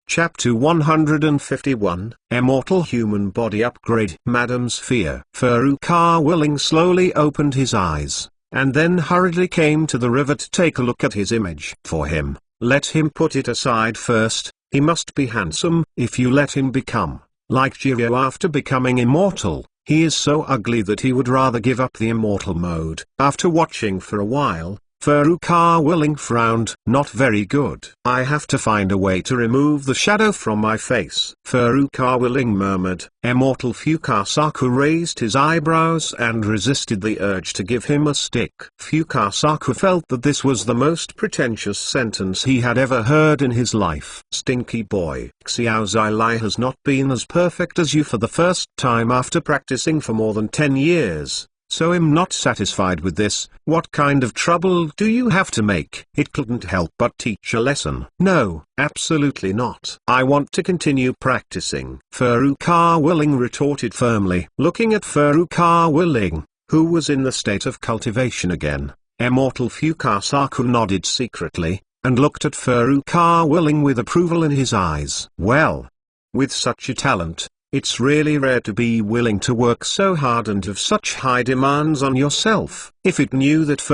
Chapter 151, Immortal Human Body Upgrade. Madam Sphere. Ling slowly opened his eyes, and then hurriedly came to the river to take a look at his image. For him, let him put it aside first, he must be handsome. If you let him become like Jiraiya after becoming immortal, he is so ugly that he would rather give up the immortal mode. After watching for a while, Ling frowned. Not very good. I have to find a way to remove the shadow from my face. Ling murmured. Immortal Fukasaku raised his eyebrows and resisted the urge to give him a stick. Fukasaku felt that this was the most pretentious sentence he had ever heard in his life. Stinky boy. Xiao Zai has not been as perfect as you for the first time after practicing for more than 10 years. So I'm not satisfied with this. What kind of trouble do you have to make? It couldn't help but teach a lesson. No, absolutely not. I want to continue practicing. Ling retorted firmly. Looking at Ling, who was in the state of cultivation again, Immortal Fukasaku nodded secretly, and looked at Ling with approval in his eyes. Well, with such a talent, it's really rare to be willing to work so hard and have such high demands on yourself. If it knew that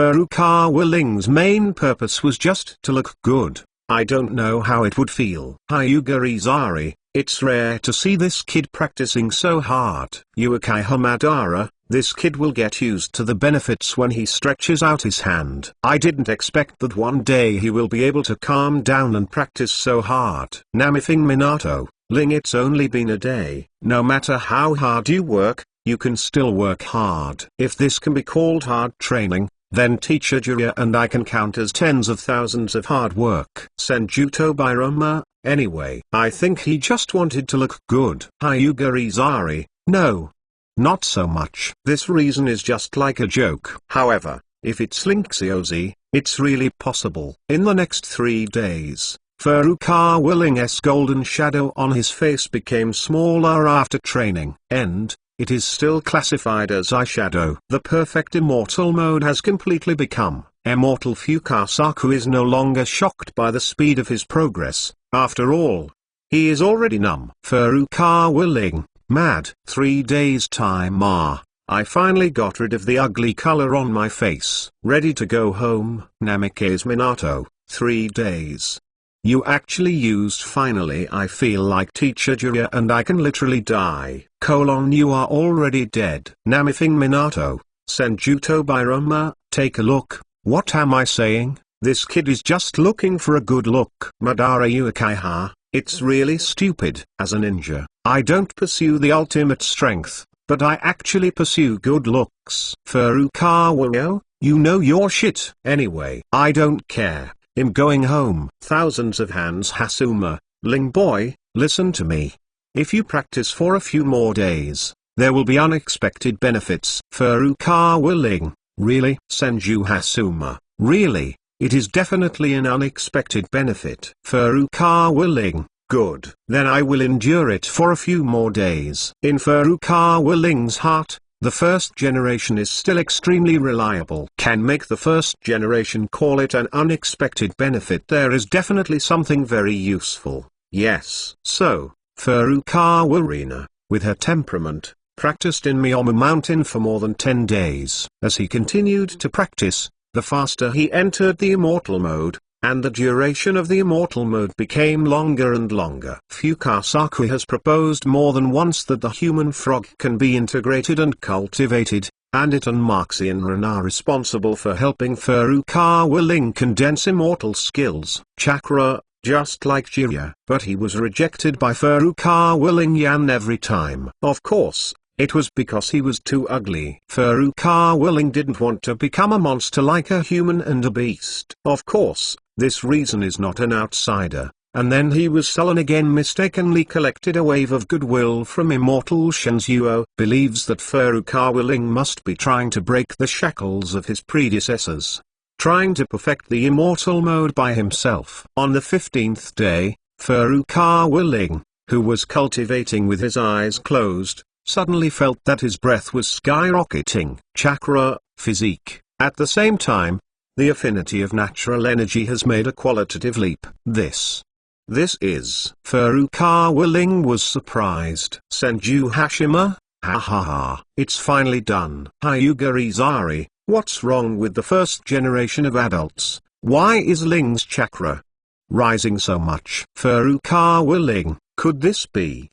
Ling's main purpose was just to look good, I don't know how it would feel. Hyuga Izari, it's rare to see this kid practicing so hard. Uekai Hamadara, this kid will get used to the benefits when he stretches out his hand. I didn't expect that one day he will be able to calm down and practice so hard. Namifing Minato. Ling, it's only been a day. No matter how hard you work, you can still work hard. If this can be called hard training, then Teacher Jiraiya and I can count as tens of thousands of hard work. Senjuto Biroma, anyway. I think he just wanted to look good. Hyuga Izari, no. Not so much. This reason is just like a joke. However, if it's Linksiozi, it's really possible. In the next 3 days, Ling's golden shadow on his face became smaller after training. It is still classified as eyeshadow. The perfect immortal mode has completely become. Immortal Fukasaku is no longer shocked by the speed of his progress. After all, he is already numb. Ling, mad. 3 days time. I finally got rid of the ugly color on my face. Ready to go home. Namikaze Minato, 3 days. You actually used finally. I feel like Teacher Jiraiya and I can literally die. You are already dead. Namifing Minato, Senjuto Biroma, take a look. What am I saying? This kid is just looking for a good look. Madara Uekaiha, it's really stupid. As a ninja, I don't pursue the ultimate strength, but I actually pursue good looks. You know your shit. Anyway, I don't care. I'm going home. Thousands of hands. Hasuma, Ling boy, listen to me. If you practice for a few more days, there will be unexpected benefits. Ling, really? Senju Hasuma, really? It is definitely an unexpected benefit. Ling, good. Then I will endure it for a few more days. In Ling's heart, the first generation is still extremely reliable. Can make the first generation call it an unexpected benefit. There is definitely something very useful. Yes. So, Rina, with her temperament, practiced in Myaomo Mountain for more than 10 days. As he continued to practice, the faster he entered the immortal mode, and the duration of the immortal mode became longer and longer. Fukasaku has proposed more than once that the human frog can be integrated and cultivated, and it and Marxian are responsible for helping Ling condense immortal skills, chakra, just like Jiraiya. But he was rejected by Ling Yan every time. Of course, it was because he was too ugly. Ling didn't want to become a monster like a human and a beast. Of course, this reason is not an outsider. And then he was sullen again, mistakenly collected a wave of goodwill from Immortal Shenzuo, believes that Ling must be trying to break the shackles of his predecessors, trying to perfect the immortal mode by himself. On the 15th day, Ling, who was cultivating with his eyes closed, suddenly felt that his breath was skyrocketing. Chakra, physique. At the same time, the affinity of natural energy has made a qualitative leap. This This is Furukawa. Ling was surprised. Senju Hashima? Ha ha ha. It's finally done. Hyuga Izari, what's wrong with the first generation of adults? Why is Ling's chakra rising so much? Furukawa. Ling, could this be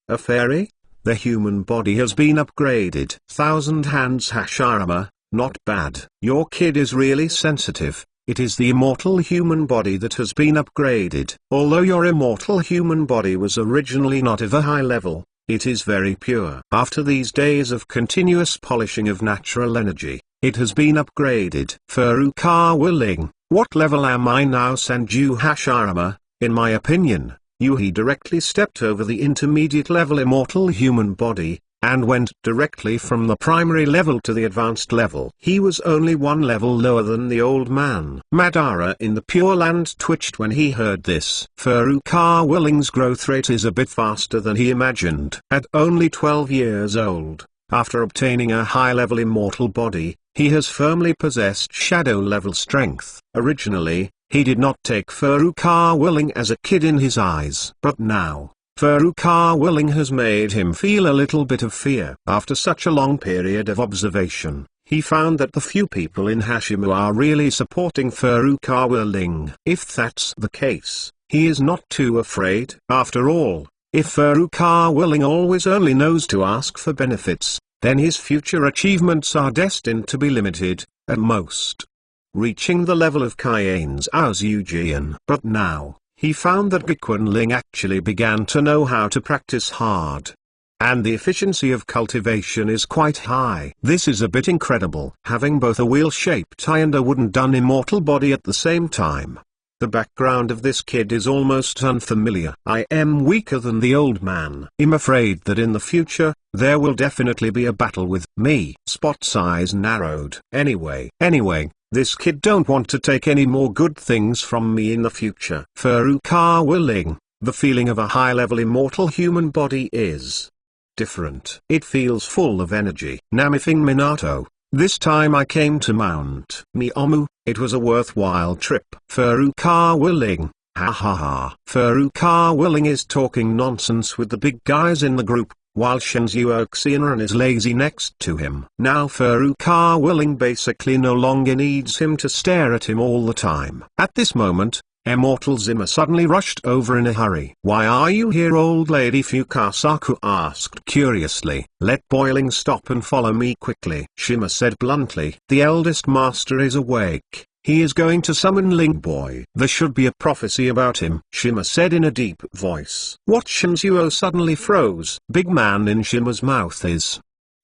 a fairy? The human body has been upgraded. Thousand Hands Hashirama, not bad. Your kid is really sensitive. It is the immortal human body that has been upgraded. Although your immortal human body was originally not of a high level, it is very pure. After these days of continuous polishing of natural energy, it has been upgraded. Furukawa. Ling, what level am I now? Senju Hashirama, in my opinion, he directly stepped over the intermediate level immortal human body, and went directly from the primary level to the advanced level. He was only one level lower than the old man. Madara in the Pure Land twitched when he heard this. Furukawa. Ling's growth rate is a bit faster than he imagined. At only 12 years old, after obtaining a high-level immortal body, he has firmly possessed shadow-level strength. Originally, he did not take Furukawa. Ling as a kid in his eyes. But now, Furukawa. Ling has made him feel a little bit of fear. After such a long period of observation, he found that the few people in Hashima are really supporting Furukawa. Ling. If that's the case, he is not too afraid. After all, if Furukawa. Ling always only knows to ask for benefits, then his future achievements are destined to be limited, at most reaching the level of Cayenne's Aozujian. But now, he found that Gakuen Ling actually began to know how to practice hard. And the efficiency of cultivation is quite high. This is a bit incredible. Having both a wheel-shaped eye and a wooden-done immortal body at the same time. The background of this kid is almost unfamiliar. I am weaker than the old man. I'm afraid that in the future, there will definitely be a battle with me. Spot's eyes narrowed. Anyway, this kid don't want to take any more good things from me in the future. Furukawa. Ling, the feeling of a high-level immortal human body is different. It feels full of energy. Namifing Minato, this time I came to Mount Myaomo, it was a worthwhile trip. Furukawa. Ling, ha ha ha. Furukawa. Ling is talking nonsense with the big guys in the group, while Shinzuo Xianran is lazy next to him. Now Furukawa. Ling basically no longer needs him to stare at him all the time. At this moment, Immortal Zima suddenly rushed over in a hurry. Why are you here, old lady? Fukasaku asked curiously. Let Boiling stop and follow me quickly. Shima said bluntly. The eldest master is awake. He is going to summon Ling Boy. There should be a prophecy about him, Shima said in a deep voice. What? Shinzuo suddenly froze. Big man in Shima's mouth is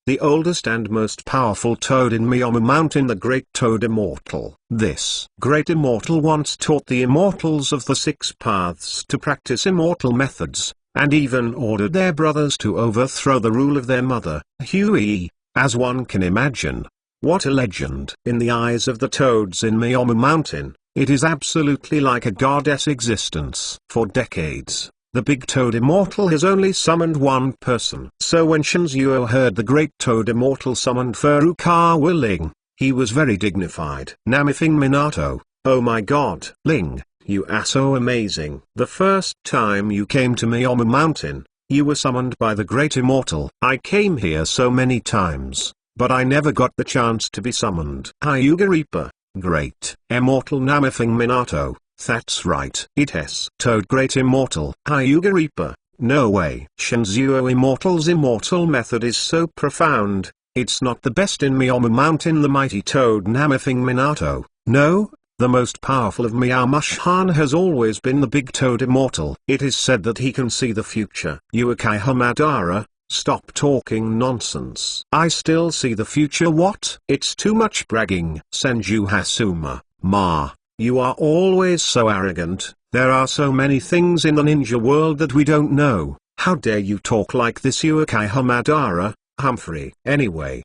the oldest and most powerful toad in Myaomo Mountain, the Great Toad Immortal. This Great Immortal once taught the immortals of the Six Paths to practice immortal methods, and even ordered their brothers to overthrow the rule of their mother, Hui, as one can imagine. What a legend! In the eyes of the toads in Myaomo Mountain, it is absolutely like a goddess existence. For decades, the Big Toad Immortal has only summoned one person. So when Shinzuo heard the Great Toad Immortal summoned Furukawa. Ling, he was very dignified. Namifing Minato, oh my god. Ling, you are so amazing. The first time you came to Myaomo Mountain, you were summoned by the Great Immortal. I came here so many times, but I never got the chance to be summoned. Hyuga Reaper, Great Immortal. Namifing Minato, that's right. It is Toad Great Immortal. Hyuga Reaper, no way. Shinzuo Immortal's immortal method is so profound, it's not the best in Myaomo Mountain. The mighty Toad. Namifing Minato, no, the most powerful of Myaomo has always been the Big Toad Immortal. It is said that he can see the future. Uchiha Madara, stop talking nonsense. I still see the future. What? It's too much bragging. Senju Hasuma, Ma, you are always so arrogant. There are so many things in the ninja world that we don't know. How dare you talk like this? Uchiha Madara, Humphrey. Anyway,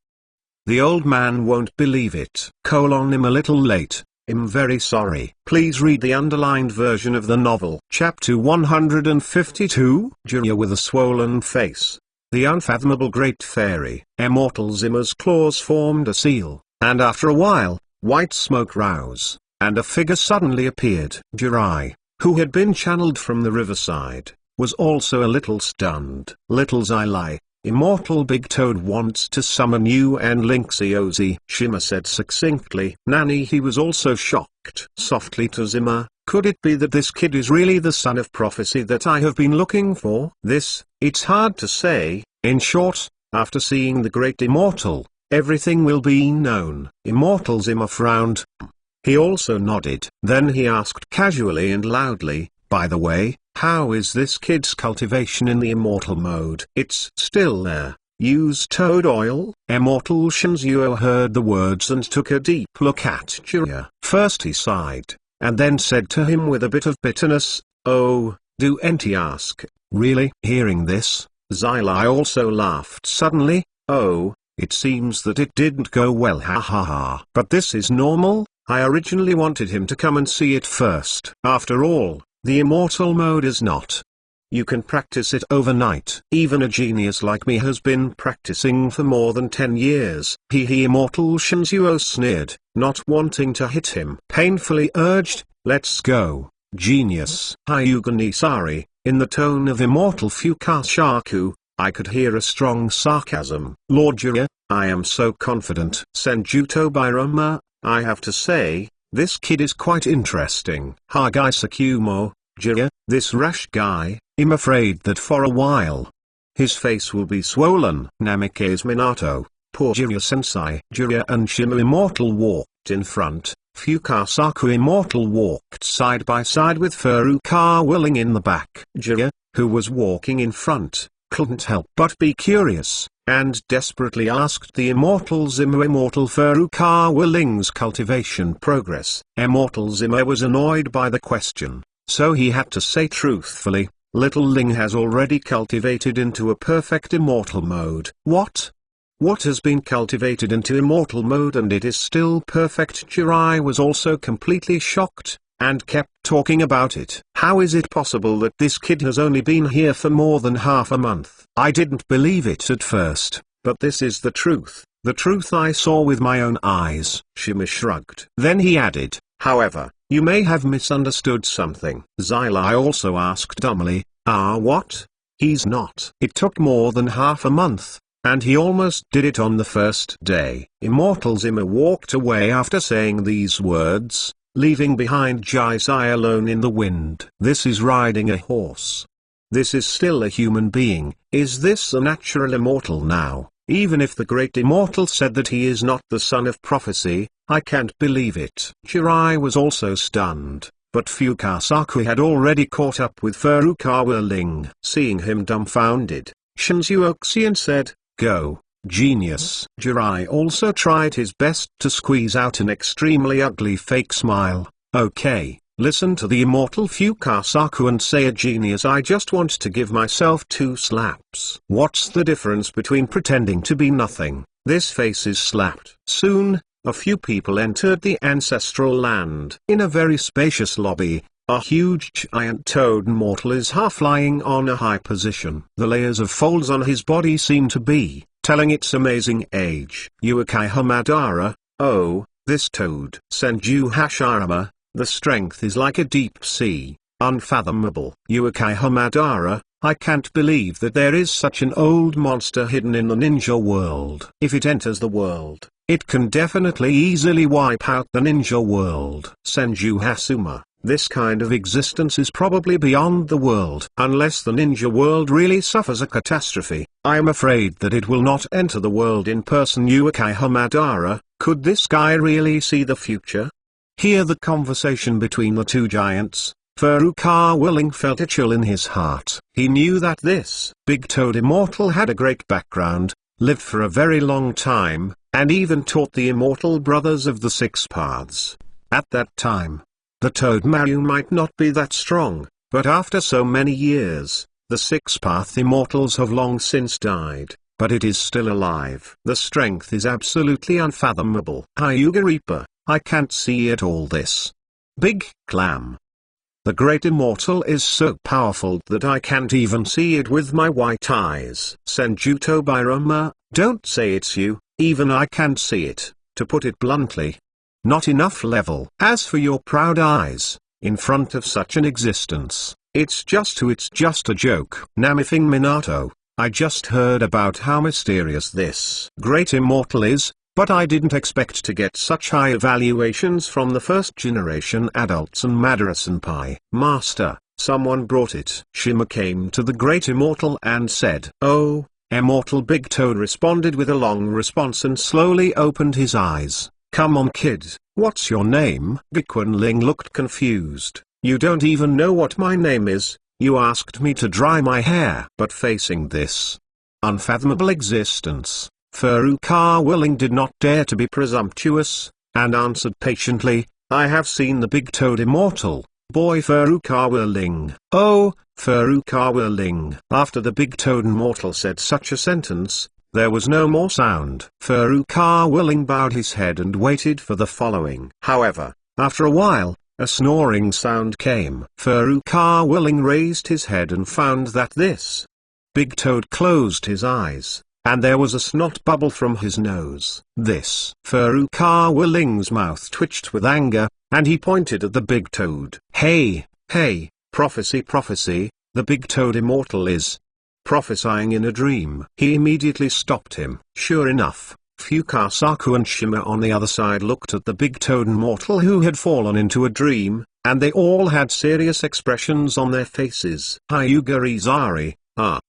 the old man won't believe it. I'm a little late. I'm very sorry. Please read the underlined version of the novel. Chapter 152. Jiraiya with a swollen face. The unfathomable great fairy. Immortal Zima's claws formed a seal, and after a while, white smoke rose, and a figure suddenly appeared. Jiraiya, who had been channeled from the riverside, was also a little stunned. Little Zilai, Immortal Big Toad wants to summon you and Link Xiaozi, Shima said succinctly. Nani, he was also shocked. Softly to Zima, could it be that this kid is really the son of prophecy that I have been looking for? It's hard to say. In short, after seeing the great Immortal, everything will be known. Immortal Zima frowned. He also nodded. Then he asked casually and loudly, by the way, how is this kid's cultivation in the immortal mode? It's still there. Use toad oil? Immortal Shinzuo heard the words and took a deep look at Jiraiya. First he sighed, and then said to him with a bit of bitterness, oh, do enti ask, really? Hearing this, Zilai also laughed suddenly. Oh, it seems that it didn't go well, ha ha ha. But this is normal. I originally wanted him to come and see it first. After all, the immortal mode is not. You can practice it overnight. Even a genius like me has been practicing for more than 10 years. Immortal Shinzuo sneered, not wanting to hit him. Painfully urged, let's go, genius. Hyuga Nisari, in the tone of Immortal Shukaku, I could hear a strong sarcasm. Lord Jiraiya, I am so confident. Senjuto Birama, I have to say, this kid is quite interesting. Hagai Sakumo, Jiraiya, this rash guy, I'm afraid that for a while, his face will be swollen. Namikaze Minato, poor Jiraiya-sensei. Jiraiya and Shima Immortal walked in front, Fukasaku Immortal walked side by side with Furukawa Ling in the back. Jiraiya, who was walking in front, couldn't help but be curious, and desperately asked the Immortal Zima Immortal Furukawa Ling's cultivation progress. Immortal Zima was annoyed by the question, so he had to say truthfully, little Ling has already cultivated into a perfect immortal mode. What? What has been cultivated into immortal mode and it is still perfect? Jiraiya was also completely shocked, and kept talking about it. How is it possible that this kid has only been here for more than half a month? I didn't believe it at first, but this is the truth I saw with my own eyes. Shima shrugged. Then he added, however, you may have misunderstood something. Zilai also asked dumbly, what? He's not. It took more than half a month, and he almost did it on the first day. Immortal Zima walked away after saying these words, leaving behind Jisai alone in the wind. This is riding a horse. This is still a human being. Is this a natural immortal now? Even if the great immortal said that he is not the son of prophecy, I can't believe it. Jiraiya was also stunned, but Fukasaku had already caught up with Furukawa Ling. Seeing him dumbfounded, Shinzuo Xian said, go, genius. Jiraiya also tried his best to squeeze out an extremely ugly fake smile. Okay, listen to the Immortal Fukasaku and say a genius. I just want to give myself 2 slaps. What's the difference between pretending to be nothing? This face is slapped. Soon, a few people entered the ancestral land. In a very spacious lobby, a huge giant toad immortal is half lying on a high position. The layers of folds on his body seem to be telling its amazing age. Uekai Hamadara, oh, this toad. Senju Hashirama, the strength is like a deep sea, unfathomable. Uekai Hamadara, I can't believe that there is such an old monster hidden in the ninja world. If it enters the world, it can definitely easily wipe out the ninja world. Senju Hasuma, this kind of existence is probably beyond the world. Unless the ninja world really suffers a catastrophe, I am afraid that it will not enter the world in person. Uekai Hamadara, could this guy really see the future? Hear the conversation between the two giants. Furukawa Ling felt a chill in his heart. He knew that this big toad immortal had a great background, lived for a very long time, and even taught the immortal brothers of the 6 paths. At that time, the toad Maru might not be that strong, but after so many years, the 6 path immortals have long since died, but it is still alive. The strength is absolutely unfathomable. Hyuga Reaper, I can't see it all this. Big Clam. The great immortal is so powerful that I can't even see it with my white eyes. Senjuto Birama, don't say it's you, even I can't see it, to put it bluntly. Not enough level. As for your proud eyes, in front of such an existence. It's just a joke. Namithing Minato, I just heard about how mysterious this great immortal is, but I didn't expect to get such high evaluations from the first generation adults and Madara-senpai. Master, someone brought it. Shima came to the great immortal and said, "Oh, immortal." Big Toad responded with a long response and slowly opened his eyes. "Come on kid, what's your name?" Bikwan Ling looked confused. "You don't even know what my name is. You asked me to dry my hair." But facing this unfathomable existence, Furukawa Ling did not dare to be presumptuous, and answered patiently, "I have seen the Big Toad immortal, boy Furukawa Ling." "Oh, Furukawa Ling." After the Big Toad immortal said such a sentence, there was no more sound. Furukawa Ling bowed his head and waited for the following. However, after a while, a snoring sound came. Furukawa Ling raised his head and found that this Big Toad closed his eyes, and there was a snot bubble from his nose. This Furukawa Ling's mouth twitched with anger, and he pointed at the Big Toad. Hey, prophecy, the Big Toad immortal is prophesying in a dream." He immediately stopped him. Sure enough, Fukasaku and Shima on the other side looked at the Big Toad immortal who had fallen into a dream, and they all had serious expressions on their faces. Hyuga Izari,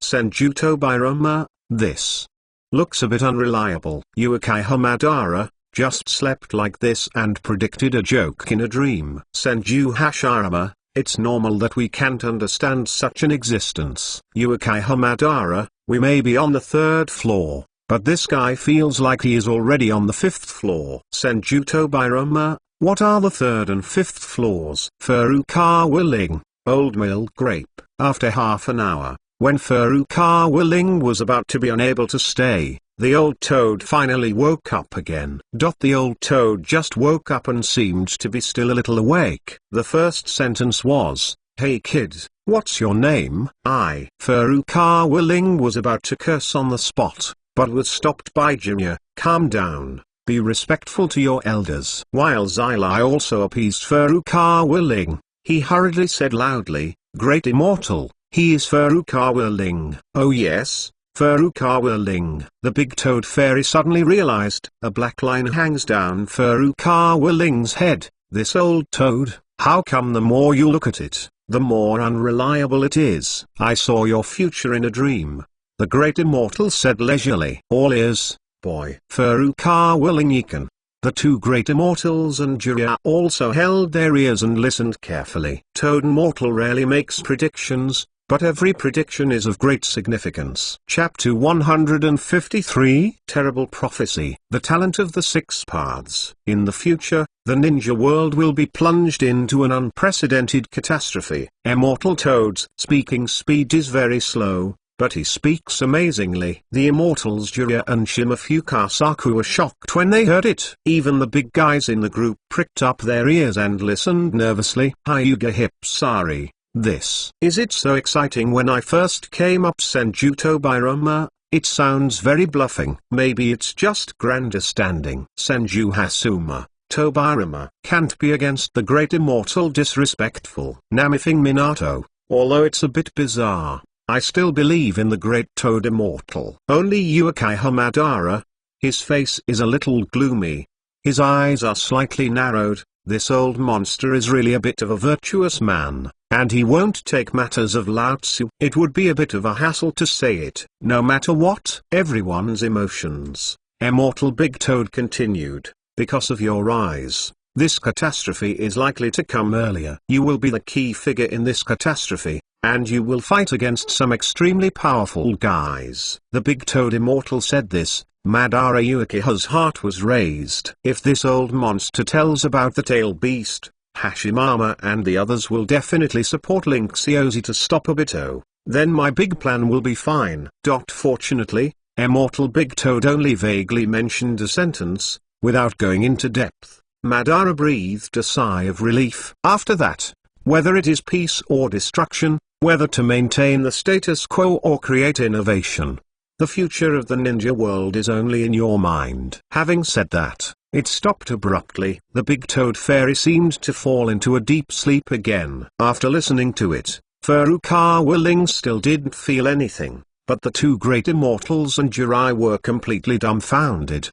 Senjuto Bairoma, this looks a bit unreliable. Uchiha Madara just slept like this and predicted a joke in a dream. Senju Hashirama, it's normal that we can't understand such an existence. Uchiha Madara, we may be on the 3rd floor, but this guy feels like he is already on the 5th floor. Senjuto Bairoma, what are the 3rd and 5th floors? Furukawa Ling, Old Mill Grape. After half an hour, when Furukawa Ling was about to be unable to stay, the old toad finally woke up again. The old toad just woke up and seemed to be still a little awake. The first sentence was, "Hey kid, what's your name?" Furukawa Ling was about to curse on the spot, but was stopped by Junior. "Calm down, be respectful to your elders." While Xylai also appeased Furukawa Ling, he hurriedly said loudly, "Great Immortal, he is Furukawa Ling." "Oh yes, Furukawa Ling." The Big Toad Fairy suddenly realized a black line hangs down Furukawa Ling's head. This old toad, how come the more you look at it, the more unreliable it is? "I saw your future in a dream," the Great Immortal said leisurely. "All ears, boy." Furukawa Ling. The two Great Immortals and Jiraiya also held their ears and listened carefully. Toad Immortal rarely makes predictions, but every prediction is of great significance. Chapter 153 Terrible Prophecy. The Talent of the Six Paths. In the future, the ninja world will be plunged into an unprecedented catastrophe. Immortal Toad's speaking speed is very slow, but he speaks amazingly. The Immortals Jiraiya and Shima Fukasaku were shocked when they heard it. Even the big guys in the group pricked up their ears and listened nervously. Hyuga Hipsari. This is it so exciting. When I first came up Senjuto Bairoma, it sounds very bluffing. Maybe it's just grandstanding. Senju Hasuma, Tobirama can't be against the Great Immortal disrespectful. Namithing Minato, although it's a bit bizarre, I still believe in the Great Toad Immortal. Only Uchiha Madara, his face is a little gloomy. His eyes are slightly narrowed. This old monster is really a bit of a virtuous man, and he won't take matters of Lao Tzu. It would be a bit of a hassle to say it. No matter what. Everyone's emotions. Immortal Big Toad continued, because of your eyes, this catastrophe is likely to come earlier. You will be the key figure in this catastrophe, and you will fight against some extremely powerful guys. The Big Toad Immortal said this. Madara Uchiha's heart was raised. If this old monster tells about the tail beast, Hashimama and the others will definitely support Link Xiaozi to stop Obito. Then my big plan will be fine. Fortunately, Immortal Big Toad only vaguely mentioned a sentence, without going into depth. Madara breathed a sigh of relief. After that, whether it is peace or destruction, whether to maintain the status quo or create innovation, the future of the ninja world is only in your mind. Having said that, It stopped abruptly. The big toad fairy seemed to fall into a deep sleep again. After listening to it, Furukawa Ling still didn't feel anything, but the two great immortals and Jirai were completely dumbfounded.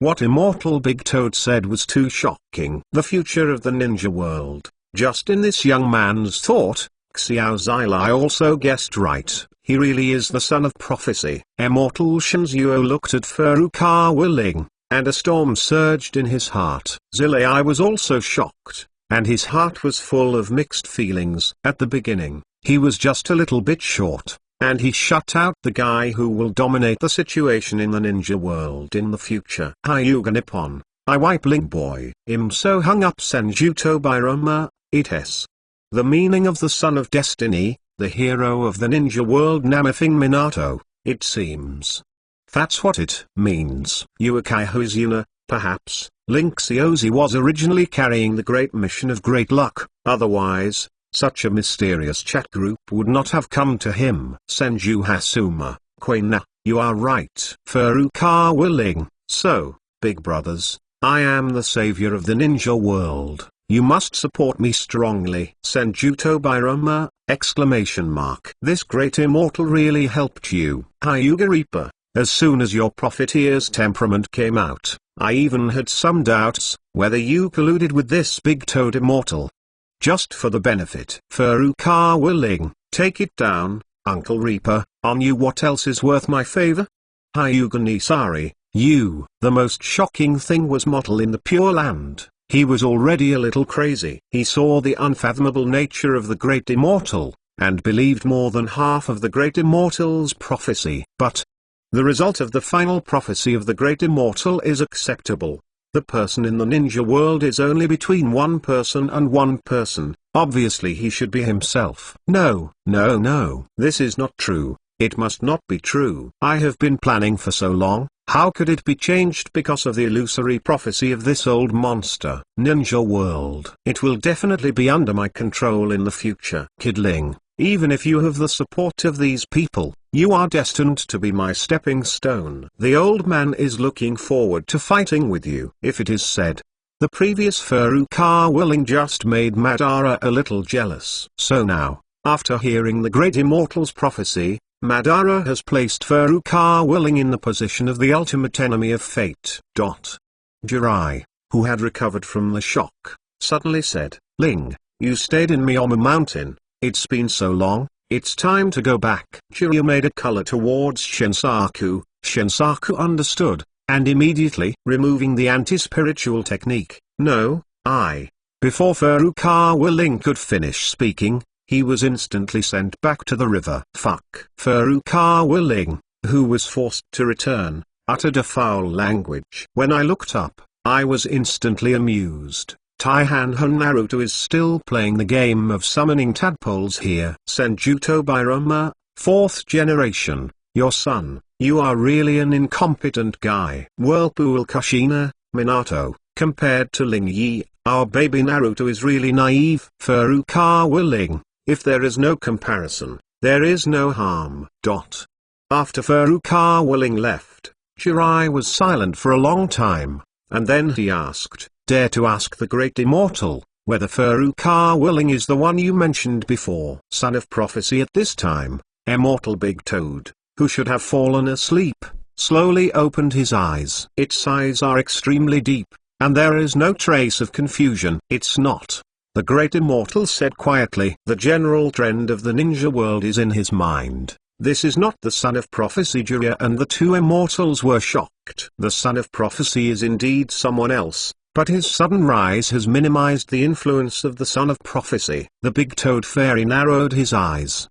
What Immortal Big Toad said was too shocking. The future of the ninja world. Just in this young man's thought, Xiao Zilai also guessed right. He really is the son of prophecy. Immortal Shinzuo looked at Furukawa Ling, and a storm surged in his heart. Zilai was also shocked, and his heart was full of mixed feelings. At the beginning, he was just a little bit short, and he shut out the guy who will dominate the situation in the ninja world in the future. Hyuga Nippon, I wipe Ling boy. So hung up Senjuto Biroma, ites. The meaning of the Son of Destiny, the hero of the ninja world Namafing Minato, it seems. That's what it means. Yuakai Hozuna, perhaps, Link Xiaozi was originally carrying the great mission of great luck, otherwise, such a mysterious chat group would not have come to him. Senju Hasuma, Quena, you are right. Furukawa Ling, so, big brothers, I am the savior of the ninja world. You must support me strongly. Senjuto Biroma, exclamation mark. This great immortal really helped you. Hyuga Reaper, as soon as your profiteer's temperament came out, I even had some doubts, whether you colluded with this big toad immortal. Just for the benefit. Furukawa Ling, take it down, Uncle Reaper, on you what else is worth my favor? Hyuga Nisari, you. The most shocking thing was Mortal in the Pure Land. He was already a little crazy. He saw the unfathomable nature of the great immortal, and believed more than half of the great immortal's prophecy. But the result of the final prophecy of the great immortal is acceptable. The person in the ninja world is only between one person and one person. Obviously he should be himself. No, no, no. This is not true. It must not be true. I have been planning for so long. How could it be changed because of the illusory prophecy of this old monster? Ninja world. It will definitely be under my control in the future. Kid Ling, even if you have the support of these people, you are destined to be my stepping stone. The old man is looking forward to fighting with you. If it is said, the previous Furukawa Ling just made Madara a little jealous. So now, after hearing the great immortal's prophecy, Madara has placed Furukawa Ling in the position of the ultimate enemy of fate. Jirai, who had recovered from the shock, suddenly said, Ling, you stayed in Myaomo Mountain, it's been so long, it's time to go back. Jiraiya made a color towards Shinsaku. Shinsaku understood, and immediately, removing the anti-spiritual technique, no, Before Furukawa Ling could finish speaking, he was instantly sent back to the river. Fuck. Furukawa Ling, who was forced to return, uttered a foul language. When I looked up, I was instantly amused. Taihan Hun Naruto is still playing the game of summoning tadpoles here. Senjuto Biroma, 4th generation, your son, you are really an incompetent guy. Whirlpool Kushina, Minato, compared to Ling Yi, our baby Naruto is really naive. Furukawa Ling, if there is no comparison, there is no harm. After Furukawa Ling left, Jirai was silent for a long time, and then he asked, dare to ask the great immortal, whether Furukawa Ling is the one you mentioned before. Son of prophecy at this time, Immortal Big Toad, who should have fallen asleep, slowly opened his eyes. Its eyes are extremely deep, and there is no trace of confusion. It's not. The great immortal said quietly. The general trend of the ninja world is in his mind. This is not the son of prophecy. Jiraiya and the two immortals were shocked. The son of prophecy is indeed someone else, but his sudden rise has minimized the influence of the son of prophecy. The big toad fairy narrowed his eyes.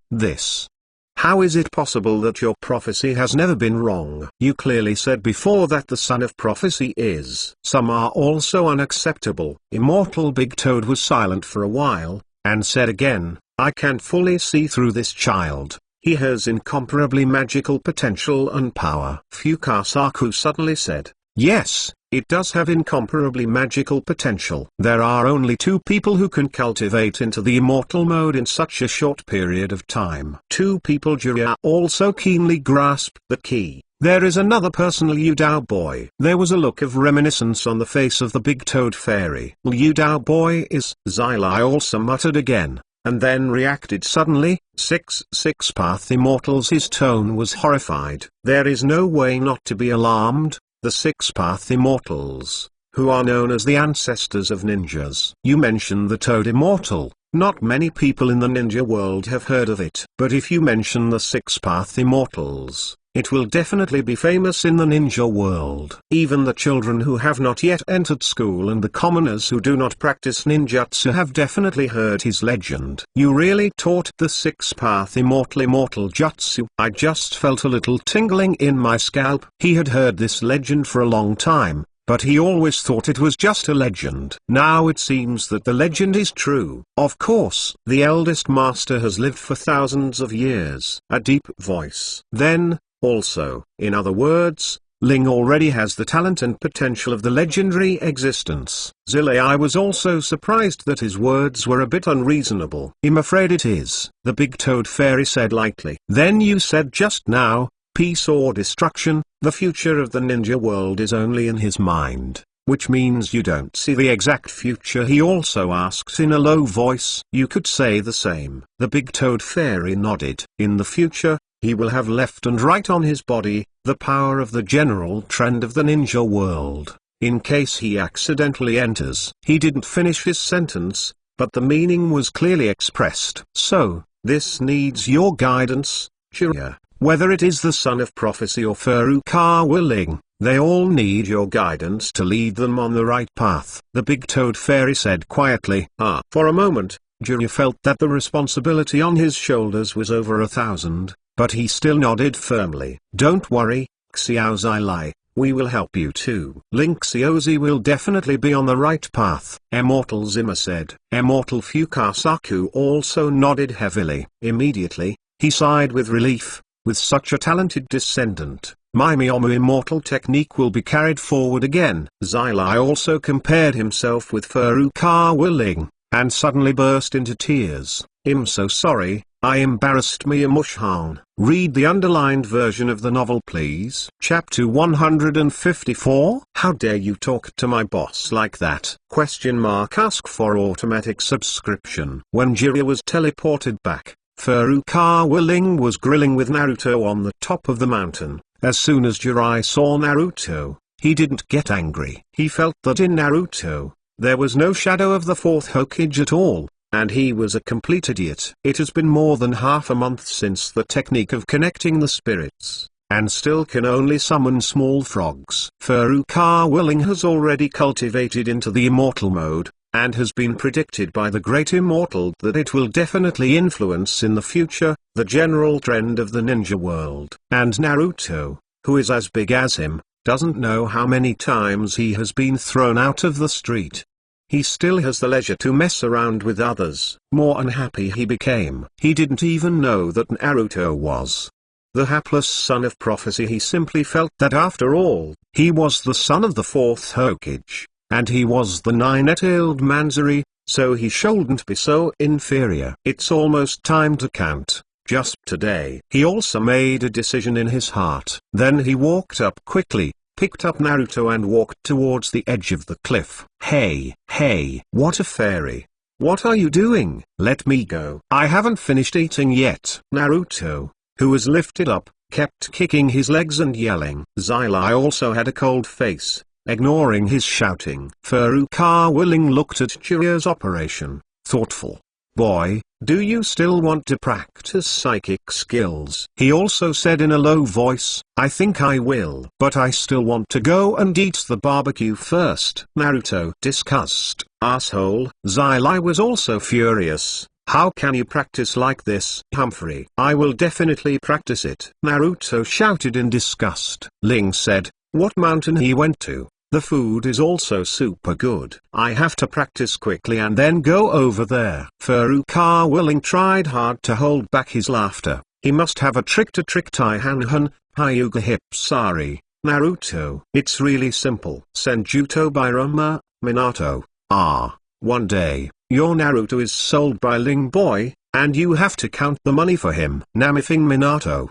How is it possible that your prophecy has never been wrong? You clearly said before that the son of prophecy is. Some are also unacceptable. Immortal Big Toad was silent for a while, and said again, I can fully see through this child. He has incomparably magical potential and power. Fukasaku suddenly said, yes, it does have incomparably magical potential. There are only two people who can cultivate into the immortal mode in such a short period of time. Two people. Jiraiya also keenly grasped the key. There is another person, Liu Dao Boy. There was a look of reminiscence on the face of the big toad fairy. Liu Dao Boy is, Zilai also muttered again, and then reacted suddenly. Six path immortals. His tone was horrified. There is no way not to be alarmed. The six path immortals, who are known as the ancestors of ninjas. You mention the toad immortal. Not many people in the ninja world have heard of it. But if you mention the six path immortals, it will definitely be famous in the ninja world. Even the children who have not yet entered school and the commoners who do not practice ninjutsu have definitely heard his legend. You really taught the six path immortal jutsu. I just felt a little tingling in my scalp. He had heard this legend for a long time, but he always thought it was just a legend. Now it seems that the legend is true. Of course, the eldest master has lived for thousands of years. A deep voice. Then, also, in other words, Ling already has the talent and potential of the legendary existence. I was also surprised that his words were a bit unreasonable. I'm afraid it is, the big toad fairy said lightly. Then you said just now, peace or destruction. The future of the ninja world is only in his mind, which means you don't see the exact future. He also asked in a low voice. You could say the same. The big toad fairy nodded. In the future, he will have left and right on his body, the power of the general trend of the ninja world, in case he accidentally enters. He didn't finish his sentence, but the meaning was clearly expressed. So, this needs your guidance, Jiraiya. Whether it is the son of prophecy or Furukawa Ling, they all need your guidance to lead them on the right path. The big toad fairy said quietly. For a moment, Jiraiya felt that the responsibility on his shoulders was over 1,000. But he still nodded firmly. Don't worry, Xiao Zilai, we will help you too. Ling Xiaozi will definitely be on the right path. Immortal Zima said. Immortal Fukasaku also nodded heavily. Immediately, he sighed with relief. With such a talented descendant, my Myaomo immortal technique will be carried forward again. Zilai also compared himself with Furukawa Ling, and suddenly burst into tears. I'm so sorry. I embarrassed Myaomo-san. Read the underlined version of the novel please. Chapter 154. How dare you talk to my boss like that? Ask for automatic subscription. When Jiraiya was teleported back, Furukawa Ling was grilling with Naruto on the top of the mountain. As soon as Jiraiya saw Naruto, he didn't get angry. He felt that in Naruto, there was no shadow of the fourth Hokage at all. And he was a complete idiot. It has been more than half a month since the technique of connecting the spirits, and still can only summon small frogs. Furukawa Ling has already cultivated into the immortal mode, and has been predicted by the great immortal that it will definitely influence in the future, the general trend of the ninja world. And Naruto, who is as big as him, doesn't know how many times he has been thrown out of the street. He still has the leisure to mess around with others. More unhappy he became. He didn't even know that Naruto was the hapless son of prophecy. He simply felt that after all, he was the son of the fourth Hokage, and he was the nine-tailed Manzuri, so he shouldn't be so inferior. It's almost time to count. Just today. He also made a decision in his heart. Then he walked up quickly, picked up Naruto and walked towards the edge of the cliff. Hey, what a fairy. What are you doing? Let me go. I haven't finished eating yet. Naruto, who was lifted up, kept kicking his legs and yelling. Zilai also had a cold face, ignoring his shouting. Furukawa Ling looked at Jiraiya's operation, thoughtful. Boy, do you still want to practice psychic skills? He also said in a low voice, I think I will. But I still want to go and eat the barbecue first. Naruto discussed. Asshole. Zilai was also furious. How can you practice like this? Humphrey. I will definitely practice it. Naruto shouted in disgust. Ling said, what mountain he went to? The food is also super good. I have to practice quickly and then go over there. Furukawa Ling tried hard to hold back his laughter. He must have a trick to trick Taihanhan, Hyuga Hipsari, Naruto. It's really simple. Senjuto Birama, Minato. One day, your Naruto is sold by Ling boy, and you have to count the money for him. Namifing Minato.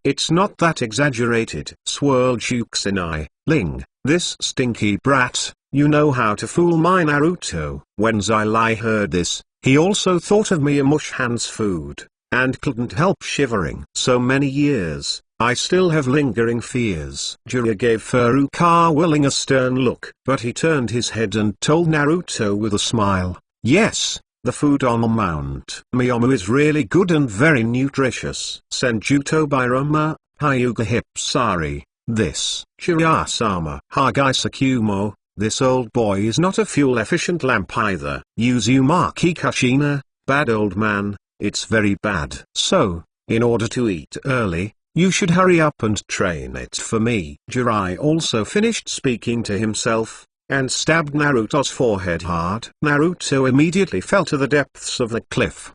It's not that exaggerated. Swirl Jukusenai, Ling, this stinky brat, you know how to fool my Naruto. When Zai heard this, he also thought of Miyamoto's food, and couldn't help shivering. So many years, I still have lingering fears. Jiraiya gave Furukawa Ling a stern look, but he turned his head and told Naruto with a smile, yes, the food on the Mount Myaomo is really good and very nutritious. Senjuto Birama, Hyuga Hipsari, this, Jiraiya-sama. Hagai Sakumo, this old boy is not a fuel-efficient lamp either. Uzumaki Kushina, bad old man, it's very bad. So, in order to eat early, you should hurry up and train it for me. Jiraiya also finished speaking to himself, and stabbed Naruto's forehead hard. Naruto immediately fell to the depths of the cliff.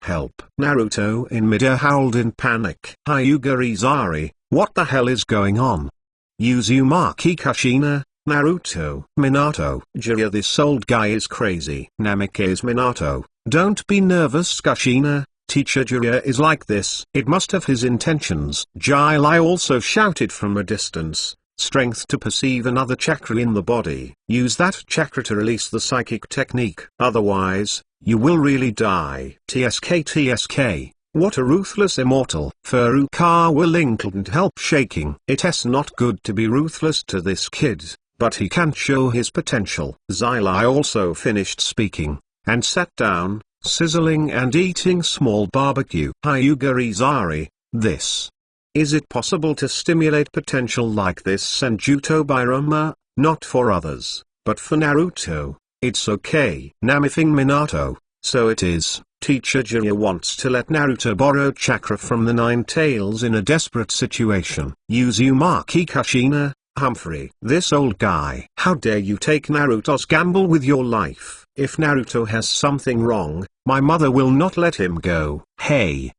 Help! Naruto in midair howled in panic. Hyuga Izari, what the hell is going on? Uzumaki Kushina, Naruto. Minato. Jiraiya, this old guy is crazy. Namikaze Minato, don't be nervous Kushina, teacher Jiraiya is like this. It must have his intentions. Jiraiya also shouted from a distance. Strength to perceive another chakra in the body. Use that chakra to release the psychic technique. Otherwise, you will really die. TSK, what a ruthless immortal. Furukawa Ling couldn't help shaking. It's not good to be ruthless to this kid, but he can't show his potential. Zai also finished speaking, and sat down, sizzling and eating small barbecue. Hyuga Izari, this. Is it possible to stimulate potential like this? Senjuto Birama, not for others, but for Naruto, it's okay. Namifing Minato, so it is. Teacher Jiraiya wants to let Naruto borrow chakra from the Nine Tails in a desperate situation. Uzumaki Kushina, Humphrey. This old guy. How dare you take Naruto's gamble with your life? If Naruto has something wrong, my mother will not let him go. Hey!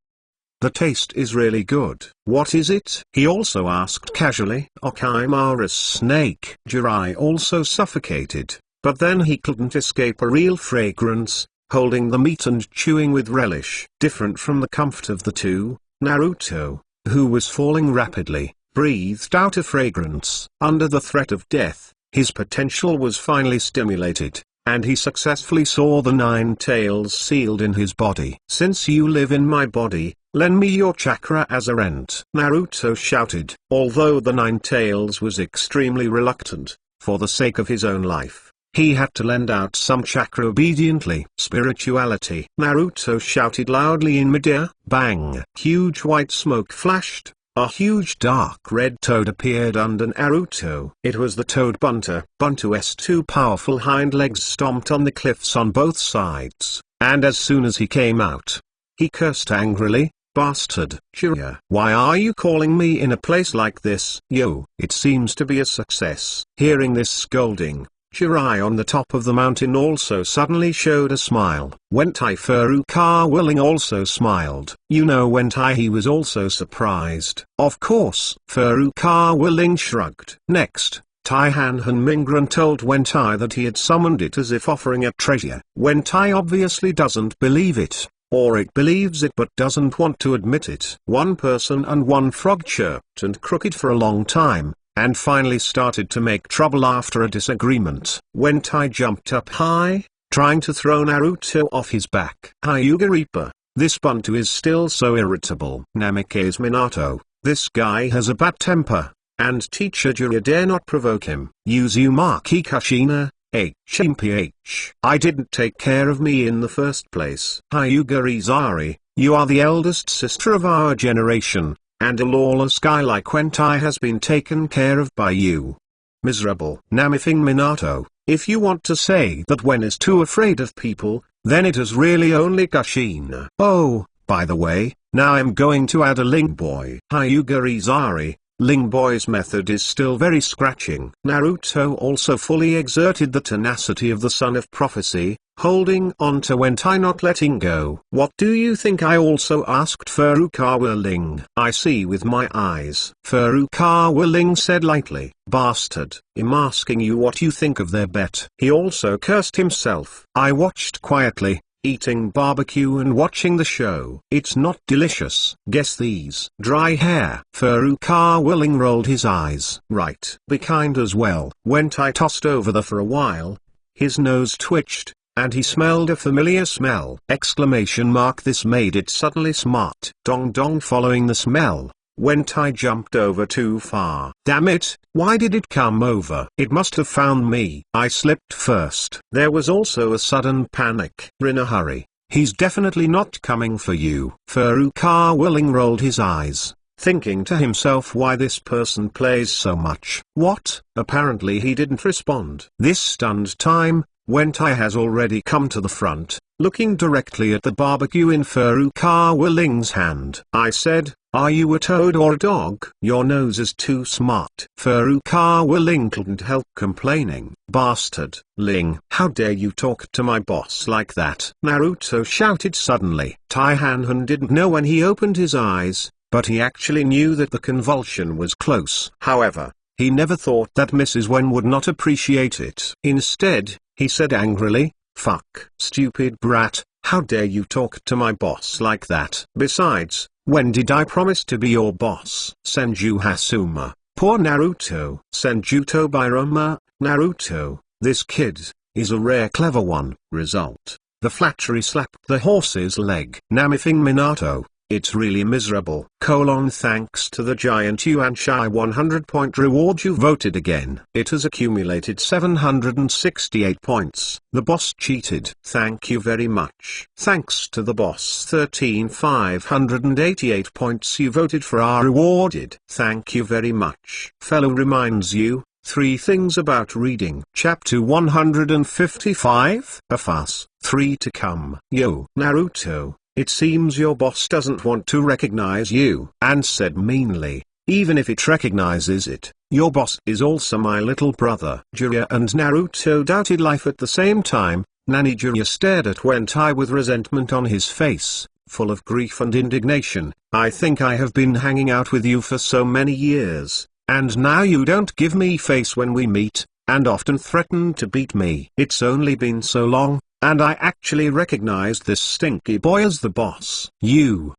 The taste is really good. What is it? He also asked casually. Orochimaru's snake. Jiraiya also suffocated, but then he couldn't escape a real fragrance, holding the meat and chewing with relish. Different from the comfort of the two, Naruto, who was falling rapidly, breathed out a fragrance. Under the threat of death, his potential was finally stimulated, and he successfully saw the Nine Tails sealed in his body. Since you live in my body, lend me your chakra as a rent. Naruto shouted. Although the Nine Tails was extremely reluctant, for the sake of his own life, he had to lend out some chakra obediently. Spirituality. Naruto shouted loudly in midair. Bang! Huge white smoke flashed. A huge dark red toad appeared under Naruto. It was the toad Bunter. Bunter's two powerful hind legs stomped on the cliffs on both sides, and as soon as he came out, he cursed angrily. Bastard. Jiraiya, why are you calling me in a place like this? Yo, it seems to be a success. Hearing this scolding, Jiraiya on the top of the mountain also suddenly showed a smile. Wentai Furukawa Ling also smiled. You know Wentai, he was also surprised. Of course. Furukawa Ling shrugged. Next, Taihan Hanmingran told Wentai that he had summoned it as if offering a treasure. Wentai obviously doesn't believe it. Or it believes it but doesn't want to admit it. One person and one frog chirped and crooked for a long time, and finally started to make trouble after a disagreement. Wentai jumped up high, trying to throw Naruto off his back. Hyuga Reaper, this Buntu is still so irritable. Namikaze Minato, this guy has a bad temper, and teacher Jiraiya dare not provoke him. Uzumaki Kushina, HMPH. I didn't take care of me in the first place. Hyuga Izari, you are the eldest sister of our generation, and a lawless guy like Wentai has been taken care of by you. Miserable. Namifing Minato, if you want to say that Wen is too afraid of people, then it is really only Kushina. Oh, by the way, now I'm going to add a Ling boy. Hyuga Izari, Ling boy's method is still very scratching. Naruto also fully exerted the tenacity of the son of prophecy, holding on to Wentai, not letting go. What do you think? I also asked Furukawa Ling. I see with my eyes, Furukawa Ling said lightly. Bastard, I'm asking you what you think of their bet. He also cursed himself. I watched quietly, eating barbecue and watching the show. It's not delicious. Guess these. Dry hair. Furukawa Ling rolled his eyes. Right. Be kind as well. Wentai tossed over there for a while. His nose twitched, and he smelled a familiar smell. Exclamation mark. This made it suddenly smart. Dong dong. Following the smell, Wentai jumped over too far. Damn it, why did it come over? It must have found me. I slipped first. There was also a sudden panic. In a hurry. He's definitely not coming for you. Furukawa Ling rolled his eyes, thinking to himself why this person plays so much. What? Apparently he didn't respond. This stunned time, Wentai has already come to the front, looking directly at the barbecue in Furukawa Ling's hand. I said, are you a toad or a dog? Your nose is too smart. Furukawa Ling couldn't help complaining. Bastard, Ling. How dare you talk to my boss like that? Naruto shouted suddenly. Taihanhan didn't know when he opened his eyes, but he actually knew that the convulsion was close. However, he never thought that Mrs. Wen would not appreciate it. Instead, he said angrily, fuck. Stupid brat, how dare you talk to my boss like that? Besides, when did I promise to be your boss? Senju Hasuma. Poor Naruto. Senju Tobirama. Naruto, this kid is a rare clever one. Result. The flattery slapped the horse's leg. Namifing Minato. It's really miserable. Thanks to the giant Yuan Shai 100-point reward you voted again. It has accumulated 768 points. The boss cheated. Thank you very much. Thanks to the boss 13,588 points you voted for are rewarded. Thank you very much. Fellow reminds you, 3 things about reading. Chapter 155. A fuss. 3 to come. Yo. Naruto. It seems your boss doesn't want to recognize you. And said meanly, even if it recognizes it, your boss is also my little brother. Jiraiya and Naruto doubted life at the same time. Nani Jiraiya stared at Wentai with resentment on his face, full of grief and indignation. I think I have been hanging out with you for so many years, and now you don't give me face when we meet, and often threaten to beat me. It's only been so long, and I actually recognized this stinky boy as the boss. You've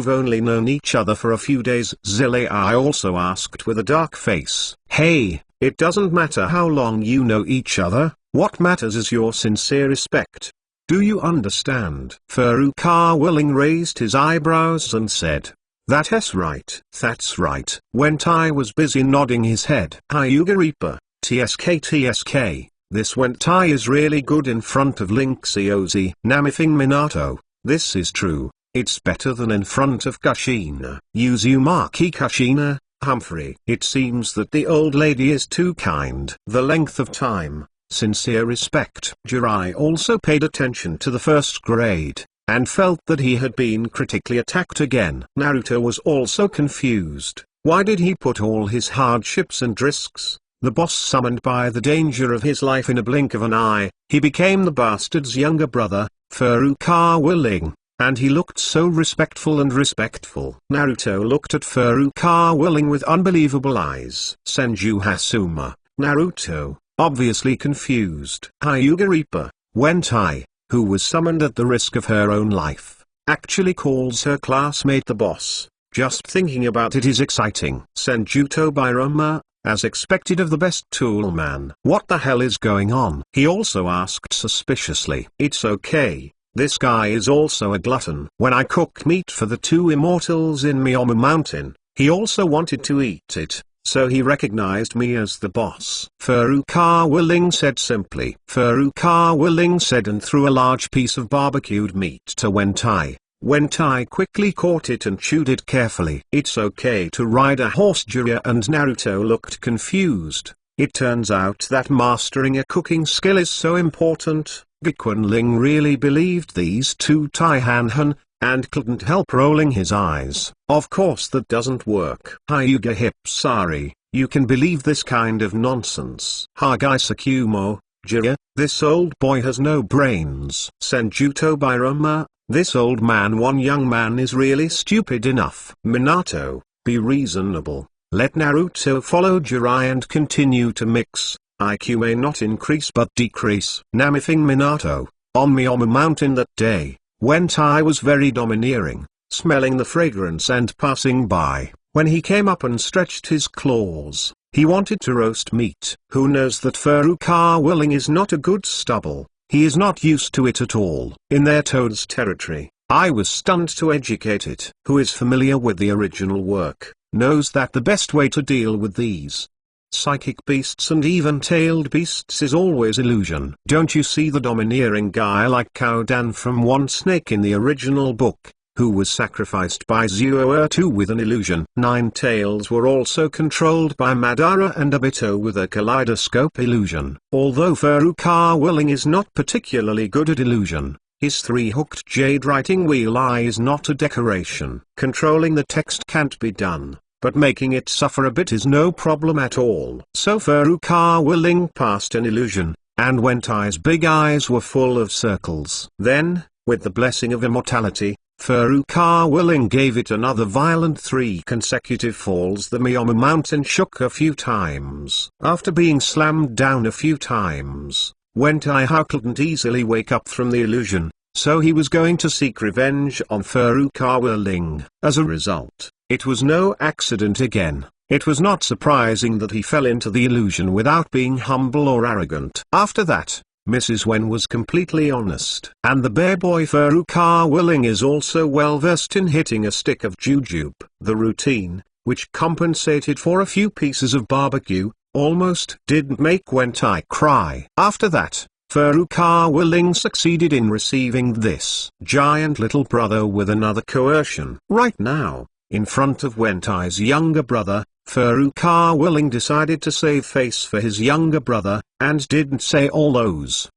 only known each other for a few days. I also asked with a dark face. Hey, it doesn't matter how long you know each other, what matters is your sincere respect. Do you understand? Furukawa Ling raised his eyebrows and said, that's right. That's right. Wentai was busy nodding his head. Hyuga Reaper, TSK. This Wentai is really good in front of Link Xiaozi. Namifing Minato, this is true, it's better than in front of Kushina. Uzumaki Kushina, Humphrey. It seems that the old lady is too kind. The length of time, sincere respect. Jirai also paid attention to the first grade, and felt that he had been critically attacked again. Naruto was also confused. Why did he put all his hardships and risks, the boss summoned by the danger of his life in a blink of an eye? He became the bastard's younger brother, Furukawa Ling, and he looked so respectful. Naruto looked at Furukawa Ling with unbelievable eyes. Senju Hasuma, Naruto, obviously confused. Hyuga Reaper, Wentai, who was summoned at the risk of her own life, actually calls her classmate the boss. Just thinking about it is exciting. Senju Tobirama, as expected of the best tool man. What the hell is going on? He also asked suspiciously. It's okay, this guy is also a glutton. When I cooked meat for the 2 immortals in Myaomo Mountain, he also wanted to eat it, so he recognized me as the boss. Furukawa Ling said simply. Furukawa Ling said and threw a large piece of barbecued meat to Wentai. Wentai quickly caught it and chewed it carefully. It's okay to ride a horse. Jiraiya and Naruto looked confused. It turns out that mastering a cooking skill is so important. Gakuen Ling really believed these two Taihanhan, and couldn't help rolling his eyes. Of course that doesn't work. Hyuga Hipsari, you can believe this kind of nonsense. Hagai Sakumo, Jiraiya, this old boy has no brains. Senjuto Birama, this old man, one young man is really stupid enough. Minato, be reasonable. Let Naruto follow Jiraiya and continue to mix. IQ may not increase but decrease. Namithing Minato, on Myaomo Mountain that day, when Tai was very domineering, smelling the fragrance and passing by, when he came up and stretched his claws, he wanted to roast meat. Who knows that Furukawa Ling is not a good stubble, he is not used to it at all. In their toad's territory, I was stunned to educate it. Who is familiar with the original work, knows that the best way to deal with these psychic beasts and even-tailed beasts is always illusion. Don't you see the domineering guy like Cowdan from One Snake in the original book, who was sacrificed by Zuo with an illusion? Nine Tails were also controlled by Madara and Obito with a kaleidoscope illusion. Although Furukawa Ling is not particularly good at illusion, his three-hooked jade writing wheel eye is not a decoration. Controlling the text can't be done, but making it suffer a bit is no problem at all. So Furukawa Ling passed an illusion, and Wentai's big eyes were full of circles. Then, with the blessing of immortality, Furukawa Ling gave it another violent 3 consecutive falls. The Myaomo Mountain shook a few times. After being slammed down a few times, Wentai couldn't easily wake up from the illusion, so he was going to seek revenge on Furukawa Ling. As a result, it was no accident again. It was not surprising that he fell into the illusion without being humble or arrogant. After that, Mrs. Wen was completely honest. And the bear boy Furukawa Ling is also well versed in hitting a stick of jujube. The routine, which compensated for a few pieces of barbecue, almost didn't make Wentai cry. After that, Furukawa Ling succeeded in receiving this giant little brother with another coercion. Right now, in front of Wentai's younger brother, Furukawa Ling decided to save face for his younger brother, and didn't say all those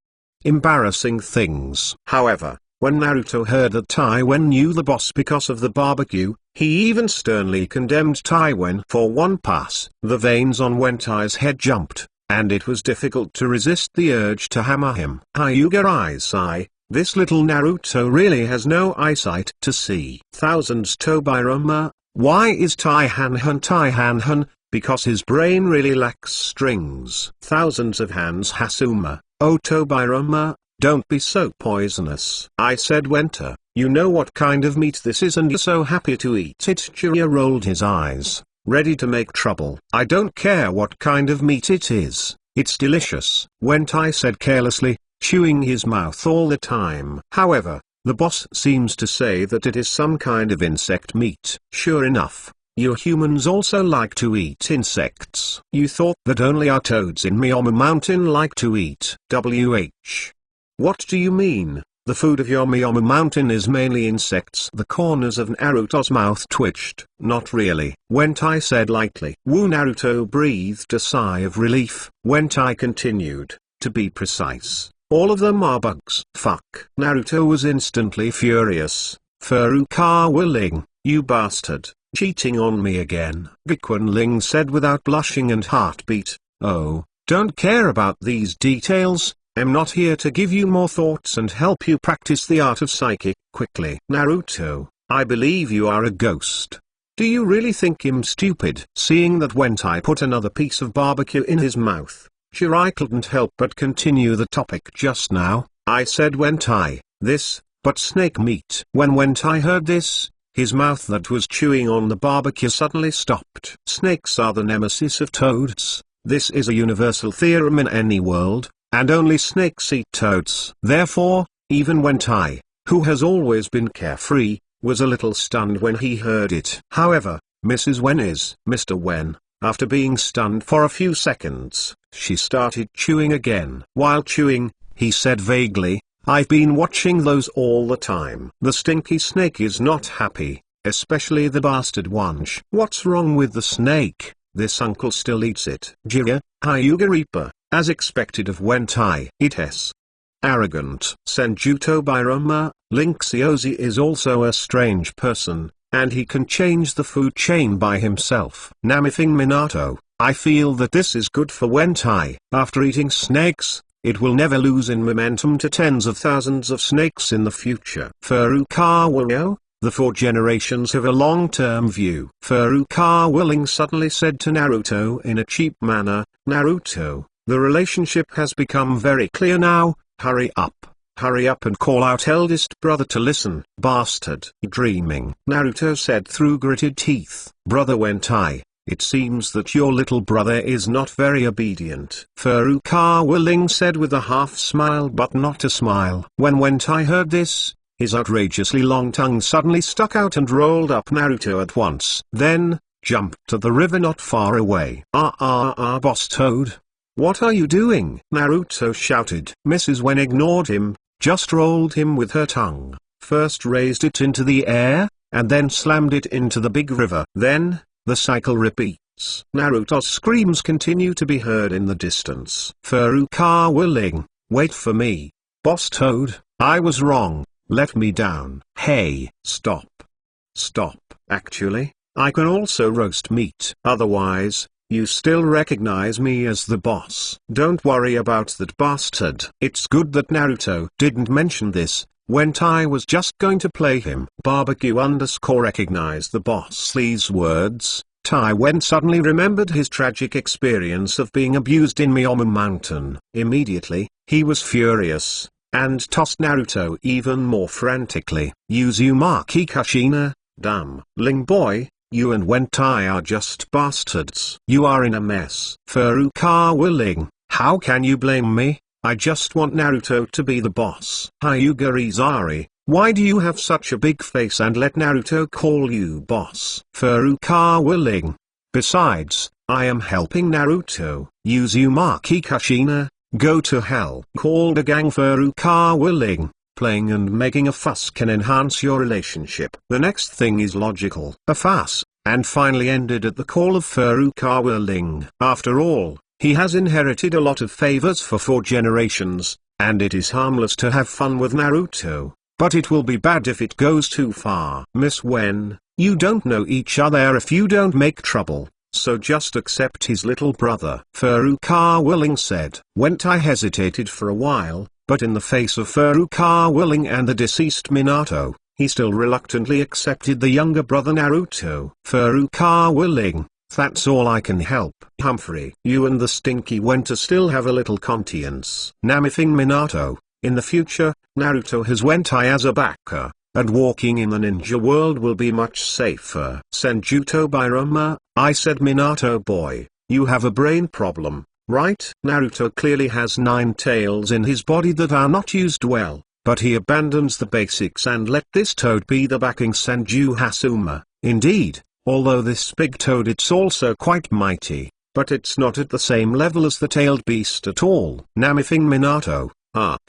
embarrassing things. However, when Naruto heard that Taiwen knew the boss because of the barbecue, he even sternly condemned Taiwen for one pass. The veins on Wentai's head jumped, and it was difficult to resist the urge to hammer him. Hyuga Isai, this little Naruto really has no eyesight to see. Thousands Tobirama, why is Taihanhan? Because his brain really lacks strings. Thousands of hands Hasuma, oh Tobirama, don't be so poisonous. I said Wenta, you know what kind of meat this is and you're so happy to eat it. Jiraiya rolled his eyes, ready to make trouble. I don't care what kind of meat it is, it's delicious. Wentai said carelessly, chewing his mouth all the time. However, the boss seems to say that it is some kind of insect meat. Sure enough, you humans also like to eat insects. You thought that only our toads in Myaomo Mountain like to eat. What do you mean? The food of your Myaomo Mountain is mainly insects. The corners of Naruto's mouth twitched. Not really, Wentai said lightly. Naruto breathed a sigh of relief. Wentai continued, to be precise, all of them are bugs. Fuck. Naruto was instantly furious. Furukawa Ling, you bastard, cheating on me again. Gikwen Ling said without blushing and heartbeat, oh, don't care about these details, I'm not here to give you more thoughts and help you practice the art of psychic quickly. Naruto, I believe you are a ghost. Do you really think him stupid? Seeing that Wentai put another piece of barbecue in his mouth, Jiraiya couldn't help but continue the topic. Just now, I said Wentai, this, but snake meat. When Wentai heard this, his mouth that was chewing on the barbecue suddenly stopped. Snakes are the nemesis of toads. This is a universal theorem in any world, and only snakes eat toads. Therefore, even Wentai, who has always been carefree, was a little stunned when he heard it. However, Mrs. Wen is Mr. Wen. After being stunned for a few seconds, she started chewing again. While chewing, he said vaguely, I've been watching those all the time. The stinky snake is not happy, especially the bastard one. What's wrong with the snake? This uncle still eats it. Jiraiya, Hyuga Reaper, as expected of Wentai. It is arrogant. Senjuto Birama, Link Xiaozi is also a strange person, and he can change the food chain by himself. Namithing Minato, I feel that this is good for Wentai. After eating snakes, it will never lose in momentum to tens of thousands of snakes in the future. Furukawa, the 4 generations have a long-term view. Furukawa Ling suddenly said to Naruto in a cheap manner, Naruto, the relationship has become very clear now, hurry up. Hurry up and call out eldest brother to listen. Bastard. Dreaming. Naruto said through gritted teeth. Brother Wentai, it seems that your little brother is not very obedient. Furukawa Ling said with a half smile but not a smile. When Wentai heard this, his outrageously long tongue suddenly stuck out and rolled up Naruto at once. Then, jumped to the river not far away. Boss Toad. What are you doing? Naruto shouted. Mrs. Wen ignored him, just rolled him with her tongue, first raised it into the air, and then slammed it into the big river. Then, the cycle repeats. Naruto's screams continue to be heard in the distance. Furukawa Ling, wait for me. Boss Toad, I was wrong, let me down. Hey, stop. Stop. Actually, I can also roast meat. Otherwise, you still recognize me as the boss. Don't worry about that bastard. It's good that Naruto didn't mention this, when Tai was just going to play him. _recognize the boss. These words, Tai Wen suddenly remembered his tragic experience of being abused in Myaomo Mountain. Immediately, he was furious, and tossed Naruto even more frantically. Uzumaki Kushina, damn. Ling boy, you and Wentai are just bastards. You are in a mess. Furukawa Ling, how can you blame me? I just want Naruto to be the boss. Hyuga Izari, why do you have such a big face and let Naruto call you boss? Furukawa Ling, besides, I am helping Naruto. Uzumaki Kushina, go to hell. Called a gang. Furukawa Ling, playing and making a fuss can enhance your relationship. The next thing is logical. A fuss, and finally ended at the call of Furukawa Ling. After all, he has inherited a lot of favors for 4 generations, and it is harmless to have fun with Naruto, but it will be bad if it goes too far. Miss Wen, you don't know each other if you don't make trouble, so just accept his little brother. Furukawa Ling said. Wentai hesitated for a while, but in the face of Furukawa Ling and the deceased Minato, he still reluctantly accepted the younger brother Naruto. Furukawa Ling, that's all I can help. Humphrey, you and the stinky Wenta still have a little conscience. Namithing Minato, in the future, Naruto has Wentai as a backer, and walking in the ninja world will be much safer. Senjuto Bairama, I said Minato boy, you have a brain problem, right? Naruto clearly has 9 tails in his body that are not used well, but he abandons the basics and let this toad be the backing Senju Hasuma. Indeed, although this big toad it's also quite mighty, but it's not at the same level as the tailed beast at all. Namithing Minato,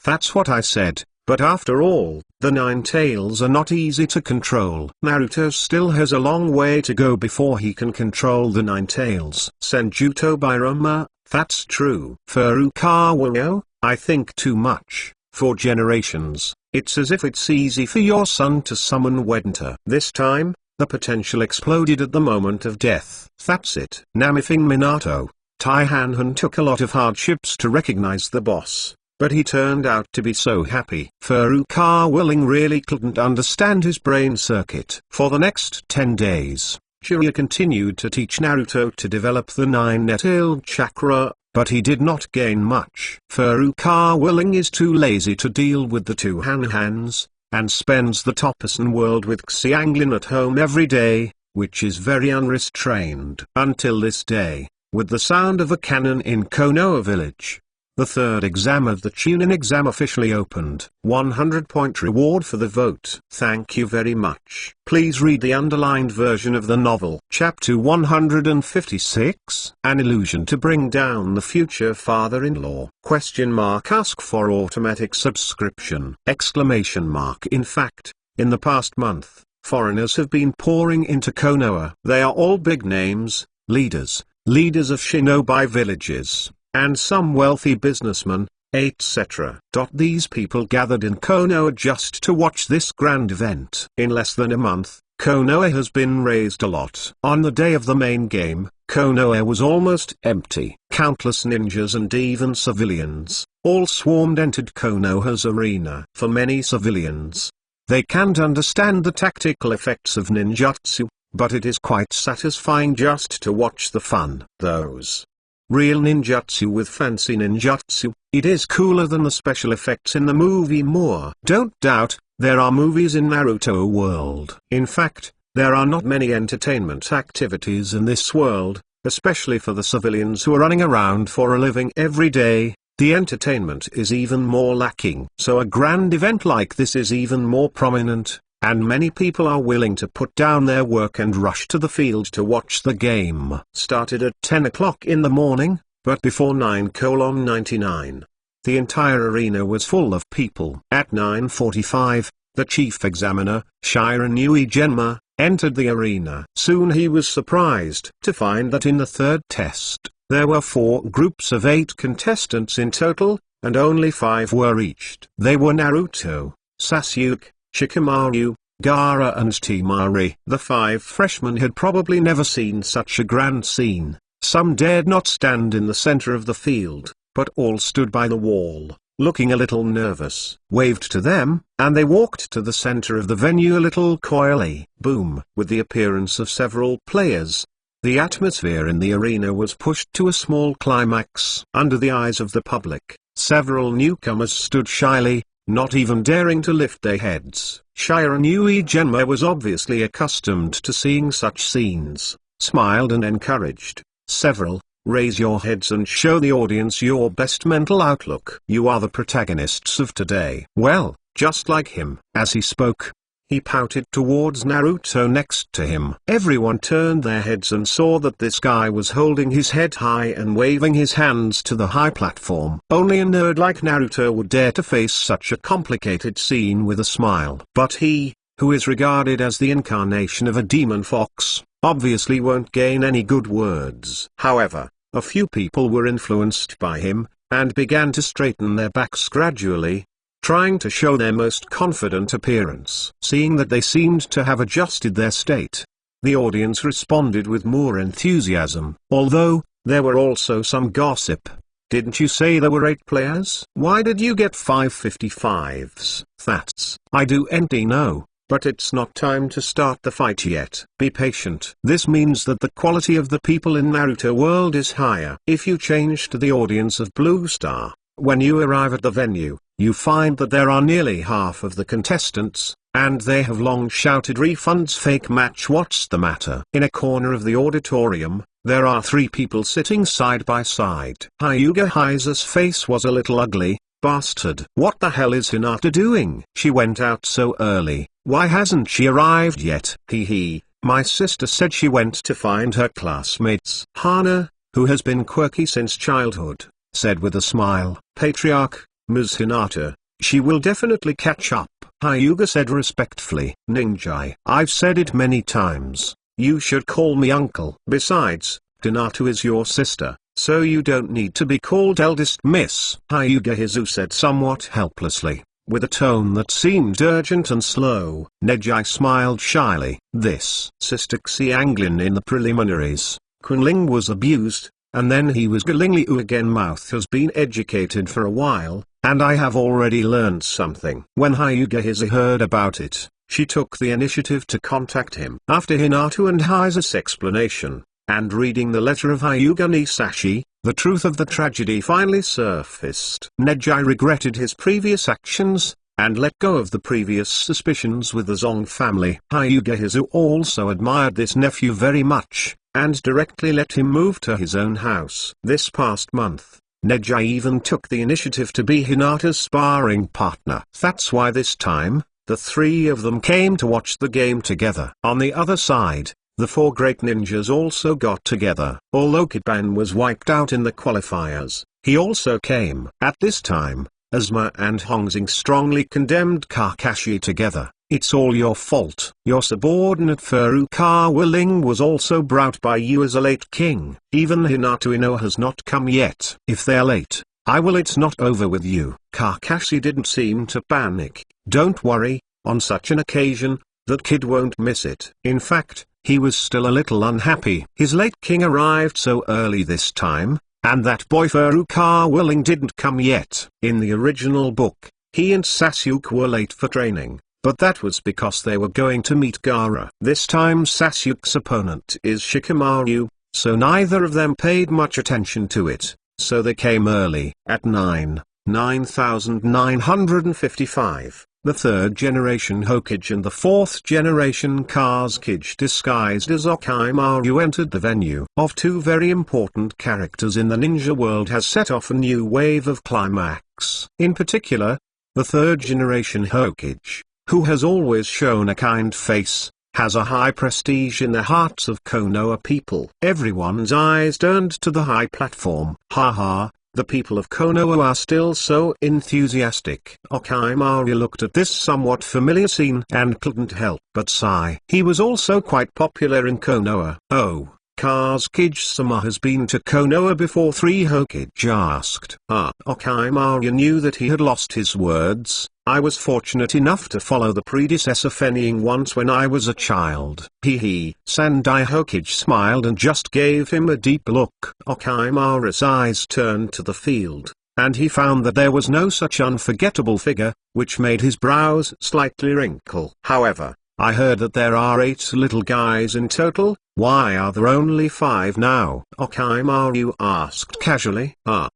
that's what I said, but after all, the 9 tails are not easy to control. Naruto still has a long way to go before he can control the 9 tails. Senjuto Bairama, that's true. Furukawa, I think too much. 4 generations, it's as if it's easy for your son to summon Wenta. This time, the potential exploded at the moment of death. That's it. Namithing Minato, Taihanhan took a lot of hardships to recognize the boss, but he turned out to be so happy. Furukawa Ling really couldn't understand his brain circuit. For the next 10 days, Jiraiya continued to teach Naruto to develop the 9-tailed chakra, but he did not gain much. Furukawa Ling is too lazy to deal with the 2 Han-Hans, and spends the Toppasan world with Xianglin at home every day, which is very unrestrained. Until this day, with the sound of a cannon in Konoha village. The 3rd exam of the Chunin exam officially opened. 100-point reward for the vote. Thank you very much. Please read the underlined version of the novel. Chapter 156. An illusion to bring down the future father-in-law. Ask for automatic subscription. In fact, in the past month, foreigners have been pouring into Konoha. They are all big names, leaders of shinobi villages, and some wealthy businessmen, etc. These people gathered in Konoha just to watch this grand event. In less than a month, Konoha has been raised a lot. On the day of the main game, Konoha was almost empty. countless ninjas and even civilians, all swarmed entered Konoha's arena. For many civilians, they can't understand the tactical effects of ninjutsu, but it is quite satisfying just to watch the fun. Those real ninjutsu with fancy ninjutsu, it is cooler than the special effects in the movie more. Don't doubt, there are movies in Naruto world. In fact, there are not many entertainment activities in this world, especially for the civilians who are running around for a living every day. The entertainment is even more lacking. So a grand event like this is even more prominent, and many people are willing to put down their work and rush to the field to watch the game. Started at 10 o'clock in the morning, but before 9:99, the entire arena was full of people. At 9:45, the chief examiner, Shikamaru Genma, entered the arena. Soon he was surprised to find that in the third test, there were 4 groups of 8 contestants in total, and only 5 were reached. They were Naruto, Sasuke, Shikamaru, Gaara and Temari. The 5 freshmen had probably never seen such a grand scene. Some dared not stand in the center of the field, but all stood by the wall, looking a little nervous. Waved to them, and they walked to the center of the venue a little coyly. Boom! With the appearance of several players, the atmosphere in the arena was pushed to a small climax. Under the eyes of the public, several newcomers stood shyly, not even daring to lift their heads. Shikamaru Genma was obviously accustomed to seeing such scenes, smiled and encouraged several. Raise your heads and show the audience your best mental outlook. You are the protagonists of today. Well, just like him. As he spoke, he pouted towards Naruto next to him. Everyone turned their heads and saw that this guy was holding his head high and waving his hands to the high platform. Only a nerd like Naruto would dare to face such a complicated scene with a smile. But he, who is regarded as the incarnation of a demon fox, obviously won't gain any good words. However, a few people were influenced by him, and began to straighten their backs gradually, trying to show their most confident appearance. Seeing that they seemed to have adjusted their state, the audience responded with more enthusiasm. Although, there were also some gossip. Didn't you say there were 8 players? Why did you get 5 55s? That's, I do indeed know. But it's not time to start the fight yet. Be patient. This means that the quality of the people in Naruto world is higher. If you change to the audience of Blue Star, when you arrive at the venue, you find that there are nearly half of the contestants, and they have long shouted refunds fake match. What's the matter? In a corner of the auditorium, there are 3 people sitting side by side. Hyuga Heiser's face was a little ugly. Bastard. What the hell is Hinata doing? She went out so early. Why hasn't she arrived yet? Hee. My sister said she went to find her classmates. Hana, who has been quirky since childhood, said with a smile. Patriarch, Ms. Hinata, she will definitely catch up. Hyuga said respectfully. Ninja, I've said it many times. You should call me uncle. Besides, Hinata is your sister, so you don't need to be called eldest miss. Hyuga Hizu said somewhat helplessly, with a tone that seemed urgent and slow. Neji smiled shyly. This Sister Xianglin in the preliminaries, Kunling was abused, and then he was Galingli again. Mouth has been educated for a while, and I have already learned something. When Hyuga Hizu heard about it, she took the initiative to contact him. After Hinata and Heiser's explanation, and reading the letter of Hyuga Nisashi, the truth of the tragedy finally surfaced. Neji regretted his previous actions, and let go of the previous suspicions with the Zong family. Hyuga Hizu also admired this nephew very much, and directly let him move to his own house. This past month, Neji even took the initiative to be Hinata's sparring partner. That's why this time, the 3 of them came to watch the game together. On the other side, the 4 great ninjas also got together. Although Kiban was wiped out in the qualifiers, he also came. At this time, Asuma and Hongxing strongly condemned Kakashi together. It's all your fault. Your subordinate Furukawa Ling was also brought by you as a late king. Even Hinata Ino has not come yet. If they're late, I will. It's not over with you. Kakashi didn't seem to panic. Don't worry, on such an occasion, that kid won't miss it. In fact, he was still a little unhappy. His late king arrived so early this time, and that boy Furukawa Ling didn't come yet. In the original book, he and Sasuke were late for training, but that was because they were going to meet Gaara. This time Sasuke's opponent is Shikamaru, so neither of them paid much attention to it, so they came early. At 9955, the third generation Hokage and the fourth generation Kazekage disguised as Orochimaru entered the venue. Of two very important characters in the ninja world has set off a new wave of climax. In particular, the third generation Hokage, who has always shown a kind face, has a high prestige in the hearts of Konoha people. Everyone's eyes turned to the high platform. Haha. The people of Konoha are still so enthusiastic. Orochimaru looked at this somewhat familiar scene and couldn't help but sigh. He was also quite popular in Konoha. Oh, Kazekage-sama has been to Konoha before? Three Hokage asked. Orochimaru knew that he had lost his words. I was fortunate enough to follow the predecessor fennying once when I was a child. Hee. Sandai Hokage smiled and just gave him a deep look. Orochimaru's eyes turned to the field, and he found that there was no such unforgettable figure, which made his brows slightly wrinkle. However, I heard that there are 8 little guys in total. Why are there only 5 now? Orochimaru asked casually. I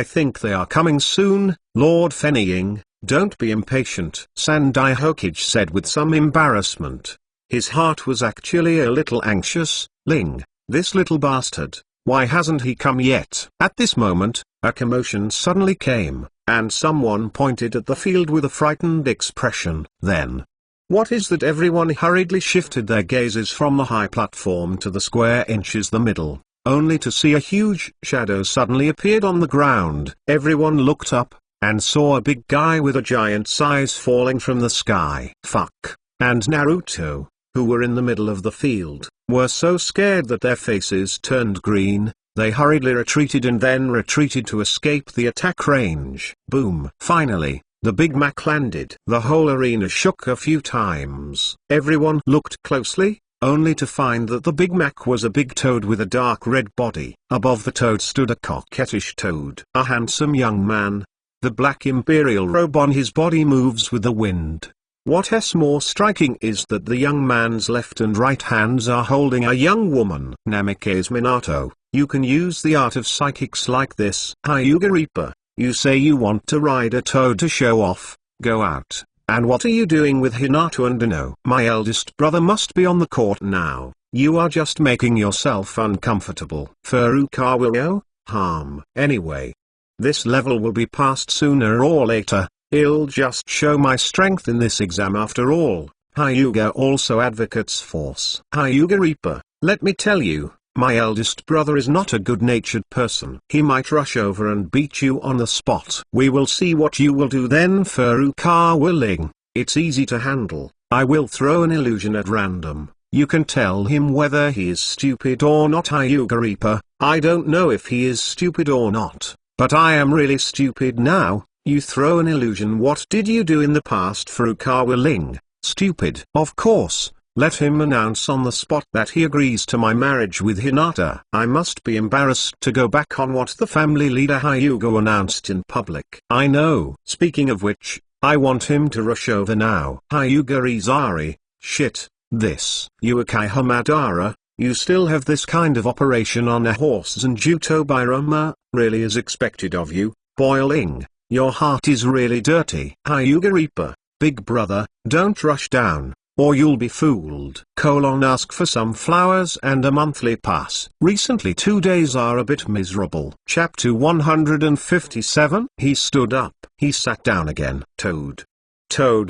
think they are coming soon, Lord Fennying. Don't be impatient, Sandai Hokage said with some embarrassment. His heart was actually a little anxious. Ling, this little bastard, why hasn't he come yet? At this moment, a commotion suddenly came, and someone pointed at the field with a frightened expression. Then, what is that? Everyone hurriedly shifted their gazes from the high platform to the square inches the middle, only to see a huge shadow suddenly appeared on the ground. Everyone looked up, and saw a big guy with a giant size falling from the sky. Fuck. And Naruto, who were in the middle of the field, were so scared that their faces turned green. They hurriedly retreated and then retreated to escape the attack range. Boom. Finally, the Big Mac landed. The whole arena shook a few times. Everyone looked closely, only to find that the Big Mac was a big toad with a dark red body. Above the toad stood a coquettish toad. A handsome young man. The black imperial robe on his body moves with the wind. What's more striking is that the young man's left and right hands are holding a young woman. Namikaze Minato, you can use the art of psychics like this. Hyuga Reaper, you say you want to ride a toad to show off, go out. And what are you doing with Hinata and Ino? My eldest brother must be on the court now. You are just making yourself uncomfortable. Furukawa will no harm. Anyway, this level will be passed sooner or later. I'll just show my strength in this exam after all. Hyuga also advocates force. Hyuga Reaper, let me tell you, my eldest brother is not a good-natured person. He might rush over and beat you on the spot. We will see what you will do then. Furukawa Ling, it's easy to handle. I will throw an illusion at random. You can tell him whether he is stupid or not. Hyuga Reaper, I don't know if he is stupid or not, but I am really stupid now. You throw an illusion. What did you do in the past? Furukawa Ling, stupid. Of course, let him announce on the spot that he agrees to my marriage with Hinata. I must be embarrassed to go back on what the family leader Hyuga announced in public. I know. Speaking of which, I want him to rush over now. Hyuga Izari, shit, this. Uekai Hamadara, you still have this kind of operation on a horse Zanjuto Birama, really is expected of you, Boiling. Your heart is really dirty. Hyuga Reaper, big brother, don't rush down, or you'll be fooled. Ask for some flowers and a monthly pass. Recently 2 days are a bit miserable. Chapter 157. He stood up. He sat down again. Toad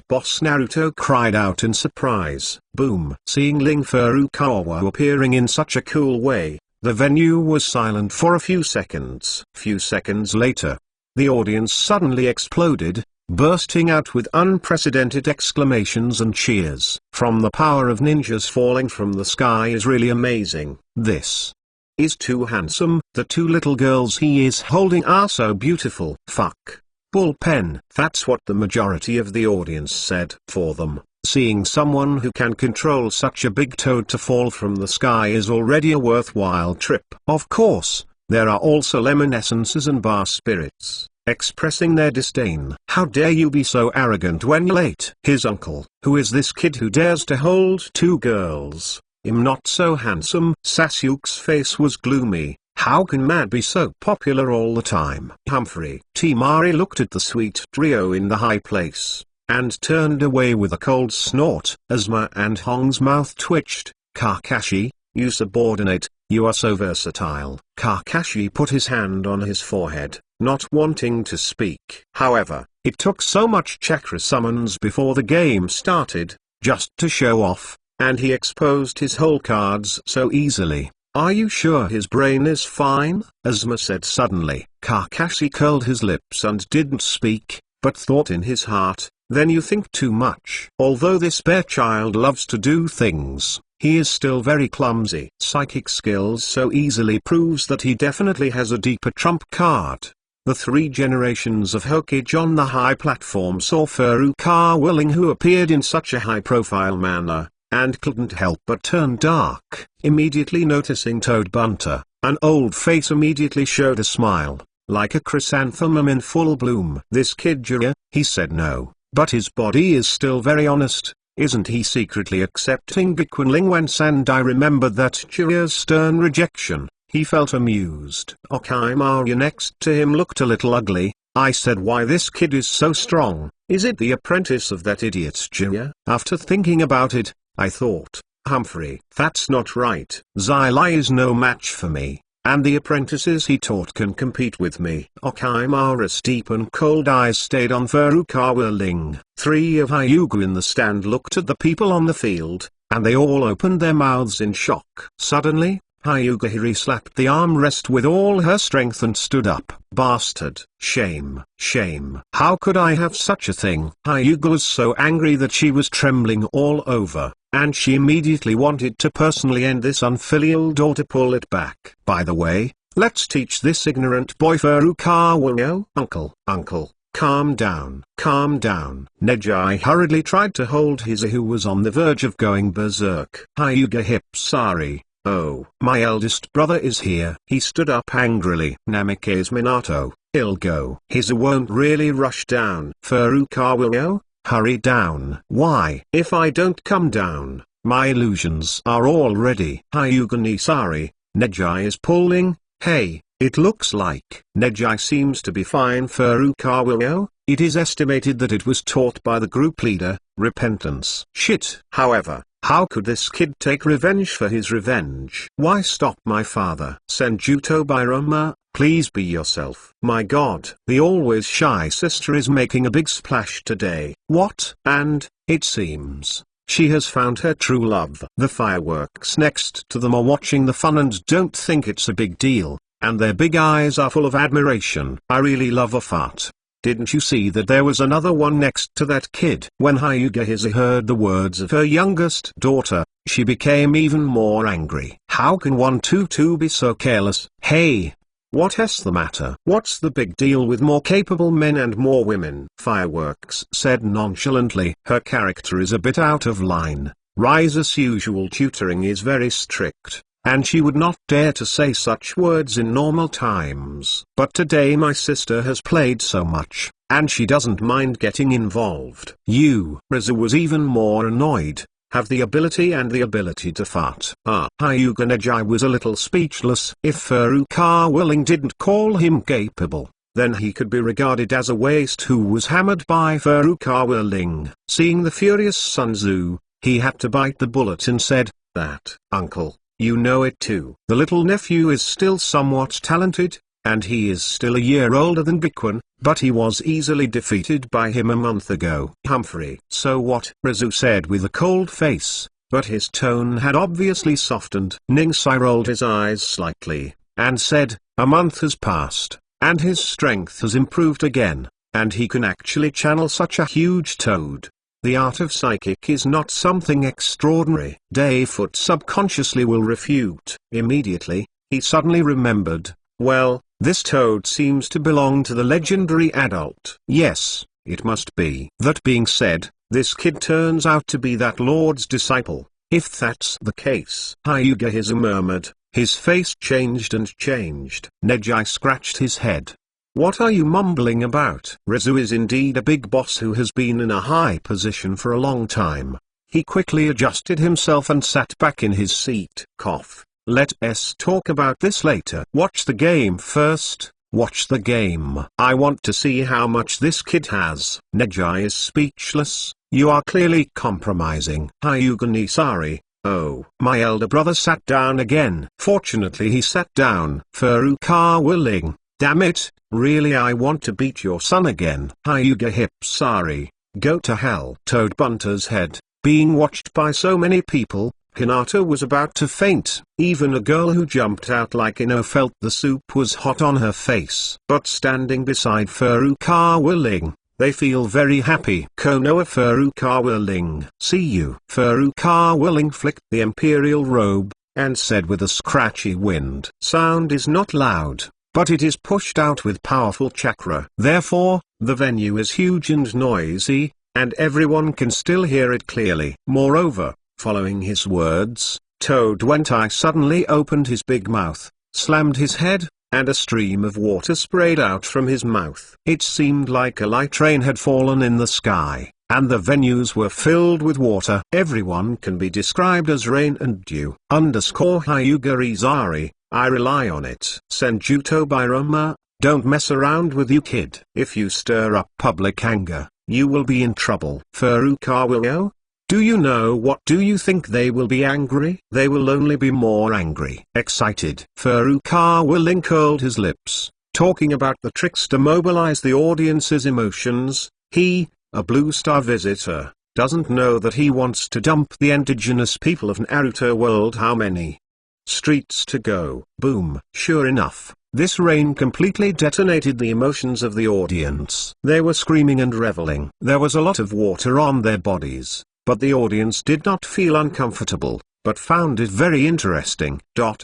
boss Naruto cried out in surprise. Boom. Seeing Ling Furukawa appearing in such a cool way, the venue was silent for a few seconds. Few seconds later, the audience suddenly exploded, bursting out with unprecedented exclamations and cheers. From the power of ninjas falling from the sky is really amazing. This is too handsome. The 2 little girls he is holding are so beautiful. Fuck. Bullpen. That's what the majority of the audience said. For them, seeing someone who can control such a big toad to fall from the sky is already a worthwhile trip. Of course, There are also lemon essences and bar spirits, expressing their disdain. How dare you be so arrogant when you're late? His uncle, who is this kid who dares to hold two girls? I'm not so handsome. Sasuke's face was gloomy. How can Mad be so popular all the time? Humphrey. Timari looked at the sweet trio in the high place, and turned away with a cold snort. Asma and Hong's mouth twitched. Kakashi, you subordinate, you are so versatile. Kakashi put his hand on his forehead, not wanting to speak. However, it took so much chakra summons before the game started, just to show off, and he exposed his whole cards so easily. Are you sure his brain is fine? Asma said suddenly. Kakashi curled his lips and didn't speak, but thought in his heart, then you think too much. Although this bear child loves to do things, he is still very clumsy. Psychic skills so easily proves that he definitely has a deeper trump card. The three generations of Hokage on the high platform saw Furukawa Ling, who appeared in such a high-profile manner, and couldn't help but turn dark. Immediately noticing Toad Bunter, an old face immediately showed a smile, like a chrysanthemum in full bloom. This kid Jiraiya, he said no, but his body is still very honest. Isn't he secretly accepting Bikun Ling? When Sandai remembered that Jiraiya's stern rejection, he felt amused. Orochimaru next to him looked a little ugly. I said, why this kid is so strong? Is it the apprentice of that idiot Jiraiya? After thinking about it, I thought, Humphrey, that's not right. Xylai is no match for me, and the apprentices he taught can compete with me. Orochimaru's deep and cold eyes stayed on Furukawa Ling. Three of Hyuga in the stand looked at the people on the field, and they all opened their mouths in shock. Suddenly, Hyuga Hiri slapped the armrest with all her strength and stood up. Bastard. Shame. Shame. How could I have such a thing? Hyuga was so angry that she was trembling all over, and she immediately wanted to personally end this unfilial daughter. Pull it back. By the way, let's teach this ignorant boy Furukawa. Uncle, calm down. Calm down. Neji hurriedly tried to hold Hiza, who was on the verge of going berserk. Hyuga hip. Sorry. Oh, my eldest brother is here. He stood up angrily. Namikaze Minato, he'll go. Hiza won't really rush down. Furukawa, hurry down. Why? If I don't come down, my illusions are all ready. Hyuga ni sorry, Neji is pulling. Hey, it looks like Neji seems to be fine. Furukawa, it is estimated that it was taught by the group leader, Repentance. Shit. However, how could this kid take revenge for his revenge? Why stop my father? Senjuto Bairama, please be yourself. My god, the always shy sister is making a big splash today. What? And, it seems, she has found her true love. The fireworks next to them are watching the fun and don't think it's a big deal, and their big eyes are full of admiration. I really love a fart. Didn't you see that there was another one next to that kid? When Hyuga Hiza heard the words of her youngest daughter, she became even more angry. How can one tutu be so careless? Hey! What's the matter? What's the big deal with more capable men and more women? Fireworks said nonchalantly. Her character is a bit out of line. Rise's usual tutoring is very strict, and she would not dare to say such words in normal times. But today my sister has played so much, and she doesn't mind getting involved. You, Rizu was even more annoyed, have the ability to fart. Hyuga Neji was a little speechless. If Furukawa Ling didn't call him capable, then he could be regarded as a waste who was hammered by Furukawa Ling. Seeing the furious Sun Tzu, he had to bite the bullet and said, that, uncle, you know it too. The little nephew is still somewhat talented, and he is still a year older than Bikun, but he was easily defeated by him a month ago. Humphrey. So what? Rizu said with a cold face, but his tone had obviously softened. Ningsai rolled his eyes slightly, and said, a month has passed, and his strength has improved again, and he can actually channel such a huge toad. The art of psychic is not something extraordinary. Dayfoot subconsciously will refute. Immediately, he suddenly remembered, well, this toad seems to belong to the legendary adult. Yes, it must be. That being said, this kid turns out to be that lord's disciple. If that's the case, Hyuga Hiza murmured, His face changed and changed. Neji scratched his head. What are you mumbling about? Rizu is indeed a big boss who has been in a high position for a long time. He quickly adjusted himself and sat back in his seat. Cough. Let's talk about this later. Watch the game first. Watch the game. I want to see how much this kid has. Neji is speechless. You are clearly compromising. Hyuga Nisari. Oh. My elder brother sat down again. Fortunately he sat down. Furukawa Ling. Damn it, really I want to beat your son again. Hyuga Hipsari. Go to hell. Toad Bunter's head. Being watched by so many people, Hinata was about to faint. Even a girl who jumped out like Ino felt the soup was hot on her face. But standing beside Furukawa Ling, they feel very happy. Konoha Furukawa Ling. See you. Furukawa Ling flicked the imperial robe, and said with a scratchy wind. Sound is not loud, but it is pushed out with powerful chakra. Therefore, the venue is huge and noisy, and everyone can still hear it clearly. Moreover, following his words, Toad Wentai suddenly opened his big mouth, slammed his head, and a stream of water sprayed out from his mouth. It seemed like a light rain had fallen in the sky, and the venues were filled with water. Everyone can be described as rain and dew. Hyuga Izari, I rely on it. Senjuto Biroma, don't mess around with you kid. If you stir up public anger, you will be in trouble. Furukawa, do you know what? Do you think they will be angry? They will only be more angry. Excited. Furukawa Ling curled his lips, talking about the tricks to mobilize the audience's emotions. He, a Blue Star visitor, doesn't know that he wants to dump the indigenous people of Naruto world. How many streets to go? Boom. Sure enough, this rain completely detonated the emotions of the audience. They were screaming and reveling. There was a lot of water on their bodies, but the audience did not feel uncomfortable, but found it very interesting.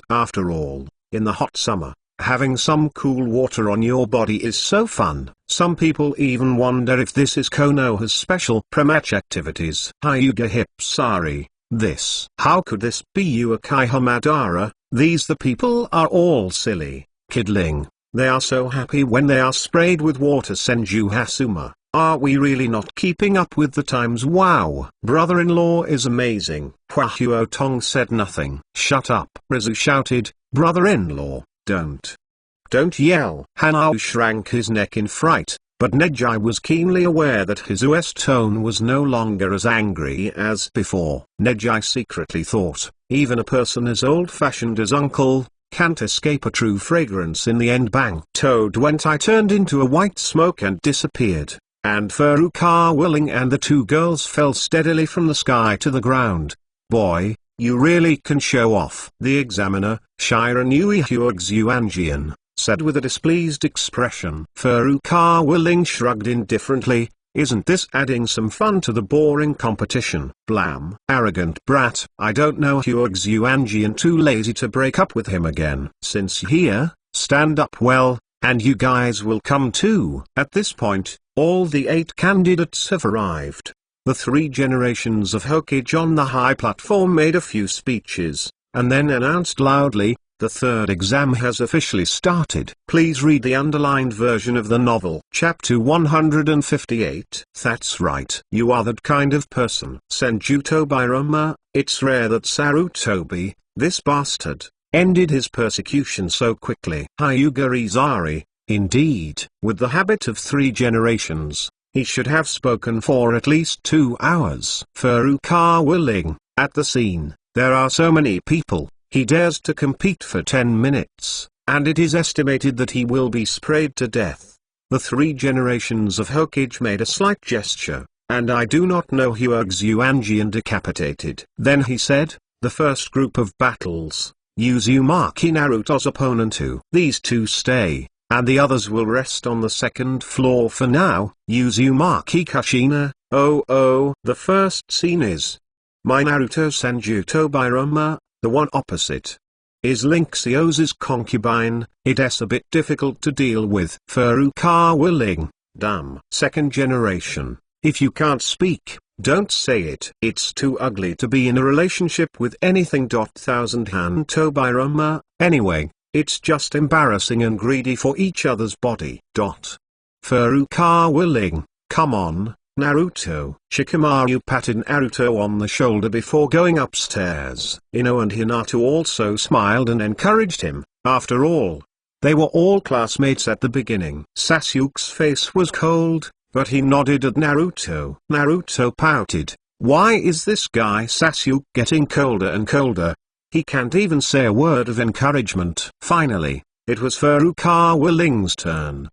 After all, in the hot summer, having some cool water on your body is so fun. Some people even wonder if this is Konoha's special pre-match activities. Hyuga Hipsari. This. How could this be Uchiha Madara? These the people are all silly. Kid Ling. They are so happy when they are sprayed with water. Senju Hasuma. Are we really not keeping up with the times? Wow. Brother-in-law is amazing. Huahuo Tong said nothing. Shut up. Rizu shouted. Brother-in-law, don't yell. Hanao shrank his neck in fright, but Neji was keenly aware that his US tone was no longer as angry as before. Neji secretly thought, even a person as old-fashioned as uncle can't escape a true fragrance in the end. Bang. Toad Wentai turned into a white smoke and disappeared, and Furukawa Ling and the two girls fell steadily from the sky to the ground. Boy, you really can show off. The examiner, Shiran Yuanjian, said with a displeased expression. Furukawa Ling shrugged indifferently. Isn't this adding some fun to the boring competition? Blam. Arrogant brat. I don't know Yuanjian, too lazy to break up with him again. Since here, stand up well, and you guys will come too. At this point, all the 8 candidates have arrived. The 3 generations of Hokage on the high platform made a few speeches, and then announced loudly, the 3rd exam has officially started. Please read the underlined version of the novel. Chapter 158. That's right. You are that kind of person. Senjuto Biroma, it's rare that Sarutobi, this bastard, ended his persecution so quickly. Hyuga Izari, indeed. With the habit of 3 generations, he should have spoken for at least 2 hours. Furukawa Ling, at the scene, there are so many people, he dares to compete for 10 minutes, and it is estimated that he will be sprayed to death. The 3 generations of Hokage made a slight gesture, and I do not know Yuanjian decapitated. Then he said, the first group of battles, Uzumaki Naruto's opponent 2. These 2 stay, and the others will rest on the 2nd floor for now. Uzumaki Kushina, the first scene is my Naruto Senjuto Biroma, the one opposite is Linxios's concubine. It's a bit difficult to deal with. Furukawa Ling, damn. 2nd generation, if you can't speak, Don't say it. It's too ugly to be in a relationship with anything. Thousand Han Tobirama, anyway, it's just embarrassing and greedy for each other's body. Furukawa willing, come on, Naruto. Shikamaru patted Naruto on the shoulder before going upstairs. Ino and Hinata also smiled and encouraged him. After all, they were all classmates at the beginning. Sasuke's face was cold, but he nodded at Naruto. Naruto pouted. Why is this guy Sasuke getting colder and colder? He can't even say a word of encouragement. Finally, it was Furukawa Ling's turn.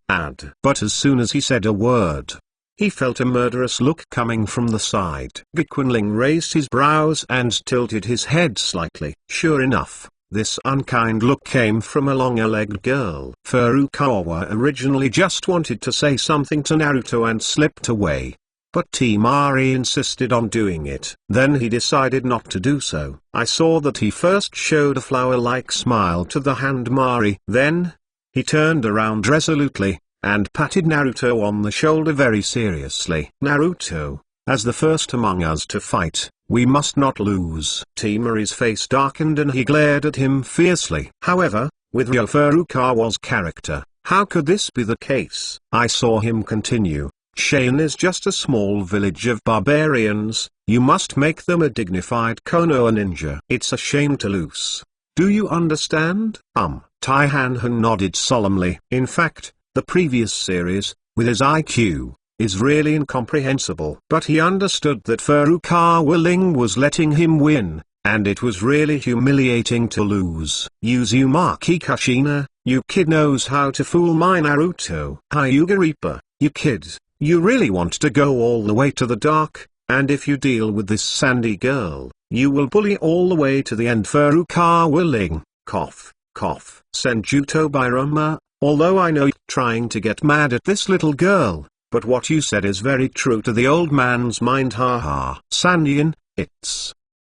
But as soon as he said a word, he felt a murderous look coming from the side. Ling raised his brows and tilted his head slightly. Sure enough, this unkind look came from a longer-legged girl. Furukawa originally just wanted to say something to Naruto and slipped away, but Temari insisted on doing it. Then he decided not to do so. I saw that he first showed a flower-like smile to the hand Mari. Then, he turned around resolutely, and patted Naruto on the shoulder very seriously. Naruto, as the first among us to fight, we must not lose. Temari's face darkened and he glared at him fiercely. However, with Ryo Furukawa's character, how could this be the case? I saw him continue. Shane is just a small village of barbarians, you must make them a dignified Konoha ninja. It's a shame to lose. Do you understand? Taihanhan nodded solemnly. In fact, the previous series, with his IQ, is really incomprehensible. But he understood that Furukawa Ling was letting him win, and it was really humiliating to lose. Uzumaki Kushina, you kid knows how to fool my Naruto. Hyuga Reaper, you kid, you really want to go all the way to the dark, and if you deal with this Sandy girl, you will bully all the way to the end. Furukawa Ling, cough, cough. Senjuto Birama, although I know you're trying to get mad at this little girl, but what you said is very true to the old man's mind. Haha. Sanyan, it's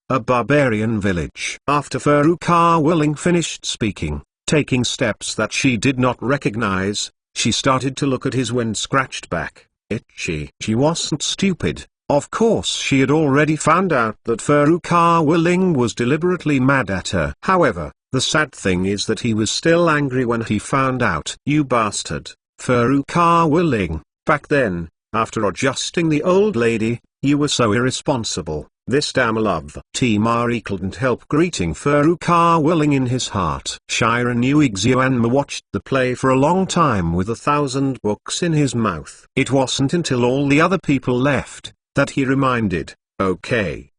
a barbarian village. After Furukawa Ling finished speaking, taking steps that she did not recognize, she started to look at his wind-scratched back. She wasn't stupid. Of course she had already found out that Furukawa Ling was deliberately mad at her. However, the sad thing is that he was still angry when he found out. You bastard, Furukawa Ling. Back then, after adjusting the old lady, you were so irresponsible. This damn love. Temari couldn't help greeting Furukawa Ling in his heart. Shiran Uexuanma watched the play for a long time with 1,000 books in his mouth. It wasn't until all the other people left, that he reminded, okay,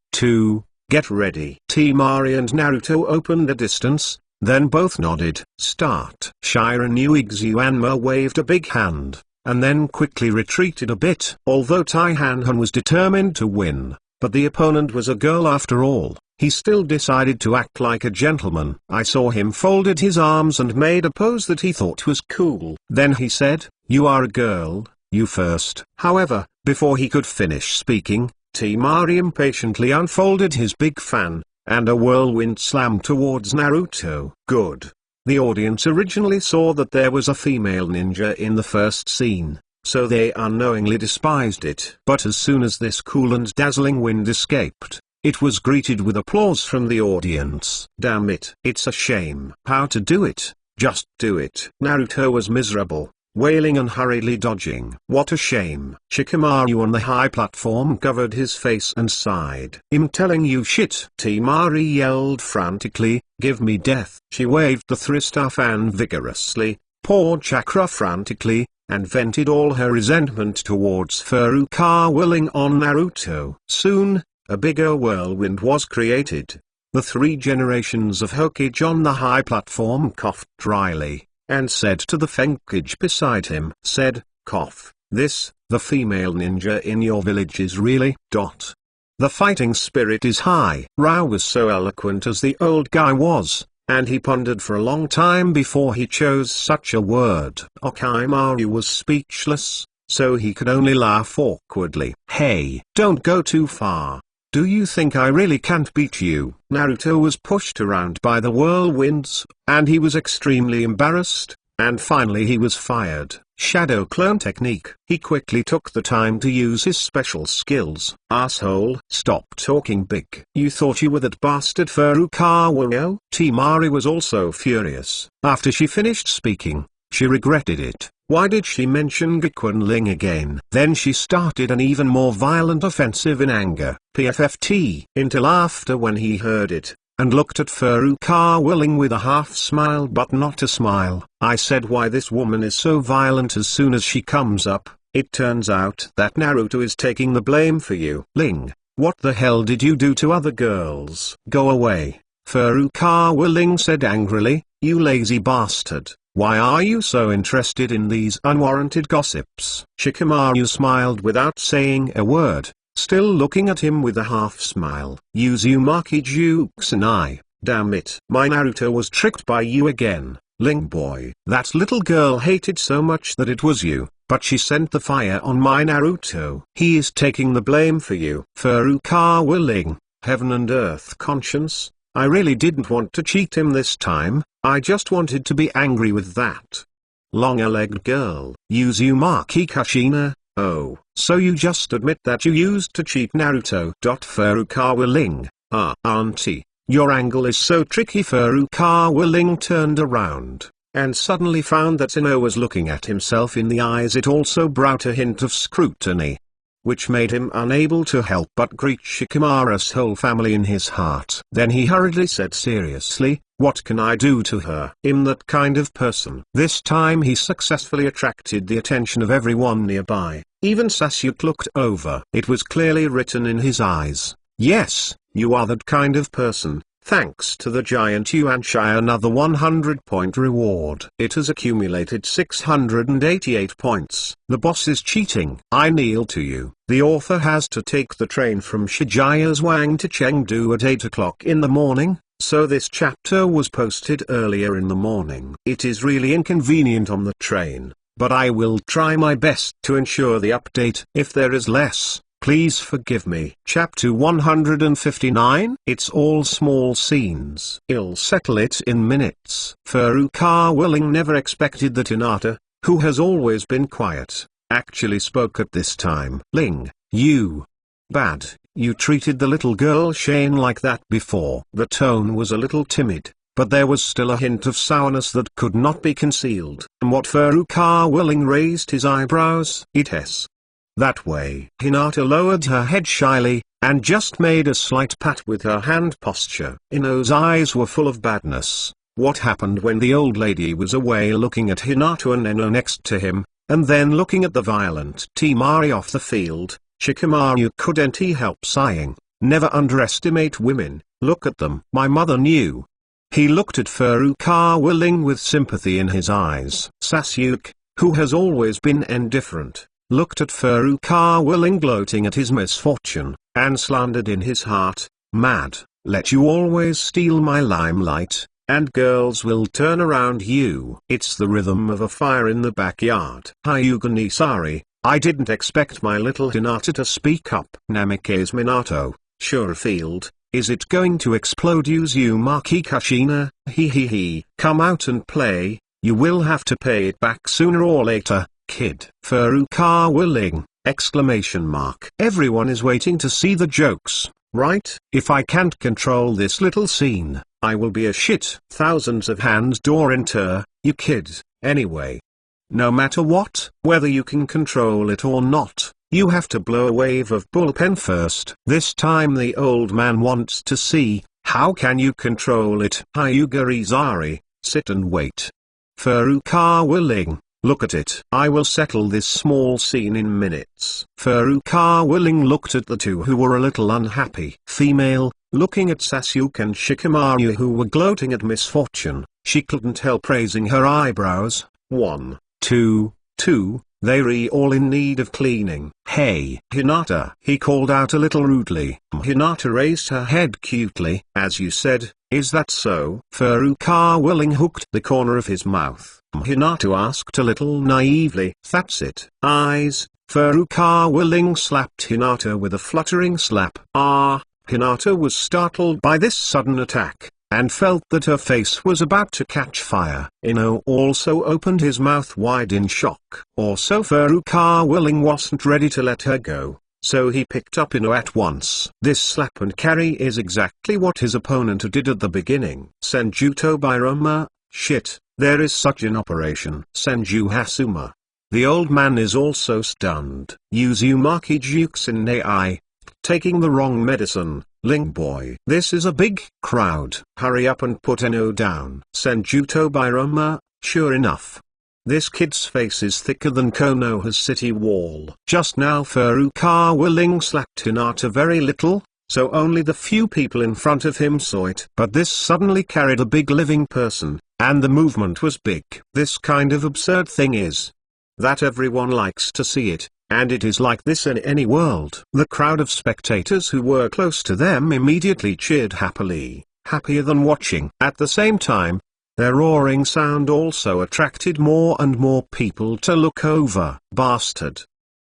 get ready. Temari and Naruto opened a distance, then both nodded. Start. Shiran Uexuanma waved a big hand, and then quickly retreated a bit. Although Taihanhan was determined to win, but the opponent was a girl after all, he still decided to act like a gentleman. I saw him folded his arms and made a pose that he thought was cool. Then he said, you are a girl, you first. However, before he could finish speaking, Temari impatiently unfolded his big fan, and a whirlwind slammed towards Naruto. Good. The audience originally saw that there was a female ninja in the first scene, so they unknowingly despised it. But as soon as this cool and dazzling wind escaped, it was greeted with applause from the audience. Damn it. It's a shame. How to do it? Just do it. Naruto was miserable, wailing and hurriedly dodging. What a shame. Shikamaru on the high platform covered his face and sighed. I'm telling you shit. Temari yelled frantically, give me death. She waved the Thrista fan vigorously, poured chakra frantically, and vented all her resentment towards Furukawa Ling on Naruto. Soon, a bigger whirlwind was created. The 3 generations of Hokage on the high platform coughed dryly, and said to the Fenkage beside him, cough, the female ninja in your village is really, the fighting spirit is high. Rao was so eloquent as the old guy was, and he pondered for a long time before he chose such a word. Orochimaru was speechless, so he could only laugh awkwardly. Hey, don't go too far. Do you think I really can't beat you? Naruto was pushed around by the whirlwinds, and he was extremely embarrassed, and finally he was fired. Shadow clone technique. He quickly took the time to use his special skills. Asshole, stop talking big. You thought you were that bastard Furukawa? Temari was also furious. After she finished speaking, she regretted it. Why did she mention Gakuen Ling again? Then she started an even more violent offensive in anger. PFFT. Until after when he heard it, and looked at Furukawa Ling with a half smile but not a smile. I said, why this woman is so violent as soon as she comes up. It turns out that Naruto is taking the blame for you. Ling, what the hell did you do to other girls? Go away. Furukawa Ling said angrily, you lazy bastard. Why are you so interested in these unwarranted gossips? Shikamaru smiled without saying a word, still looking at him with a half smile. Uzumaki Jukusenai, damn it. My Naruto was tricked by you again, Ling boy. That little girl hated so much that it was you, but she sent the fire on my Naruto. He is taking the blame for you. Furukawa Ling, heaven and earth conscience. I really didn't want to cheat him this time, I just wanted to be angry with that longer-legged girl. Uzumaki Kushina, oh, so you just admit that you used to cheat Naruto. Furukawa Ling, auntie, your angle is so tricky. Furukawa Ling turned around, and suddenly found that Ino was looking at himself in the eyes. It also brought a hint of scrutiny, which made him unable to help but greet Shikamaru's whole family in his heart. Then he hurriedly said seriously, what can I do to her? I'm that kind of person. This time he successfully attracted the attention of everyone nearby. Even Sasuke looked over. It was clearly written in his eyes. Yes, you are that kind of person. Thanks to the giant Yuanshai, another 100-point reward. It has accumulated 688 points. The boss is cheating. I kneel to you. The author has to take the train from Shijiazhuang to Chengdu at 8 o'clock in the morning, so this chapter was posted earlier in the morning. It is really inconvenient on the train, but I will try my best to ensure the update. If there is less, please forgive me. Chapter 159. It's all small scenes. I'll settle it in minutes. Furukawa Ling never expected that Hinata, who has always been quiet, actually spoke at this time. Ling, you bad, you treated the little girl Shane like that before. The tone was a little timid, but there was still a hint of sourness that could not be concealed. And what? Furukawa Ling raised his eyebrows. It's that way. Hinata lowered her head shyly, and just made a slight pat with her hand posture. Ino's eyes were full of badness. What happened when the old lady was away looking at Hinata and Ino next to him, and then looking at the violent Temari off the field? Shikamaru couldn't help sighing. Never underestimate women, look at them. My mother knew. He looked at Furukawa Ling with sympathy in his eyes. Sasuke, who has always been indifferent, looked at Furukawa Ling gloating at his misfortune, and slandered in his heart, mad, let you always steal my limelight, and girls will turn around you. It's the rhythm of a fire in the backyard. Hyuga sorry, I didn't expect my little Hinata to speak up. Namikaze Minato, sure field, is it going to explode? Uzumaki Kushina, he, come out and play, you will have to pay it back sooner or later, kid. Furukawa Ling, exclamation mark. Everyone is waiting to see the jokes, right? If I can't control this little scene, I will be a shit. Thousands of hands door enter, you kid, anyway. No matter what, whether you can control it or not, you have to blow a wave of bullpen first. This time the old man wants to see, how can you control it? Hyuga Izari, sit and wait. Furukawa Ling, look at it. I will settle this small scene in minutes. Furukawa Ling looked at the two who were a little unhappy. Female, looking at Sasuke and Shikamaru who were gloating at misfortune, she couldn't help raising her eyebrows. 1, 2, they're all in need of cleaning. Hey Hinata, he called out a little rudely. Hinata raised her head cutely. As you said, is that so? Furukawa Ling hooked the corner of his mouth. Hinata asked a little naively. That's it. Eyes. Furukawa Ling slapped Hinata with a fluttering slap. Hinata was startled by this sudden attack, and felt that her face was about to catch fire. Ino also opened his mouth wide in shock. Also Furukawa Willing wasn't ready to let her go, so he picked up Ino at once. This slap and carry is exactly what his opponent did at the beginning. Senjuto Biroma, shit, there is such an operation. Senju Hasuma. The old man is also stunned. Uzumaki Jukesen Nei, taking the wrong medicine. Ling boy. This is a big crowd. Hurry up and put Ino down. Senjuto Biroma, sure enough. This kid's face is thicker than Konoha's city wall. Just now Furukawa Willing slapped Hinata very little, so only the few people in front of him saw it. But this suddenly carried a big living person, and the movement was big. This kind of absurd thing is that everyone likes to see it. And it is like this in any world. The crowd of spectators who were close to them immediately cheered happily, happier than watching. At the same time, their roaring sound also attracted more and more people to look over. Bastard.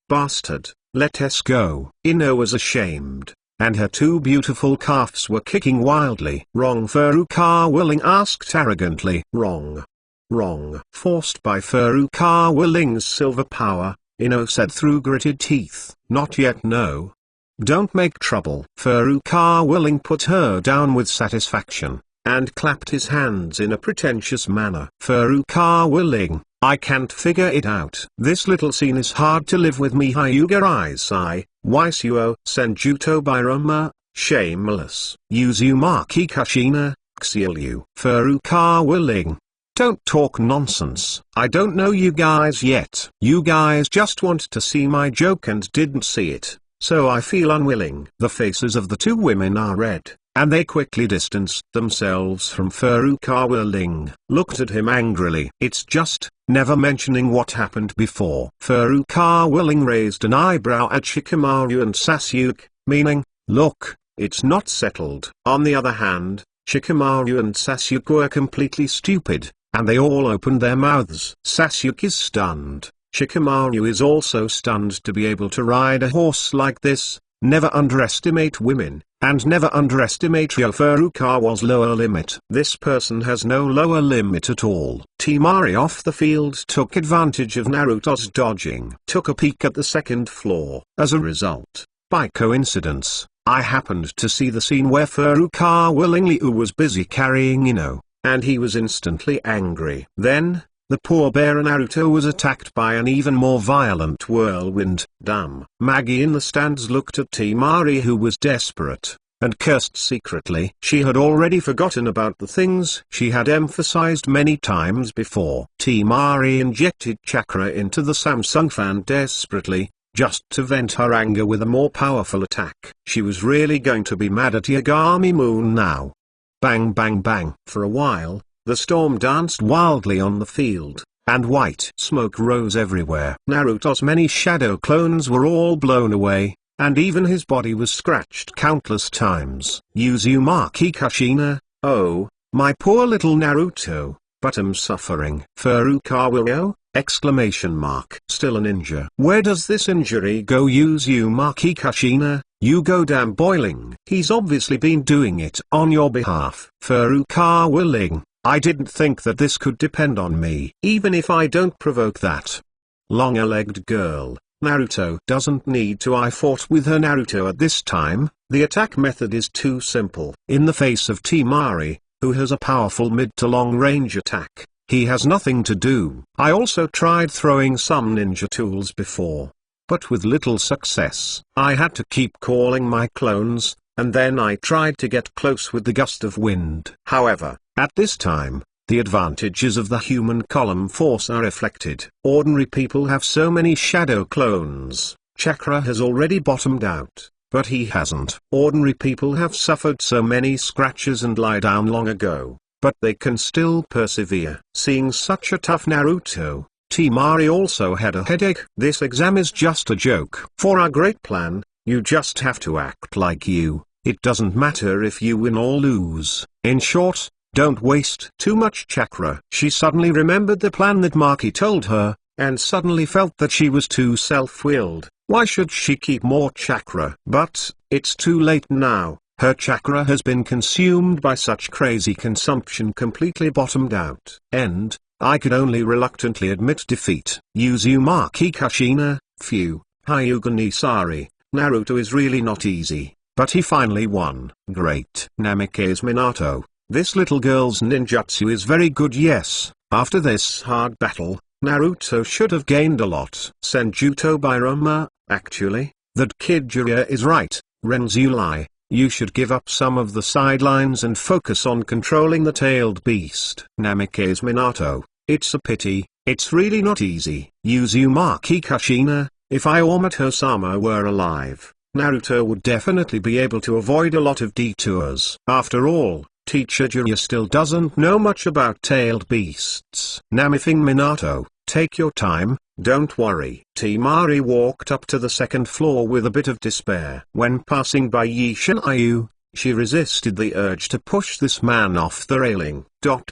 Bastard, let us go. Ino was ashamed, and her two beautiful calves were kicking wildly. Wrong, Furukawa Willing asked arrogantly. Wrong. Wrong. Forced by Furukawa Willing's silver power, Ino said through gritted teeth. Not yet, no. Don't make trouble. Furukawa Willing put her down with satisfaction, and clapped his hands in a pretentious manner. Furukawa Willing, I can't figure it out. This little scene is hard to live with me. Hyuga Isai, Waisuo, Senjuto Biroma, shameless. Uzumaki Kushina, Xielu. Furukawa Willing. Don't talk nonsense. I don't know you guys yet. You guys just want to see my joke and didn't see it, so I feel unwilling. The faces of the two women are red, and they quickly distanced themselves from Furukawa Ling. Looked at him angrily. It's just, never mentioning what happened before. Furukawa Willing raised an eyebrow at Shikamaru and Sasuke, meaning, look, it's not settled. On the other hand, Shikamaru and Sasuke were completely stupid, and they all opened their mouths. Sasuke is stunned. Shikamaru is also stunned to be able to ride a horse like this. Never underestimate women, and never underestimate your Furukawa's lower limit. This person has no lower limit at all. Temari off the field took advantage of Naruto's dodging. Took a peek at the second floor. As a result, by coincidence, I happened to see the scene where Furukawa willingly was busy carrying Ino, and he was instantly angry. Then, the poor bear Naruto was attacked by an even more violent whirlwind. Damn. Maggie in the stands looked at Temari, who was desperate, and cursed secretly. She had already forgotten about the things she had emphasized many times before. Temari injected chakra into the Samsung fan desperately, just to vent her anger with a more powerful attack. She was really going to be mad at Yagami Moon now. Bang bang bang. For a while, the storm danced wildly on the field, and white smoke rose everywhere. Naruto's many shadow clones were all blown away, and even his body was scratched countless times. Uzumaki Kushina, oh, my poor little Naruto, but I'm suffering. Furukawa, exclamation mark. Still a ninja. Where does this injury go? Uzumaki Kushina, you go damn boiling. He's obviously been doing it on your behalf. Furukawa Ling, I didn't think that this could depend on me. Even if I don't provoke that longer-legged girl, Naruto doesn't need to. I fought with her Naruto at this time. The attack method is too simple. In the face of Temari, who has a powerful mid to long range attack, he has nothing to do. I also tried throwing some ninja tools before, but with little success. I had to keep calling my clones, and then I tried to get close with the gust of wind. However, at this time, the advantages of the human column force are reflected. Ordinary people have so many shadow clones. Chakra has already bottomed out, but he hasn't. Ordinary people have suffered so many scratches and lie down long ago, but they can still persevere. Seeing such a tough Naruto, Temari also had a headache. This exam is just a joke. For our great plan, you just have to act like you. It doesn't matter if you win or lose. In short, don't waste too much chakra. She suddenly remembered the plan that Maki told her, and suddenly felt that she was too self-willed. Why should she keep more chakra? But, it's too late now. Her chakra has been consumed by such crazy consumption, completely bottomed out. End. I could only reluctantly admit defeat. Uzumaki Kushina, phew, Hyuga Nisari, Naruto is really not easy, but he finally won. Great. Namikaze Minato, this little girl's ninjutsu is very good. Yes, after this hard battle, Naruto should have gained a lot. Senjuto Bairoma, actually, that kid Jiraiya is right. Renzulai, you should give up some of the sidelines and focus on controlling the tailed beast. Namikaze Minato, it's a pity, it's really not easy. Uzumaki Kushina, if Iwamato-sama were alive, Naruto would definitely be able to avoid a lot of detours. After all, Teacher Jiraiya still doesn't know much about tailed beasts. Namithing Minato, take your time, don't worry. Temari walked up to the second floor with a bit of despair. When passing by Yishin-Ayu, she resisted the urge to push this man off the railing.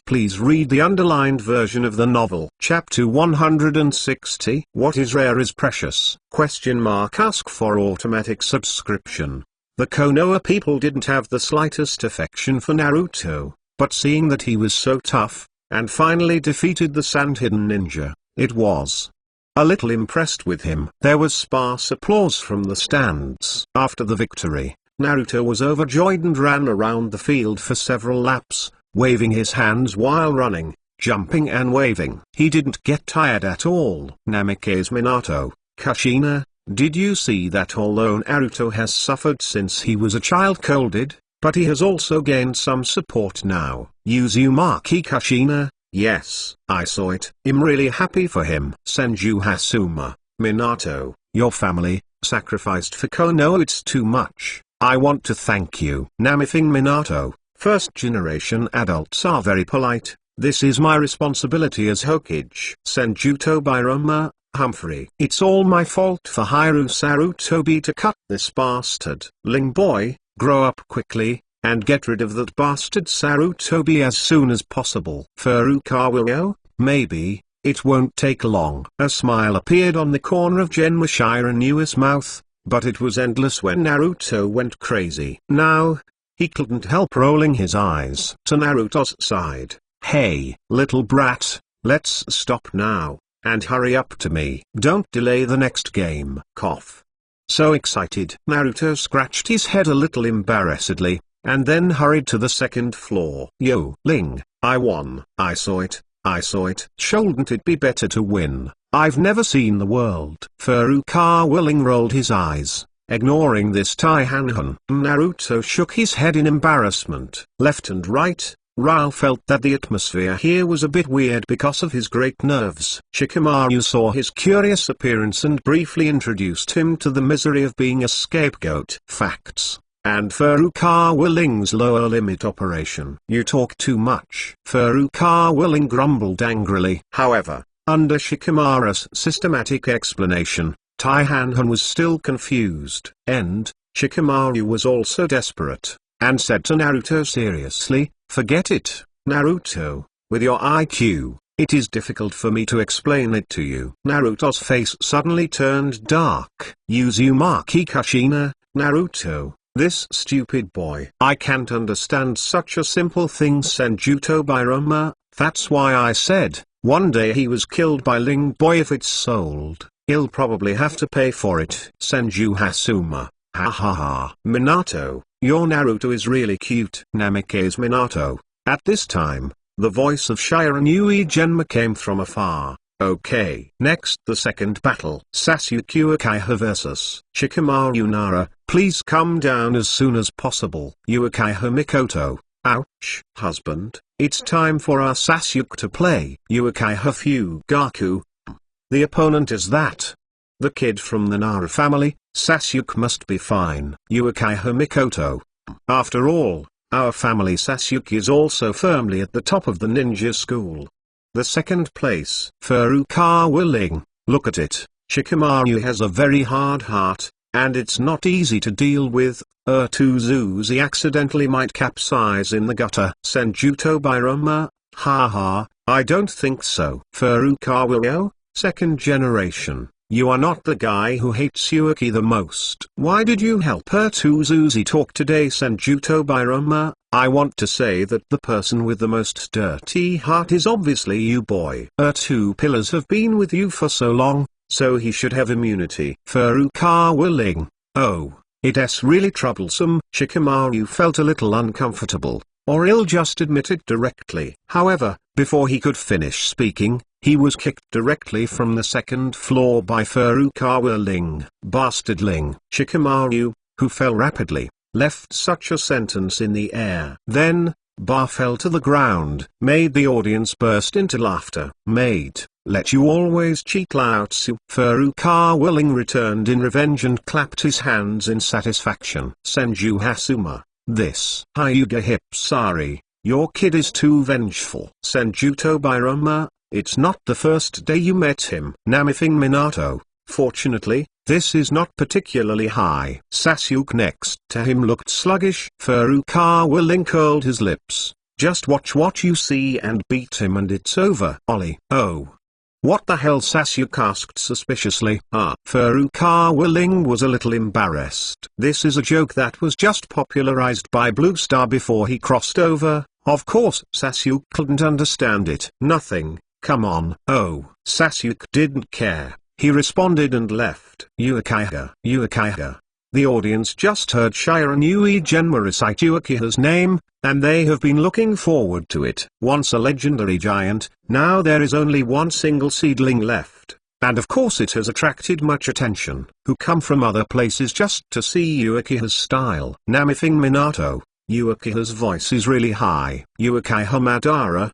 Please read the underlined version of the novel. Chapter 160. What is rare is precious? Ask for automatic subscription. The Konoha people didn't have the slightest affection for Naruto, but seeing that he was so tough, and finally defeated the sand-hidden ninja, it was a little impressed with him. There was sparse applause from the stands. After the victory, Naruto was overjoyed and ran around the field for several laps, waving his hands while running, jumping and waving. He didn't get tired at all. Namikaze Minato, Kushina, did you see that although Naruto has suffered since he was a child colded, but he has also gained some support now? Uzumaki Kushina, yes, I saw it. I'm really happy for him. Senju Hasuma, Minato, your family, sacrificed for Konoha. It's too much. I want to thank you. Namithing Minato, first generation adults are very polite, this is my responsibility as Hokage. Senjuto Bairoma, Humphrey. It's all my fault for Hiru Sarutobi to cut this bastard. Ling boy, grow up quickly, and get rid of that bastard Sarutobi as soon as possible. Furukawa will go, maybe, it won't take long. A smile appeared on the corner of Genma Shiranua's mouth, but it was endless when Naruto went crazy. Now, he couldn't help rolling his eyes to Naruto's side. Hey, little brat, let's stop now, and hurry up to me. Don't delay the next game. Cough. So excited. Naruto scratched his head a little embarrassedly, and then hurried to the second floor. Yo, Ling, I won. I saw it. Shouldn't it be better to win? I've never seen the world. Furukawa Ling rolled his eyes, ignoring this Taihanhan. Naruto shook his head in embarrassment. Left and right, Rao felt that the atmosphere here was a bit weird because of his great nerves. Shikamaru saw his curious appearance and briefly introduced him to the misery of being a scapegoat. Facts. And Furukawa Ling's lower limit operation. You talk too much. Furukawa Ling grumbled angrily. However, under Shikamaru's systematic explanation, Taihanhan was still confused. Shikamaru was also desperate, and said to Naruto seriously, forget it, Naruto, with your IQ, it is difficult for me to explain it to you. Naruto's face suddenly turned dark. Uzumaki Kushina, Naruto, this stupid boy. I can't understand such a simple thing. Senjuto Bairoma, that's why I said, one day he was killed by Ling boy. If it's sold, he'll probably have to pay for it. Senju Hasuma, ha ha ha. Minato, your Naruto is really cute. Namikaze Minato, at this time, the voice of Shiranui Genma came from afar. Okay. Next, the second battle. Sasuke Uchiha vs. Shikamaru. Nara, please come down as soon as possible. Uchiha Mikoto, ouch. Husband, it's time for our Sasuke to play. Uchiha Fugaku. The opponent is that. The kid from the Nara family, Sasuke must be fine. Uchiha Mikoto. After all, our family Sasuke is also firmly at the top of the ninja school. The second place. Furukawa Ling, look at it, Shikamaru has a very hard heart, and it's not easy to deal with. Zuzi accidentally might capsize in the gutter. Senjuto Bairoma, haha, I don't think so. Furukawa Ling, second generation, you are not the guy who hates Yuki the most. Why did you help her to Zuzi talk today, Senjuto Biroma? I want to say that the person with the most dirty heart is obviously you, boy. Two pillars have been with you for so long, so he should have immunity. Furukawa Ling. Oh, it's really troublesome. Shikamaru felt a little uncomfortable, or he'll just admit it directly. However, before he could finish speaking, he was kicked directly from the second floor by Furukawa Ling. Bastard Ling. Shikamaru, who fell rapidly, left such a sentence in the air. Then, Bar fell to the ground, made the audience burst into laughter. Made, let you always cheat Laotsu. Furukawa Ling returned in revenge and clapped his hands in satisfaction. Senju Hasuma, this Hyuga Hipsari, your kid is too vengeful. Senjuto Biroma, it's not the first day you met him. Namithing Minato, fortunately, this is not particularly high. Sasuke next to him looked sluggish. Furukawa Ling curled his lips. Just watch what you see and beat him and it's over. Ollie. Oh. What the hell? Sasuke asked suspiciously. Furukawa Ling was a little embarrassed. This is a joke that was just popularized by Blue Star before he crossed over. Of course Sasuke couldn't understand it. Nothing, come on. Oh, Sasuke didn't care. He responded and left. Uchiha. Uchiha. The audience just heard Shiran Genma recite Uchiha's name, and they have been looking forward to it. Once a legendary giant, now there is only one single seedling left. And of course it has attracted much attention, who come from other places just to see Uchiha's style. Namithing Minato, Uchiha's voice is really high. Uchiha Madara,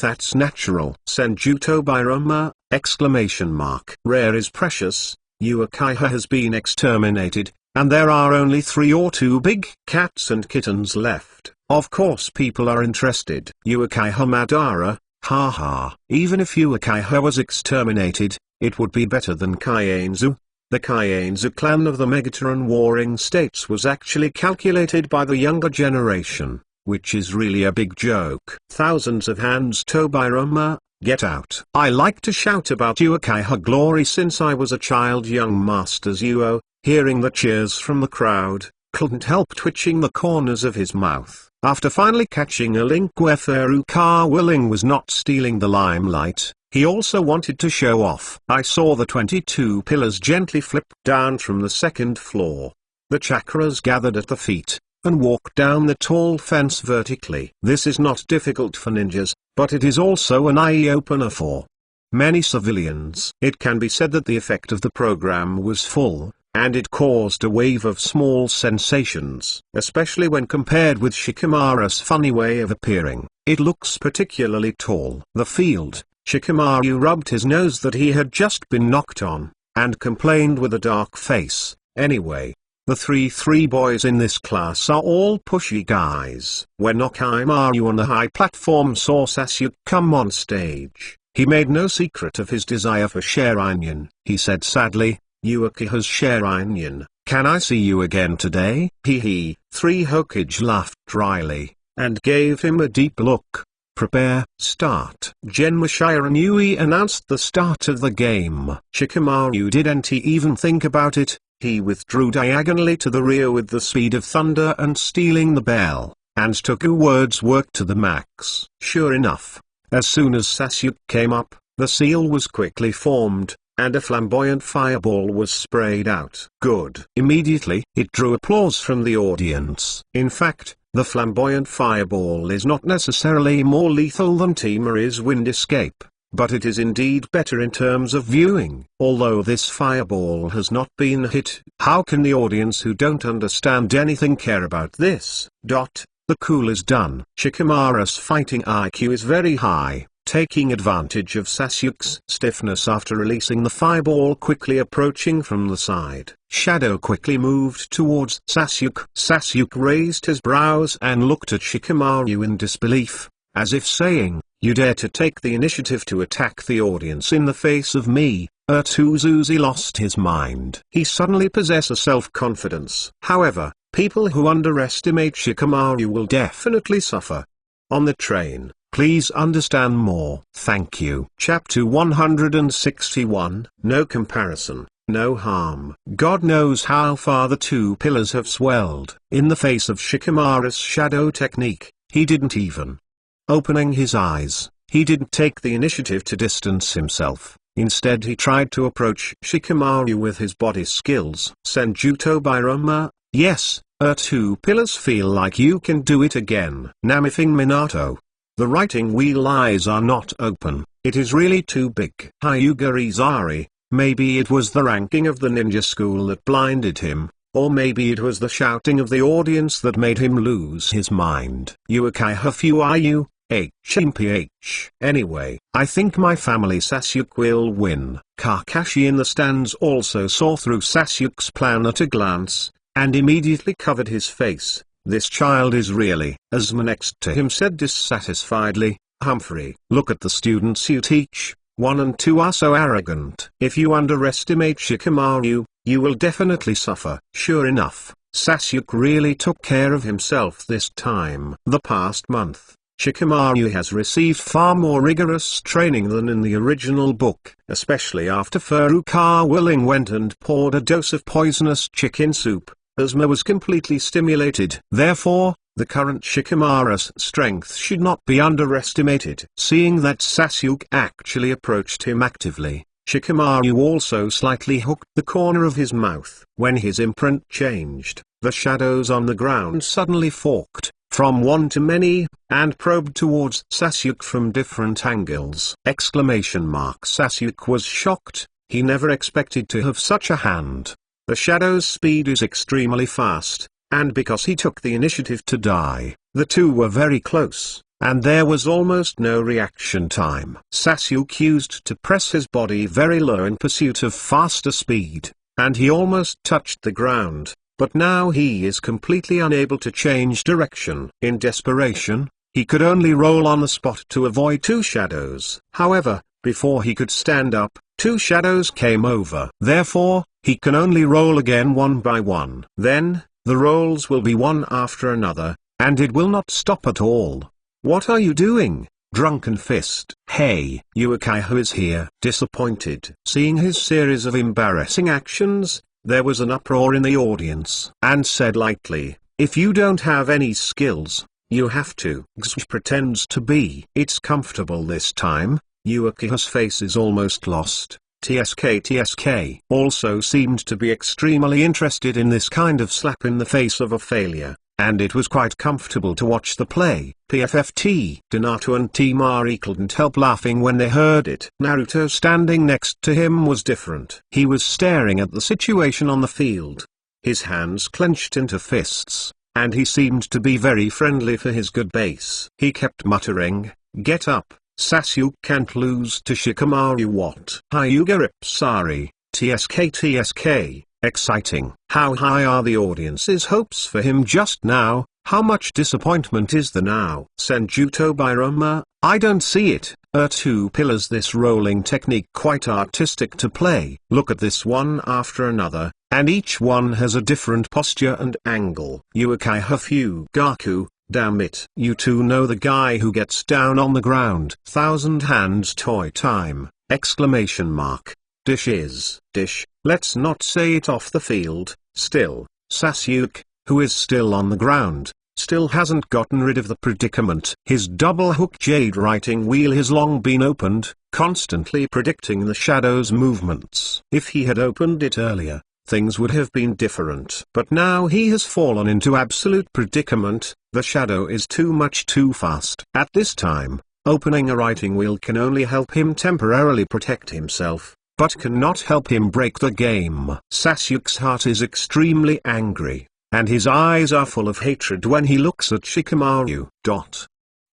that's natural. Senjuto Biroma, exclamation mark. Rare is precious, Uchiha has been exterminated, and there are only 3 or 2 big cats and kittens left. Of course people are interested. Uchiha Madara, haha. Even if Uchiha was exterminated, it would be better than Kaienzu. The Kaienzu clan of the Megaton Warring States was actually calculated by the younger generation, which is really a big joke. Thousands of hands. Tobiroma, get out. I like to shout about Uchiha glory since I was a child. Young Master Zuo, hearing the cheers from the crowd, couldn't help twitching the corners of his mouth. After finally catching a link where Furukawa Ling was not stealing the limelight, he also wanted to show off. I saw the 22 pillars gently flip down from the second floor. The chakras gathered at the feet, and walked down the tall fence vertically. This is not difficult for ninjas, but it is also an eye-opener for many civilians. It can be said that the effect of the program was full, and it caused a wave of small sensations. Especially when compared with Shikamaru's funny way of appearing, it looks particularly tall. The field, Shikamaru rubbed his nose that he had just been knocked on, and complained with a dark face. Anyway, the three boys in this class are all pushy guys. When Orochimaru on the high platform saw Sasuke come on stage, he made no secret of his desire for Sharingan. He said sadly, Uchiha's Sharingan, can I see you again today? Hee. 3 Hokage laughed dryly, and gave him a deep look. Prepare, start. Genma Shiranui announced the start of the game. Shikamaru didn't even think about it. He withdrew diagonally to the rear with the speed of thunder and stealing the bell, and Toku words worked to the max. Sure enough, as soon as Sasuke came up, the seal was quickly formed, and a flamboyant fireball was sprayed out. Good. Immediately, it drew applause from the audience. In fact, the flamboyant fireball is not necessarily more lethal than Temari's wind escape, but it is indeed better in terms of viewing. Although this fireball has not been hit, how can the audience who don't understand anything care about this? The cool is done. Shikamaru's fighting IQ is very high, taking advantage of Sasuke's stiffness after releasing the fireball quickly approaching from the side. Shadow quickly moved towards Sasuke. Sasuke raised his brows and looked at Shikamaru in disbelief, as if saying, you dare to take the initiative to attack the audience in the face of me? Urtuzuzi lost his mind. He suddenly possessed a self-confidence. However, people who underestimate Shikamaru will definitely suffer. On the train, Please understand more. Thank you. Chapter 161, No Comparison, No Harm. God knows how far the two pillars have swelled. In the face of Shikamaru's shadow technique, he didn't even opening his eyes. He didn't take the initiative to distance himself. Instead he tried to approach Shikamaru with his body skills. Senjutsu Bairoma, yes, two pillars feel like you can do it again. Namifing Minato. The writing wheel eyes are not open, it is really too big. Hyuga Izari, maybe it was the ranking of the ninja school that blinded him, or maybe it was the shouting of the audience that made him lose his mind. Uekai Hafuiu. HMPH. Anyway, I think my family Sasuke will win. Kakashi in the stands also saw through Sasuke's plan at a glance, and immediately covered his face. This child is really, Asma next to him said dissatisfiedly, Humphrey. Look at the students you teach, 1 and 2 are so arrogant. If you underestimate Shikamaru, you will definitely suffer. Sure enough, Sasuke really took care of himself this time. The past month, Shikamaru has received far more rigorous training than in the original book, especially after Furukawa Ling went and poured a dose of poisonous chicken soup. Asma was completely stimulated. Therefore, the current Shikamaru's strength should not be underestimated. Seeing that Sasuke actually approached him actively, Shikamaru also slightly hooked the corner of his mouth. When his imprint changed, the shadows on the ground suddenly forked, from one to many, and probed towards Sasuke from different angles. Sasuke was shocked, he never expected to have such a hand. The shadow's speed is extremely fast, and because he took the initiative to die, the two were very close, and there was almost no reaction time. Sasuke used to press his body very low in pursuit of faster speed, and he almost touched the ground. But now he is completely unable to change direction. In desperation, he could only roll on the spot to avoid two shadows. However, before he could stand up, two shadows came over. Therefore, he can only roll again one by one. Then, the rolls will be one after another, and it will not stop at all. What are you doing, Drunken Fist? Hey, Uekai is here. Disappointed. Seeing his series of embarrassing actions, there was an uproar in the audience, and said lightly, if you don't have any skills, you have to. Xu pretends to be. It's comfortable this time. Ueki's face is almost lost. TSK also seemed to be extremely interested in this kind of slap in the face of a failure, and it was quite comfortable to watch the play. PFFT. Naruto and Temari couldn't help laughing when they heard it. Naruto standing next to him was different. He was staring at the situation on the field. His hands clenched into fists, and he seemed to be very friendly for his good base. He kept muttering, get up, Sasuke can't lose to Shikamaru. What? Hyuga Ipsari. TSK. Exciting. How high are the audience's hopes for him just now? How much disappointment is there now? Senjutsu Bairoma, I don't see it. Two pillars. This rolling technique quite artistic to play. Look at this one after another, and each one has a different posture and angle. Uekai Fugaku, damn it. You two know the guy who gets down on the ground. Thousand hands toy time! Dish. Let's not say it off the field. Still, Sasuke, who is still on the ground, still hasn't gotten rid of the predicament. His double-hook jade writing wheel has long been opened, constantly predicting the shadow's movements. If he had opened it earlier, things would have been different. But now he has fallen into absolute predicament. The shadow is too much too fast. At this time, opening a writing wheel can only help him temporarily protect himself, but cannot help him break the game. Sasuke's heart is extremely angry, and his eyes are full of hatred when he looks at Shikamaru.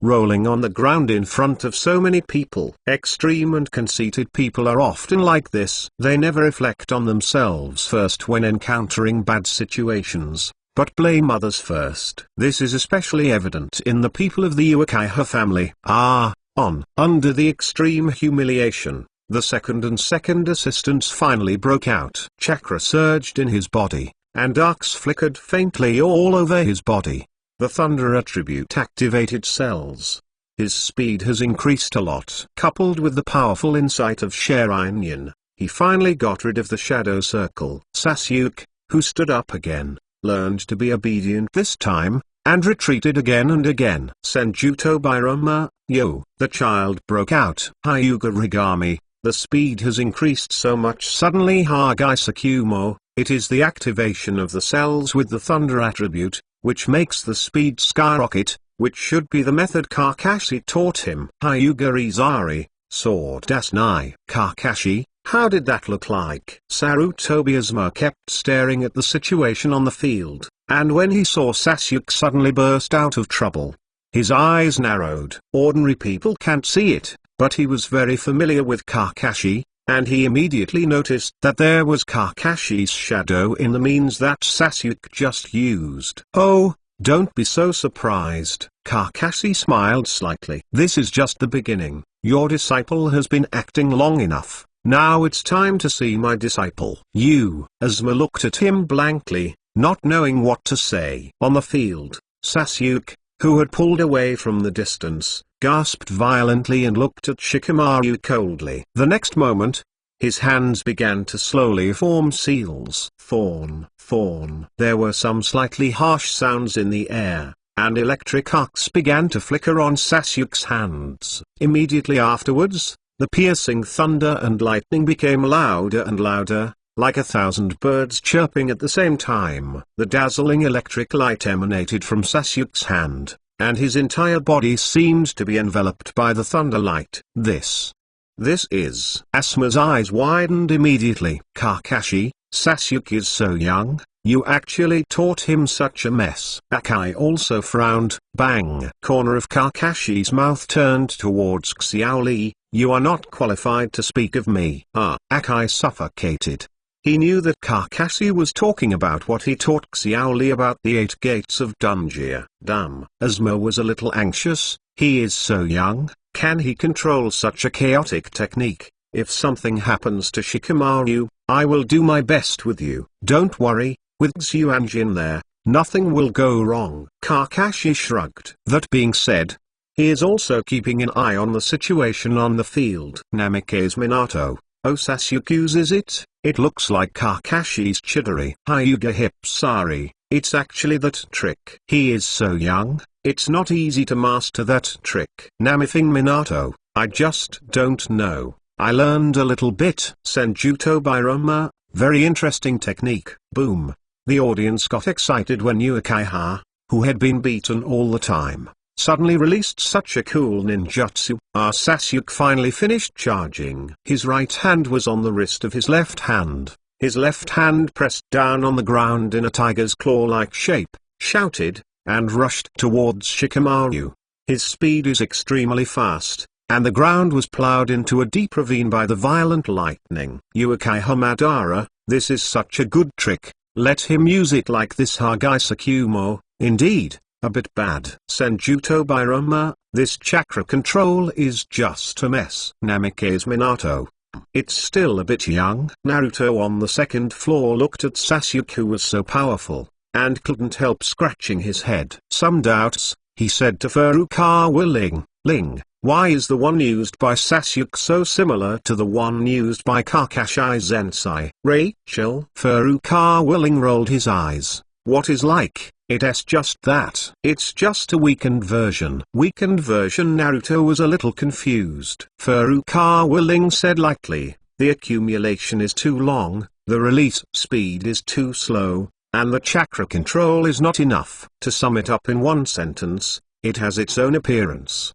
Rolling on the ground in front of so many people. Extreme and conceited people are often like this. They never reflect on themselves first when encountering bad situations, but blame others first. This is especially evident in the people of the Uchiha family. Under the extreme humiliation, the second assistants finally broke out. Chakra surged in his body, and arcs flickered faintly all over his body. The thunder attribute activated cells. His speed has increased a lot. Coupled with the powerful insight of Sharingan, he finally got rid of the shadow circle. Sasuke, who stood up again, learned to be obedient this time, and retreated again and again. Senjutsu Birama, yo! The child broke out. Hyuga Rigami, the speed has increased so much suddenly. Hagaisukumo, it is the activation of the cells with the thunder attribute, which makes the speed skyrocket, which should be the method Kakashi taught him. Hyuga Izari, sword Dasnai. Kakashi, how did that look like? Sarutobiasma kept staring at the situation on the field, and when he saw Sasuke suddenly burst out of trouble, his eyes narrowed. Ordinary people can't see it, but he was very familiar with Kakashi, and he immediately noticed that there was Kakashi's shadow in the means that Sasuke just used. Oh, don't be so surprised. Kakashi smiled slightly. This is just the beginning. Your disciple has been acting long enough. Now it's time to see my disciple. You. Asuma looked at him blankly, not knowing what to say. On the field, Sasuke, who had pulled away from the distance, gasped violently and looked at Shikamaru coldly. The next moment, his hands began to slowly form seals. Thorn, thorn. There were some slightly harsh sounds in the air, and electric arcs began to flicker on Sasuke's hands. Immediately afterwards, the piercing thunder and lightning became louder and louder, like 1,000 birds chirping at the same time. The dazzling electric light emanated from Sasuke's hand, and his entire body seemed to be enveloped by the thunder light. This is... Asuma's eyes widened immediately. Kakashi, Sasuke is so young, you actually taught him such a mess. Akai also frowned. Bang! Corner of Kakashi's mouth turned towards Xiaoli. You are not qualified to speak of me. Akai suffocated. He knew that Kakashi was talking about what he taught Xiaoli about the 8 gates of Dunjia. Damn. Asuma was a little anxious. He is so young, can he control such a chaotic technique? If something happens to Shikamaru, I will do my best with you. Don't worry, with Xianjin there, nothing will go wrong. Kakashi shrugged. That being said, he is also keeping an eye on the situation on the field. Namikaze Minato. Oh, Sasuke uses it? It looks like Kakashi's Chidori. Hyuga Hipsari, it's actually that trick. He is so young, it's not easy to master that trick. Namithing Minato, I just don't know. I learned a little bit. Senjutsu Birama, very interesting technique. Boom. The audience got excited when Uchiha, who had been beaten all the time, suddenly released such a cool ninjutsu. Sasuke finally finished charging. His right hand was on the wrist of his left hand. His left hand pressed down on the ground in a tiger's claw-like shape, shouted, and rushed towards Shikamaru. His speed is extremely fast, and the ground was plowed into a deep ravine by the violent lightning. Uchiha Madara, this is such a good trick, let him use it like this. Hagaisukumo, indeed. A bit bad. Senjutsu Birama, this chakra control is just a mess. Namikaze Minato. It's still a bit young. Naruto on the second floor looked at Sasuke, who was so powerful, and couldn't help scratching his head. Some doubts, he said to Furukawa Ling. Ling, why is the one used by Sasuke so similar to the one used by Kakashi Sensei? Rachel? Furukawa Ling rolled his eyes. What is like? It's just that. It's just a weakened version. Weakened version. Naruto was a little confused. Furukawa Ling said lightly, the accumulation is too long, the release speed is too slow, and the chakra control is not enough. To sum it up in one sentence, it has its own appearance.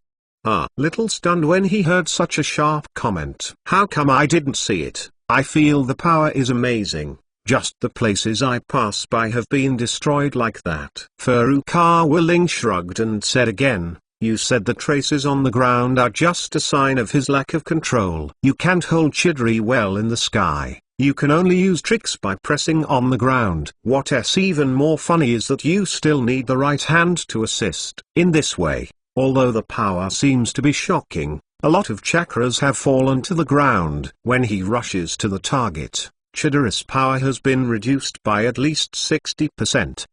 Little stunned when he heard such a sharp comment. How come I didn't see it? I feel the power is amazing. Just the places I pass by have been destroyed like that. Furukawa Ling shrugged and said again, you said the traces on the ground are just a sign of his lack of control. You can't hold Chidori well in the sky. You can only use tricks by pressing on the ground. What's even more funny is that you still need the right hand to assist. In this way, although the power seems to be shocking, a lot of chakras have fallen to the ground. When he rushes to the target, Chidori's power has been reduced by at least 60%.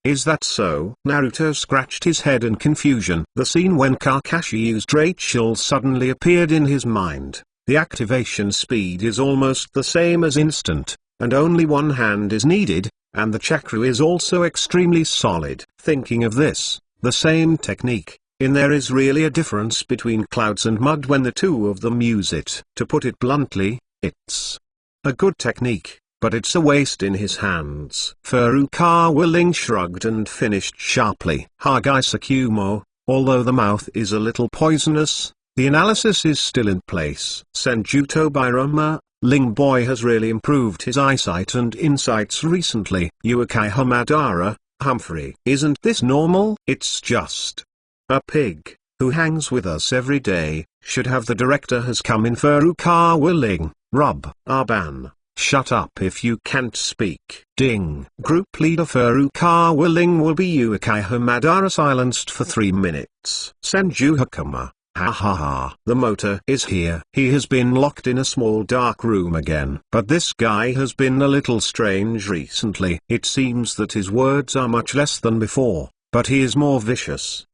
Is that so? Naruto scratched his head in confusion. The scene when Kakashi used Rachel suddenly appeared in his mind. The activation speed is almost the same as instant, and only one hand is needed, and the chakra is also extremely solid. Thinking of this, the same technique, there is really a difference between clouds and mud when the two of them use it. To put it bluntly, it's a good technique, but it's a waste in his hands. Furukawa Ling shrugged and finished sharply. Hagaisukumo, although the mouth is a little poisonous, the analysis is still in place. Senjuto Birama, Ling boy has really improved his eyesight and insights recently. Uchiha Madara, Humphrey. Isn't this normal? It's just a pig, who hangs with us every day, should have the director has come in. Furukawa Ling, rub. Arban. Shut up if you can't speak. Ding. Group leader Furukawa Ling will be Uchiha Madara silenced for 3 minutes. Senju Hakama. Ha ha ha. The motor is here. He has been locked in a small dark room again. But this guy has been a little strange recently. It seems that his words are much less than before, but he is more vicious.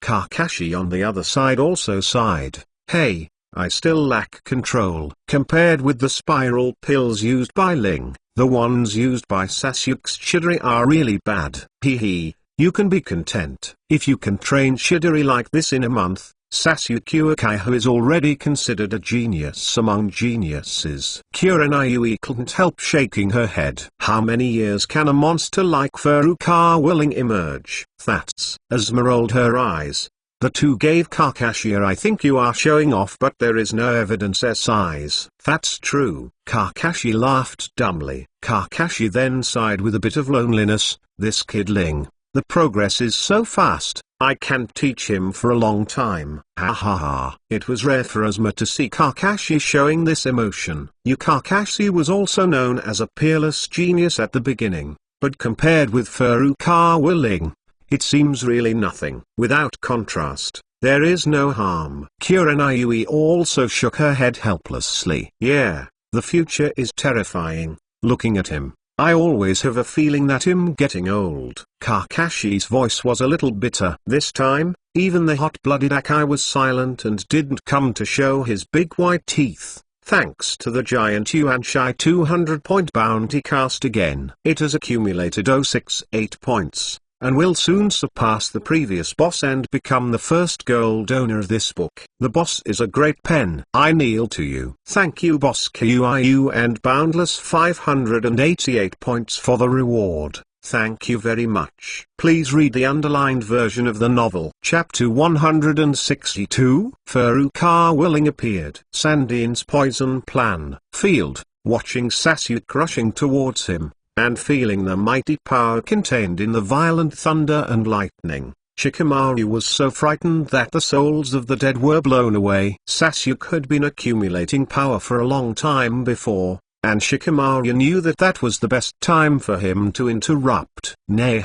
Kakashi on the other side also sighed. Hey, I still lack control. Compared with the spiral pills used by Ling, the ones used by Sasuke's Chidori are really bad. Hee. You can be content. If you can train Chidori like this in a month, Sasuke Uchiha is already considered a genius among geniuses. Kurenai couldn't help shaking her head. How many years can a monster like Furukawa Ling emerge? That's. Asma rolled her eyes. The two gave Kakashi a I think you are showing off, but there is no evidence size. That's true. Kakashi laughed dumbly. Kakashi then sighed with a bit of loneliness. This kid Ling, the progress is so fast, I can't teach him for a long time. Ha ha ha. It was rare for Asma to see Kakashi showing this emotion. Kakashi was also known as a peerless genius at the beginning, but compared with Furukawa Ling, it seems really nothing. Without contrast, there is no harm. Kurenai also shook her head helplessly. Yeah, the future is terrifying. Looking at him, I always have a feeling that I'm getting old. Kakashi's voice was a little bitter. This time, even the hot-blooded Akai was silent and didn't come to show his big white teeth. Thanks to the giant Yuanshai 200-point bounty cast again. It has accumulated 068 points, and will soon surpass the previous boss and become the first gold owner of this book. The boss is a great pen. I kneel to you. Thank you boss KUIU and boundless 588 points for the reward. Thank you very much. Please read the underlined version of the novel. Chapter 162. Furukawa Ling appeared. Sandine's poison plan. Field, watching Sasuke rushing towards him, and feeling the mighty power contained in the violent thunder and lightning, Shikamaru was so frightened that the souls of the dead were blown away. Sasuke had been accumulating power for a long time before, and Shikamaru knew that that was the best time for him to interrupt. Nay,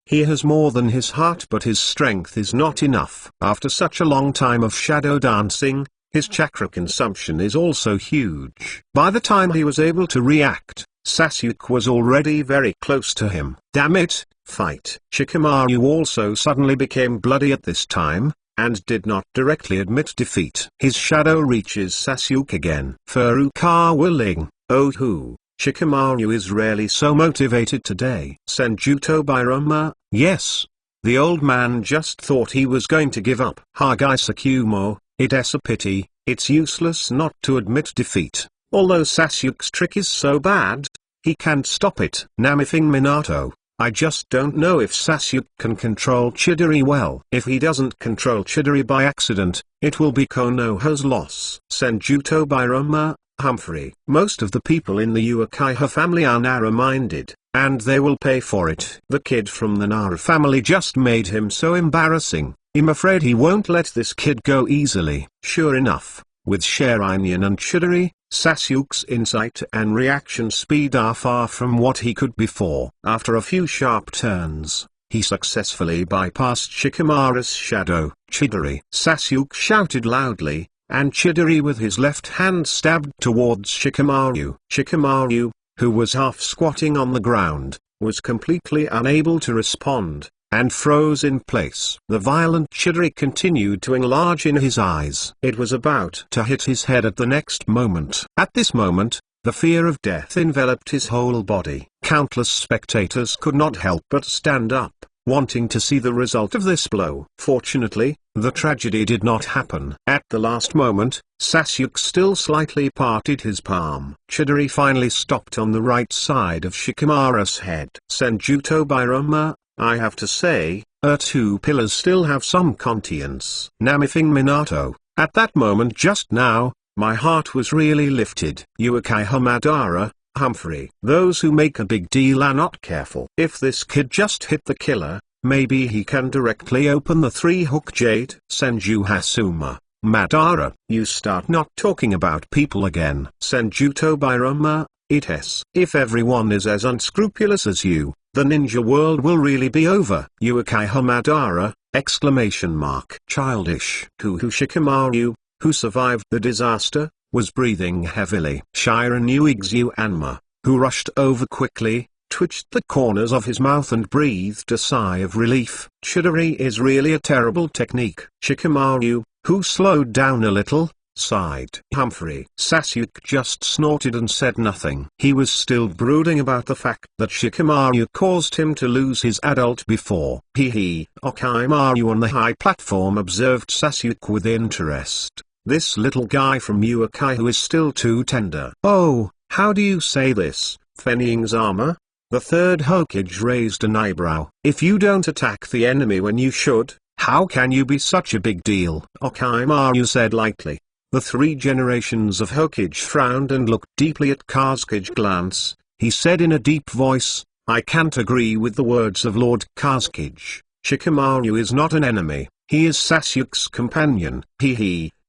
he has more than his heart, but his strength is not enough. After such a long time of shadow dancing, his chakra consumption is also huge. By the time he was able to react, Sasuke was already very close to him. Damn it, fight. Shikamaru also suddenly became bloody at this time, and did not directly admit defeat. His shadow reaches Sasuke again. Furukawa Ling, oh who, Shikamaru is rarely so motivated today. Senjuto Birama, yes. The old man just thought he was going to give up. Hagaisukumo, it's a pity, it's useless not to admit defeat. Although Sasuke's trick is so bad, he can't stop it. Namithing Minato, I just don't know if Sasuke can control Chidori well. If he doesn't control Chidori by accident, it will be Konoha's loss. Senjuto Birama, Humphrey. Most of the people in the Uchiha family are narrow-minded, and they will pay for it. The kid from the Naru family just made him so embarrassing. I'm afraid he won't let this kid go easily. Sure enough, with Sharingan and Chidori, Sasuke's insight and reaction speed are far from what he could before. After a few sharp turns, he successfully bypassed Shikamaru's shadow. Chidori! Sasuke shouted loudly, and Chidori with his left hand stabbed towards Shikamaru. Shikamaru, who was half squatting on the ground, was completely unable to respond, and froze in place. The violent Chidori continued to enlarge in his eyes. It was about to hit his head at the next moment. At this moment, the fear of death enveloped his whole body. Countless spectators could not help but stand up, wanting to see the result of this blow. Fortunately, the tragedy did not happen. At the last moment, Sasuke still slightly parted his palm. Chidori finally stopped on the right side of Shikamaru's head. Senjuto Birama, I have to say, two pillars still have some conscience. Namifing Minato, at that moment just now, my heart was really lifted. Uchiha Madara, Humphrey. Those who make a big deal are not careful. If this kid just hit the killer, maybe he can directly open the three-hook jade. Senju Hasuma, Madara. You start not talking about people again. Senjuto Birama, if everyone is as unscrupulous as you, the ninja world will really be over. Uchiha Madara, exclamation mark. Childish. Shikamaru, who survived the disaster, was breathing heavily. Shiranui Anma, who rushed over quickly, twitched the corners of his mouth and breathed a sigh of relief. Chidori is really a terrible technique. Shikamaru, who slowed down a little, sighed. Humphrey. Sasuke just snorted and said nothing. He was still brooding about the fact that Shikamaru caused him to lose his adult before. Orochimaru on the high platform observed Sasuke with interest. This little guy from Uchiha is still too tender. Oh, how do you say this, Fening's armor? The third Hokage raised an eyebrow. If you don't attack the enemy when you should, how can you be such a big deal? Orochimaru said lightly. The three generations of Hokage frowned and looked deeply at Kazekage. Glance, he said in a deep voice, I can't agree with the words of Lord Kazekage. Shikamaru is not an enemy, he is Sasuke's companion.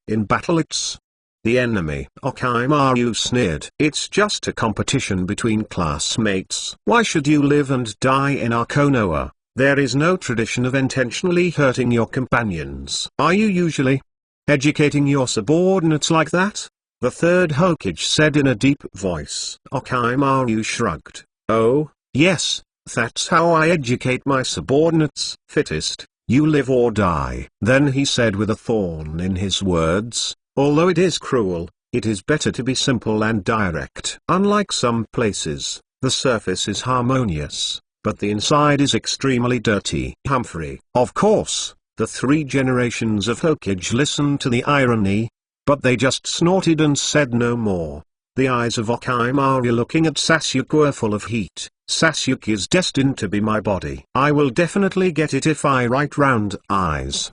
In battle it's the enemy. Orochimaru sneered. It's just a competition between classmates. Why should you live and die in our Konoha? There is no tradition of intentionally hurting your companions. Are you usually educating your subordinates like that? The third Hokage said in a deep voice. Orochimaru shrugged. Oh, yes, that's how I educate my subordinates. Fittest, you live or die. Then he said with a thorn in his words, although it is cruel, it is better to be simple and direct. Unlike some places, the surface is harmonious, but the inside is extremely dirty. Humphrey. Of course. The three generations of Hokage listened to the irony, but they just snorted and said no more. The eyes of Orochimaru looking at Sasuke were full of heat. Sasuke is destined to be my body. I will definitely get it if I write round eyes.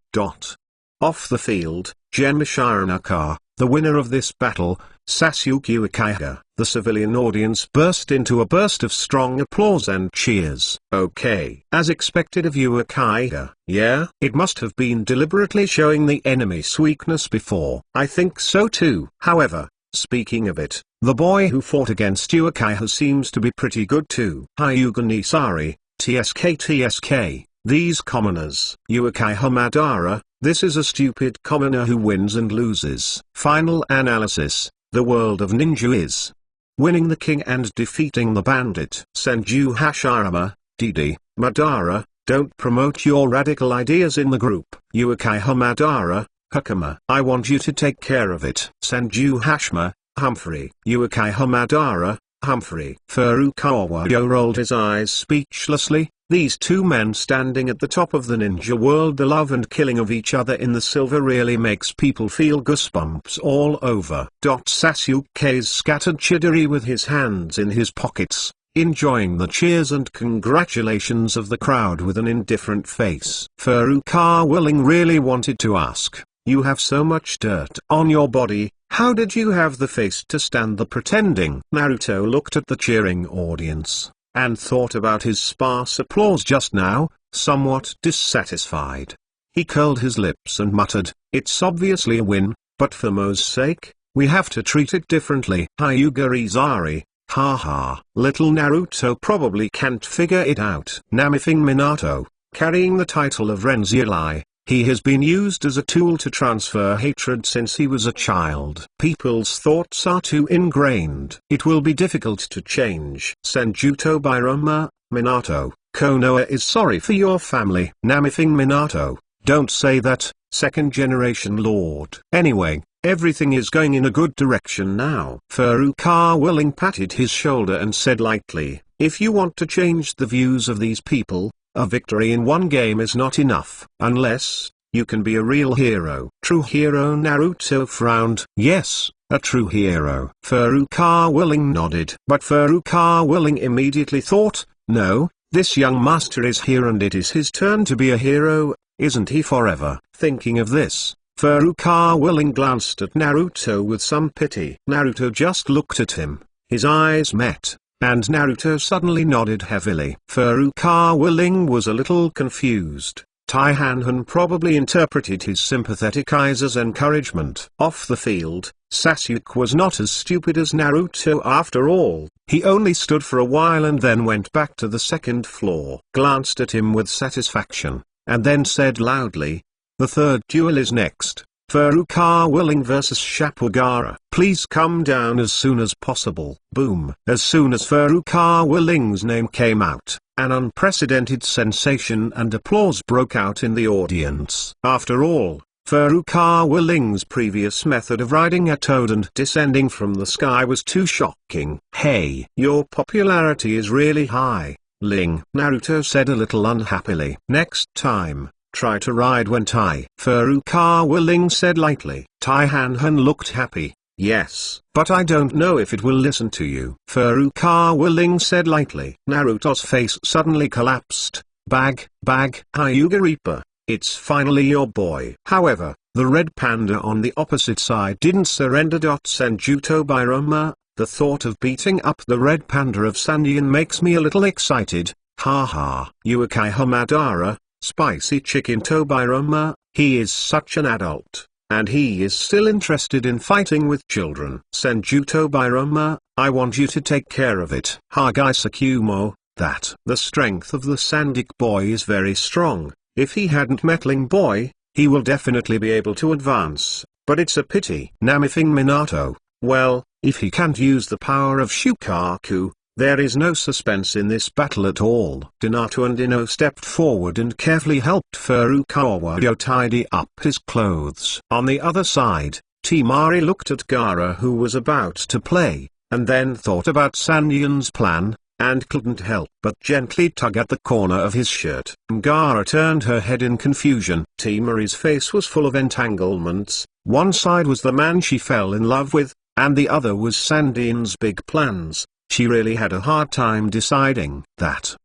Off the field, Genma Shiranaka, the winner of this battle, Sasuke Uchiha. The civilian audience burst into a burst of strong applause and cheers. Okay. As expected of Uchiha. Yeah? It must have been deliberately showing the enemy's weakness before. I think so too. However, speaking of it, the boy who fought against Uchiha seems to be pretty good too. Hyuga Nisari, TSK. These commoners. Uchiha Madara, this is a stupid commoner who wins and loses. Final analysis, the world of ninja is winning the king and defeating the bandit. Senju Hashirama, Didi, Madara, don't promote your radical ideas in the group. Uchiha Madara, Hakama. I want you to take care of it. Senju Hashima, Humphrey. Uchiha Madara, Humphrey. Furukawa rolled his eyes speechlessly. These two men standing at the top of the ninja world, the love and killing of each other in the silver really makes people feel goosebumps all over. Sasuke's scattered Chidori with his hands in his pockets, enjoying the cheers and congratulations of the crowd with an indifferent face. Furukawa Ling really wanted to ask, you have so much dirt on your body, how did you have the face to stand the pretending? Naruto looked at the cheering audience, and thought about his sparse applause just now, somewhat dissatisfied. He curled his lips and muttered, it's obviously a win, but for Mo's sake, we have to treat it differently. Hyuga Izari, haha. Little Naruto probably can't figure it out. Namifing Minato, carrying the title of Renzulai, he has been used as a tool to transfer hatred since he was a child. People's thoughts are too ingrained. It will be difficult to change. Senjuto Birama, Minato, Konoha is sorry for your family. Namithing Minato, don't say that, second generation lord. Anyway, everything is going in a good direction now. Furukawa Willing patted his shoulder and said lightly, if you want to change the views of these people, a victory in one game is not enough. Unless, you can be a real hero. True hero? Naruto frowned. Yes, a true hero. Furukawa Willing nodded. But Furukawa Willing immediately thought, no, this young master is here and it is his turn to be a hero, isn't he forever? Thinking of this, Furukawa Willing glanced at Naruto with some pity. Naruto just looked at him, his eyes met, and Naruto suddenly nodded heavily. Furukawa Willing was a little confused. Taihanhan probably interpreted his sympathetic eyes as encouragement. Off the field, Sasuke was not as stupid as Naruto after all. He only stood for a while and then went back to the second floor. Glanced at him with satisfaction, and then said loudly, the third duel is next. Furukawa Willing vs Shapugara. Please come down as soon as possible. Boom. As soon as Furukawa Willing's name came out, an unprecedented sensation and applause broke out in the audience. After all, Furukawa Willing's previous method of riding a toad and descending from the sky was too shocking. Hey, your popularity is really high, Ling. Naruto said a little unhappily. Next time, try to ride when Furukawa Willing said lightly. Taihanhan looked happy. Yes, but I don't know if it will listen to you. Furukawa Willing said lightly. Naruto's face suddenly collapsed. Hyuga Reaper, it's finally your boy. However, the red panda on the opposite side didn't surrender. Senjuto Bairoma, the thought of beating up the red panda of Sanyan makes me a little excited. Haha. Uekai Hamadara, spicy chicken Tobiroma, he is such an adult. And he is still interested in fighting with children. Senjuto Bairoma, I want you to take care of it. Hagai Sakumo, that. The strength of the Sandik boy is very strong. If he hadn't met Ling boy, he will definitely be able to advance, but it's a pity. Namithing Minato, well, if he can't use the power of Shukaku, there is no suspense in this battle at all. Minato and Ino stepped forward and carefully helped Furukawa tidy up his clothes. On the other side, Temari looked at Gaara who was about to play, and then thought about Sanyan's plan, and couldn't help but gently tug at the corner of his shirt. Gaara turned her head in confusion. Temari's face was full of entanglements. One side was the man she fell in love with, and the other was Sanyan's big plans. She really had a hard time deciding. That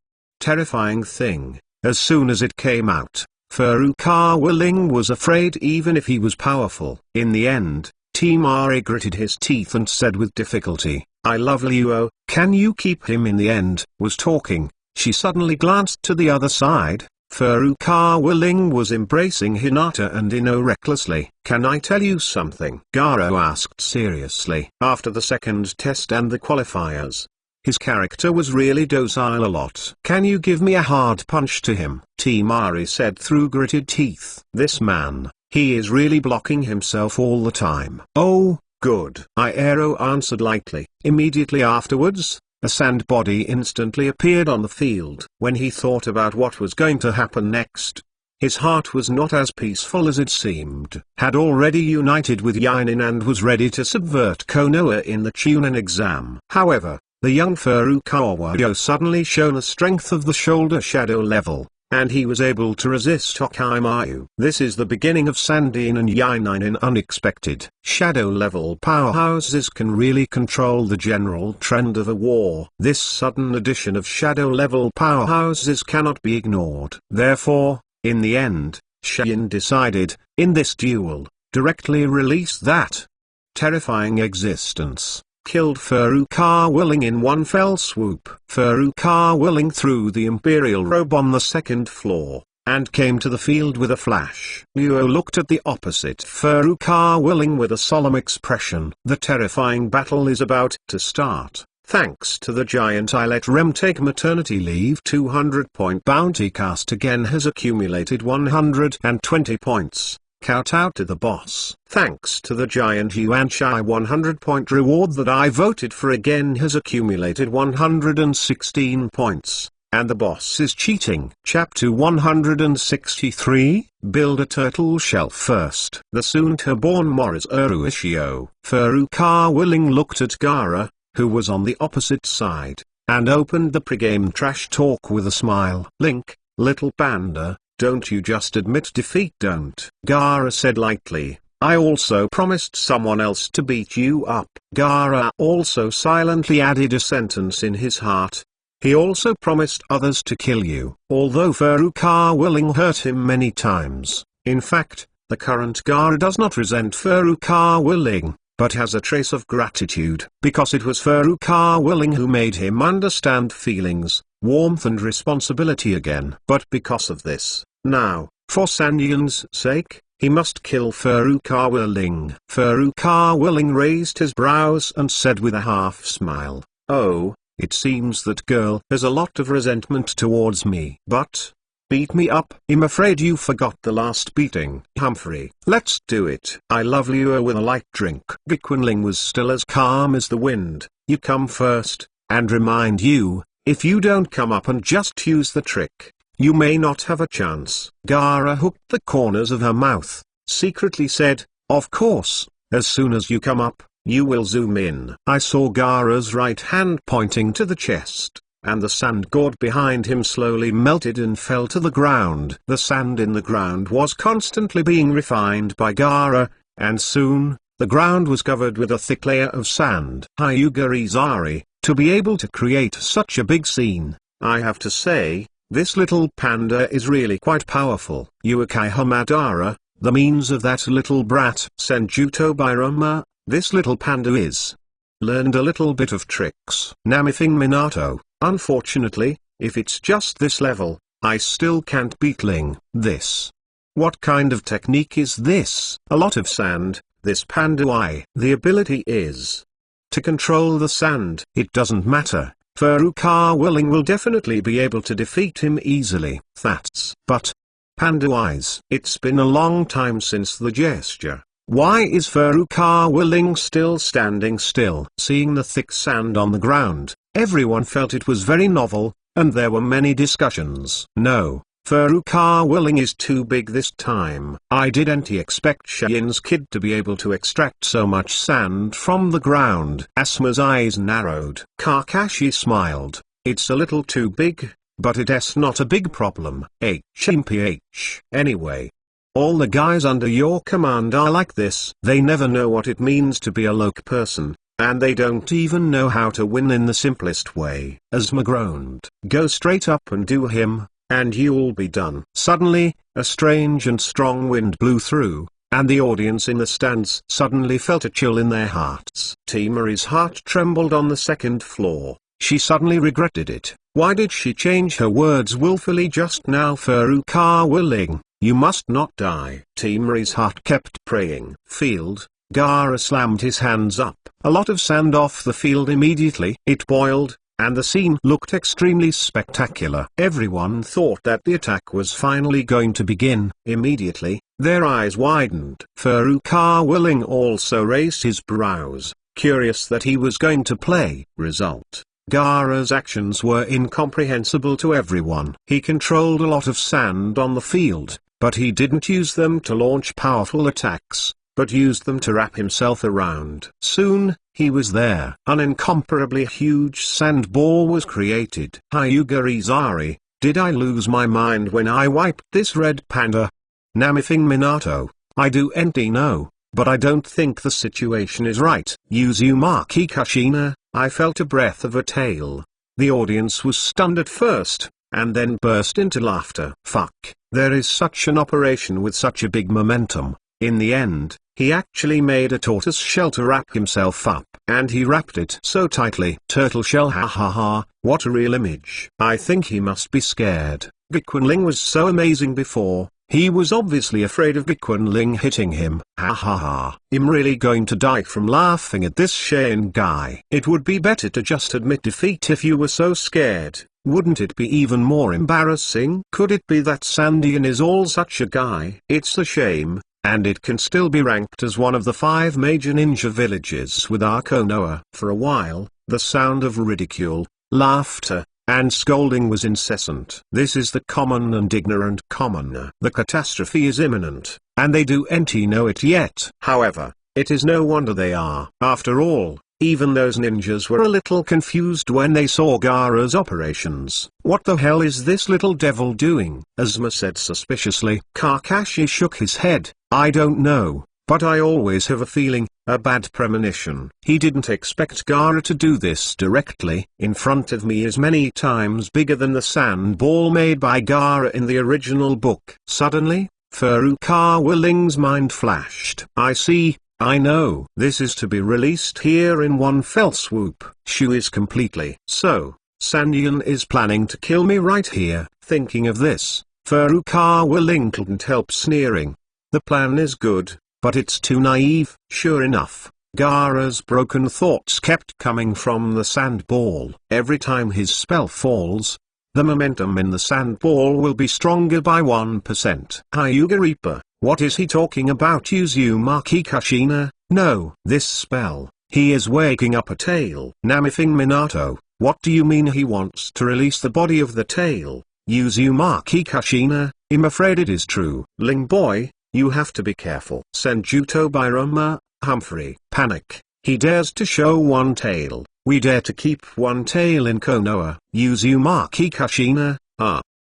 terrifying thing, as soon as it came out, Furukawa Willing was afraid even if he was powerful. In the end, Temari gritted his teeth and said with difficulty, I love Luo, can you keep him? In the end, was talking, she suddenly glanced to the other side. Furukawa Willing was embracing Hinata and Ino recklessly. Can I tell you something? Gaara asked seriously. After the second test and the qualifiers, his character was really docile a lot. Can you give me a hard punch to him? Temari said through gritted teeth. This man, he is really blocking himself all the time. Oh, good. Iero answered lightly. Immediately afterwards, a sand body instantly appeared on the field. When he thought about what was going to happen next, his heart was not as peaceful as it seemed. Had already united with Yainin and was ready to subvert Konoha in the Chunin exam. However, the young Furukawa suddenly shown a strength of the shoulder shadow level, and he was able to resist Okaimaru. This is the beginning of Sandan and Yainin in unexpected. Shadow-level powerhouses can really control the general trend of a war. This sudden addition of shadow-level powerhouses cannot be ignored. Therefore, in the end, Shin decided, in this duel, directly release that terrifying existence. Killed Furukawa Willing in one fell swoop. Furukawa Willing threw the Imperial robe on the second floor, and came to the field with a flash. Luo looked at the opposite Furukawa Willing with a solemn expression. The terrifying battle is about to start. Thanks to the giant I let Rem take maternity leave. 200-point bounty cast again has accumulated 120 points. Kowtow to the boss. Thanks to the giant Yuan Shai 100-point reward that I voted for again has accumulated 116 points. and the boss is cheating. Chapter 163, Build a Turtle Shell First. The soon-to-born Morris Uruishio. Furukawa Ling looked at Gaara, who was on the opposite side, and opened the pregame trash talk with a smile. Link, little panda, don't you just admit defeat, don't. Gaara said lightly, I also promised someone else to beat you up. Gaara also silently added a sentence in his heart. He also promised others to kill you. Although Furukawa Ling hurt him many times, in fact, the current Gaara does not resent Furukawa Ling, but has a trace of gratitude, because it was Furukawa Ling who made him understand feelings, warmth and responsibility again. But because of this, now, for Sanyan's sake, he must kill Furukawa Ling. Furukawa Ling raised his brows and said with a half smile, oh, it seems that girl has a lot of resentment towards me. But, beat me up. I'm afraid you forgot the last beating. Humphrey, let's do it. I love you with a light drink. Gikwen Ling was still as calm as the wind. You come first, and remind you, if you don't come up and just use the trick, you may not have a chance. Gaara hooked the corners of her mouth, secretly said, of course, as soon as you come up, you will zoom in. I saw Gaara's right hand pointing to the chest, and the sand gourd behind him slowly melted and fell to the ground. The sand in the ground was constantly being refined by Gaara, and soon, the ground was covered with a thick layer of sand. Hyuga Izari, to be able to create such a big scene, I have to say, this little panda is really quite powerful. Uekai Hamadara, the means of that little brat. Senjuto Birama, this little panda is. Learned a little bit of tricks. Namithing Minato, unfortunately, if it's just this level, I still can't beat Ling. This. What kind of technique is this? A lot of sand, this panda. Why? The ability is to control the sand. It doesn't matter. Furukawa Ling will definitely be able to defeat him easily. That's. But. Panda-wise. It's been a long time since the gesture. Why is Furukawa Ling still standing still? Seeing the thick sand on the ground, everyone felt it was very novel, and there were many discussions. No, Furukawa Ling is too big this time. I didn't expect Shin's kid to be able to extract so much sand from the ground. Asuma's eyes narrowed. Kakashi smiled. It's a little too big, but it's not a big problem. HMPH. Anyway. All the guys under your command are like this. They never know what it means to be a loke person, and they don't even know how to win in the simplest way. Asuma groaned. Go straight up and do him, and you'll be done. Suddenly, a strange and strong wind blew through, and the audience in the stands suddenly felt a chill in their hearts. Timuri's heart trembled on the second floor. She suddenly regretted it. Why did she change her words willfully just now? Furukawa Ling, you must not die. Timuri's heart kept praying. Field. Gaara slammed his hands up. A lot of sand off the field immediately. It boiled, and the scene looked extremely spectacular. Everyone thought that the attack was finally going to begin. Immediately, their eyes widened. Furukawa Ling also raised his brows, curious that he was going to play. Result. Gaara's actions were incomprehensible to everyone. He controlled a lot of sand on the field, but he didn't use them to launch powerful attacks, but used them to wrap himself around. Soon, he was there. An incomparably huge sand ball was created. Hyuga Izari, did I lose my mind when I wiped this red panda? Namithing Minato, I do know, but I don't think the situation is right. Uzumaki Kushina, I felt a breath of a tail. The audience was stunned at first, and then burst into laughter. Fuck, there is such an operation with such a big momentum. In the end, he actually made a tortoise shell to wrap himself up. And he wrapped it so tightly. Turtle shell, ha ha ha, what a real image. I think he must be scared. Gikwen Ling was so amazing before. He was obviously afraid of Gikwen Ling hitting him. Ha ha ha. I'm really going to die from laughing at this Shane guy. It would be better to just admit defeat if you were so scared. Wouldn't it be even more embarrassing? Could it be that Sandian is all such a guy? It's a shame, and it can still be ranked as one of the 5 major ninja villages with our Konoha. For a while, the sound of ridicule, laughter, and scolding was incessant. This is the common and ignorant commoner. The catastrophe is imminent, and they don't know it yet. However, it is no wonder they are. After all, even those ninjas were a little confused when they saw Gaara's operations. What the hell is this little devil doing? Asuma said suspiciously. Kakashi shook his head. I don't know, but I always have a feeling, a bad premonition. He didn't expect Gaara to do this directly. In front of me is many times bigger than the sand ball made by Gaara in the original book. Suddenly, Furukawa Ling's mind flashed. I see. I know. This is to be released here in one fell swoop. Shu is completely. So, Sanyan is planning to kill me right here. Thinking of this, Furukawa Ling couldn't help sneering. The plan is good, but it's too naive. Sure enough, Gaara's broken thoughts kept coming from the sand ball. Every time his spell falls, the momentum in the sand ball will be stronger by 1%. Hyuga Reaper. What is he talking about? Uzumaki Kushina? No. This spell, he is waking up a tail. Namifing Minato, what do you mean he wants to release the body of the tail? Uzumaki Kushina, I'm afraid it is true. Ling boy, you have to be careful. Senjuto Biroma, Humphrey. Panic, he dares to show one tail. We dare to keep one tail in Konoha. Uzumaki Kushina,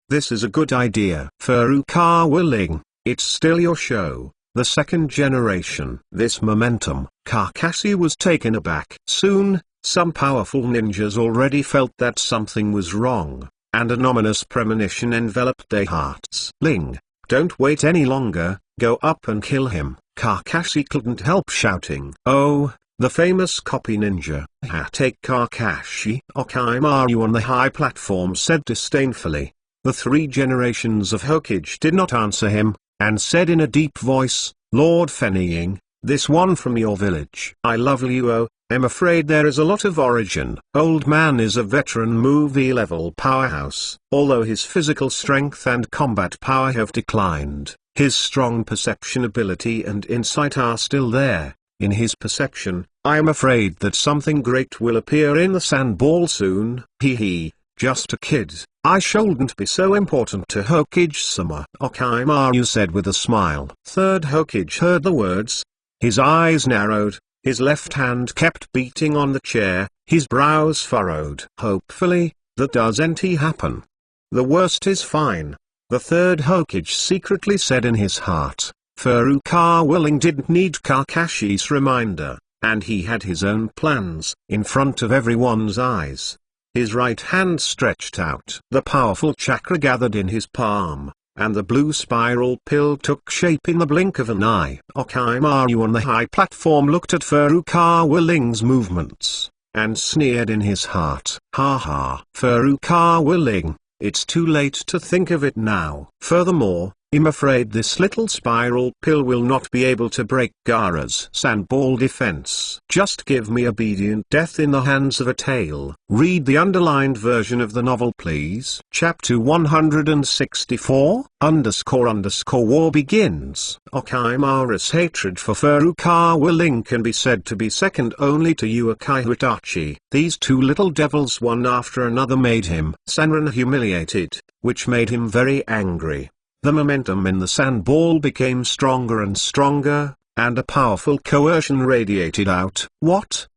this is a good idea. Furukawa Ling. It's still your show, the second generation. This momentum. Kakashi was taken aback. Soon, some powerful ninjas already felt that something was wrong, and an ominous premonition enveloped their hearts. Ling, don't wait any longer, go up and kill him. Kakashi couldn't help shouting. Oh, the famous copy ninja. Take Kakashi. Orochimaru on the high platform said disdainfully. The three generations of Hokage did not answer him, and said in a deep voice, Lord Fennying, this one from your village. I love Luo, I'm afraid there is a lot of origin. Old man is a veteran movie-level powerhouse. Although his physical strength and combat power have declined, his strong perception ability and insight are still there. In his perception, I am afraid that something great will appear in the sand ball soon. Hee, just a kid. I shouldn't be so important to Hokage-sama. Orochimaru said with a smile. Third Hokage heard the words. His eyes narrowed, his left hand kept beating on the chair, his brows furrowed. Hopefully, that doesn't happen. The worst is fine. The third Hokage secretly said in his heart. Furukawa Ling didn't need Kakashi's reminder, and he had his own plans. In front of everyone's eyes, his right hand stretched out. The powerful chakra gathered in his palm, and the blue spiral pill took shape in the blink of an eye. Orochimaru on the high platform looked at Furukawa Ling's movements, and sneered in his heart. Ha ha. Furukawa Ling, it's too late to think of it now. Furthermore, I'm afraid this little spiral pill will not be able to break Gaara's sandball defense. Just give me obedient death in the hands of a tail. Read the underlined version of the novel please. Chapter 164, __war begins. Orochimaru's hatred for Furukawa Ling can be said to be second only to Uchiha Itachi. These two little devils one after another made him Sanran humiliated, which made him very angry. The momentum in the sand ball became stronger and stronger, and a powerful coercion radiated out. What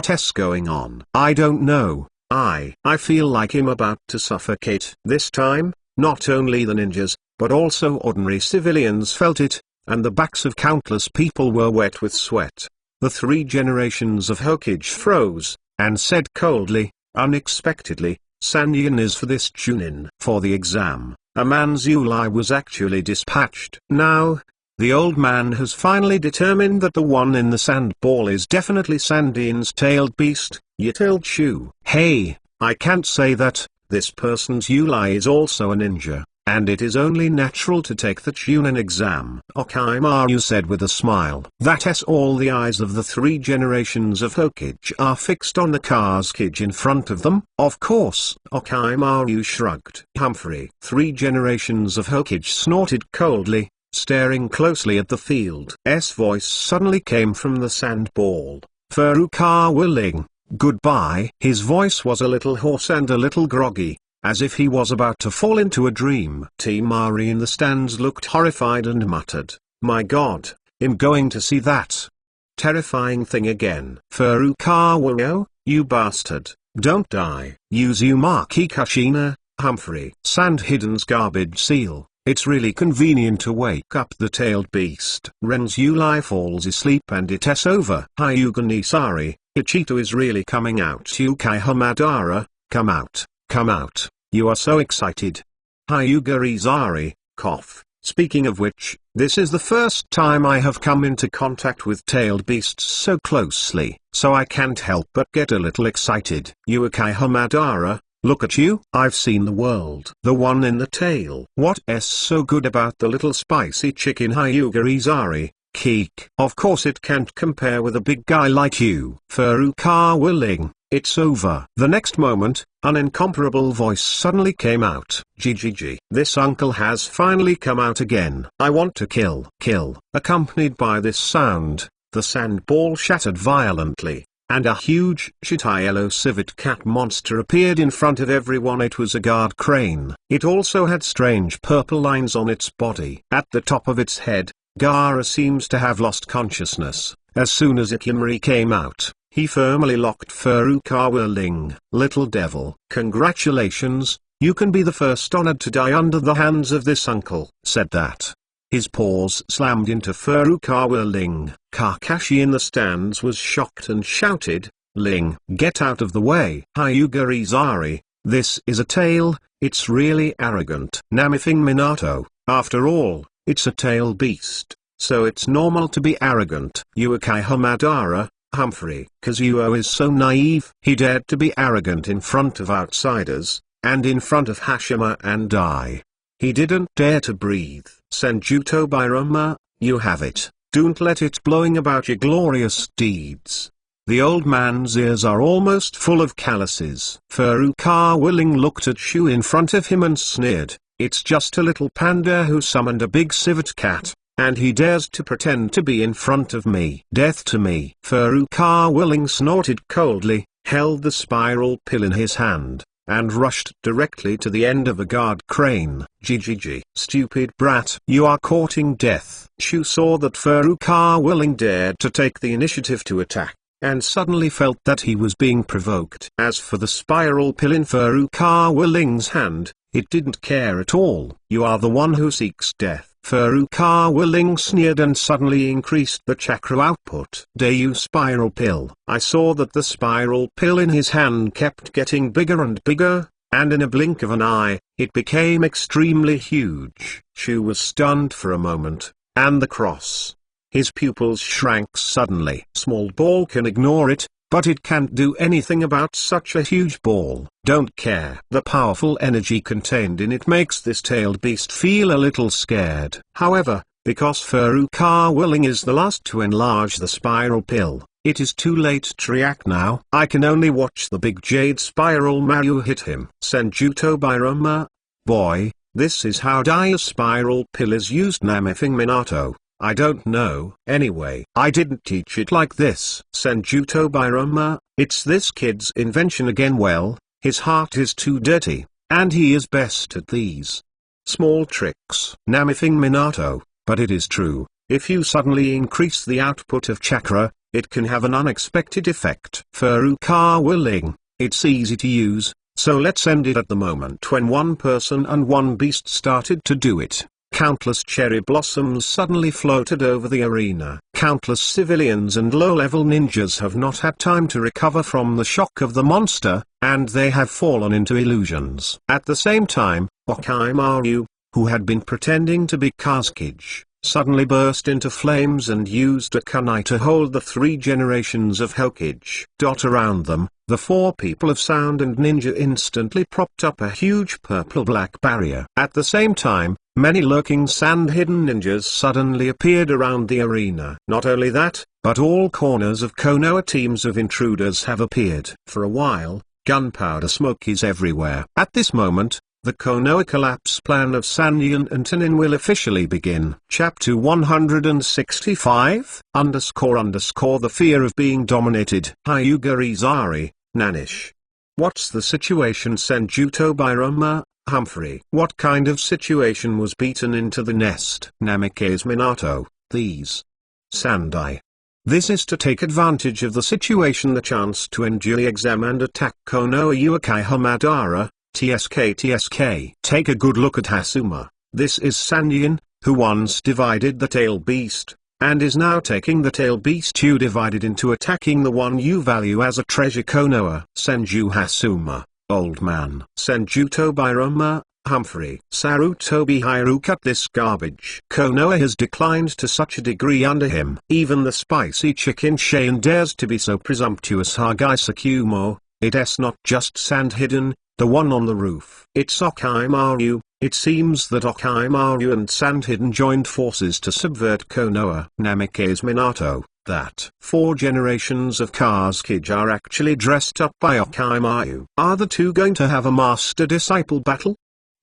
is going on? I don't know. I feel like I'm about to suffocate. This time, not only the ninjas, but also ordinary civilians felt it, and the backs of countless people were wet with sweat. The three generations of Hokage froze, and said coldly, unexpectedly, Sanyan is for this Chunin. For the exam, a man's Yulai was actually dispatched. Now, the old man has finally determined that the one in the sand ball is definitely Sandian's tailed beast, Yitil Chu. Hey, I can't say that. This person's Yulai is also a ninja, and it is only natural to take the Chunin exam. Orochimaru said with a smile. That is all the eyes of the three generations of Hokage are fixed on the Kazekage in front of them. Of course. Orochimaru shrugged. Humphrey. Three generations of Hokage snorted coldly, staring closely at the field's voice suddenly came from the sand ball. Furukawa Ling, Goodbye. His voice was a little hoarse and a little groggy, as if he was about to fall into a dream. Team Mari in the stands looked horrified and muttered, "My God, I'm going to see that terrifying thing again." Furukawa, you bastard, don't die. Uzumaki Kushina, Humphrey. Sand Hidden's garbage seal. It's really convenient to wake up the tailed beast. Ren's Uli falls asleep and it's over. Hyuga Nisari, Ichito is really coming out. Yukai Hamadara, come out, come out, you are so excited. Hyuga Izari, cough. Speaking of which, this is the first time I have come into contact with tailed beasts so closely, so I can't help but get a little excited. Yukai Hamadara, look at you. I've seen the world. The one in the tail. What's so good about the little spicy chicken? Hyuga Izari, Keek. Of course it can't compare with a big guy like you. Furukawa Ling, it's over. The next moment, an incomparable voice suddenly came out. GGG. This uncle has finally come out again. I want to kill. Kill. Accompanied by this sound, the sand ball shattered violently, and a huge yellow civet cat monster appeared in front of everyone. It was a guard crane. It also had strange purple lines on its body. At the top of its head, Gaara seems to have lost consciousness. As soon as Ikimori came out, he firmly locked Furukawa Ling. Little devil. Congratulations, you can be the first honored to die under the hands of this uncle. Said that. His paws slammed into Furukawa Ling. Kakashi in the stands was shocked and shouted, Ling, get out of the way. Hyuga Izari, this is a tail, it's really arrogant. Namifing Minato, after all, it's a tail beast, so it's normal to be arrogant. Yukai Hamadara, Humphrey. Kazuo is so naive. He dared to be arrogant in front of outsiders, and in front of Hashima and I. He didn't dare to breathe. Senjuto Bairama, you have it. Don't let it blowing about your glorious deeds. The old man's ears are almost full of calluses. Furukawa Ling looked at Shu in front of him and sneered, it's just a little panda who summoned a big civet cat, and he dares to pretend to be in front of me. Death to me. Furukawa Ling snorted coldly, held the spiral pill in his hand, and rushed directly to the end of a guard crane. GGG. Stupid brat. You are courting death. Shu saw that Furukawa Ling dared to take the initiative to attack, and suddenly felt that he was being provoked. As for the spiral pill in Furukawa Ling's hand, it didn't care at all. You are the one who seeks death. Furukawa Ling sneered and suddenly increased the chakra output. Dayu spiral pill. I saw that the spiral pill in his hand kept getting bigger and bigger, and in a blink of an eye, it became extremely huge. Shu was stunned for a moment, and the cross. His pupils shrank suddenly. Small ball can ignore it, but it can't do anything about such a huge ball. Don't care. The powerful energy contained in it makes this tailed beast feel a little scared. However, because Furukawa Ling is the last to enlarge the spiral pill, it is too late to react now. I can only watch the big jade spiral Mayu hit him. Senjuto Bairama, boy, this is how Dayu spiral pill is used. Namifing Minato, I don't know. Anyway, I didn't teach it like this. Senjuto Bairama, it's this kid's invention again. Well, his heart is too dirty, and he is best at these small tricks. Namifing Minato, but it is true, if you suddenly increase the output of chakra, it can have an unexpected effect. Furukawa Ling, it's easy to use, so let's end it at the moment when one person and one beast started to do it. Countless cherry blossoms suddenly floated over the arena. Countless civilians and low-level ninjas have not had time to recover from the shock of the monster, and they have fallen into illusions. At the same time, Orochimaru, who had been pretending to be Kazekage, suddenly burst into flames and used a kunai to hold the 3 generations of Hokage. Around them, the 4 people of sound and ninja instantly propped up a huge purple-black barrier. At the same time, many lurking sand-hidden ninjas suddenly appeared around the arena. Not only that, but all corners of Konoha teams of intruders have appeared. For a while, gunpowder smoke is everywhere. At this moment, The Konoha collapse plan of Sanyin and Tanin will officially begin. Chapter 165, __The fear of being dominated. Hyuga Izari, Nanish. What's the situation? Senjuto Birama, Humphrey. What kind of situation was beaten into the nest? Namikaze Minato, these. Sandai. This is to take advantage of the situation, the chance to endure the exam and attack Konoha Uchiha Madara. TSK. Take a good look at Hasuma. This is Sanyin, who once divided the tail beast, and is now taking the tail beast you divided into attacking the one you value as a treasure. Konoha. Senju Hasuma, old man. Senjuto Birama, Humphrey. Sarutobi Hiru, cut this garbage. Konoha has declined to such a degree under him. Even the spicy chicken Shane dares to be so presumptuous. Hagaisukumo, it's not just sand hidden, the one on the roof. It's Orochimaru. It seems that Orochimaru and Sandhidden joined forces to subvert Konoha. Namikaze Minato, that 4 generations of Kazekage are actually dressed up by Orochimaru. Are the two going to have a master-disciple battle?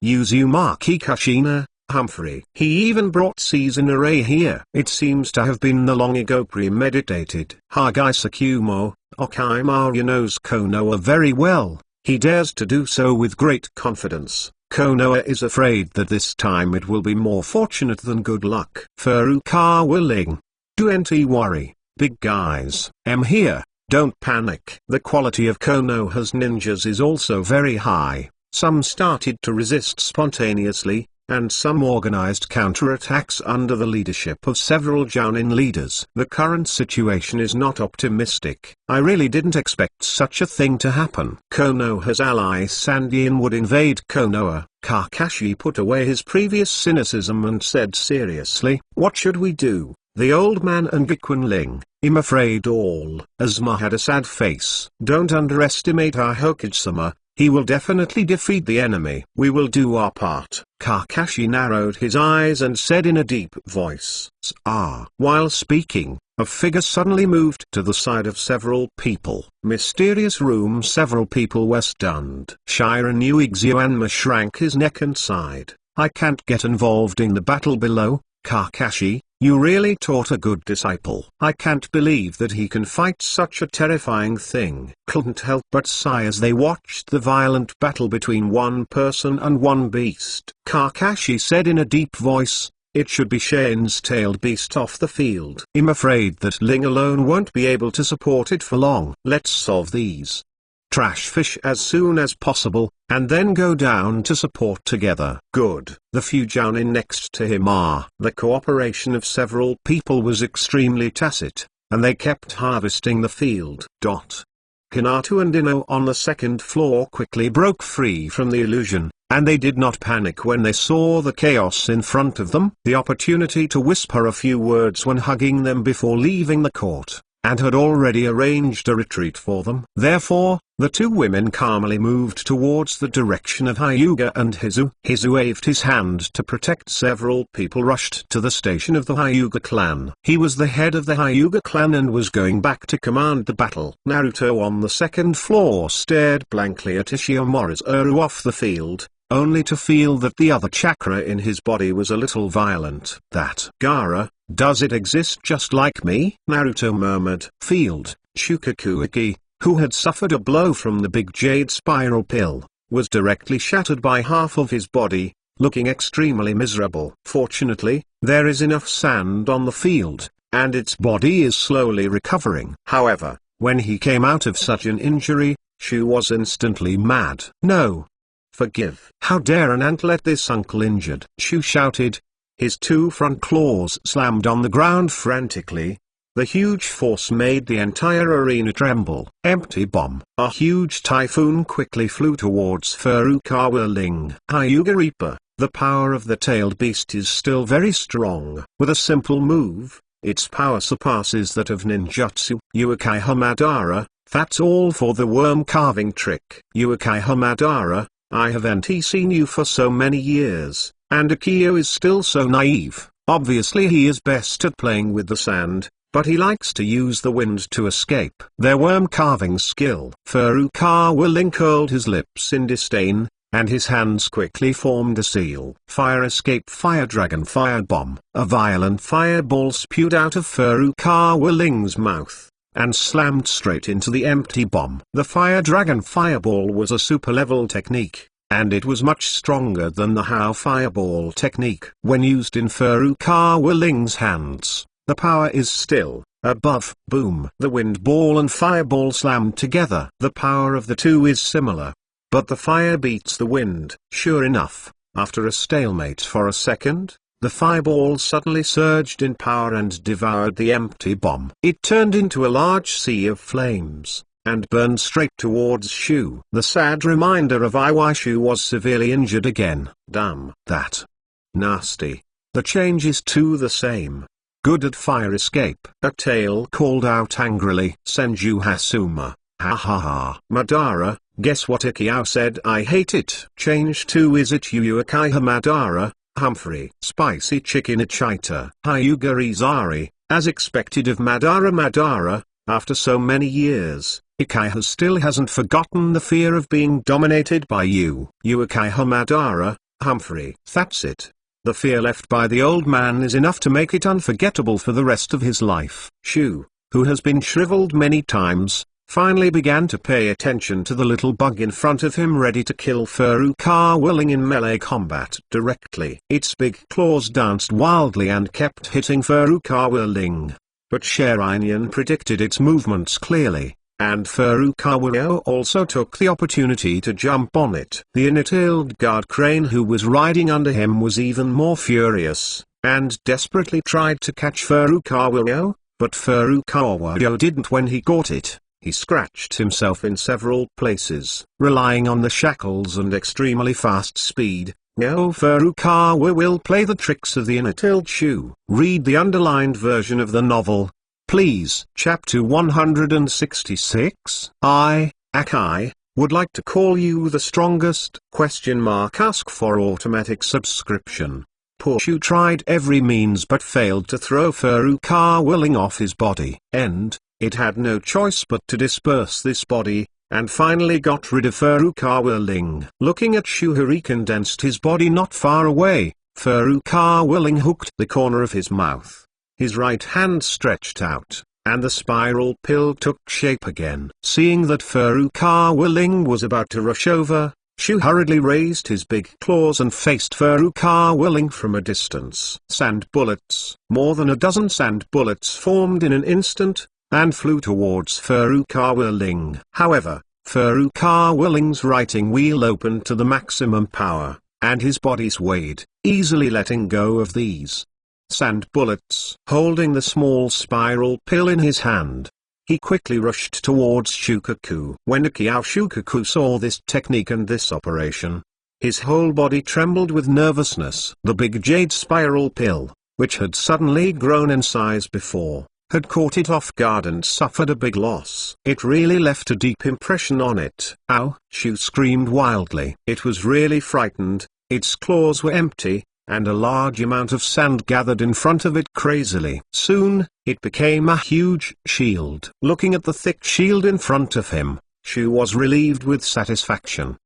Uzumaki Kushina, Humphrey. He even brought Susanoo here. It seems to have been long ago premeditated. Hagaisukumo, Orochimaru knows Konoha very well. He dares to do so with great confidence. Konoha is afraid that this time it will be more fortunate than good luck. Furukawa Ling. Don't worry, big guys. I'm here, don't panic. The quality of Konoha's ninjas is also very high. Some started to resist spontaneously, and some organized counterattacks under the leadership of several Jounin leaders. The current situation is not optimistic. I really didn't expect such a thing to happen. Konoha's ally Sanyin would invade Konoha. Kakashi put away his previous cynicism and said seriously, "What should we do?" The old man and Gekun Ling, "I'm afraid all." Asuma had a sad face. "Don't underestimate our Hokage-sama. He will definitely defeat the enemy. We will do our part." Kakashi narrowed his eyes and said in a deep voice, "Ah." While speaking, a figure suddenly moved to the side of several people. Mysterious room. Several people were stunned. Shiran Uexuanma shrank his neck and sighed. "I can't get involved in the battle below, Kakashi. You really taught a good disciple. I can't believe that he can fight such a terrifying thing." Couldn't help but sigh as they watched the violent battle between one person and one beast. Kakashi said in a deep voice, "It should be Shane's tailed beast off the field. I'm afraid that Ling alone won't be able to support it for long. Let's solve these trash fish as soon as possible, and then go down to support together." Good. The few Jounin next to him are. The cooperation of several people was extremely tacit, and they kept harvesting the field. Hinata and Ino on the second floor quickly broke free from the illusion, and they did not panic when they saw the chaos in front of them. The opportunity to whisper a few words when hugging them before leaving the court, and had already arranged a retreat for them. Therefore, the two women calmly moved towards the direction of Hyuga and Hizu. Hizu waved his hand to protect. Several people rushed to the station of the Hyuga clan. He was the head of the Hyuga clan and was going back to command the battle. Naruto on the second floor stared blankly at Ishiomura's Uru off the field, only to feel that the other chakra in his body was a little violent. "That Gaara, does it exist just like me?" Naruto murmured. Field, Shukaku, who had suffered a blow from the big jade spiral pill, was directly shattered by half of his body, looking extremely miserable. Fortunately, there is enough sand on the field, and its body is slowly recovering. However, when he came out of such an injury, Shu was instantly mad. "No! Forgive! How dare an ant let this uncle injured?" Shu shouted. His 2 front claws slammed on the ground frantically. The huge force made the entire arena tremble. Empty bomb. A huge typhoon quickly flew towards Furukawa Ling. Hyuga Reaper, the power of the tailed beast is still very strong. With a simple move, its power surpasses that of ninjutsu. Uchiha Madara, that's all for the worm carving trick. Uchiha Madara, I haven't seen you for so many years, and Akio is still so naive. Obviously he is best at playing with the sand, but he likes to use the wind to escape. Their worm carving skill. Furukawa Ling curled his lips in disdain. and his hands quickly formed a seal. Fire escape, fire dragon, fire bomb. A violent fireball spewed out of Furukawa Ling's mouth, and slammed straight into the empty bomb. The fire dragon fireball was a super level technique, and it was much stronger than the How fireball technique. When used in Furukawa Ling's hands, the power is still above. Boom. The wind ball and fireball slammed together. The power of the two is similar, but the fire beats the wind. Sure enough, after a stalemate for a second, the fireball suddenly surged in power and devoured the empty bomb. It turned into a large sea of flames, and burned straight towards Shu. The sad reminder of why Shu was severely injured again. Damn that. Nasty. The change is to the same. Good at fire escape. A tail called out angrily. Senju Hasuma. Ha ha ha. Madara, guess what Ikkyao said? I hate it. Change to is it Yuukai Madara, Humphrey. Spicy chicken Ichita. Hyuga Izari. As expected of Madara, after so many years, Ikkyao still hasn't forgotten the fear of being dominated by you. Yuukai Madara, Humphrey. That's it. The fear left by the old man is enough to make it unforgettable for the rest of his life. Shu, who has been shriveled many times, finally began to pay attention to the little bug in front of him ready to kill Furukawa Ling in melee combat directly. Its big claws danced wildly and kept hitting Furukawa Ling, but Shirinian predicted its movements clearly, and Furukawa also took the opportunity to jump on it. The inner-tailed guard crane who was riding under him was even more furious, and desperately tried to catch Furukawa, but Furukawa didn't. When he caught it, he scratched himself in several places. Relying on the shackles and extremely fast speed, Furukawa will play the tricks of the inner-tailed Shu. Read the underlined version of the novel, please. Chapter 166. Akai, would like to call you the strongest? Ask for automatic subscription. Poor Shu tried every means but failed to throw Furukawa Ling off his body. It had no choice but to disperse this body, and finally got rid of Furukawa Ling. Looking at Shu, who recondensed his body not far away, Furukawa Ling hooked the corner of his mouth. His right hand stretched out, and the spiral pill took shape again. Seeing that Furukawa Ling was about to rush over, Shu hurriedly raised his big claws and faced Furukawa Ling from a distance. Sand bullets. More than a dozen sand bullets formed in an instant, and flew towards Furukawa Ling. However, Furukawa Ling's writing wheel opened to the maximum power, and his body swayed, easily letting go of these sand bullets. Holding the small spiral pill in his hand, he quickly rushed towards Shukaku. When Shukaku saw this technique and this operation, his whole body trembled with nervousness. The big jade spiral pill, which had suddenly grown in size before, had caught it off guard and suffered a big loss. It really left a deep impression on it. Ow! Shu screamed wildly. It was really frightened. Its claws were empty, and a large amount of sand gathered in front of it crazily. Soon, it became a huge shield. Looking at the thick shield in front of him, Shu was relieved with satisfaction.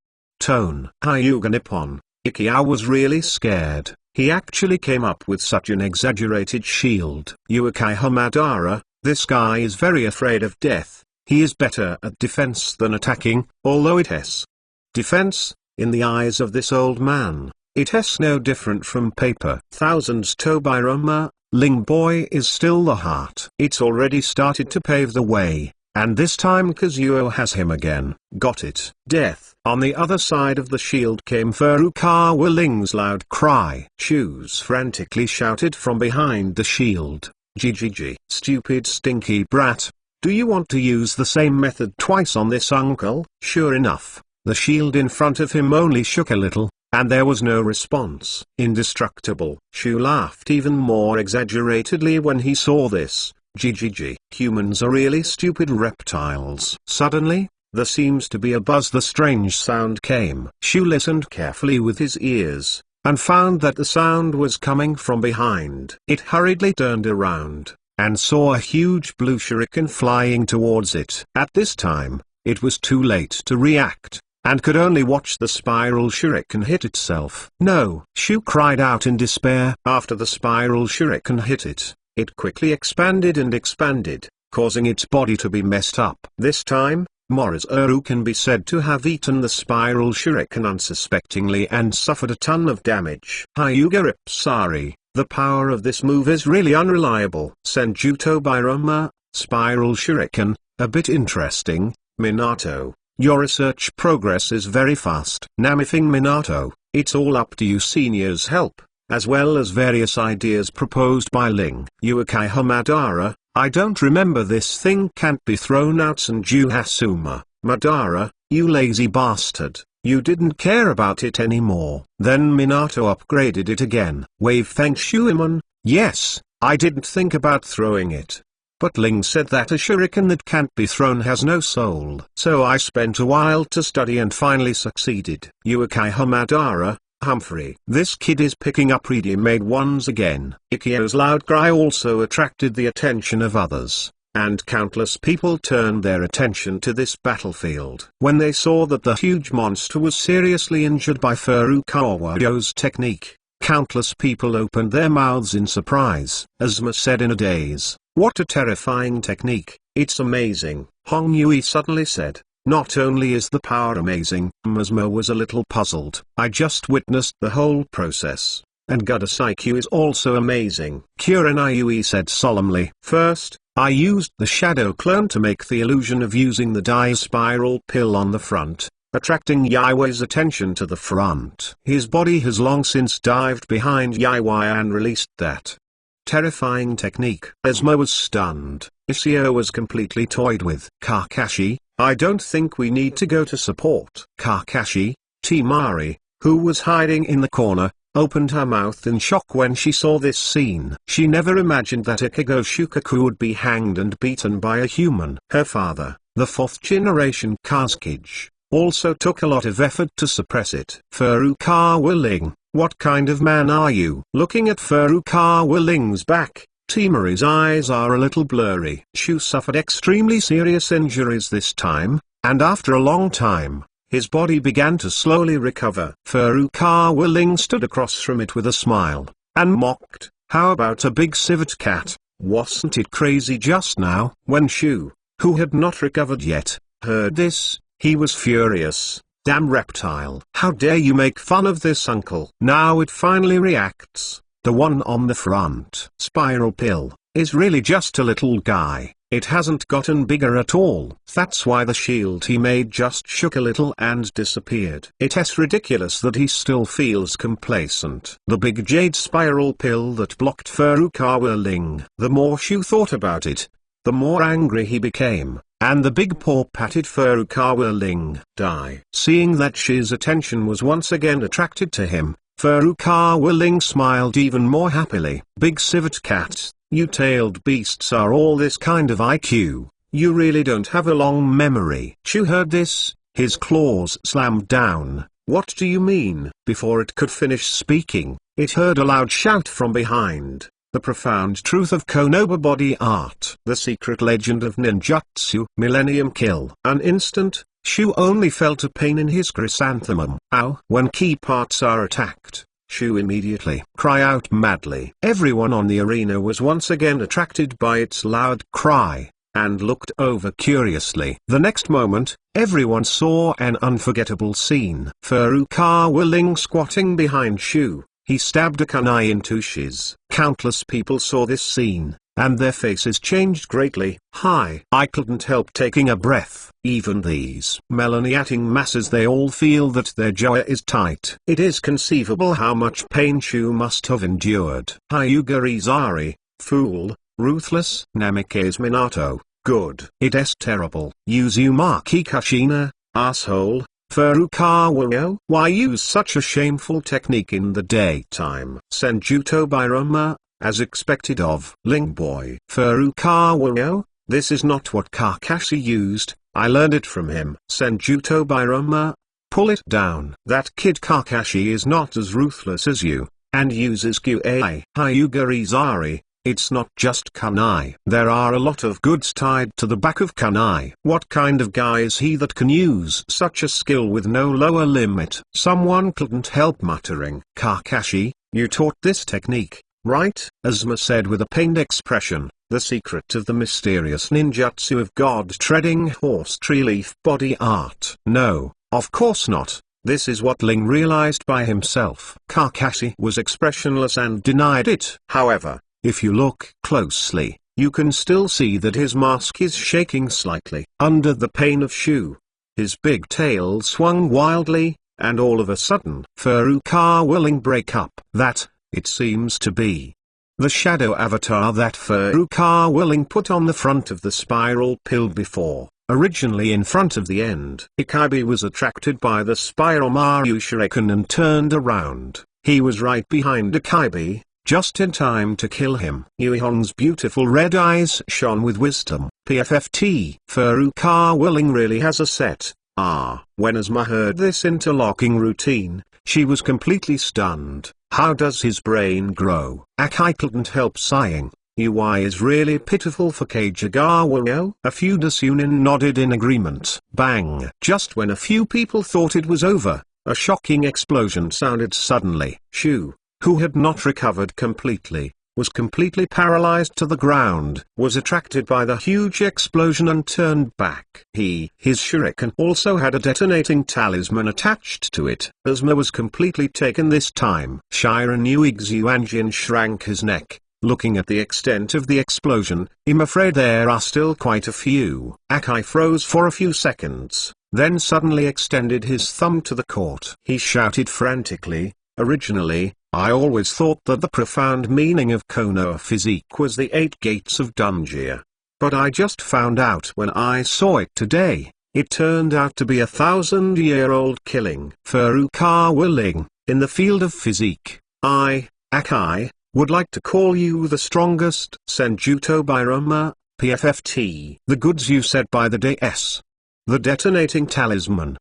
Hyuga Nippon. Ikkyao was really scared. He actually came up with such an exaggerated shield. Yuukai Madara, this guy is very afraid of death. He is better at defense than attacking, although it has defense, in the eyes of this old man. It has no different from paper. Thousands Tobirama, Ling boy is still the heart. It's already started to pave the way, and this time Kazuo has him again. Got it. Death. On the other side of the shield came Furukawa Ling's loud cry. Shoes frantically shouted from behind the shield. GGG. Stupid stinky brat. Do you want to use the same method twice on this uncle? Sure enough, the shield in front of him only shook a little, and there was no response. Indestructible. Shu laughed even more exaggeratedly when he saw this. GGG. Humans are really stupid reptiles. Suddenly, there seems to be a buzz. The strange sound came. Shu listened carefully with his ears, and found that the sound was coming from behind. It hurriedly turned around, and saw a huge blue shuriken flying towards it. At this time, it was too late to react. and could only watch the spiral shuriken hit itself. No! Shu cried out in despair. After the spiral shuriken hit it, it quickly expanded and expanded, causing its body to be messed up. This time, Morizaru can be said to have eaten the spiral shuriken unsuspectingly and suffered a ton of damage. Hyuga Ipsari, the power of this move is really unreliable. Senjuto Biroma, spiral shuriken, a bit interesting. Minato, your research progress is very fast. Namifing Minato, it's all up to you senior's help, as well as various ideas proposed by Ling. Uekai Madara, I don't remember this thing can't be thrown out. Sanju Hasuma, Madara, you lazy bastard, you didn't care about it anymore. Then Minato upgraded it again. Wave Feng Shuiman, yes, I didn't think about throwing it. But Ling said that a shuriken that can't be thrown has no soul. So I spent a while to study and finally succeeded. Uekai Madara, Humphrey. This kid is picking up ready-made ones again. Ikkyo's loud cry also attracted the attention of others, and countless people turned their attention to this battlefield. When they saw that the huge monster was seriously injured by Furukawa's technique, countless people opened their mouths in surprise. Asuma said in a daze, "What a terrifying technique, it's amazing." Hong Yui suddenly said, "Not only is the power amazing," Asuma was a little puzzled. "I just witnessed the whole process, and Goddess IQ is also amazing." Kurenai Yui said solemnly, "First, I used the shadow clone to make the illusion of using the dye spiral pill on the front, attracting Yaiwa's attention to the front. His body has long since dived behind Yaiwa and released that terrifying technique." Asuma was stunned. Ishio was completely toyed with. Kakashi, I don't think we need to go to support. Kakashi, Temari, who was hiding in the corner, opened her mouth in shock when she saw this scene. She never imagined that Ichigo Shukaku would be hanged and beaten by a human. Her father, the fourth generation Kazekage, also took a lot of effort to suppress it. Furukawa Ling, what kind of man are you? Looking at Furukawa Ling's back, Temari's eyes are a little blurry. Shu suffered extremely serious injuries this time, and after a long time, his body began to slowly recover. Furukawa Ling stood across from it with a smile, and mocked, "How about a big civet cat? Wasn't it crazy just now?" When Shu, who had not recovered yet, heard this, he was furious. "Damn reptile! How dare you make fun of this uncle?" Now it finally reacts. The one on the front spiral pill is really just a little guy. It hasn't gotten bigger at all. That's why the shield he made just shook a little and disappeared. It's ridiculous that he still feels complacent. The big jade spiral pill that blocked Furukawa Ling. The more Shu thought about it, the more angry he became, and the big paw patted Furukawa Ling. Die. Seeing that Shu's attention was once again attracted to him, Furukawa Ling smiled even more happily. "Big civet cat, you tailed beasts are all this kind of IQ, you really don't have a long memory." Shu heard this, his claws slammed down. "What do you mean?" Before it could finish speaking, it heard a loud shout from behind. The profound truth of Konoha body art. The secret legend of ninjutsu. Millennium kill. An instant, Shu only felt a pain in his chrysanthemum. Ow! When key parts are attacked, Shu immediately cry out madly. Everyone on the arena was once again attracted by its loud cry, and looked over curiously. The next moment, everyone saw an unforgettable scene. Furukawa Ling squatting behind Shu, he stabbed a kunai into Shiz. Countless people saw this scene, and their faces changed greatly. I couldn't help taking a breath. Even these melaniating masses, they all feel that their jaw is tight. It is conceivable how much pain Shu must have endured. Hyuga Izari, fool, ruthless. Namikaze Minato, good. It is terrible. Uzumaki Kushina, asshole. Furukawa, why use such a shameful technique in the daytime? Senjuto Biroma, as expected of Ling boy. Furukawa, this is not what Kakashi used, I learned it from him. Senjuto Biroma, pull it down. That kid Kakashi is not as ruthless as you, and uses QA. Hyuga Izari, It's not just kunai. There are a lot of goods tied to the back of kunai. What kind of guy is he that can use such a skill with no lower limit? Someone couldn't help muttering. Kakashi, you taught this technique, right? Asuma said with a pained expression. The secret of the mysterious ninjutsu of god-treading horse tree leaf body art. No, of course not. This is what Ling realized by himself. Kakashi was expressionless and denied it. However, if you look closely, you can still see that his mask is shaking slightly. Under the pain of Shu, his big tail swung wildly, and all of a sudden, Furukawa willing break up. That, it seems to be the shadow avatar that Furukawa willing put on the front of the spiral pill before, originally in front of the end. Ikabe was attracted by the spiral Maru Shuriken and turned around. He was right behind Ikabe, just in time to kill him. Yuihong's beautiful red eyes shone with wisdom. PFFT. Furukawa willing really has a set. When Asuma heard this interlocking routine, she was completely stunned. How does his brain grow? Akai couldn't help sighing. UI is really pitiful for Kageyama. A few Dasunin nodded in agreement. Bang! Just when a few people thought it was over, a shocking explosion sounded suddenly. Shu, who had not recovered completely, was completely paralyzed to the ground, was attracted by the huge explosion and turned back. His shuriken also had a detonating talisman attached to it. Asuma was completely taken this time. Shiranui Xuanjin shrank his neck, looking at the extent of the explosion. I'm afraid there are still quite a few. Akai froze for a few seconds, then suddenly extended his thumb to the court. He shouted frantically, originally, I always thought that the profound meaning of Konoha physique was the 8 gates of Dunjia. But I just found out when I saw it today. It turned out to be a 1,000-year-old killing. Furukawa Ling, in the field of physique, I, Akai, would like to call you the strongest. Senjuto Birama, PFFT. The goods you said by the DS. The detonating talisman.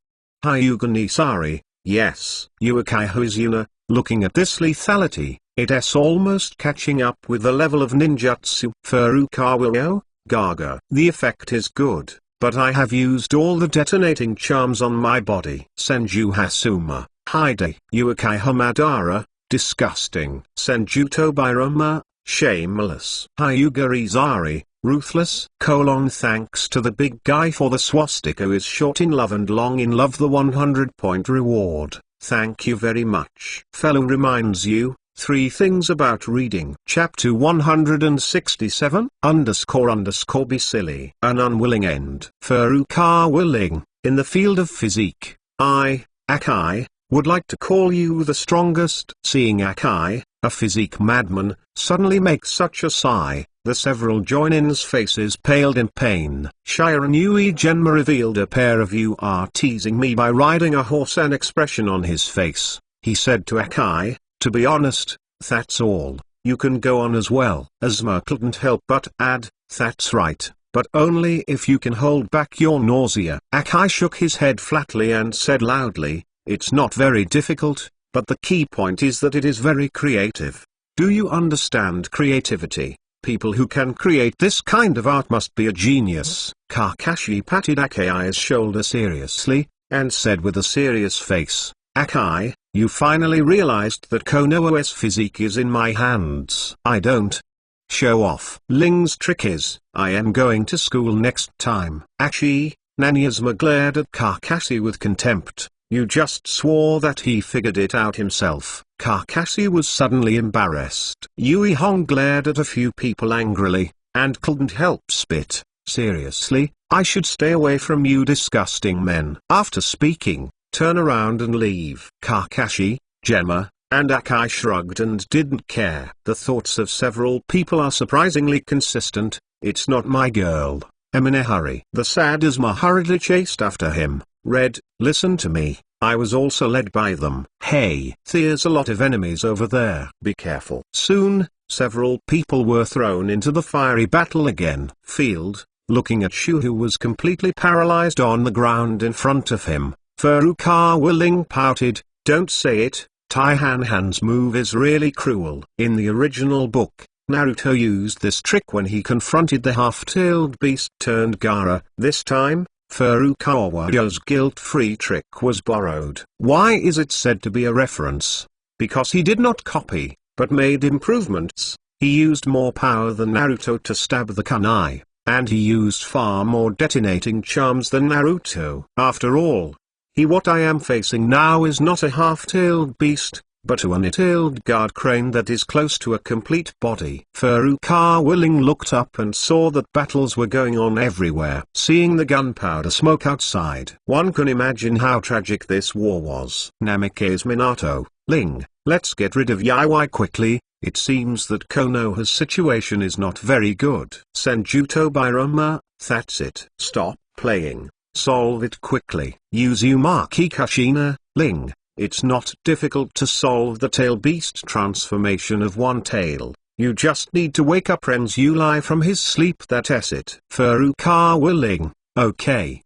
Hyuga Nisari, yes. Yuakai Hozuna. Looking at this lethality, it's almost catching up with the level of ninjutsu. Furukawa Gaga. The effect is good, but I have used all the detonating charms on my body. Senju Hasuma. Hide. Yuakai Hamadara. Disgusting. Senjuto Birama. Shameless. Hyuga Izari. Ruthless. Thanks to the big guy for the swastika is short in love and long in love. The 100-point reward. Thank you very much. Fellow reminds you, 3 things about reading. Chapter 167, __ be silly. An unwilling end. Furukawa Ling, in the field of physique, I, Akai, would like to call you the strongest. Seeing Akai, a physique madman, suddenly make such a sigh, the several join-ins' faces paled in pain. Shiranui Genma revealed a pair of you are teasing me by riding a horse, an expression on his face. He said to Akai, to be honest, that's all. You can go on as well. Asuma couldn't help but add, that's right, but only if you can hold back your nausea. Akai shook his head flatly and said loudly, it's not very difficult, but the key point is that it is very creative. Do you understand creativity? People who can create this kind of art must be a genius. Kakashi patted Akai's shoulder seriously, and said with a serious face, Akai, you finally realized that Konoha's physique is in my hands. I don't show off. Ling's trick is, I am going to school next time. Achi, Naniasma glared at Kakashi with contempt. You just swore that he figured it out himself. Kakashi was suddenly embarrassed. Yui Hong glared at a few people angrily, and couldn't help spit. Seriously, I should stay away from you disgusting men. After speaking, turn around and leave. Kakashi, Gemma, and Akai shrugged and didn't care. The thoughts of several people are surprisingly consistent. It's not my girl. I'm in a hurry. The sad Asuma hurriedly chased after him. Red, listen to me, I was also led by them. Hey, there's a lot of enemies over there. Be careful. Soon, several people were thrown into the fiery battle again. Field, looking at Shu who was completely paralyzed on the ground in front of him, Furukawa Ling pouted, don't say it, Taihan Han's move is really cruel. In the original book, Naruto used this trick when he confronted the half-tailed beast turned Gaara. This time, Furukawa Ryo's guilt-free trick was borrowed. Why is it said to be a reference? Because he did not copy, but made improvements. He used more power than Naruto to stab the kunai, and he used far more detonating charms than Naruto. After all, what I am facing now is not a half-tailed beast, but a one-tailed guard crane that is close to a complete body. Furukawa Ling looked up and saw that battles were going on everywhere. Seeing the gunpowder smoke outside, one can imagine how tragic this war was. Namikaze Minato, Ling, let's get rid of Yaoi quickly. It seems that Konoha's situation is not very good. Senjuto Birama, that's it. Stop playing. Solve it quickly. Use Uzumaki Kushina, Ling. It's not difficult to solve the tail beast transformation of one tail. You just need to wake up Renzulai from his sleep, that's it. Furukawa Ling, okay.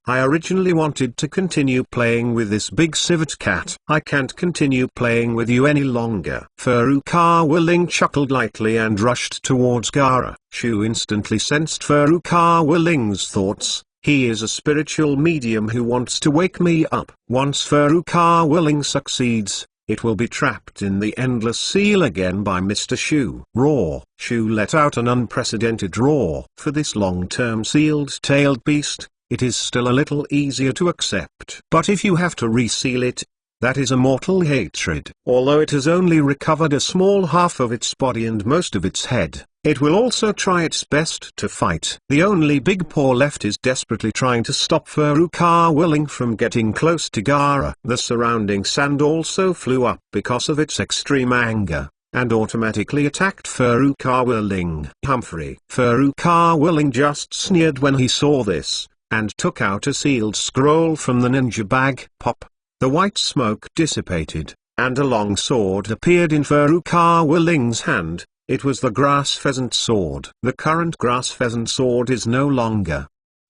I originally wanted to continue playing with this big civet cat. I can't continue playing with you any longer. Furukawa Ling chuckled lightly and rushed towards Gaara. Shu instantly sensed Furukawa Ling's thoughts. He is a spiritual medium who wants to wake me up. Once Furukawa Ling succeeds, it will be trapped in the endless seal again by Mr. Shu. Roar. Shu let out an unprecedented roar. For this long-term sealed-tailed beast, it is still a little easier to accept. But if you have to reseal it, that is a mortal hatred. Although it has only recovered a small half of its body and most of its head, it will also try its best to fight. The only big paw left is desperately trying to stop Furukawa Ling from getting close to Gaara. The surrounding sand also flew up because of its extreme anger, and automatically attacked Furukawa Ling. Humphrey. Furukawa Ling just sneered when he saw this, and took out a sealed scroll from the ninja bag. Pop. The white smoke dissipated, and a long sword appeared in Furukawa Ling's hand. It was the grass pheasant sword. The current grass pheasant sword is no longer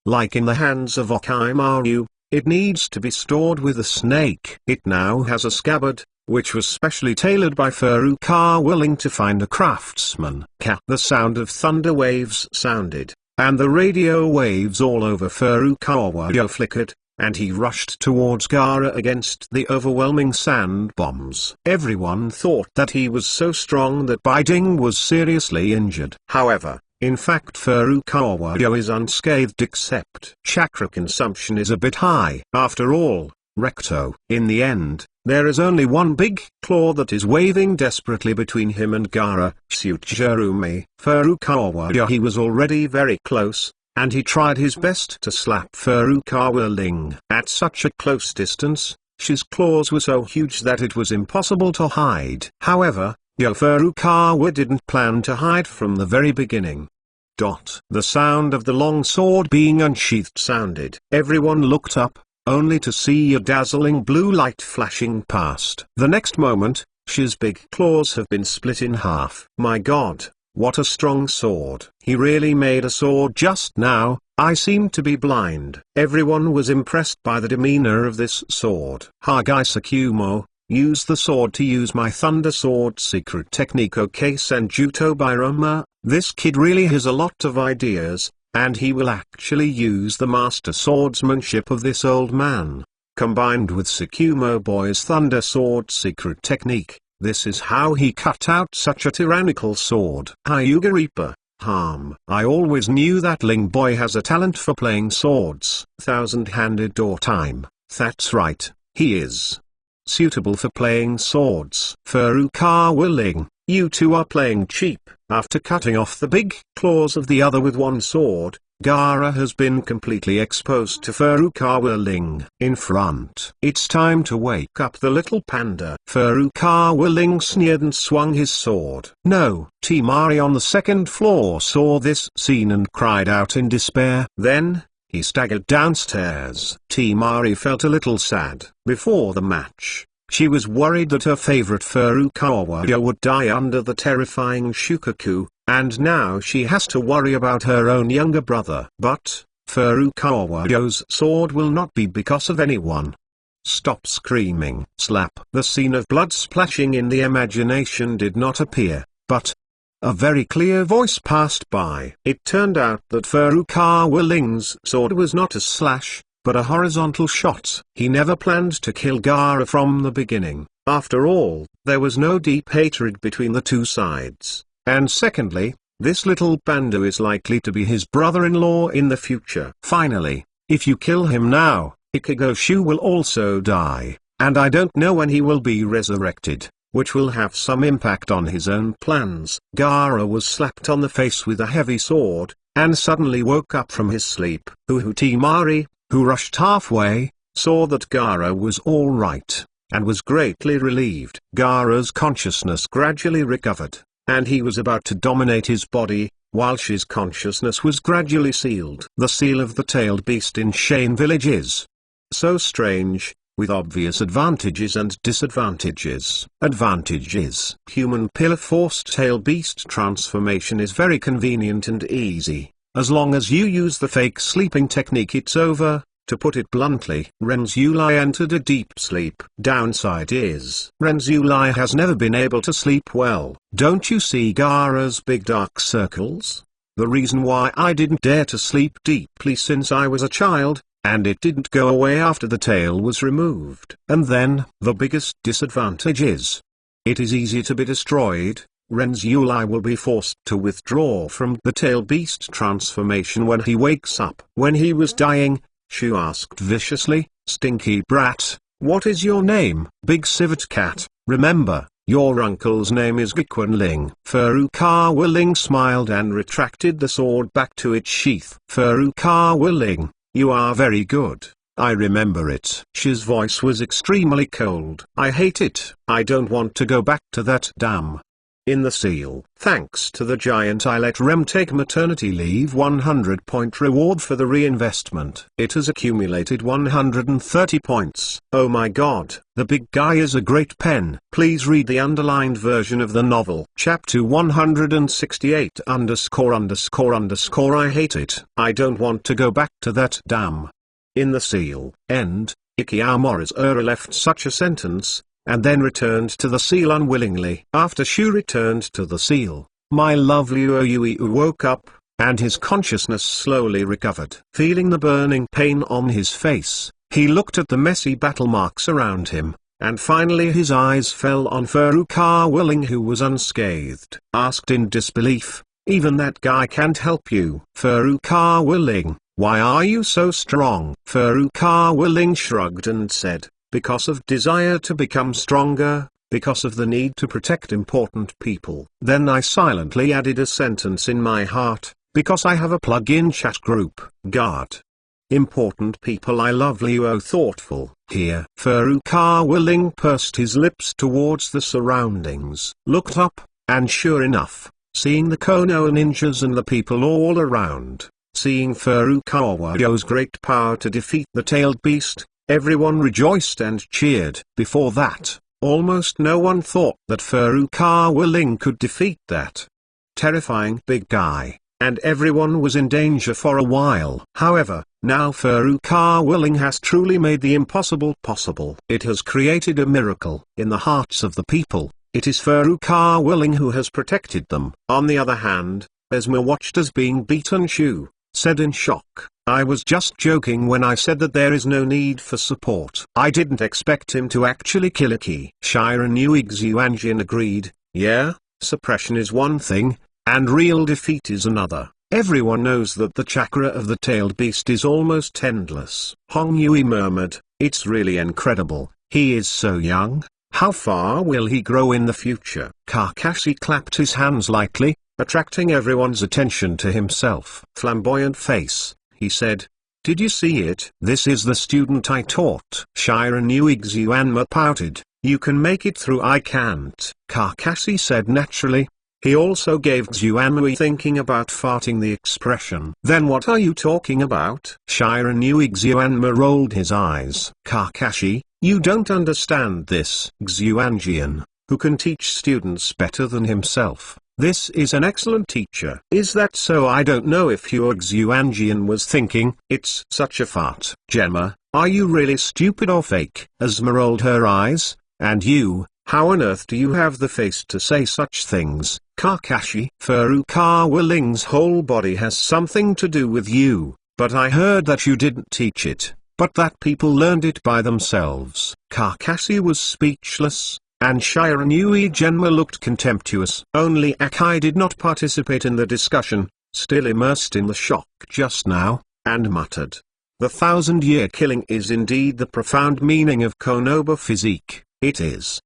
like in the hands of Orochimaru. It needs to be stored with a snake. It now has a scabbard, which was specially tailored by Furukawa Ling to find a craftsman. The sound of thunder waves sounded, and the radio waves all over Furukawa flickered, and he rushed towards Gaara against the overwhelming sand bombs. Everyone thought that he was so strong that Biding was seriously injured. However, in fact Furukawa is unscathed except chakra consumption is a bit high. After all, recto. In the end, there is only one big claw that is waving desperately between him and Gaara. Tsuchirumi. Furukawa he was already very close, and he tried his best to slap Furukawa Ling. At such a close distance, his claws were so huge that it was impossible to hide. However, Furukawa didn't plan to hide from the very beginning. The sound of the long sword being unsheathed sounded. Everyone looked up, only to see a dazzling blue light flashing past. The next moment, his big claws have been split in half. My God! What a strong sword. He really made a sword just now. I seemed to be blind. Everyone was impressed by the demeanor of this sword. Hagai Sakumo, use the sword to use my thunder sword secret technique. Okay Senjuto Birama, this kid really has a lot of ideas, and he will actually use the master swordsmanship of this old man, combined with Sakumo boy's thunder sword secret technique. This is how he cut out such a tyrannical sword. Hyuga Reaper, harm. I always knew that Ling boy has a talent for playing swords. Thousand-handed door time. That's right, he is suitable for playing swords. Furukawa Ling, you two are playing cheap. After cutting off the big claws of the other with one sword, Gaara has been completely exposed to Furukawa Ling. In front. It's time to wake up the little panda. Furukawa Ling sneered and swung his sword. No. Temari on the second floor saw this scene and cried out in despair. Then, he staggered downstairs. Temari felt a little sad. Before the match, she was worried that her favorite Furukawa would die under the terrifying Shukaku, and now she has to worry about her own younger brother. But, Furukawa's sword will not be because of anyone. Stop screaming. Slap. The scene of blood splashing in the imagination did not appear, but a very clear voice passed by. It turned out that Furukawa Ling's sword was not a slash, but a horizontal shot. He never planned to kill Gaara from the beginning. After all, there was no deep hatred between the two sides. And secondly, this little Bandu is likely to be his brother-in-law in the future. Finally, if you kill him now, Ikigoshu will also die, and I don't know when he will be resurrected, which will have some impact on his own plans. Gaara was slapped on the face with a heavy sword, and suddenly woke up from his sleep. Uhutimari, who rushed halfway, saw that Gaara was all right, and was greatly relieved. Gaara's consciousness gradually recovered, and he was about to dominate his body, while his consciousness was gradually sealed. The seal of the tailed beast in Shane Village is so strange, with obvious advantages and disadvantages. Advantages: human pillar forced tail beast transformation is very convenient and easy. As long as you use the fake sleeping technique, it's over. To put it bluntly, Renzulai entered a deep sleep. Downside is, Renzulai has never been able to sleep well. Don't you see Gaara's big dark circles? The reason why I didn't dare to sleep deeply since I was a child, and it didn't go away after the tail was removed. And then, the biggest disadvantage is, it is easy to be destroyed. Renzulai will be forced to withdraw from the tail beast transformation when he wakes up. When he was dying, Shu asked viciously, "Stinky brat, what is your name?" "Big Civet Cat, remember, your uncle's name is Gikwen Ling." Furukawa Ling smiled and retracted the sword back to its sheath. "Furukawa Ling, you are very good, I remember it." Shu's voice was extremely cold. "I hate it. I don't want to go back to that dam." In the seal, thanks to the giant, I let Rem take maternity leave. 100-point reward for the reinvestment. It has accumulated 130 points. Oh my god, the big guy is a great pen. Please read the underlined version of the novel. Chapter 168 _____ I hate it. I don't want to go back to that dam. In the seal, end, Ikiyama's left such a sentence, and then returned to the seal unwillingly. After Shu returned to the seal, my lovely Oyui woke up, and his consciousness slowly recovered. Feeling the burning pain on his face, he looked at the messy battle marks around him, and finally his eyes fell on Furukawa Ling, who was unscathed. Asked in disbelief, "Even that guy can't help you?" "Furukawa Ling, why are you so strong?" Furukawa Ling shrugged and said, "Because of desire to become stronger, because of the need to protect important people." Then I silently added a sentence in my heart, "Because I have a plug-in chat group." Guard. Important people, I love Luo thoughtful. Here. Furukawa Ling pursed his lips towards the surroundings, looked up, and sure enough, seeing the Konoha ninjas and the people all around, seeing Furukawa's great power to defeat the tailed beast, everyone rejoiced and cheered. Before that, almost no one thought that Furukawa Ling could defeat that terrifying big guy, and everyone was in danger for a while. However, now Furukawa Ling has truly made the impossible possible. It has created a miracle in the hearts of the people. It is Furukawa Ling who has protected them. On the other hand, Esma watched as being beaten. Shu said in shock, "I was just joking when I said that there is no need for support. I didn't expect him to actually kill Iki." Shiran Yuixuanjian agreed, "Yeah, suppression is one thing, and real defeat is another. Everyone knows that the chakra of the tailed beast is almost endless." Hong Yui murmured, "It's really incredible. He is so young. How far will he grow in the future?" Kakashi clapped his hands lightly, attracting everyone's attention to himself. Flamboyant face, he said, "Did you see it? This is the student I taught." Shiran Yuixuanma pouted, "You can make it through, I can't." Kakashi said naturally. He also gave Xuanmui thinking about farting the expression. "Then what are you talking about?" Shiran Yuixuanma rolled his eyes. "Kakashi, you don't understand this." Xuanjian, who can teach students better than himself. "This is an excellent teacher." "Is that so?" "I don't know if your Xuanjian was thinking, it's such a fart." "Gemma, are you really stupid or fake?" Asma rolled her eyes. "And you, How on earth do you have the face to say such things, Kakashi? Furukawa Ling's whole body has something to do with you, but I heard that you didn't teach it, but that people learned it by themselves. Kakashi was speechless, and Shiranui Genma looked contemptuous. Only Akai did not participate in the discussion, still immersed in the shock just now, and muttered. The 1,000-year killing is indeed the profound meaning of Konoha physique. It is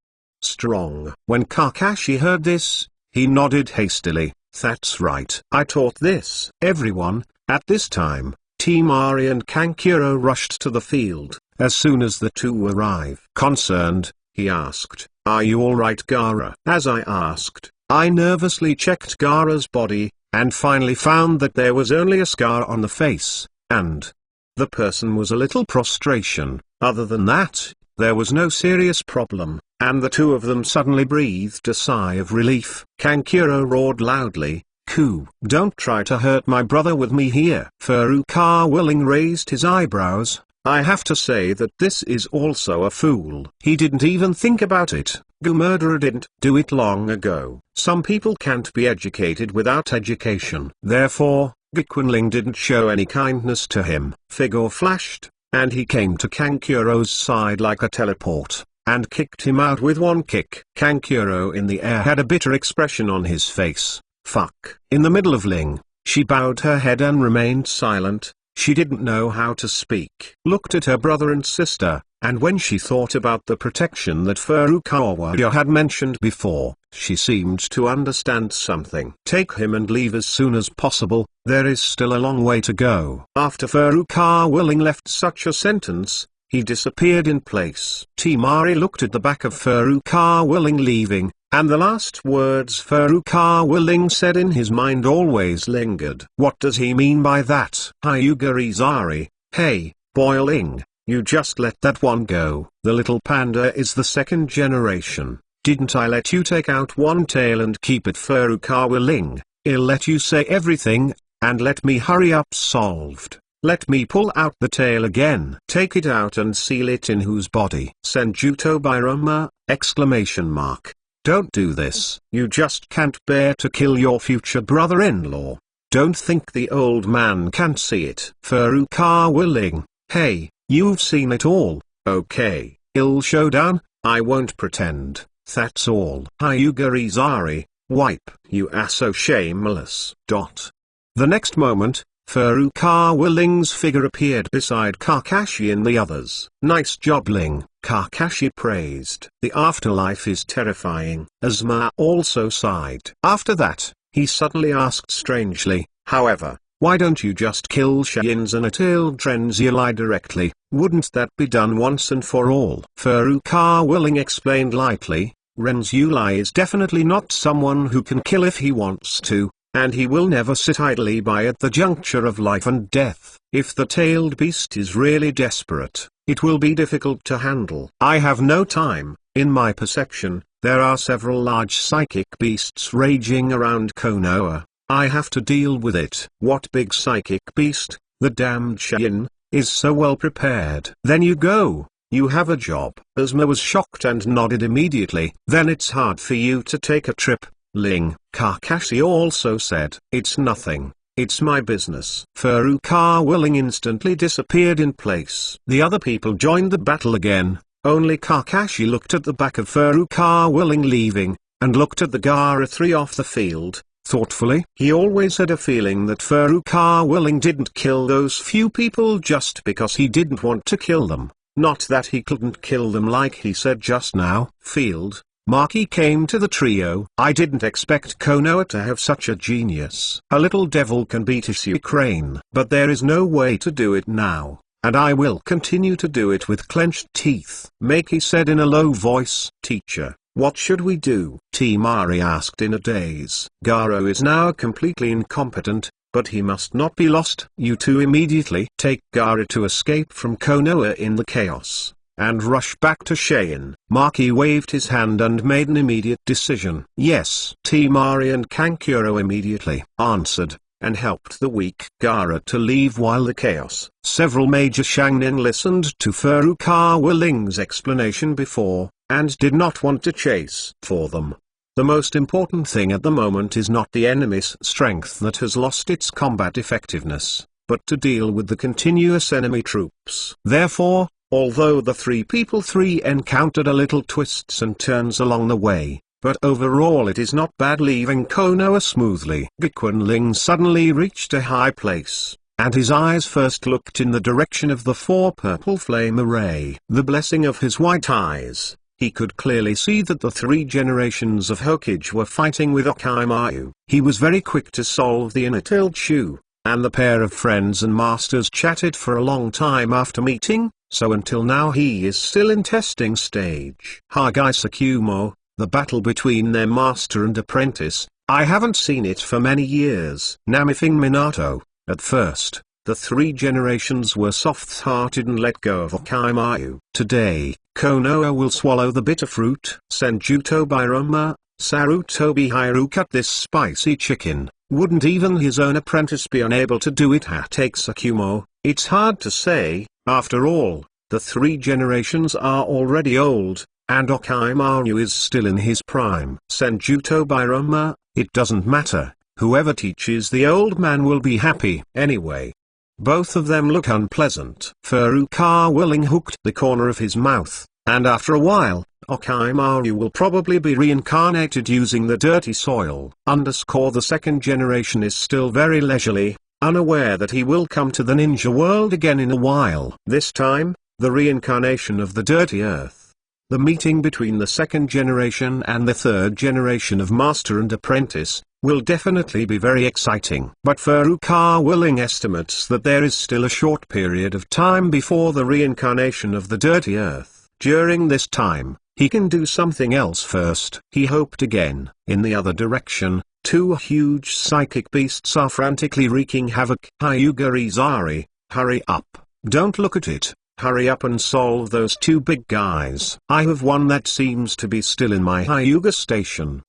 strong. When Kakashi heard this, he nodded hastily. That's right. I taught this. Everyone, at this time, Team Ari and Kankuro rushed to the field. As soon as the two arrived. Concerned, he asked, "Are you alright, Gaara?" As I asked, I nervously checked Gaara's body, and finally found that there was only a scar on the face, and the person was a little prostration. Other than that, there was no serious problem, and the two of them suddenly breathed a sigh of relief. Kankuro roared loudly, "Ku, don't try to hurt my brother with me here." Furukawa Ling raised his eyebrows. I have to say that this is also a fool. He didn't even think about it. Gu murderer didn't do it long ago. Some people can't be educated without education. Therefore, Ling didn't show any kindness to him. Figure flashed, and he came to Kankuro's side like a teleport, and kicked him out with one kick. Kankuro in the air had a bitter expression on his face. Fuck. In the middle of Ling, she bowed her head and remained silent. She didn't know how to speak. Looked at her brother and sister, and when she thought about the protection that Furukawa had mentioned before, she seemed to understand something. Take him and leave as soon as possible, there is still a long way to go. After Furukawa Ling left such a sentence, he disappeared in place. Timari looked at the back of Furukawa Ling leaving, and the last words Furukawa Ling said in his mind always lingered. What does he mean by that? Hyuga Izari, hey, boy Ling, you just let that one go. The little panda is the second generation. Didn't I let you take out one tail and keep it? Furukawa Ling, I'll let you say everything, and let me hurry up. Solved. Let me pull out the tail again. Take it out and seal it in whose body? Senjuto Birama, exclamation mark. Don't do this. You just can't bear to kill your future brother-in-law. Don't think the old man can't see it. Furukawa Ling, hey, you've seen it all. Okay, I'll show down, I won't pretend. That's all. Hyuga Izari, wipe. You are so shameless. The next moment, Furukawa Ling's figure appeared beside Kakashi and the others. Nice job, Ling, Kakashi praised. The afterlife is terrifying. Asuma also sighed. After that, he suddenly asked strangely, however, why don't you just kill Shinzan Atil Drenzuli directly? Wouldn't that be done once and for all? Furukawa Ling explained lightly, Renzuli is definitely not someone who can kill if he wants to, and he will never sit idly by at the juncture of life and death. If the tailed beast is really desperate, it will be difficult to handle. I have no time. In my perception, there are several large psychic beasts raging around Konoha. I have to deal with it. What big psychic beast? The damned Shin is so well prepared. Then you go. You have a job. Asuma was shocked and nodded immediately. Then it's hard for you to take a trip, Ling. Kakashi also said, it's nothing. It's my business. Furukawa Ling instantly disappeared in place. The other people joined the battle again. Only Kakashi looked at the back of Furukawa Ling leaving, and looked at the Gaara 3 off the field, thoughtfully. He always had a feeling that Furukawa Ling didn't kill those few people just because he didn't want to kill them. Not that he couldn't kill them like he said just now. Field, Maki came to the trio. I didn't expect Konoha to have such a genius. A little devil can beat a crane. But there is no way to do it now, and I will continue to do it with clenched teeth. Maki said in a low voice. Teacher, what should we do? Timari asked in a daze. Garo is now completely incompetent, but he must not be lost. You two immediately take Gaara to escape from Konoha in the chaos, and rush back to Cheyenne. Maki waved his hand and made an immediate decision. Yes. Timari and Kankuro immediately answered, and helped the weak Gaara to leave while the chaos. Several major Shangnin listened to Furukawa Ling's explanation before and did not want to chase for them. The most important thing at the moment is not the enemy's strength that has lost its combat effectiveness, but to deal with the continuous enemy troops. Therefore, although the three encountered a little twists and turns along the way, but overall it is not bad, leaving Konoha smoothly. Gekun Ling suddenly reached a high place, and his eyes first looked in the direction of the four purple flame array. The blessing of his white eyes, he could clearly see that the three generations of Hokage were fighting with Orochimaru. He was very quick to solve the inner issue, and the pair of friends and masters chatted for a long time after meeting, so until now he is still in testing stage. Hagaisukumo, the battle between their master and apprentice, I haven't seen it for many years. Namifing Minato, at first, the three generations were soft-hearted and let go of Orochimaru. Today, Konoha will swallow the bitter fruit. Senjuto Biroma, Sarutobi Hiru, cut this spicy chicken. Wouldn't even his own apprentice be unable to do it? Hagaisukumo, it's hard to say, after all, the three generations are already old, and Orochimaru is still in his prime. Senjuto Biroma, it doesn't matter, whoever teaches the old man will be happy. Anyway, both of them look unpleasant. Furukawa Ling hooked the corner of his mouth, and after a while, Orochimaru will probably be reincarnated using the dirty soil. The second generation is still very leisurely, unaware that he will come to the ninja world again in a while. This time, the reincarnation of the dirty earth. The meeting between the second generation and the third generation of master and apprentice will definitely be very exciting. But Furukawa Ling estimates that there is still a short period of time before the reincarnation of the dirty earth. During this time, he can do something else first. He hoped again. In the other direction, two huge psychic beasts are frantically wreaking havoc. Hyuga, hurry up. Don't look at it. Hurry up and solve those two big guys. I have one that seems to be still in my Hyuga station.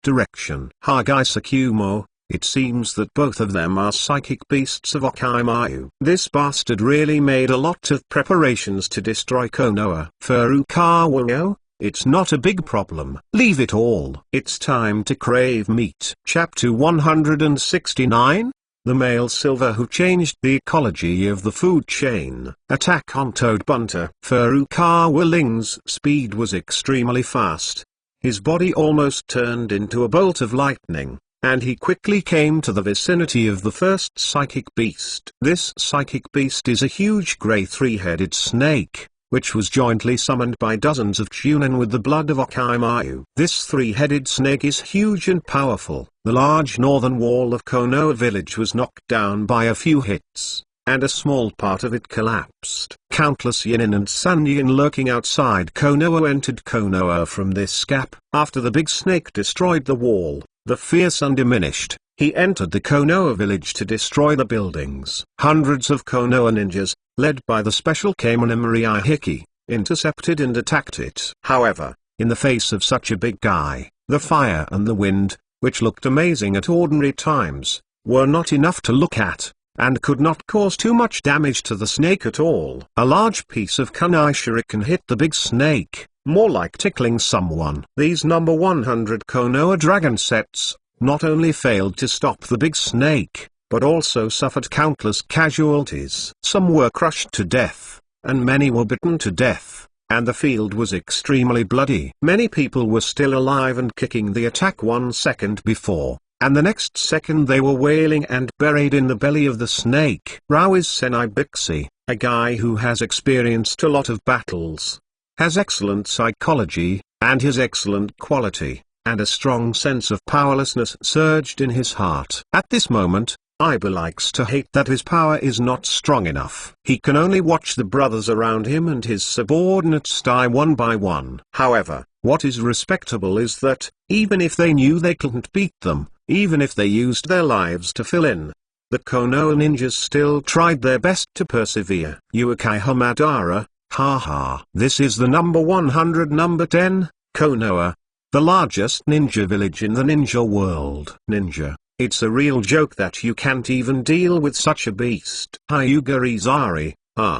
Direction. Hagaisukumo, it seems that both of them are psychic beasts of Orochimaru. This bastard really made a lot of preparations to destroy Konoha. Furukawa, it's not a big problem. Leave it all. It's time to crave meat. Chapter 169? The male silver who changed the ecology of the food chain. Attack on Toad Bunter. Furukawa Ling's speed was extremely fast. His body almost turned into a bolt of lightning, and he quickly came to the vicinity of the first psychic beast. This psychic beast is a huge grey three-headed snake, which was jointly summoned by dozens of chunin with the blood of Orochimaru. This three-headed snake is huge and powerful. The large northern wall of Konoha village was knocked down by a few hits, and a small part of it collapsed. Countless Yinin and Sanyin lurking outside Konoha entered Konoha from this gap. After the big snake destroyed the wall, the fierce undiminished, he entered the Konoha village to destroy the buildings. Hundreds of Konoha ninjas, led by the special Kemono Hiki, intercepted and attacked it. However, in the face of such a big guy, the fire and the wind, which looked amazing at ordinary times, were not enough to look at, and could not cause too much damage to the snake at all. A large piece of kunai shuriken hit the big snake, more like tickling someone. These number 100 Konoha dragon sets not only failed to stop the big snake, but also suffered countless casualties. Some were crushed to death, and many were bitten to death, and the field was extremely bloody. Many people were still alive and kicking the attack 1 second before, and the next second they were wailing and buried in the belly of the snake. Raois Senai Bixi, a guy who has experienced a lot of battles, has excellent psychology, and his excellent quality, and a strong sense of powerlessness surged in his heart. At this moment, Iba likes to hate that his power is not strong enough. He can only watch the brothers around him and his subordinates die one by one. However, what is respectable is that, even if they knew they couldn't beat them, even if they used their lives to fill in, the Konoha ninjas still tried their best to persevere. Uekai Hamadara, haha. This is the number 100 number 10, Konoha, the largest ninja village in the ninja world. Ninja. It's a real joke that you can't even deal with such a beast. Hyuga Izari,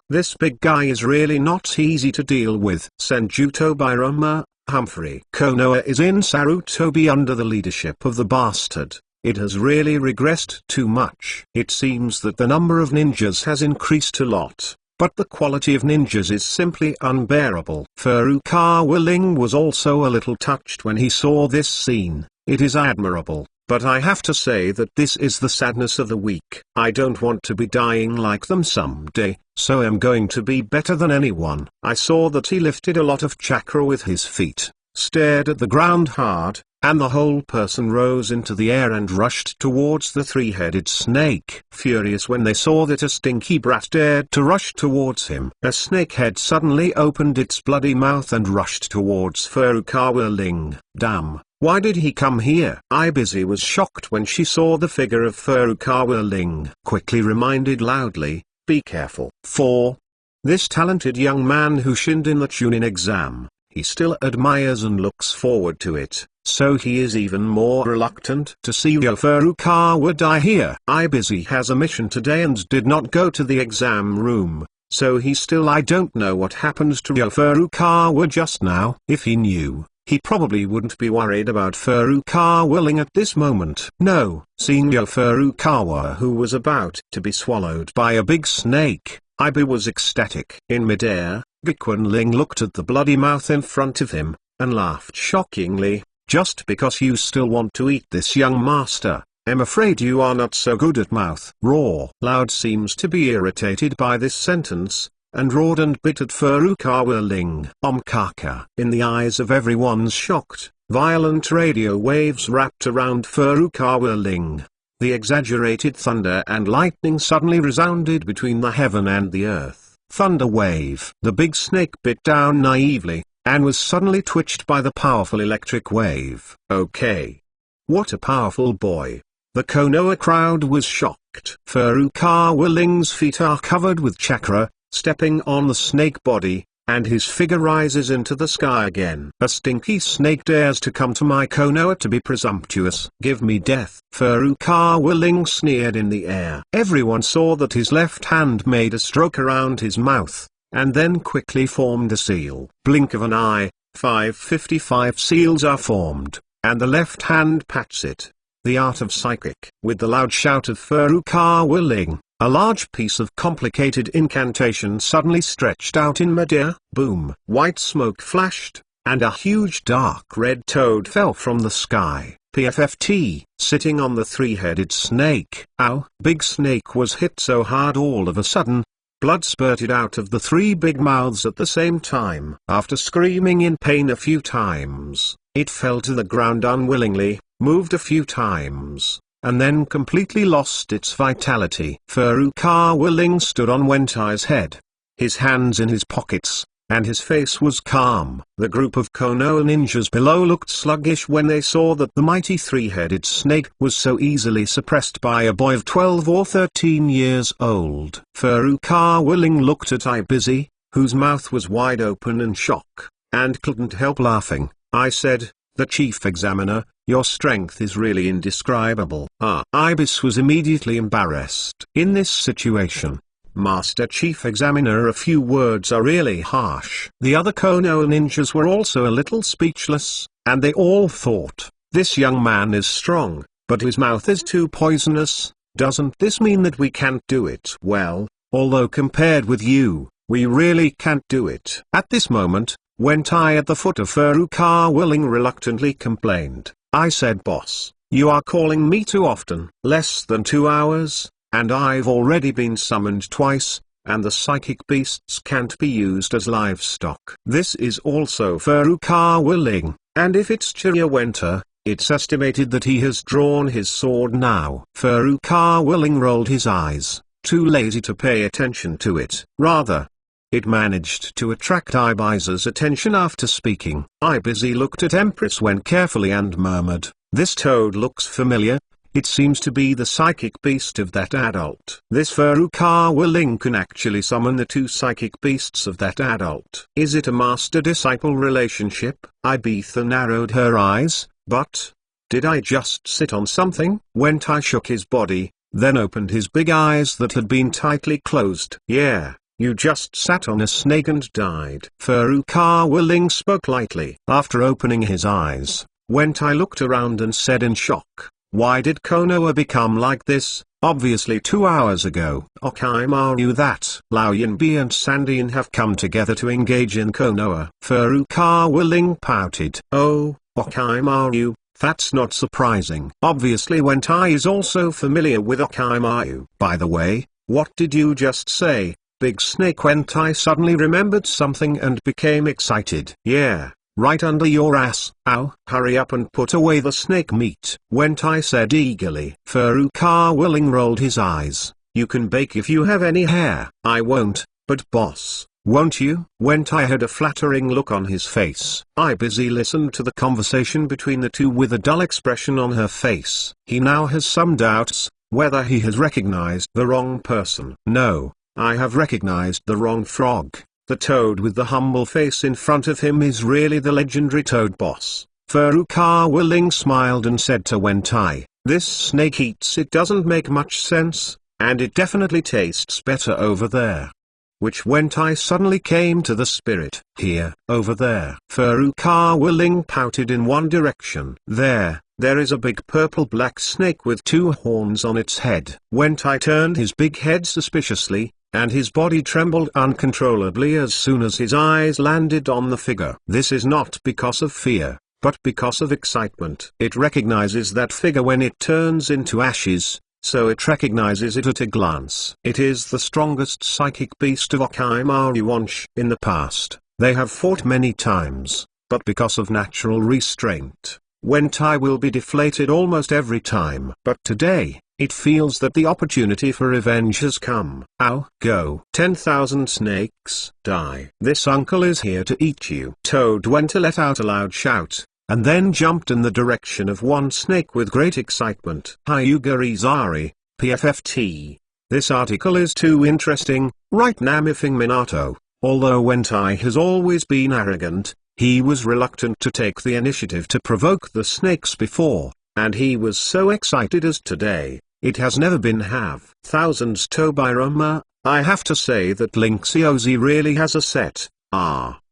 This big guy is really not easy to deal with. Senjuto by Roma, Humphrey. Konoha is in Sarutobi under the leadership of the bastard. It has really regressed too much. It seems that the number of ninjas has increased a lot, but the quality of ninjas is simply unbearable. Furukawa Ling was also a little touched when he saw this scene. It is admirable, but I have to say that this is the sadness of the week. I don't want to be dying like them someday, so I'm going to be better than anyone. I saw that he lifted a lot of chakra with his feet, stared at the ground hard, and the whole person rose into the air and rushed towards the three-headed snake. Furious when they saw that a stinky brat dared to rush towards him, a snakehead suddenly opened its bloody mouth and rushed towards Furukawa Ling. Damn, why did he come here? Ibisi was shocked when she saw the figure of Furukawa Ling. Quickly reminded loudly, be careful. 4. This talented young man who shinned in the Chunin exam, he still admires and looks forward to it. So he is even more reluctant to see Furukawa die here. Ibisi has a mission today and did not go to the exam room, so I don't know what happened to Furukawa just now. If he knew, he probably wouldn't be worried about Furukawa Ling at this moment. No, seeing Furukawa who was about to be swallowed by a big snake, Ibi was ecstatic. In midair, Gakuen Ling looked at the bloody mouth in front of him, and laughed shockingly. Just because you still want to eat this, young master, I'm afraid you are not so good at mouth. Raw. Loud seems to be irritated by this sentence, and roared and bit at Furukawa Ling. Omkaka. In the eyes of everyone's shocked, violent radio waves wrapped around Furukawa Ling. The exaggerated thunder and lightning suddenly resounded between the heaven and the earth. Thunder wave. The big snake bit down naively, and was suddenly twitched by the powerful electric wave. Okay. What a powerful boy. The Konoha crowd was shocked. Furukawa Ling's feet are covered with chakra, stepping on the snake body, and his figure rises into the sky again. A stinky snake dares to come to my Konoha to be presumptuous. Give me death. Furukawa Ling sneered in the air. Everyone saw that his left hand made a stroke around his mouth, and then quickly formed a seal. Blink of an eye, 555 seals are formed, and the left hand pats it. The art of psychic. With the loud shout of Furukawa Ling, a large piece of complicated incantation suddenly stretched out in midair. Boom! White smoke flashed, and a huge dark red toad fell from the sky. PFFT, sitting on the three-headed snake. Ow! Big snake was hit so hard all of a sudden, blood spurted out of the three big mouths at the same time. After screaming in pain a few times, it fell to the ground unwillingly, moved a few times, and then completely lost its vitality. Furukawa Ling stood on Wentai's head, his hands in his pockets, and his face was calm. The group of Konoha ninjas below looked sluggish when they saw that the mighty three-headed snake was so easily suppressed by a boy of 12 or 13 years old. Furukawa Ling looked at Ibisi, whose mouth was wide open in shock, and couldn't help laughing. I said, the chief examiner, your strength is really indescribable. Ibis was immediately embarrassed. In this situation, Master Chief Examiner, a few words are really harsh. The other Konoha ninjas were also a little speechless, and they all thought, this young man is strong, but his mouth is too poisonous. Doesn't this mean that we can't do it? Well, although compared with you, we really can't do it. At this moment, Wentai at the foot of Furukawa Ling reluctantly complained. I said, boss, you are calling me too often. Less than 2 hours? And I've already been summoned twice, and the psychic beasts can't be used as livestock. This is also Furukawa Ling, and if it's Chiryawenta, it's estimated that he has drawn his sword now. Furukawa Ling rolled his eyes, too lazy to pay attention to it. Rather, it managed to attract Ibisi's attention after speaking. Ibisi looked at Empress Wen carefully and murmured, this toad looks familiar. It seems to be the psychic beast of that adult. This Furukawa Ling can actually summon the two psychic beasts of that adult. Is it a master-disciple relationship? Ibitha narrowed her eyes, but did I just sit on something? Wentai shook his body, then opened his big eyes that had been tightly closed. Yeah, You just sat on a snake and died. Furukawa Ling spoke lightly. After opening his eyes, Wentai looked around and said in shock, "Why did Konoha become like this? Obviously 2 hours ago. Orochimaru that Lao Yinbi and Sandian have come together to engage in Konoha." Furukawa Ling pouted. "Oh, Orochimaru, that's not surprising." Obviously Wentai is also familiar with Orochimaru. "By the way, what did you just say, Big Snake?" Wentai suddenly remembered something and became excited. "Yeah, right under your ass." "Ow." "Hurry up and put away the snake meat," Wentai said eagerly. Furukawa Ling rolled his eyes. "You can bake if you have any hair." "I won't, but boss, won't you?" Wentai had a flattering look on his face. I busy listened to the conversation between the two with a dull expression on her face. He now has some doubts, whether he has recognized the wrong person. "No, I have recognized the wrong frog. The toad with the humble face in front of him is really the legendary toad boss." Furukawa Ling smiled and said to Wentai, "This snake eats it doesn't make much sense, and it definitely tastes better over there." Which Wentai suddenly came to the spirit. "Here, over there." Furukawa Ling pouted in one direction. There is a big purple-black snake with 2 horns on its head." Wentai turned his big head suspiciously, and his body trembled uncontrollably as soon as his eyes landed on the figure. This is not because of fear, but because of excitement. It recognizes that figure when it turns into ashes, so it recognizes it at a glance. It is the strongest psychic beast of Orochimaru. In the past, they have fought many times, but because of natural restraint, Wentai will be deflated almost every time. But today, it feels that the opportunity for revenge has come. "Ow, go. 10,000 snakes, die. This uncle is here to eat you." Toad Wentai let out a loud shout, and then jumped in the direction of one snake with great excitement. Hyugarizari, PFFT. This article is too interesting, right? Namifing Minato. Although Wentai has always been arrogant, he was reluctant to take the initiative to provoke the snakes before, and he was so excited as today. It has never been have thousands Tobirama. I have to say that Link Ciozi really has a set.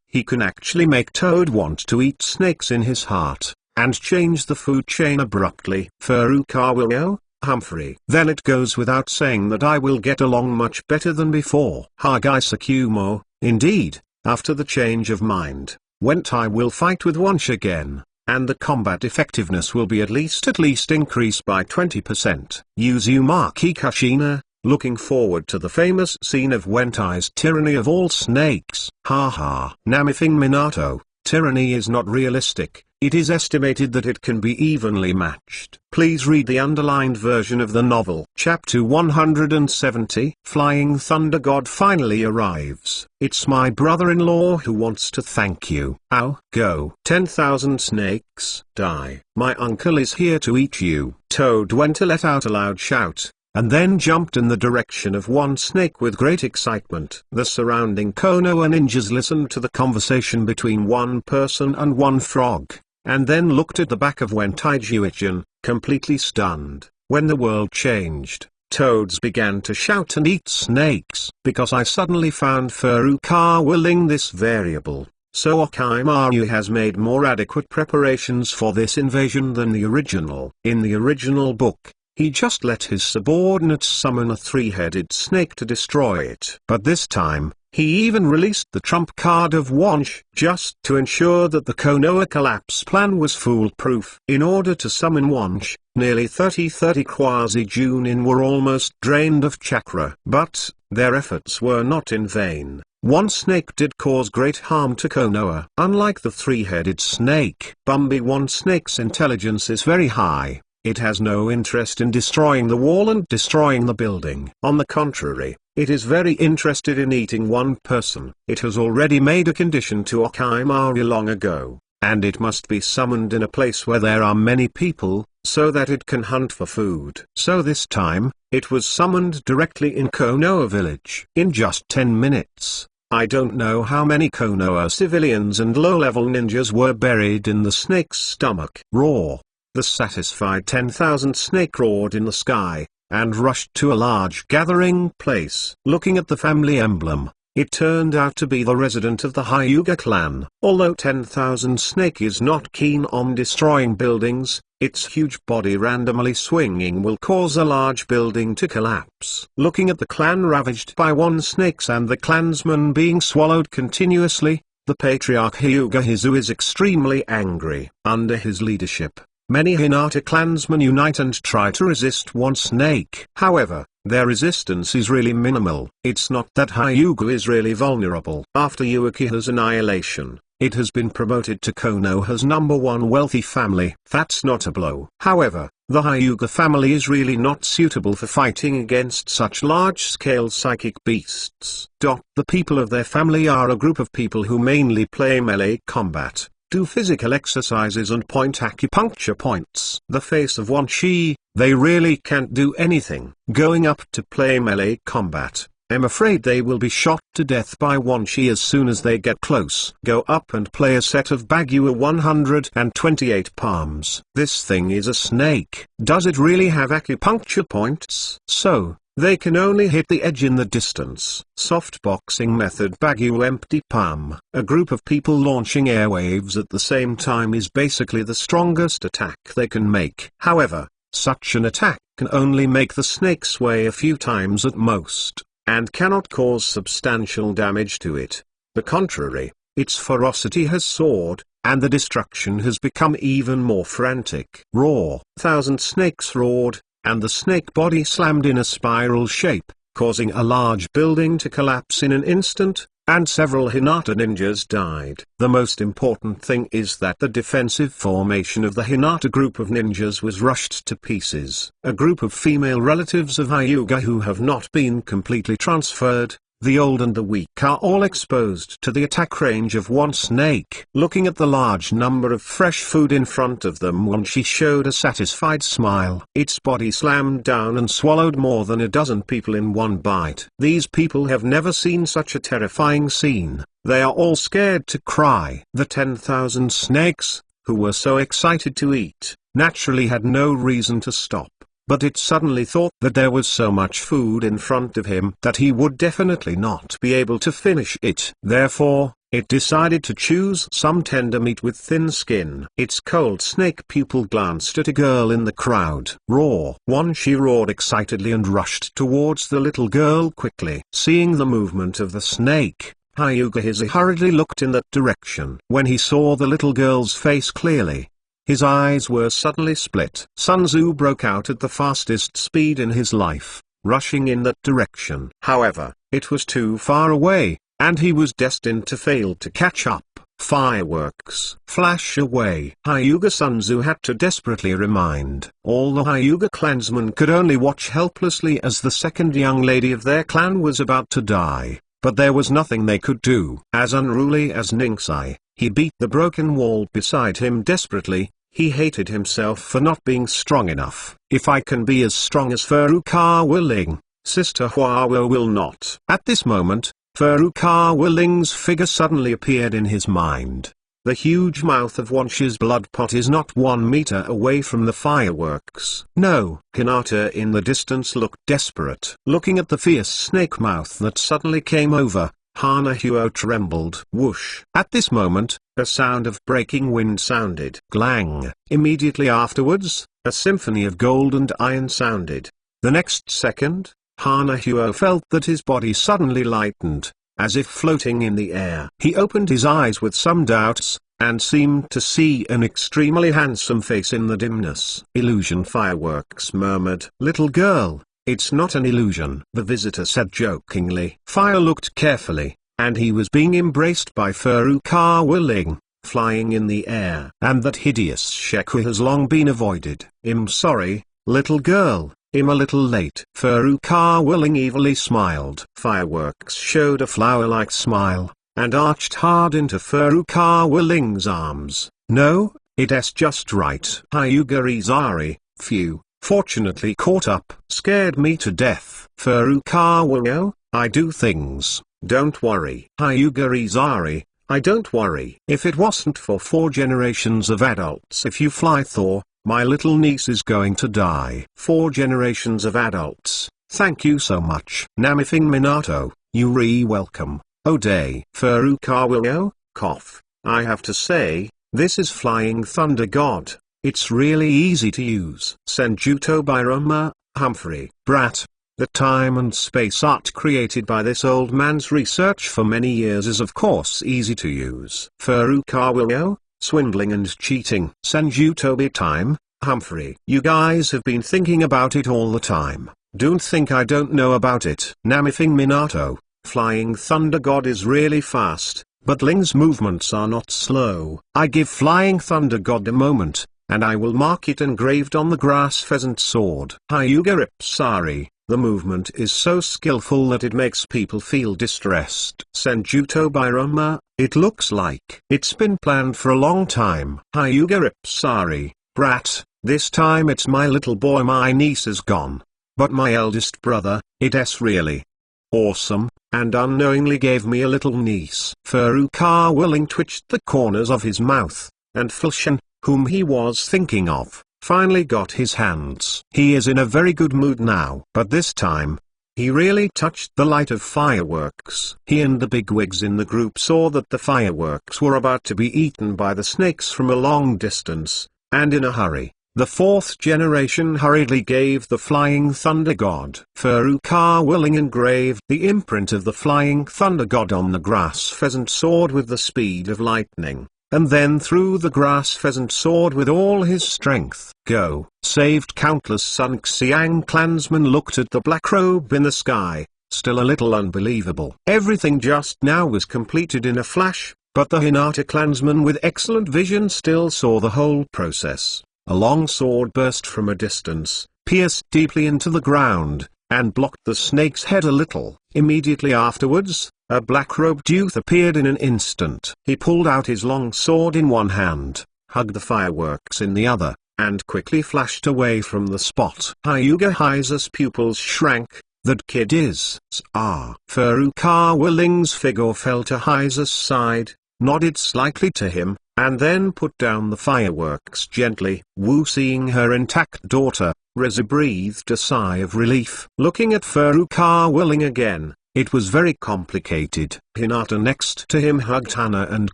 He can actually make Toad want to eat snakes in his heart, and change the food chain abruptly. Furukawa Humphrey. Then it goes without saying that I will get along much better than before. Hagai Sakumo. Indeed, after the change of mind, Wentai will fight with Wunsch again, and the combat effectiveness will be at least increased by 20%. Uzumaki Kushina, looking forward to the famous scene of Wentai's tyranny of all snakes. Haha. Namifing Minato, tyranny is not realistic. It is estimated that it can be evenly matched. Please read the underlined version of the novel. Chapter 170. Flying Thunder God finally arrives. It's my brother-in-law who wants to thank you. Ow, go. 10,000 snakes, die. My uncle is here to eat you. Toad Wentai let out a loud shout, and then jumped in the direction of one snake with great excitement. The surrounding Konoha ninjas listened to the conversation between one person and one frog, and then looked at the back of Wentai Juichin, completely stunned. When the world changed, toads began to shout and eat snakes. Because I suddenly found Furukawa Ling this variable, so Orochimaru has made more adequate preparations for this invasion than the original. In the original book, he just let his subordinates summon a 3-headed snake to destroy it. But this time, he even released the trump card of Wunsch, just to ensure that the Konoha collapse plan was foolproof. In order to summon Wunsch, nearly 30 Quasi-Junin were almost drained of chakra. But, their efforts were not in vain. One snake did cause great harm to Konoha. Unlike the 3-headed snake, Bumby One Snake's intelligence is very high. It has no interest in destroying the wall and destroying the building. On the contrary, it is very interested in eating one person. It has already made a condition to Orochimaru long ago, and it must be summoned in a place where there are many people, so that it can hunt for food. So this time, it was summoned directly in Konoha village. In just 10 minutes, I don't know how many Konoha civilians and low-level ninjas were buried in the snake's stomach. Roar. The satisfied 10,000 snake roared in the sky, and rushed to a large gathering place. Looking at the family emblem, it turned out to be the resident of the Hyuga clan. Although 10,000 Snake is not keen on destroying buildings, its huge body randomly swinging will cause a large building to collapse. Looking at the clan ravaged by one snakes and the clansmen being swallowed continuously, the patriarch Hyuga Hizu is extremely angry. Under his leadership, many Hinata clansmen unite and try to resist one snake. However, their resistance is really minimal. It's not that Hyuga is really vulnerable. After Uekiha's annihilation, it has been promoted to Konoha's #1 wealthy family. That's not a blow. However, the Hyuga family is really not suitable for fighting against such large-scale psychic beasts. The people of their family are a group of people who mainly play melee combat, do physical exercises and point acupuncture points. The face of Wan Shi, they really can't do anything. Going up to play melee combat, I'm afraid they will be shot to death by Wan Shi as soon as they get close. Go up and play a set of Bagua 128 palms. This thing is a snake. Does it really have acupuncture points? So, they can only hit the edge in the distance. Softboxing method Bagua empty palm. A group of people launching airwaves at the same time is basically the strongest attack they can make. However, such an attack can only make the snake sway a few times at most, and cannot cause substantial damage to it. The contrary, its ferocity has soared, and the destruction has become even more frantic. Roar! 1,000 snakes roared, and the snake body slammed in a spiral shape, causing a large building to collapse in an instant, and several Hinata ninjas died. The most important thing is that the defensive formation of the Hinata group of ninjas was rushed to pieces. A group of female relatives of Hyuga who have not been completely transferred, the old and the weak are all exposed to the attack range of one snake. Looking at the large number of fresh food in front of them, Wan Shi showed a satisfied smile. Its body slammed down and swallowed more than a dozen people in one bite. These people have never seen such a terrifying scene. They are all scared to cry. The 10,000 snakes, who were so excited to eat, naturally had no reason to stop. But it suddenly thought that there was so much food in front of him that he would definitely not be able to finish it. Therefore, it decided to choose some tender meat with thin skin. Its cold snake pupil glanced at a girl in the crowd. Roar! Wan Shi roared excitedly and rushed towards the little girl quickly. Seeing the movement of the snake, Hyuga Hizu hurriedly looked in that direction. When he saw the little girl's face clearly, his eyes were suddenly split. Sun Tzu broke out at the fastest speed in his life, rushing in that direction. However, it was too far away, and he was destined to fail to catch up. Fireworks flash away. Hyuga Sun Tzu had to desperately remind. All the Hyuga clansmen could only watch helplessly as the second young lady of their clan was about to die, but there was nothing they could do. As unruly as Ningsai, he beat the broken wall beside him desperately. He hated himself for not being strong enough. If I can be as strong as Furukawa Ling, Sister Huawa will not. At this moment, Furukawa Ling's figure suddenly appeared in his mind. The huge mouth of Wan Shi's blood pot is not 1 meter away from the fireworks. No. Hinata in the distance looked desperate. Looking at the fierce snake mouth that suddenly came over, Hana Huo trembled. Whoosh! At this moment, a sound of breaking wind sounded. Glang! Immediately afterwards, a symphony of gold and iron sounded. The next second, Hana Huo felt that his body suddenly lightened, as if floating in the air. He opened his eyes with some doubts, and seemed to see an extremely handsome face in the dimness. Illusion Fireworks murmured. Little girl, it's not an illusion, the visitor said jokingly. Fire looked carefully, and he was being embraced by Furukawa Ling, flying in the air. And that hideous Sheku has long been avoided. I'm sorry, little girl, I'm a little late. Furukawa Ling evilly smiled. Fireworks showed a flower-like smile, and arched hard into Furukawa Ling's arms. No, it's just right. Hyuga Izari, phew. Fortunately caught up. Scared me to death. Furukawa no, I do things, don't worry. Hyuga Izari, I don't worry. If it wasn't for 4 generations of adults, if you fly Thor, My little niece is going to die. 4 generations of adults, thank you so much. Namithing Minato, you re-welcome. O'Day. Furukawa Willow, cough. I have to say, this is Flying Thunder God. It's really easy to use. Senjuto Biroma, Humphrey. Brat. The time and space art created by this old man's research for many years is of course easy to use. Furukawa Willow, swindling and cheating. Senjuto Time, Humphrey. You guys have been thinking about it all the time. Don't think I don't know about it. Namithing Minato, Flying Thunder God is really fast, but Ling's movements are not slow. I give Flying Thunder God a moment, and I will mark it engraved on the grass pheasant sword. Hyuga Ipsari, the movement is so skillful that it makes people feel distressed. Senjuto Biroma, it looks like it's been planned for a long time. Hyuga Ipsari, brat, this time it's my little boy, my niece is gone. But my eldest brother, it's really awesome, and unknowingly gave me a little niece. Furukawa Willing twitched the corners of his mouth, and Fulshan, whom he was thinking of, finally got his hands. He is in a very good mood now. But this time, he really touched the light of fireworks. He and the bigwigs in the group saw that the fireworks were about to be eaten by the snakes from a long distance, and in a hurry. The 4th generation hurriedly gave the Flying Thunder God. Furukawa Willing engraved the imprint of the Flying Thunder God on the grass pheasant sword with the speed of lightning, and then threw the grass pheasant sword with all his strength. Go! Saved countless Sun Xiang clansmen looked at the black robe in the sky, still a little unbelievable. Everything just now was completed in a flash, but the Hinata clansmen with excellent vision still saw the whole process. A long sword burst from a distance, pierced deeply into the ground, and blocked the snake's head a little. Immediately afterwards, a black-robed youth appeared in an instant. He pulled out his long sword in one hand, hugged the fireworks in the other, and quickly flashed away from the spot. Hyuga Heiser's pupils shrank. That kid is Furukawa Willing's figure fell to Heiser's side, nodded slightly to him, and then put down the fireworks gently. Wu, seeing her intact daughter, Reza breathed a sigh of relief. Looking at Furukawa Willing again, it was very complicated. Hinata next to him hugged Hana and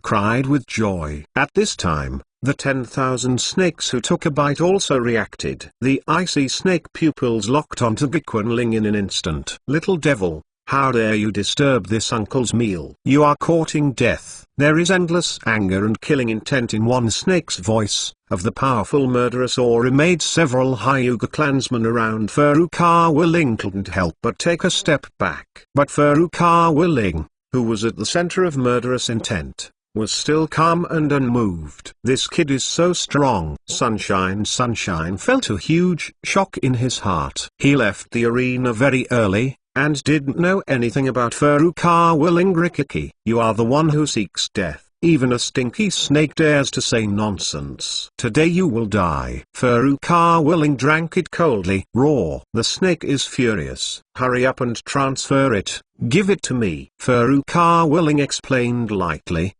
cried with joy. At this time, the 10,000 snakes who took a bite also reacted. The icy snake pupils locked onto Gikwen Ling in an instant. Little devil, how dare you disturb this uncle's meal? You are courting death. There is endless anger and killing intent in one snake's voice. Of the powerful murderous aura made several Hyuga clansmen around Furukawa Willing couldn't help but take a step back. But Furukawa Willing, who was at the center of murderous intent, was still calm and unmoved. This kid is so strong. Sunshine felt a huge shock in his heart. He left the arena very early, and didn't know anything about Furukawa Willing. Rikiki, you are the one who seeks death. Even a stinky snake dares to say nonsense. Today you will die. Furukawa Willing drank it coldly. Raw. The snake is furious. Hurry up and transfer it. Give it to me. Furukawa Willing explained lightly.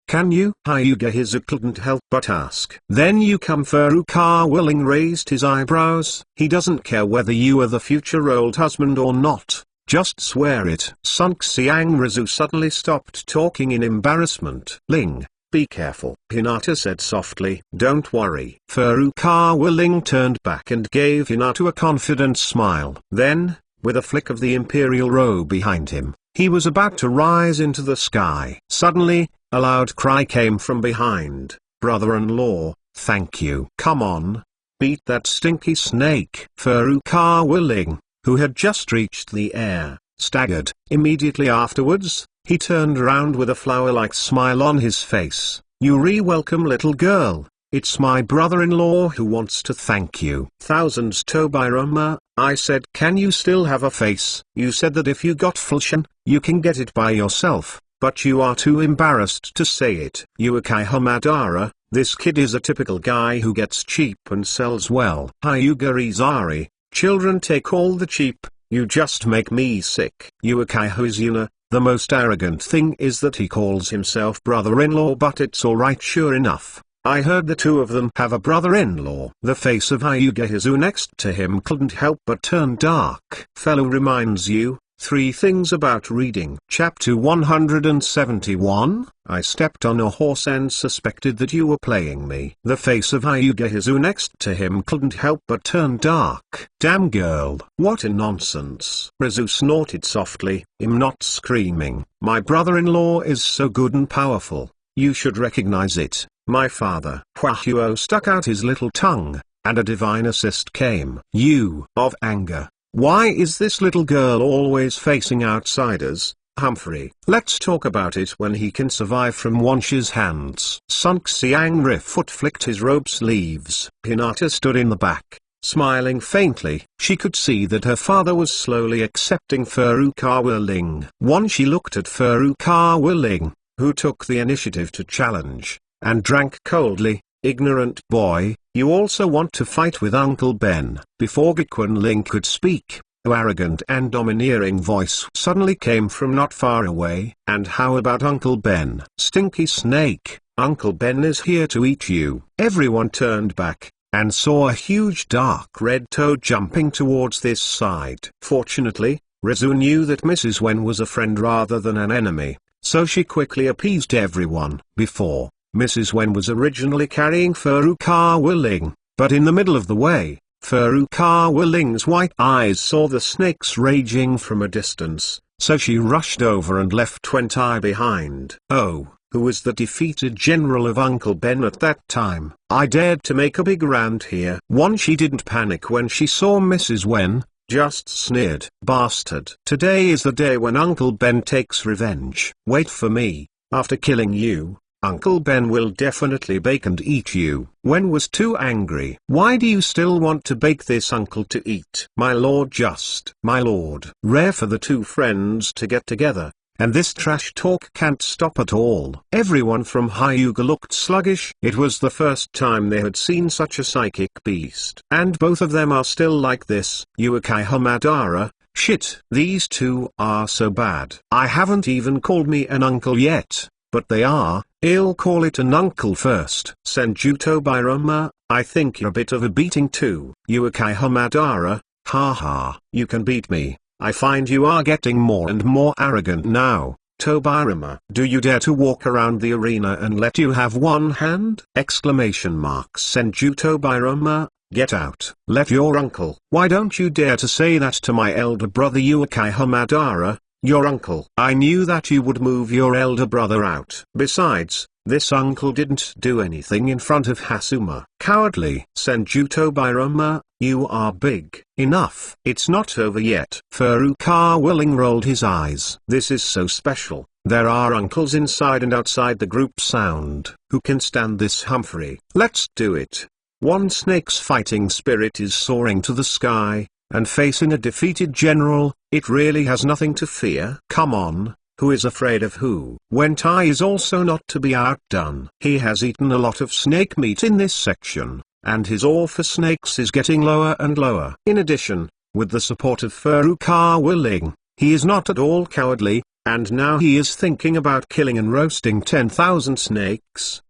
Can you? Hyuga Hizu couldn't help but ask. Then you come. Furukawa Willing raised his eyebrows. He doesn't care whether you are the future old husband or not. Just swear it. Sun Xiang Rizu suddenly stopped talking in embarrassment. Ling, be careful, Hinata said softly. Don't worry. Furukawa Willing turned back and gave Hinata a confident smile. Then, with a flick of the imperial robe behind him, he was about to rise into the sky. Suddenly, a loud cry came from behind. Brother-in-law, thank you. Come on. Beat that stinky snake. Furukawa Willing, who had just reached the air, staggered. Immediately afterwards, he turned around with a flower-like smile on his face. You re-welcome, little girl. It's my brother-in-law who wants to thank you. Thousands Tobirama, I said, can you still have a face? You said that if you got Fulshan, you can get it by yourself, but you are too embarrassed to say it. Yuukai Hamadara, this kid is a typical guy who gets cheap and sells well. Hyuga Izari, children take all the cheap, you just make me sick. Yuukai Huzuna, the most arrogant thing is that he calls himself brother-in-law, but it's alright. Sure enough, I heard the two of them have a brother-in-law. The face of Hyuga Hizu next to him couldn't help but turn dark. Fellow reminds you, 3 things about reading. Chapter 171, I stepped on a horse and suspected that you were playing me. The face of Hyuga Hizu next to him couldn't help but turn dark. Damn girl. What a nonsense. Rizu snorted softly. I'm not screaming. My brother-in-law is so good and powerful. You should recognize it. My father. Huahuo stuck out his little tongue, and a divine assist came. You, of anger. Why is this little girl always facing outsiders, Humphrey? Let's talk about it when he can survive from Wonsh's hands. Sun Xiang Rifoot flicked his robe sleeves. Hinata stood in the back, smiling faintly. She could see that her father was slowly accepting Furukawa Ling. Wonshi looked at Furukawa Ling, who took the initiative to challenge, and drank coldly. Ignorant boy, you also want to fight with Uncle Ben? Before Gakuen Ling could speak, an arrogant and domineering voice suddenly came from not far away. And how about Uncle Ben? Stinky snake, Uncle Ben is here to eat you. Everyone turned back, and saw a huge dark red toad jumping towards this side. Fortunately, Rizu knew that Mrs. Wen was a friend rather than an enemy, so she quickly appeased everyone. Before, Mrs. Wen was originally carrying Furukawa Ling, but in the middle of the way, Furukawa Ling's white eyes saw the snakes raging from a distance, so she rushed over and left Twentai behind. Oh, who was the defeated general of Uncle Ben at that time? I dared to make a big round here. She didn't panic when she saw Mrs. Wen, just sneered. Bastard. Today is the day when Uncle Ben takes revenge. Wait for me. After killing you, Uncle Ben will definitely bake and eat you. Wen was too angry. Why do you still want to bake this uncle to eat? My lord, just. My lord. Rare for the two friends to get together, and this trash talk can't stop at all. Everyone from Hyuga looked sluggish. It was the first time they had seen such a psychic beast. And both of them are still like this. Uekai Hamadara. Shit. These two are so bad. I haven't even called me an uncle yet, but they are. I'll call it an uncle first. Senjuto Bairama, I think you're a bit of a beating too. Uekai Hamadara, haha. You can beat me. I find you are getting more and more arrogant now, Tobirama. Do you dare to walk around the arena and let you have one hand? Exclamation mark. Senjuto Bairama, get out. Let your uncle. Why don't you dare to say that to my elder brother Uekai Hamadara? Your uncle. I knew that you would move your elder brother out. Besides, this uncle didn't do anything in front of Hasuma. Cowardly. Senjuto Bairama, you are big. Enough. It's not over yet. Furukawa Ling rolled his eyes. This is so special. There are uncles inside and outside the group sound. Who can stand this, Humphrey? Let's do it. One snake's fighting spirit is soaring to the sky, and facing a defeated general, it really has nothing to fear. Come on, who is afraid of who? Wentai is also not to be outdone. He has eaten a lot of snake meat in this section, and his awe for snakes is getting lower and lower. In addition, with the support of Furukawa Ling, he is not at all cowardly, and now he is thinking about killing and roasting 10,000 snakes.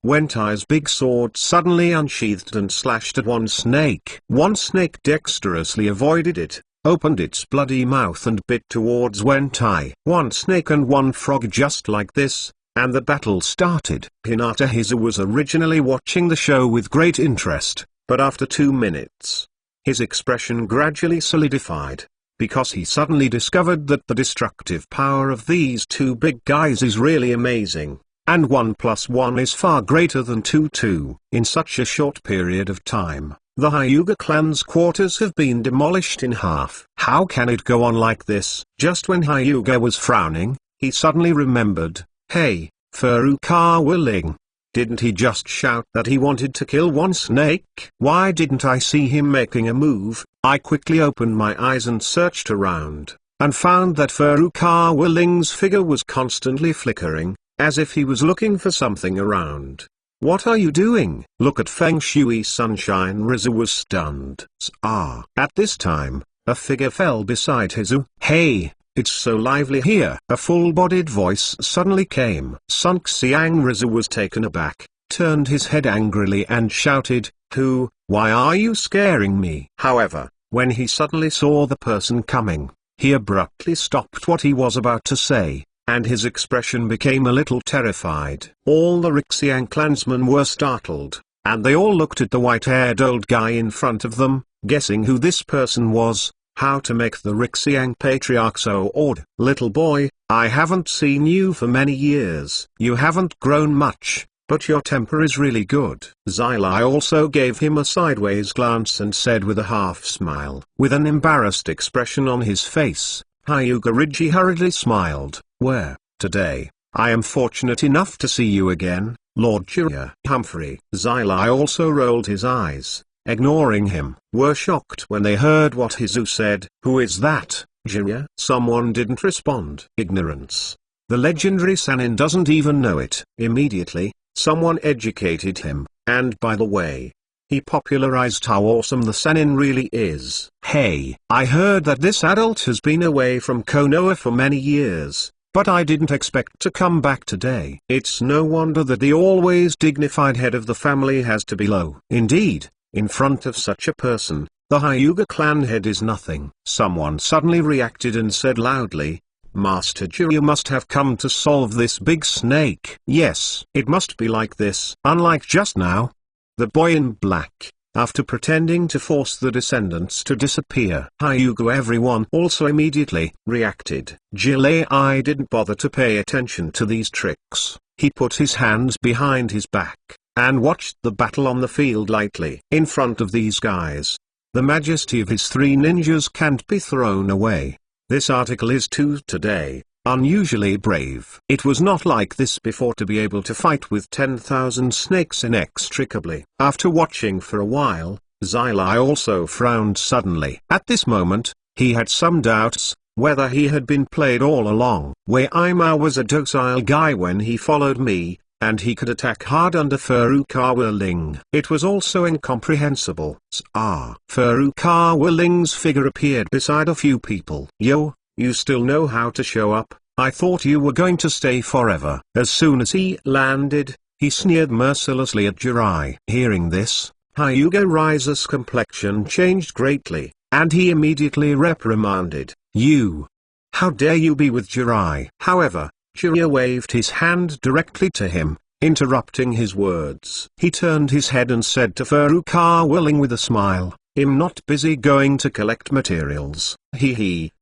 Wentai's big sword suddenly unsheathed and slashed at one snake. One snake dexterously avoided it, opened its bloody mouth and bit towards Wentai. One snake and one frog just like this, and the battle started. Hinata Hizu was originally watching the show with great interest, but after 2 minutes, his expression gradually solidified, because he suddenly discovered that the destructive power of these two big guys is really amazing. And 1 + 1 is far greater than 2. In such a short period of time, the Hyuga clan's quarters have been demolished in half. How can it go on like this? Just when Hyuga was frowning, he suddenly remembered, hey, Furukawa Ling. Didn't he just shout that he wanted to kill one snake? Why didn't I see him making a move? I quickly opened my eyes and searched around, and found that Furukawa Ling's figure was constantly flickering, as if he was looking for something around. What are you doing? Look at Feng Shui Sunshine. Rizu was stunned. At this time, a figure fell beside Hizu. Hey, it's so lively here. A full-bodied voice suddenly came. Sun Xiang. Rizu was taken aback, turned his head angrily and shouted, "Who? Why are you scaring me?" However, when he suddenly saw the person coming, he abruptly stopped what he was about to say, and his expression became a little terrified. All the Rixiang clansmen were startled, and they all looked at the white-haired old guy in front of them, guessing who this person was. How to make the Rixiang patriarch so awed. "Little boy, I haven't seen you for many years. You haven't grown much, but your temper is really good." Zilai also gave him a sideways glance and said with a half-smile, with an embarrassed expression on his face, Hyuga Rigi hurriedly smiled, "Where, today, I am fortunate enough to see you again, Lord Jiraiya." Humphrey. Zilai also rolled his eyes, ignoring him, were shocked when they heard what Hizu said. "Who is that, Jiraiya?" Someone didn't respond. Ignorance. The legendary Sannin doesn't even know it. Immediately, someone educated him, and by the way, he popularized how awesome the Sannin really is. "Hey, I heard that this adult has been away from Konoha for many years, but I didn't expect to come back today." It's no wonder that the always dignified head of the family has to be low. Indeed, in front of such a person, the Hyuga clan head is nothing. Someone suddenly reacted and said loudly, "Master Jiraiya must have come to solve this big snake." Yes, it must be like this. Unlike just now. The boy in black, after pretending to force the descendants to disappear. Hyuga everyone also immediately reacted. Jiraiya didn't bother to pay attention to these tricks. He put his hands behind his back, and watched the battle on the field lightly. In front of these guys, the majesty of his three ninjas can't be thrown away. This article is too today, unusually brave. It was not like this before to be able to fight with 10,000 snakes inextricably. After watching for a while, Zilai also frowned suddenly. At this moment, he had some doubts, whether he had been played all along. Myaomo was a docile guy when he followed me, and he could attack hard under Furukawa Ling. It was also incomprehensible. Furukawa Ling's figure appeared beside a few people. "Yo, you still know how to show up? I thought you were going to stay forever." As soon as he landed, he sneered mercilessly at Jiraiya. Hearing this, Hyuga Rise's complexion changed greatly, and he immediately reprimanded, "You! How dare you be with Jiraiya?" However, Jiraiya waved his hand directly to him, interrupting his words. He turned his head and said to Furukawa Ling with a smile, "I'm not busy going to collect materials."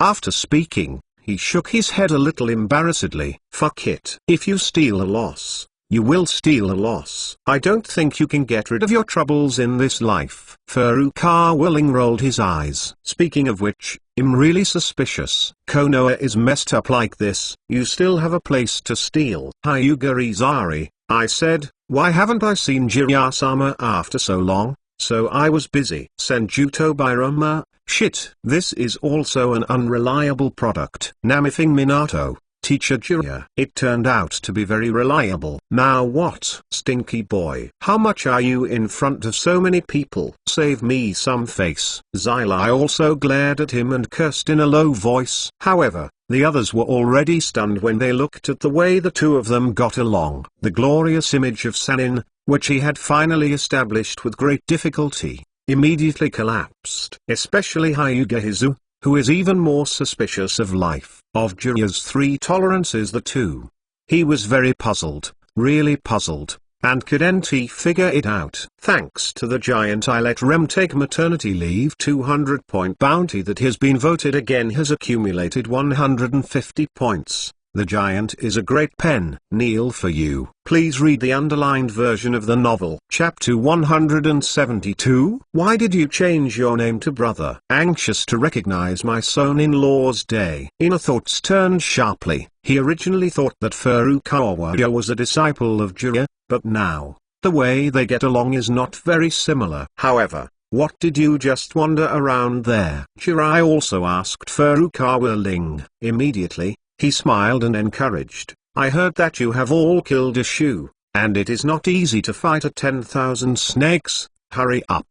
After speaking, he shook his head a little embarrassedly. "Fuck it. If you steal a loss, you will steal a loss. I don't think you can get rid of your troubles in this life." Furukawa Ling rolled his eyes. "Speaking of which, I'm really suspicious. Konoha is messed up like this. You still have a place to steal." "Hyuga Izari," I said, "why haven't I seen Jiraiya-sama after so long?" "So I was busy." Senjuto Bairama, shit. This is also an unreliable product. Namifing Minato, teacher Jiraiya. It turned out to be very reliable. Now what? Stinky boy. How much are you in front of so many people? Save me some face. Zilai also glared at him and cursed in a low voice. However, the others were already stunned when they looked at the way the two of them got along. The glorious image of Sannin, which he had finally established with great difficulty, immediately collapsed. Especially Hyuga Hizu, who is even more suspicious of life. Of Jiraiya's three tolerances, the two. He was very puzzled, really puzzled, and couldn't he figure it out. Thanks to the giant I let Rem take maternity leave 200-point bounty that has been voted again has accumulated 150 points. The giant is a great pen. Kneel for you. Please read the underlined version of the novel. Chapter 172. Why did you change your name to brother? Anxious to recognize my son-in-law's day. Inner thoughts turned sharply. He originally thought that Furukawa was a disciple of Jiraiya, but now, the way they get along is not very similar. However, what did you just wander around there? Jiraiya also asked Furukawa Ling. Immediately, he smiled and encouraged. I heard that you have all killed a Shu, and it is not easy to fight 10,000 snakes. Hurry up.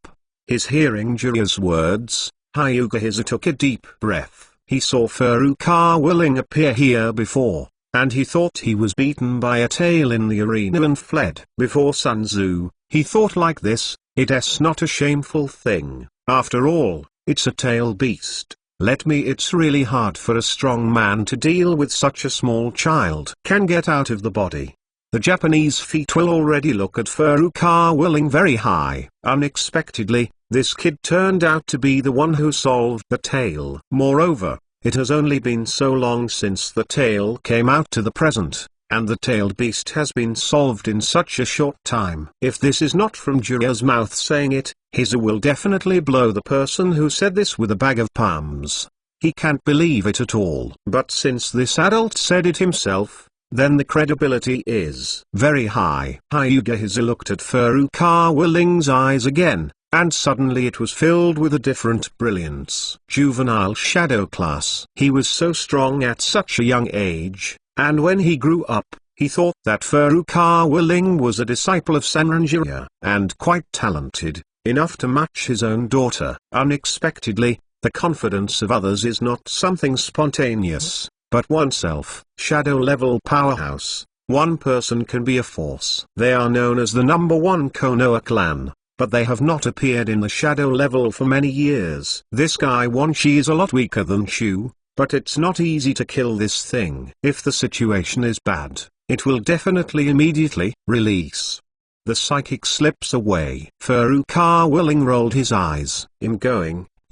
His hearing Jiraiya's words, Hyuga Hizu took a deep breath. He saw Furukawa Ling appear here before, and he thought he was beaten by a tail in the arena and fled. Before Sun Tzu, he thought like this: it's not a shameful thing, after all, it's a tail beast. It's really hard for a strong man to deal with such a small child. Can get out of the body. The Japanese feet will already look at Furukawa Ling very high. Unexpectedly, this kid turned out to be the one who solved the tail. Moreover, it has only been so long since the tail came out to the present, and the tailed beast has been solved in such a short time. If this is not from Jiraiya's mouth saying it, Hizu will definitely blow the person who said this with a bag of palms. He can't believe it at all. But since this adult said it himself, then the credibility is very high. Hyuga Hizu looked at Furukawa Ling's eyes again, and suddenly it was filled with a different brilliance. Juvenile shadow class. He was so strong at such a young age, and when he grew up, he thought that Furukawa Ling was a disciple of Senran Jiraiya, and quite talented, enough to match his own daughter. Unexpectedly, the confidence of others is not something spontaneous, but oneself. Shadow level powerhouse. One person can be a force. They are known as the #1 Konoha clan, but they have not appeared in the shadow level for many years. This guy Wanshi is a lot weaker than Shu, but it's not easy to kill this thing. If the situation is bad, it will definitely immediately release. The psychic slips away. Furukawa Ling rolled his eyes.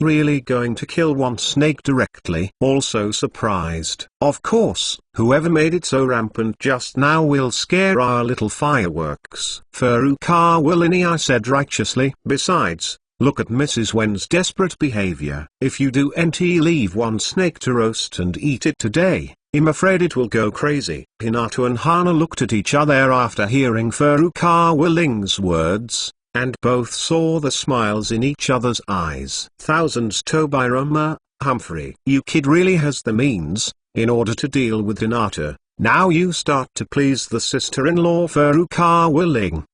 Really going to kill one snake directly? Also surprised. Of course, whoever made it so rampant just now will scare our little fireworks. Furukawa Ling, I said righteously. Besides, look at Mrs. Wen's desperate behavior. If you do leave one snake to roast and eat it today, I'm afraid it will go crazy. Hinata and Hana looked at each other after hearing Furukawa Ling's words, and both saw the smiles in each other's eyes. Thousands Tobirama, Humphrey. You kid really has the means, in order to deal with Hinata. Now you start to please the sister-in-law Furukawa Ling!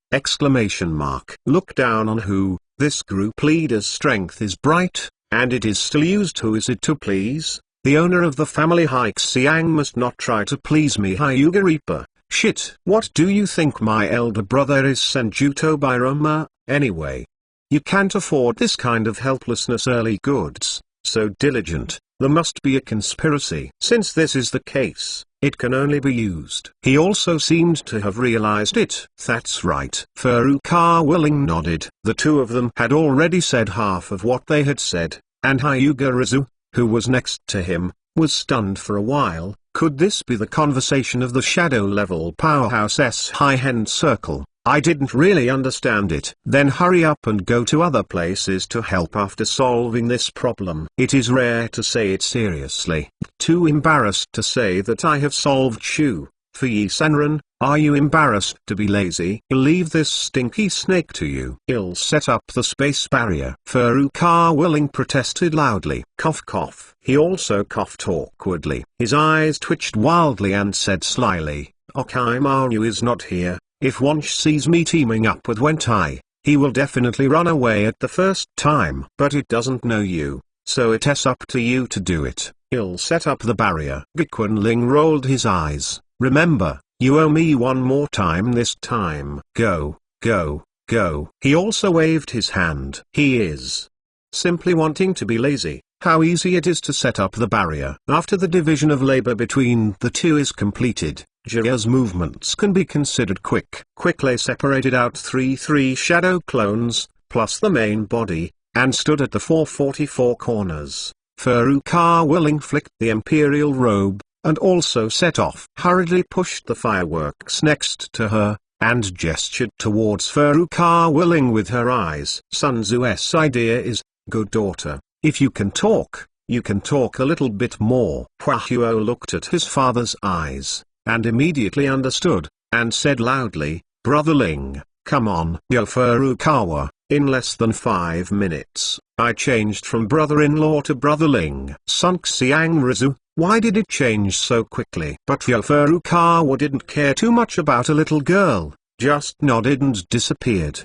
Look down on who, this group leader's strength is bright, and it is still used. Who is it to please? The owner of the family Xiang must not try to please me. Hyuga Reaper. Shit. What do you think my elder brother is, Senju Tobirama? Anyway, you can't afford this kind of helplessness. Early goods, so diligent, there must be a conspiracy. Since this is the case, it can only be used. He also seemed to have realized it. That's right. Furukawa Ling nodded. The two of them had already said half of what they had said, and Hyuga Rizu, who was next to him, was stunned for a while. Could this be the conversation of the shadow-level powerhouse's high-end circle? I didn't really understand it. Then hurry up and go to other places to help after solving this problem. It is rare to say it seriously. Too embarrassed to say that I have solved Shu. For ye Senran, are you embarrassed to be lazy? Leave this stinky snake to you. I'll set up the space barrier. Furukawa Ling protested loudly. Cough cough. He also coughed awkwardly. His eyes twitched wildly and said slyly, Orochimaru is not here. If Wansh sees me teaming up with Wentai, he will definitely run away at the first time. But it doesn't know you, so it's up to you to do it. I'll set up the barrier. Gikuan Ling rolled his eyes. Remember, you owe me one more time this time. Go, go, go. He also waved his hand. He is simply wanting to be lazy. How easy it is to set up the barrier. After the division of labor between the two is completed, Jiraiya's movements can be considered quick. Quickly separated out three shadow clones, plus the main body, and stood at the 444 corners. Furukawa Ling flicked the imperial robe, and also set off. Hurriedly pushed the fireworks next to her, and gestured towards Furukawa Ling with her eyes. Sun Tzu's idea is, good daughter, if you can talk a little bit more. Huahuo looked at his father's eyes, and immediately understood, and said loudly, Brother Ling, come on. Yo Furukawa, in less than 5 minutes, I changed from brother-in-law to Brother Ling. Sun Xiang Rizu. Why did it change so quickly? But Yo Furukawa didn't care too much about a little girl, just nodded and disappeared.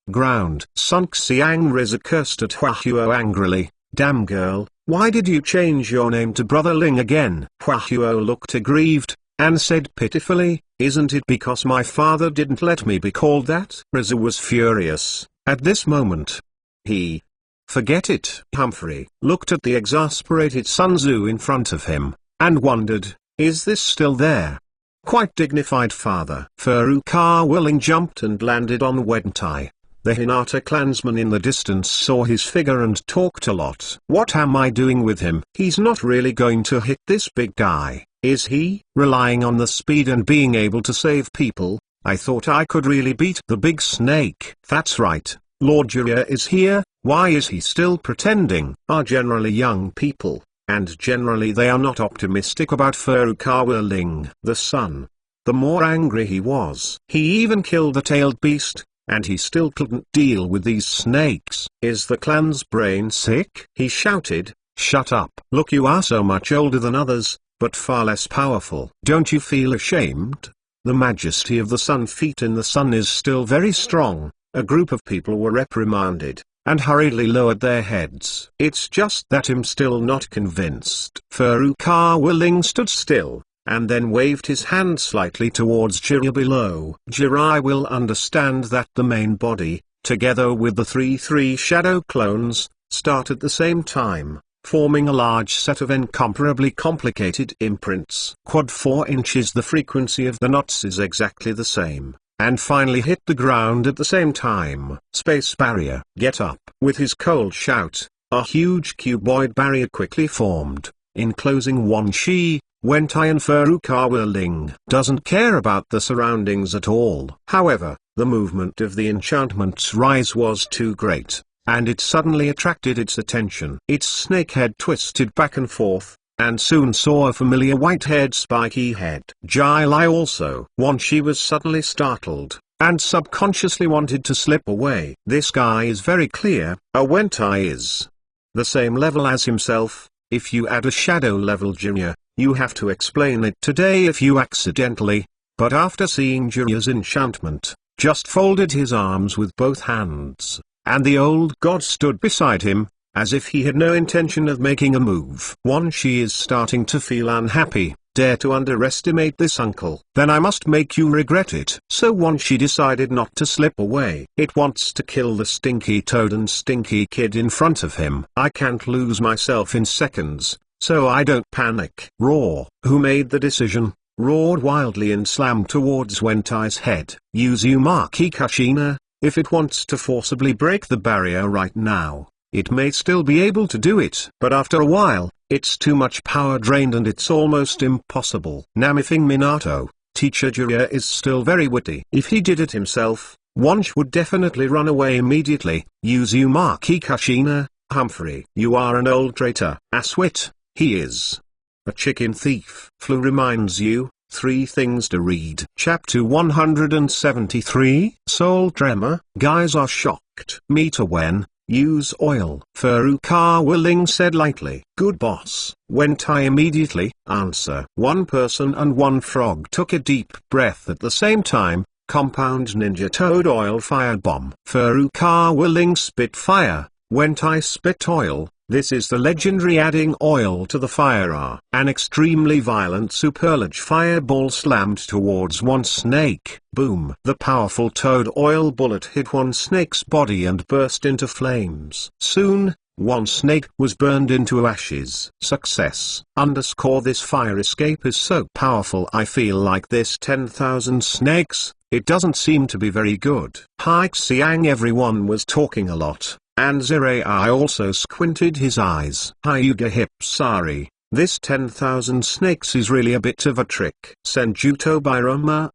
Ground. Sun Xiang Rizu cursed at Huahuo angrily. Damn girl, why did you change your name to Brother Ling again? Huahuo looked aggrieved, and said pitifully, "Isn't it because my father didn't let me be called that?" Rizu was furious. At this moment, he forget it. Humphrey looked at the exasperated Sun Tzu in front of him, and wondered, is this still there? Quite dignified father. Furukawa Ling jumped and landed on Wentai. The Hinata clansman in the distance saw his figure and talked a lot. What am I doing with him? He's not really going to hit this big guy, is he? Relying on the speed and being able to save people, I thought I could really beat the big snake. That's right, Lord Jiraiya is here. Why is he still pretending? Are generally young people, and generally they are not optimistic about Furukawa Ling. The son. The more angry he was. He even killed the tailed beast, and he still couldn't deal with these snakes. Is the clan's brain sick? He shouted, shut up. Look, you are so much older than others, but far less powerful. Don't you feel ashamed? The majesty of the sun feet in the sun is still very strong. A group of people were reprimanded, and hurriedly lowered their heads. It's just that I'm still not convinced. Furukawa Ling stood still, and then waved his hand slightly towards Jiraiya below. Jiraiya will understand that the main body, together with the three shadow clones, start at the same time, forming a large set of incomparably complicated imprints. Quad 4 inches. The frequency of the knots is exactly the same, and finally hit the ground at the same time. Space barrier. Get up. With his cold shout, a huge cuboid barrier quickly formed, enclosing Wan Shi, Wentai and Furukawa Ling. Doesn't care about the surroundings at all. However, the movement of the enchantment's rise was too great, and it suddenly attracted its attention. Its snake head twisted back and forth, and soon saw a familiar white-haired spiky head. Jai Lai also. Wan Shi was suddenly startled, and subconsciously wanted to slip away. This guy is very clear. A Wentai is the same level as himself. If you add a shadow level Jiraiya, you have to explain it today if you accidentally, but after seeing Jiraiya's enchantment, just folded his arms with both hands, and the old god stood beside him, as if he had no intention of making a move. Wan Shi is starting to feel unhappy. Dare to underestimate this uncle? Then I must make you regret it. So Wan Shi decided not to slip away. It wants to kill the stinky toad and stinky kid in front of him. I can't lose myself in seconds, so I don't panic. Roar. Who made the decision? Roared wildly and slammed towards Wentai's head. Use Uzumaki Kushina. If it wants to forcibly break the barrier right now, it may still be able to do it. But after a while, it's too much power drained and it's almost impossible. Namifing Minato, teacher Jiraiya is still very witty. If he did it himself, Wunsch would definitely run away immediately. Use Uzumaki Kushina. Humphrey. You are an old traitor. Aswit. He is a chicken thief. Flu reminds you, 3 things to read. Chapter 173. Soul Tremor. Guys are shocked. Meter when. Use oil. Furukawa Ling said lightly. Good boss. Wentai immediately. Answer. One person and one frog took a deep breath at the same time. Compound Ninja Toad Oil Firebomb. Furukawa Ling spit fire. Wentai spit oil. This is the legendary adding oil to the fire. An extremely violent superlarge fireball slammed towards one snake. Boom. The powerful toad oil bullet hit one snake's body and burst into flames. Soon, one snake was burned into ashes. Success. This fire escape is so powerful. I feel like this 10,000 snakes, it doesn't seem to be very good. Hai Xiang. Everyone was talking a lot, and Zirai also squinted his eyes. Hyuga Hipsari, this 10,000 snakes is really a bit of a trick. Senjuto Birama,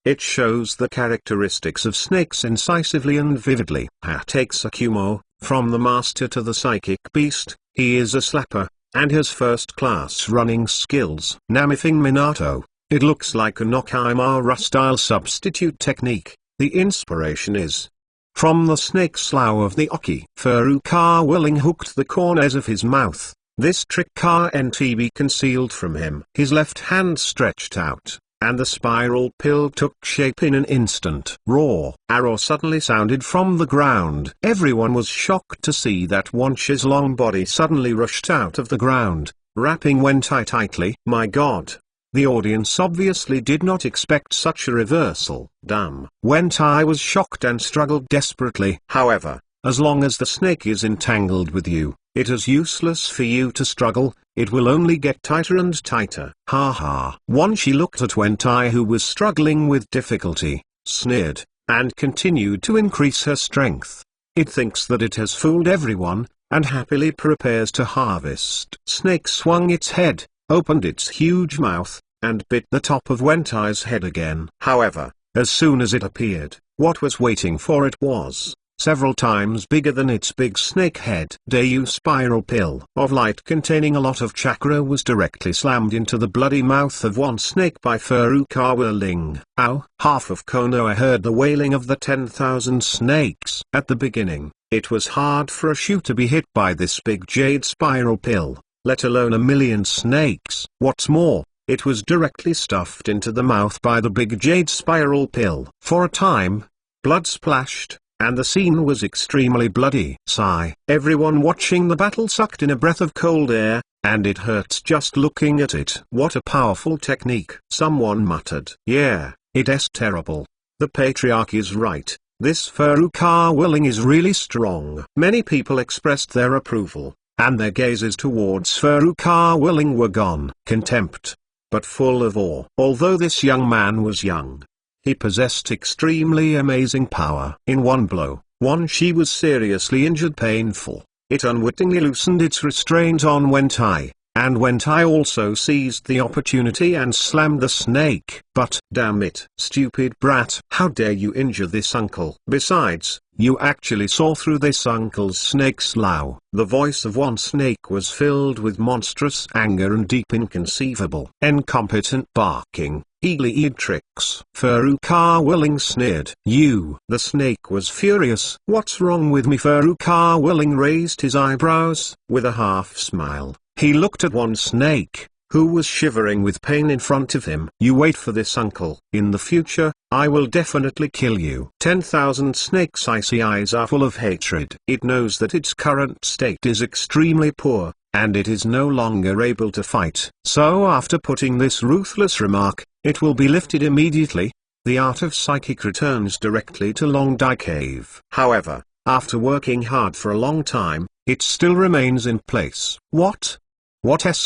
it shows the characteristics of snakes incisively and vividly. Take Sakumo, from the master to the psychic beast, he is a slapper, and has first-class running skills. Namifing Minato, it looks like a Nokaimara-style substitute technique. The inspiration is from the snake slough of the Oki. Furukawa Ling hooked the corners of his mouth. This trick can't be concealed from him. His left hand stretched out, and the spiral pill took shape in an instant. Roar. Arrow suddenly sounded from the ground. Everyone was shocked to see that Wunsch's long body suddenly rushed out of the ground, wrapping Wentai tightly. My god. The audience obviously did not expect such a reversal. Damn. Wentai was shocked and struggled desperately. However, as long as the snake is entangled with you, it is useless for you to struggle, it will only get tighter and tighter. Ha ha. Once she looked at Wentai, who was struggling with difficulty, sneered, and continued to increase her strength. It thinks that it has fooled everyone, and happily prepares to harvest. Snake swung its head, opened its huge mouth, and bit the top of Wentai's head again. However, as soon as it appeared, what was waiting for it was several times bigger than its big snake head. Dayu spiral pill of light containing a lot of chakra was directly slammed into the bloody mouth of one snake by Furukawa Ling. Ow! Half of Konoha heard the wailing of the 10,000 snakes. At the beginning, it was hard for a shoe to be hit by this big jade spiral pill, let alone a million snakes. What's more, it was directly stuffed into the mouth by the big jade spiral pill. For a time, blood splashed, and the scene was extremely bloody. Sigh. Everyone watching the battle sucked in a breath of cold air, and it hurts just looking at it. What a powerful technique. Someone muttered. Yeah, it's terrible. The patriarch is right. This Furukawa Ling is really strong. Many people expressed their approval, and their gazes towards Furukawa Ling were gone. Contempt, but full of awe. Although this young man was young, he possessed extremely amazing power. In one blow, she was seriously injured. Painful. It unwittingly loosened its restraint on Wentai, and Wentai also seized the opportunity and slammed the snake. But, damn it, stupid brat, how dare you injure this uncle? Besides, you actually saw through this uncle's snake slough. The voice of one snake was filled with monstrous anger and deep inconceivable, incompetent barking. Eagle-eyed tricks. Furukawa Ling sneered. You. The snake was furious. What's wrong with me? Furukawa Ling raised his eyebrows. With a half smile, he looked at one snake, who was shivering with pain in front of him. You wait for this, uncle. In the future, I will definitely kill you. 10,000 snakes' icy eyes are full of hatred. It knows that its current state is extremely poor, and it is no longer able to fight. So after putting this ruthless remark, it will be lifted immediately. The art of psychic returns directly to Long Dai Cave. However, after working hard for a long time, it still remains in place. What's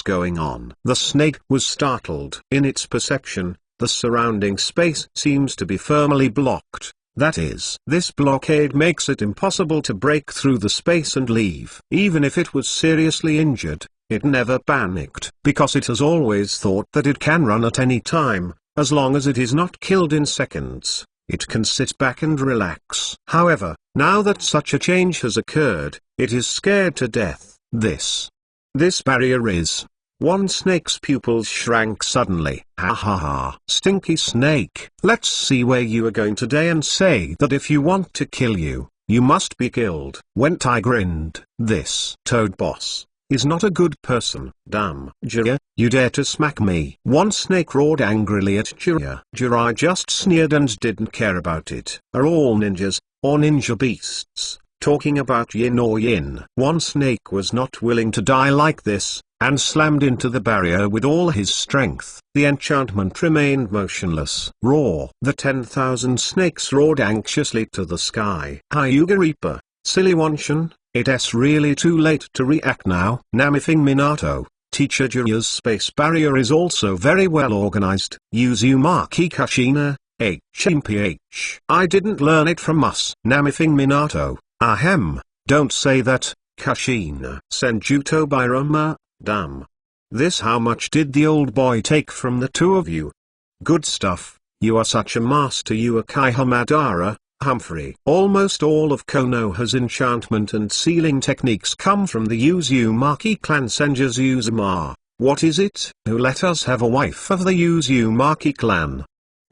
going on? The snake was startled. In its perception, the surrounding space seems to be firmly blocked. That is, this blockade makes it impossible to break through the space and leave. Even if it was seriously injured, it never panicked, because it has always thought that it can run at any time, as long as it is not killed in seconds. It can sit back and relax. However, now that such a change has occurred, it is scared to death. This barrier is. One snake's pupils shrank suddenly. Ha ha ha. Stinky snake. Let's see where you are going today and say that if you want to kill you, you must be killed. Wentai grinned. This toad boss is not a good person. Damn. Jiraiya, you dare to smack me? One snake roared angrily at Jiraiya. Jiraiya just sneered and didn't care about it. Are all ninjas, or ninja beasts, talking about yin or yin? One snake was not willing to die like this, and slammed into the barrier with all his strength. The enchantment remained motionless. Roar! The 10,000 snakes roared anxiously to the sky. Hyuga Reaper, silly Wanshin, it's really too late to react now. Namifing Minato, Teacher Jiraiya's space barrier is also very well organized. Uzumaki Kushina, HMPH. I didn't learn it from us. Namifing Minato, ahem, don't say that, Kushina. Senjuto Bairama, damn. This how much did the old boy take from the two of you? Good stuff, you are such a master Uekai Hamadara, Humphrey. Almost all of Konoha's enchantment and sealing techniques come from the Uzumaki clan. Senja's Uzumar, what is it? Who let us have a wife of the Uzumaki clan?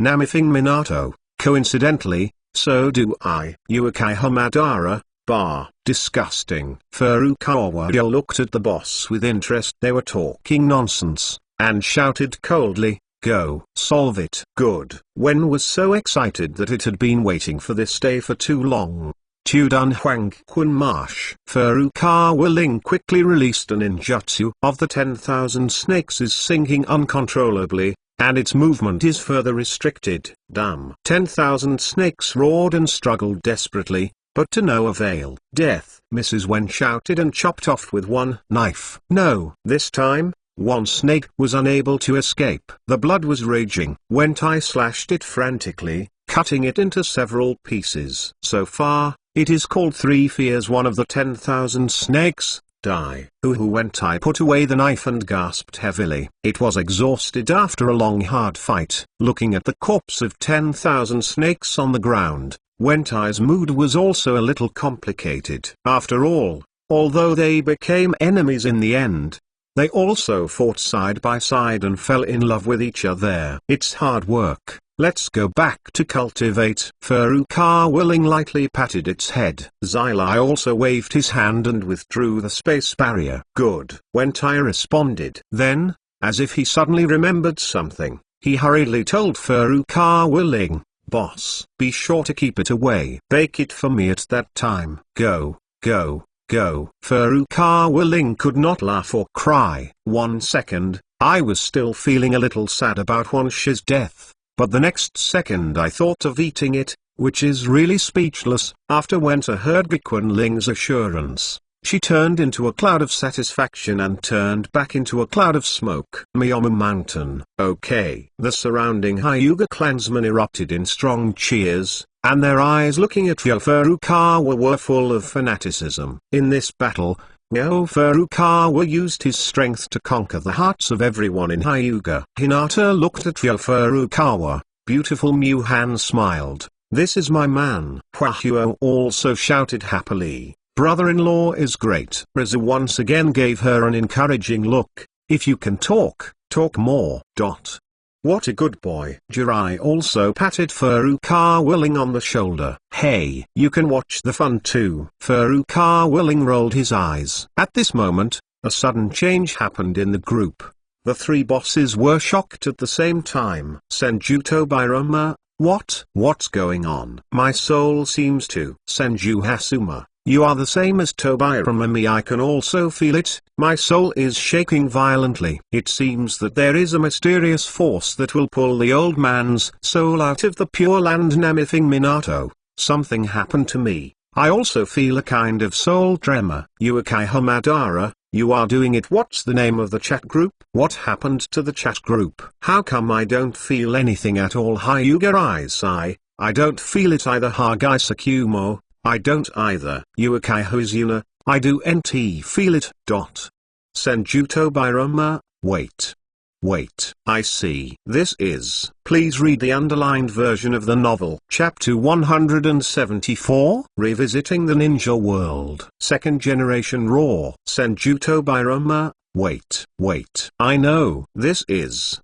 Namifing Minato, coincidentally, so do I. Uekai Hamadara, disgusting. Furukawa looked at the boss with interest. They were talking nonsense, and shouted coldly, go. Solve it. Good. Wen was so excited that it had been waiting for this day for too long. Tudun Huang Kun Marsh. Furukawa Ling quickly released a ninjutsu of the 10,000 snakes is sinking uncontrollably, and its movement is further restricted. Damn. 10,000 snakes roared and struggled desperately, but to no avail. Death. Mrs. Wen shouted and chopped off with one knife. No. This time, one snake was unable to escape. The blood was raging. Wentai slashed it frantically, cutting it into several pieces. So far, it is called 3 fears one of the 10,000 snakes. Die. Wentai put away the knife and gasped heavily. It was exhausted after a long hard fight. Looking at the corpse of 10,000 snakes on the ground, Wentai's mood was also a little complicated. After all, although they became enemies in the end, they also fought side by side and fell in love with each other. It's hard work. Let's go back to cultivate. Furukawa Willing lightly patted its head. Xylai also waved his hand and withdrew the space barrier. Good. Wentai responded. Then, as if he suddenly remembered something, he hurriedly told Furukawa Willing, "Boss, be sure to keep it away. Bake it for me at that time. Go, go, go." Furukawa Willing could not laugh or cry. 1 second, I was still feeling a little sad about Wonshi's death. But the next second I thought of eating it, which is really speechless. After Wenta heard Bikwan Ling's assurance, she turned into a cloud of satisfaction and turned back into a cloud of smoke. Myaomo Mountain. Okay. The surrounding Hyuga clansmen erupted in strong cheers, and their eyes looking at Furukawa were full of fanaticism. In this battle, Furukawa used his strength to conquer the hearts of everyone in Hyuga. Hinata looked at Furukawa. Beautiful Muhan smiled. This is my man. Huahuo also shouted happily. Brother-in-law is great. Rizu once again gave her an encouraging look. If you can talk, talk more. What a good boy. Jirai also patted Furukawa Willing on the shoulder. Hey, you can watch the fun too. Furukawa Willing rolled his eyes. At this moment, a sudden change happened in the group. The 3 bosses were shocked at the same time. Senju Tobirama, what's going on? My soul seems to. Senju Hasuma, you are the same as Tobirama. Me, I can also feel it. My soul is shaking violently. It seems that there is a mysterious force that will pull the old man's soul out of the Pure Land. Namithing Minato, something happened to me. I also feel a kind of soul tremor. Uekai Hamadara, you are doing it. What's the name of the chat group? What happened to the chat group? How come I don't feel anything at all? Hyuga Isai, I don't feel it either. Hagai Sakumo, I don't either. Uekai Hozuna, I do nt feel it. Senju Tobirama, wait, I see. This is. Please read the underlined version of the novel. Chapter 174. Revisiting the Ninja World. Second Generation Raw. Senju Tobirama, wait. I know. This is.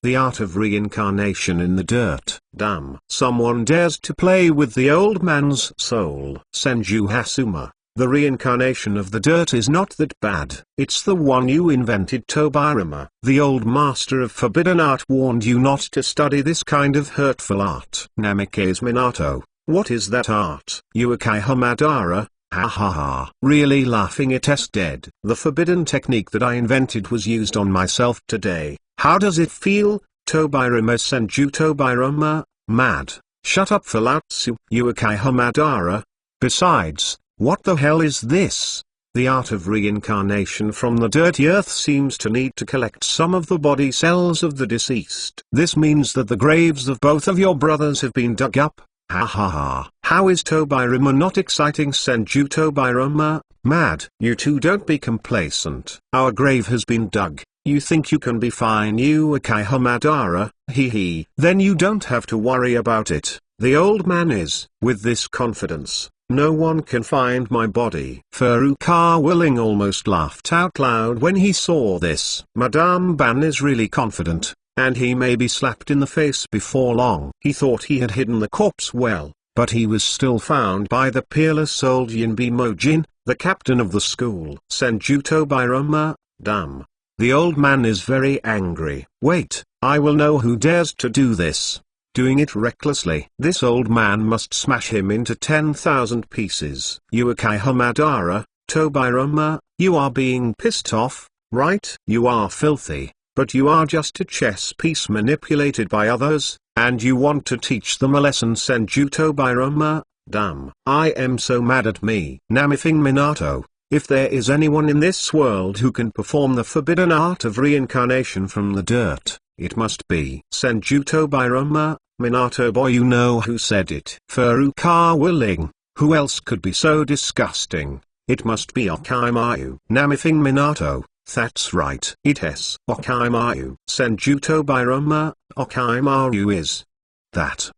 The art of reincarnation in the dirt. Damn. Someone dares to play with the old man's soul. Senju Hasuma. The reincarnation of the dirt is not that bad. It's the one you invented. Tobirama. The old master of forbidden art warned you not to study this kind of hurtful art. Namikaze Minato. What is that art? Uekai Hamadara. Ha ha ha. Really laughing it is dead. The forbidden technique that I invented was used on myself today. How does it feel? Tobirama. Senju Tobirama, mad. Shut up Falatsu. Uekai Hamadara. Besides, what the hell is this? The art of reincarnation from the dirty earth seems to need to collect some of the body cells of the deceased. This means that the graves of both of your brothers have been dug up. Ha ha ha. How is Tobirama not exciting? Senju Tobirama, mad. You two don't be complacent. Our grave has been dug. You think you can be fine? Uekai Hamadara, hee hee. Then you don't have to worry about it. The old man is. With this confidence, no one can find my body. Furukawa Willing almost laughed out loud when he saw this. Madame Ban is really confident, and he may be slapped in the face before long. He thought he had hidden the corpse well, but he was still found by the peerless old Yinbi Mojin, the captain of the school. Senju Tobirama, damn. The old man is very angry. Wait, I will know who dares to do this. Doing it recklessly. This old man must smash him into 10,000 pieces. Uekai Hamadara, Tobirama, you are being pissed off, right? You are filthy. but you are just a chess piece manipulated by others, and you want to teach them a lesson. Senjuto Bairoma, damn. I am so mad at me. Namithing Minato, if there is anyone in this world who can perform the forbidden art of reincarnation from the dirt, it must be Senjuto Bairoma. Minato boy, you know who said it. Furukawa Ling, who else could be so disgusting? It must be Orochimaru. Namithing Minato, that's right. It is Orochimaru. Senjuto Bairoma, Orochimaru is that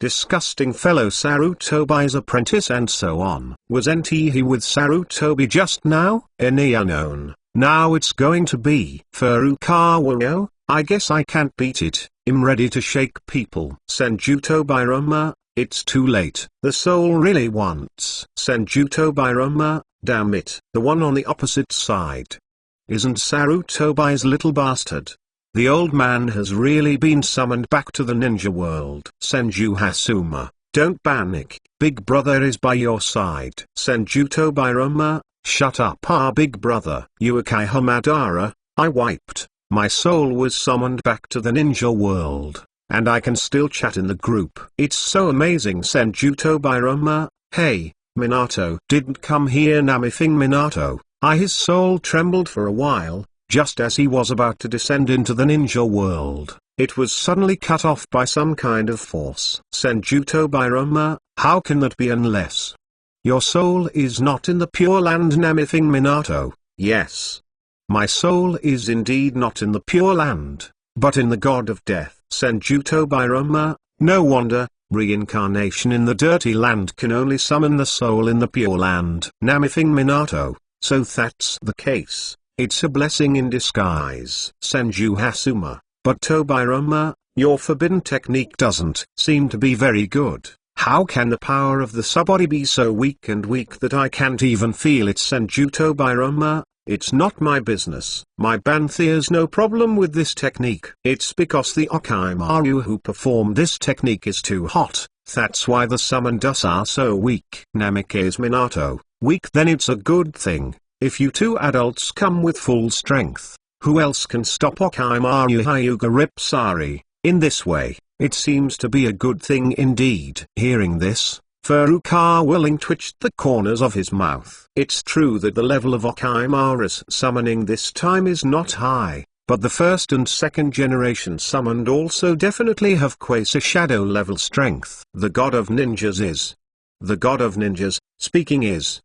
disgusting fellow Sarutobi's apprentice and so on. Wasn't he with Sarutobi just now? Any unknown. Now it's going to be Furukawa. I guess I can't beat it. I'm ready to shake people. Senjuto Bairoma, it's too late. The soul really wants Senjuto Bairoma, damn it. The one on the opposite side isn't Sarutobi's little bastard. The old man has really been summoned back to the ninja world. Senju Hasuma, don't panic. Big brother is by your side. Senjuto Bairoma, shut up. Our big brother. Uekai Hamadara, I wiped. My soul was summoned back to the ninja world, and I can still chat in the group. It's so amazing. Senjuto Bairoma, hey, Minato didn't come here. Namithing Minato, his soul trembled for a while, just as he was about to descend into the ninja world. It was suddenly cut off by some kind of force. Senjuto Bairoma, how can that be unless your soul is not in the Pure Land? Namithing Minato, yes. My soul is indeed not in the Pure Land, but in the God of Death. Senjuto Bairoma, no wonder, reincarnation in the Dirty Land can only summon the soul in the Pure Land. Namithing Minato, so that's the case. It's a blessing in disguise. Senju Hasuma, but Bairoma, your forbidden technique doesn't seem to be very good. How can the power of the subbody be so weak that I can't even feel it? Senjuto Bairoma, it's not my business. My Banthere's no problem with this technique. It's because the Orochimaru who performed this technique is too hot. That's why the summoned us are so weak. Namikaze Minato, weak? Then it's a good thing. If you two adults come with full strength, who else can stop Orochimaru Hyuga Ripsari? In this way, it seems to be a good thing indeed. Hearing this, Furukawa Ling twitched the corners of his mouth. It's true that the level of Orochimaru's summoning this time is not high, but the first and second generation summoned also definitely have quasi shadow level strength. The god of ninjas is speaking is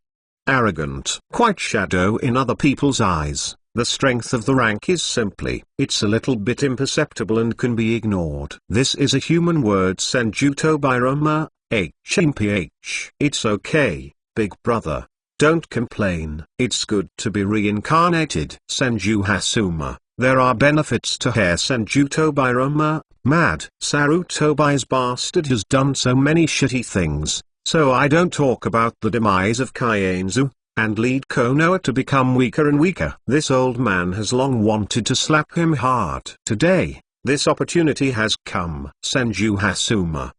arrogant, quite shadow in other people's eyes. The strength of the rank is simply, it's a little bit imperceptible and can be ignored. This is a human word. Senjuto Bairoma, HMPH. It's okay, big brother. Don't complain. It's good to be reincarnated. Senju Hasuma, there are benefits to hair. Senjuto Bairoma, mad. Sarutobi's bastard has done so many shitty things, so I don't talk about the demise of Kaienzu, and lead Konoha to become weaker and weaker. This old man has long wanted to slap him hard. Today, this opportunity has come. Senju Hasuma,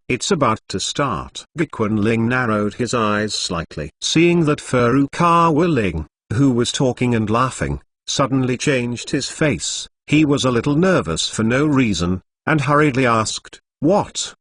it's about to start. Gakuen Ling narrowed his eyes slightly. Seeing that Furukawa Ling, who was talking and laughing, suddenly changed his face, he was a little nervous for no reason, and hurriedly asked, What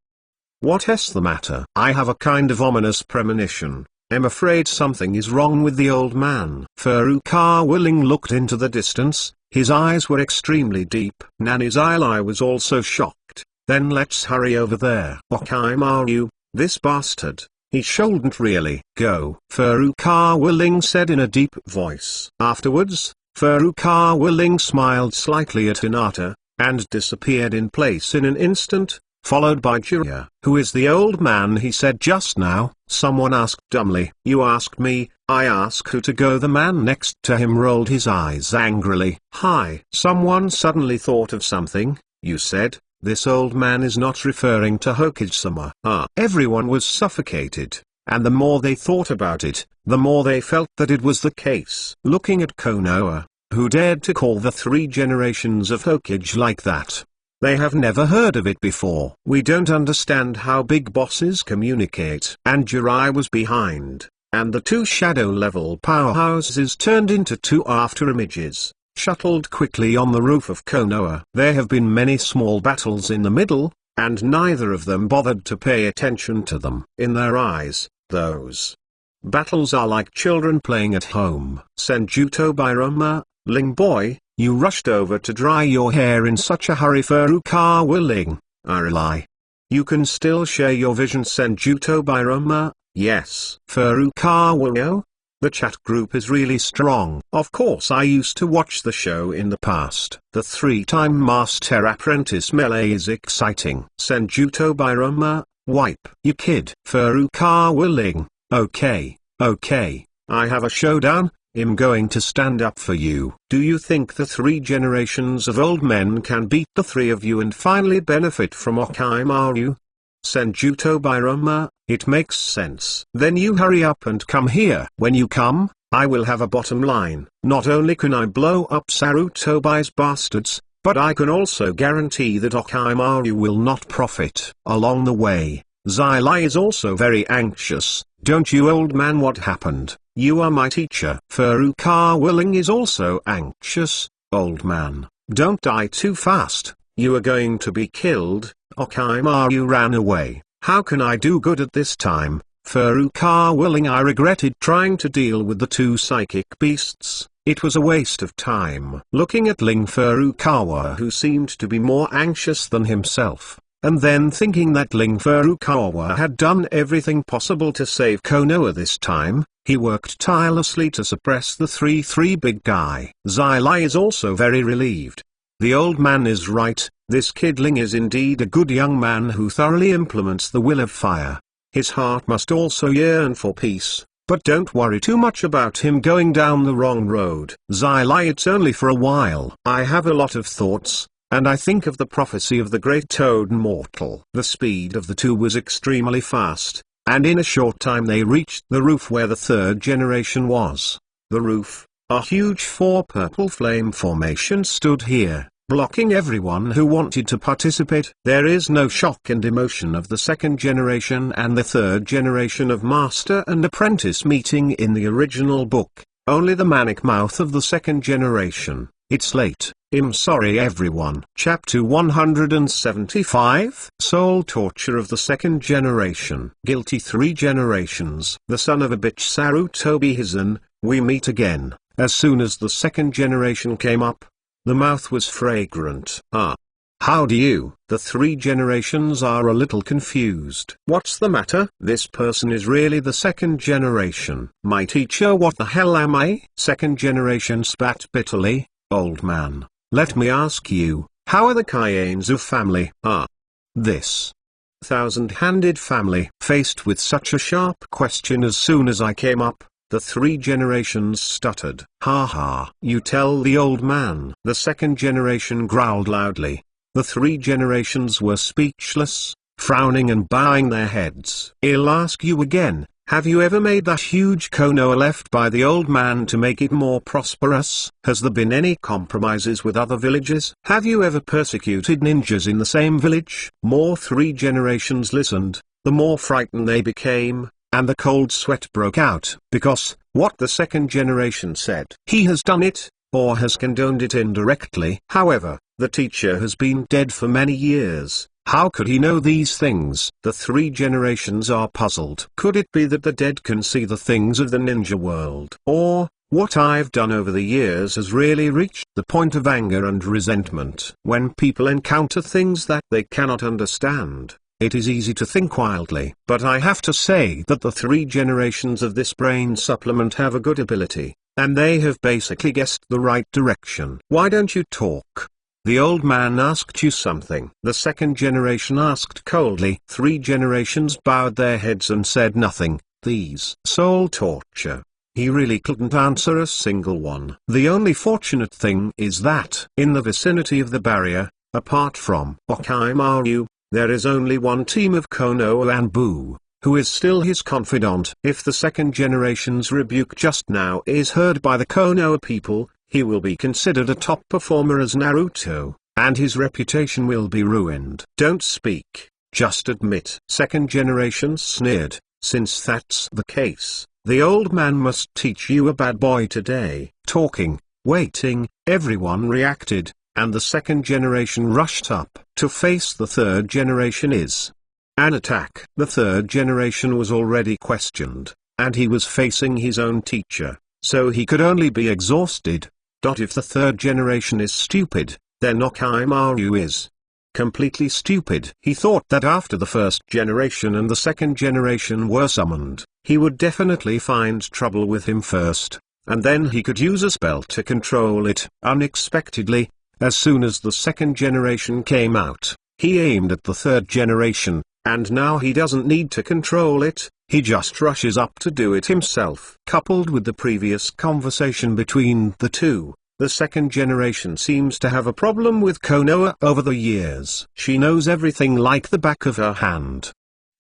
is the matter? I have a kind of ominous premonition. I'm afraid something is wrong with the old man. Furukawa Ling looked into the distance, his eyes were extremely deep. Nani's eye was also shocked. Then let's hurry over there. Orochimaru, this bastard, he shouldn't really go. Furukawa Ling said in a deep voice. Afterwards, Furukawa Ling smiled slightly at Hinata, and disappeared in place in an instant, followed by Jiraiya. Who is the old man he said just now? Someone asked dumbly. You asked me, I ask who to go. The man next to him rolled his eyes angrily. Hi. Someone suddenly thought of something. You said, this old man is not referring to Hokage-sama. Everyone was suffocated, and the more they thought about it, the more they felt that it was the case. Looking at Konoha, who dared to call the 3 generations of Hokage like that? They have never heard of it before. We don't understand how big bosses communicate. And Jiraiya was behind, and the 2 shadow level powerhouses turned into 2 after images. shuttled quickly on the roof of Konoha. There have been many small battles in the middle, and neither of them bothered to pay attention to them. In their eyes, those battles are like children playing at home. Senjuto Bairoma, Ling boy, you rushed over to dry your hair in such a hurry. Furukawa Ling, I rely. You can still share your vision. Senjuto Bairoma, yes. Furukawa Yo? The chat group is really strong. Of course I used to watch the show in the past. The 3-time master apprentice melee is exciting. Senjuto Bairoma, wipe. You kid. Furukawa Ling, okay, I have a showdown. I'm going to stand up for you. Do you think the 3 generations of old men can beat the 3 of you and finally benefit from Orochimaru? Senjuto Bairoma, it makes sense. Then you hurry up and come here. When you come, I will have a bottom line. Not only can I blow up Sarutobai's bastards, but I can also guarantee that Orochimaru will not profit along the way. Xyli is also very anxious. Don't you, old man? What happened? You are my teacher. Furukawa Ling is also anxious. Old man, don't die too fast. You are going to be killed. Orochimaru ran away. How can I do good at this time? Furukawa Ling, I regretted trying to deal with the 2 psychic beasts. It was a waste of time. Looking at Ling Furukawa, who seemed to be more anxious than himself, and then thinking that Ling Furukawa had done everything possible to save Konoha this time, he worked tirelessly to suppress the 3 big guy. Xyli is also very relieved. The old man is right, this kid Ling is indeed a good young man who thoroughly implements the will of fire. His heart must also yearn for peace, but don't worry too much about him going down the wrong road. Xyli, it's only for a while. I have a lot of thoughts, and I think of the prophecy of the great toad Immortal. The speed of the 2 was extremely fast, and in a short time they reached the roof where the 3rd generation was. The roof, a huge 4 purple flame formation, stood here, blocking everyone who wanted to participate. There is no shock and emotion of the 2nd generation and the 3rd generation of master and apprentice meeting in the original book, only the manic mouth of the 2nd generation. It's late. I'm sorry everyone. Chapter 175. Soul torture of the 2nd generation. Guilty 3 generations. The son of a bitch Sarutobi Hizen, we meet again. As soon as the 2nd generation came up, the mouth was fragrant. How do you? The 3 generations are a little confused. What's the matter? This person is really the 2nd generation. My teacher, what the hell am I? 2nd generation spat bitterly. Old man, let me ask you, how are the Kaienzu family? This 1,000-handed family. Faced with such a sharp question as soon as I came up, the 3 generations stuttered. Ha ha. You tell the old man. The 2nd generation growled loudly. The 3 generations were speechless, frowning and bowing their heads. I'll ask you again. Have you ever made that huge Konoha left by the old man to make it more prosperous? Has there been any compromises with other villages? Have you ever persecuted ninjas in the same village? More 3 generations listened, the more frightened they became, and the cold sweat broke out. Because, what the 2nd generation said. He has done it, or has condoned it indirectly. However, the teacher has been dead for many years. How could he know these things? The 3 generations are puzzled. Could it be that the dead can see the things of the ninja world? Or, what I've done over the years has really reached the point of anger and resentment? When people encounter things that they cannot understand, it is easy to think wildly. But I have to say that the 3 generations of this brain supplement have a good ability, and they have basically guessed the right direction. Why don't you talk? The old man asked you something. The 2nd generation asked coldly. 3 generations bowed their heads and said nothing. These soul torture. He really couldn't answer a single one. The only fortunate thing is that, in the vicinity of the barrier, apart from Orochimaru, there is only one team of Konoha and Buu, who is still his confidant. If the 2nd generation's rebuke just now is heard by the Konoha people, he will be considered a top performer as Naruto, and his reputation will be ruined. Don't speak, just admit. 2nd generation sneered. Since that's the case, the old man must teach you a bad boy today. Talking, waiting, Everyone reacted, and the second generation rushed up to face the third generation is an attack. The third generation was already questioned, and he was facing his own teacher, so he could only be exhausted. If the third generation is stupid, then Shikamaru is completely stupid. He thought that after the first generation and the second generation were summoned, he would definitely find trouble with him first, and then he could use a spell to control it. Unexpectedly, as soon as the second generation came out, he aimed at the third generation, and now he doesn't need to control it, he just rushes up to do it himself. Coupled with the previous conversation between the two, the second generation seems to have a problem with Konoha over the years. She knows everything like the back of her hand.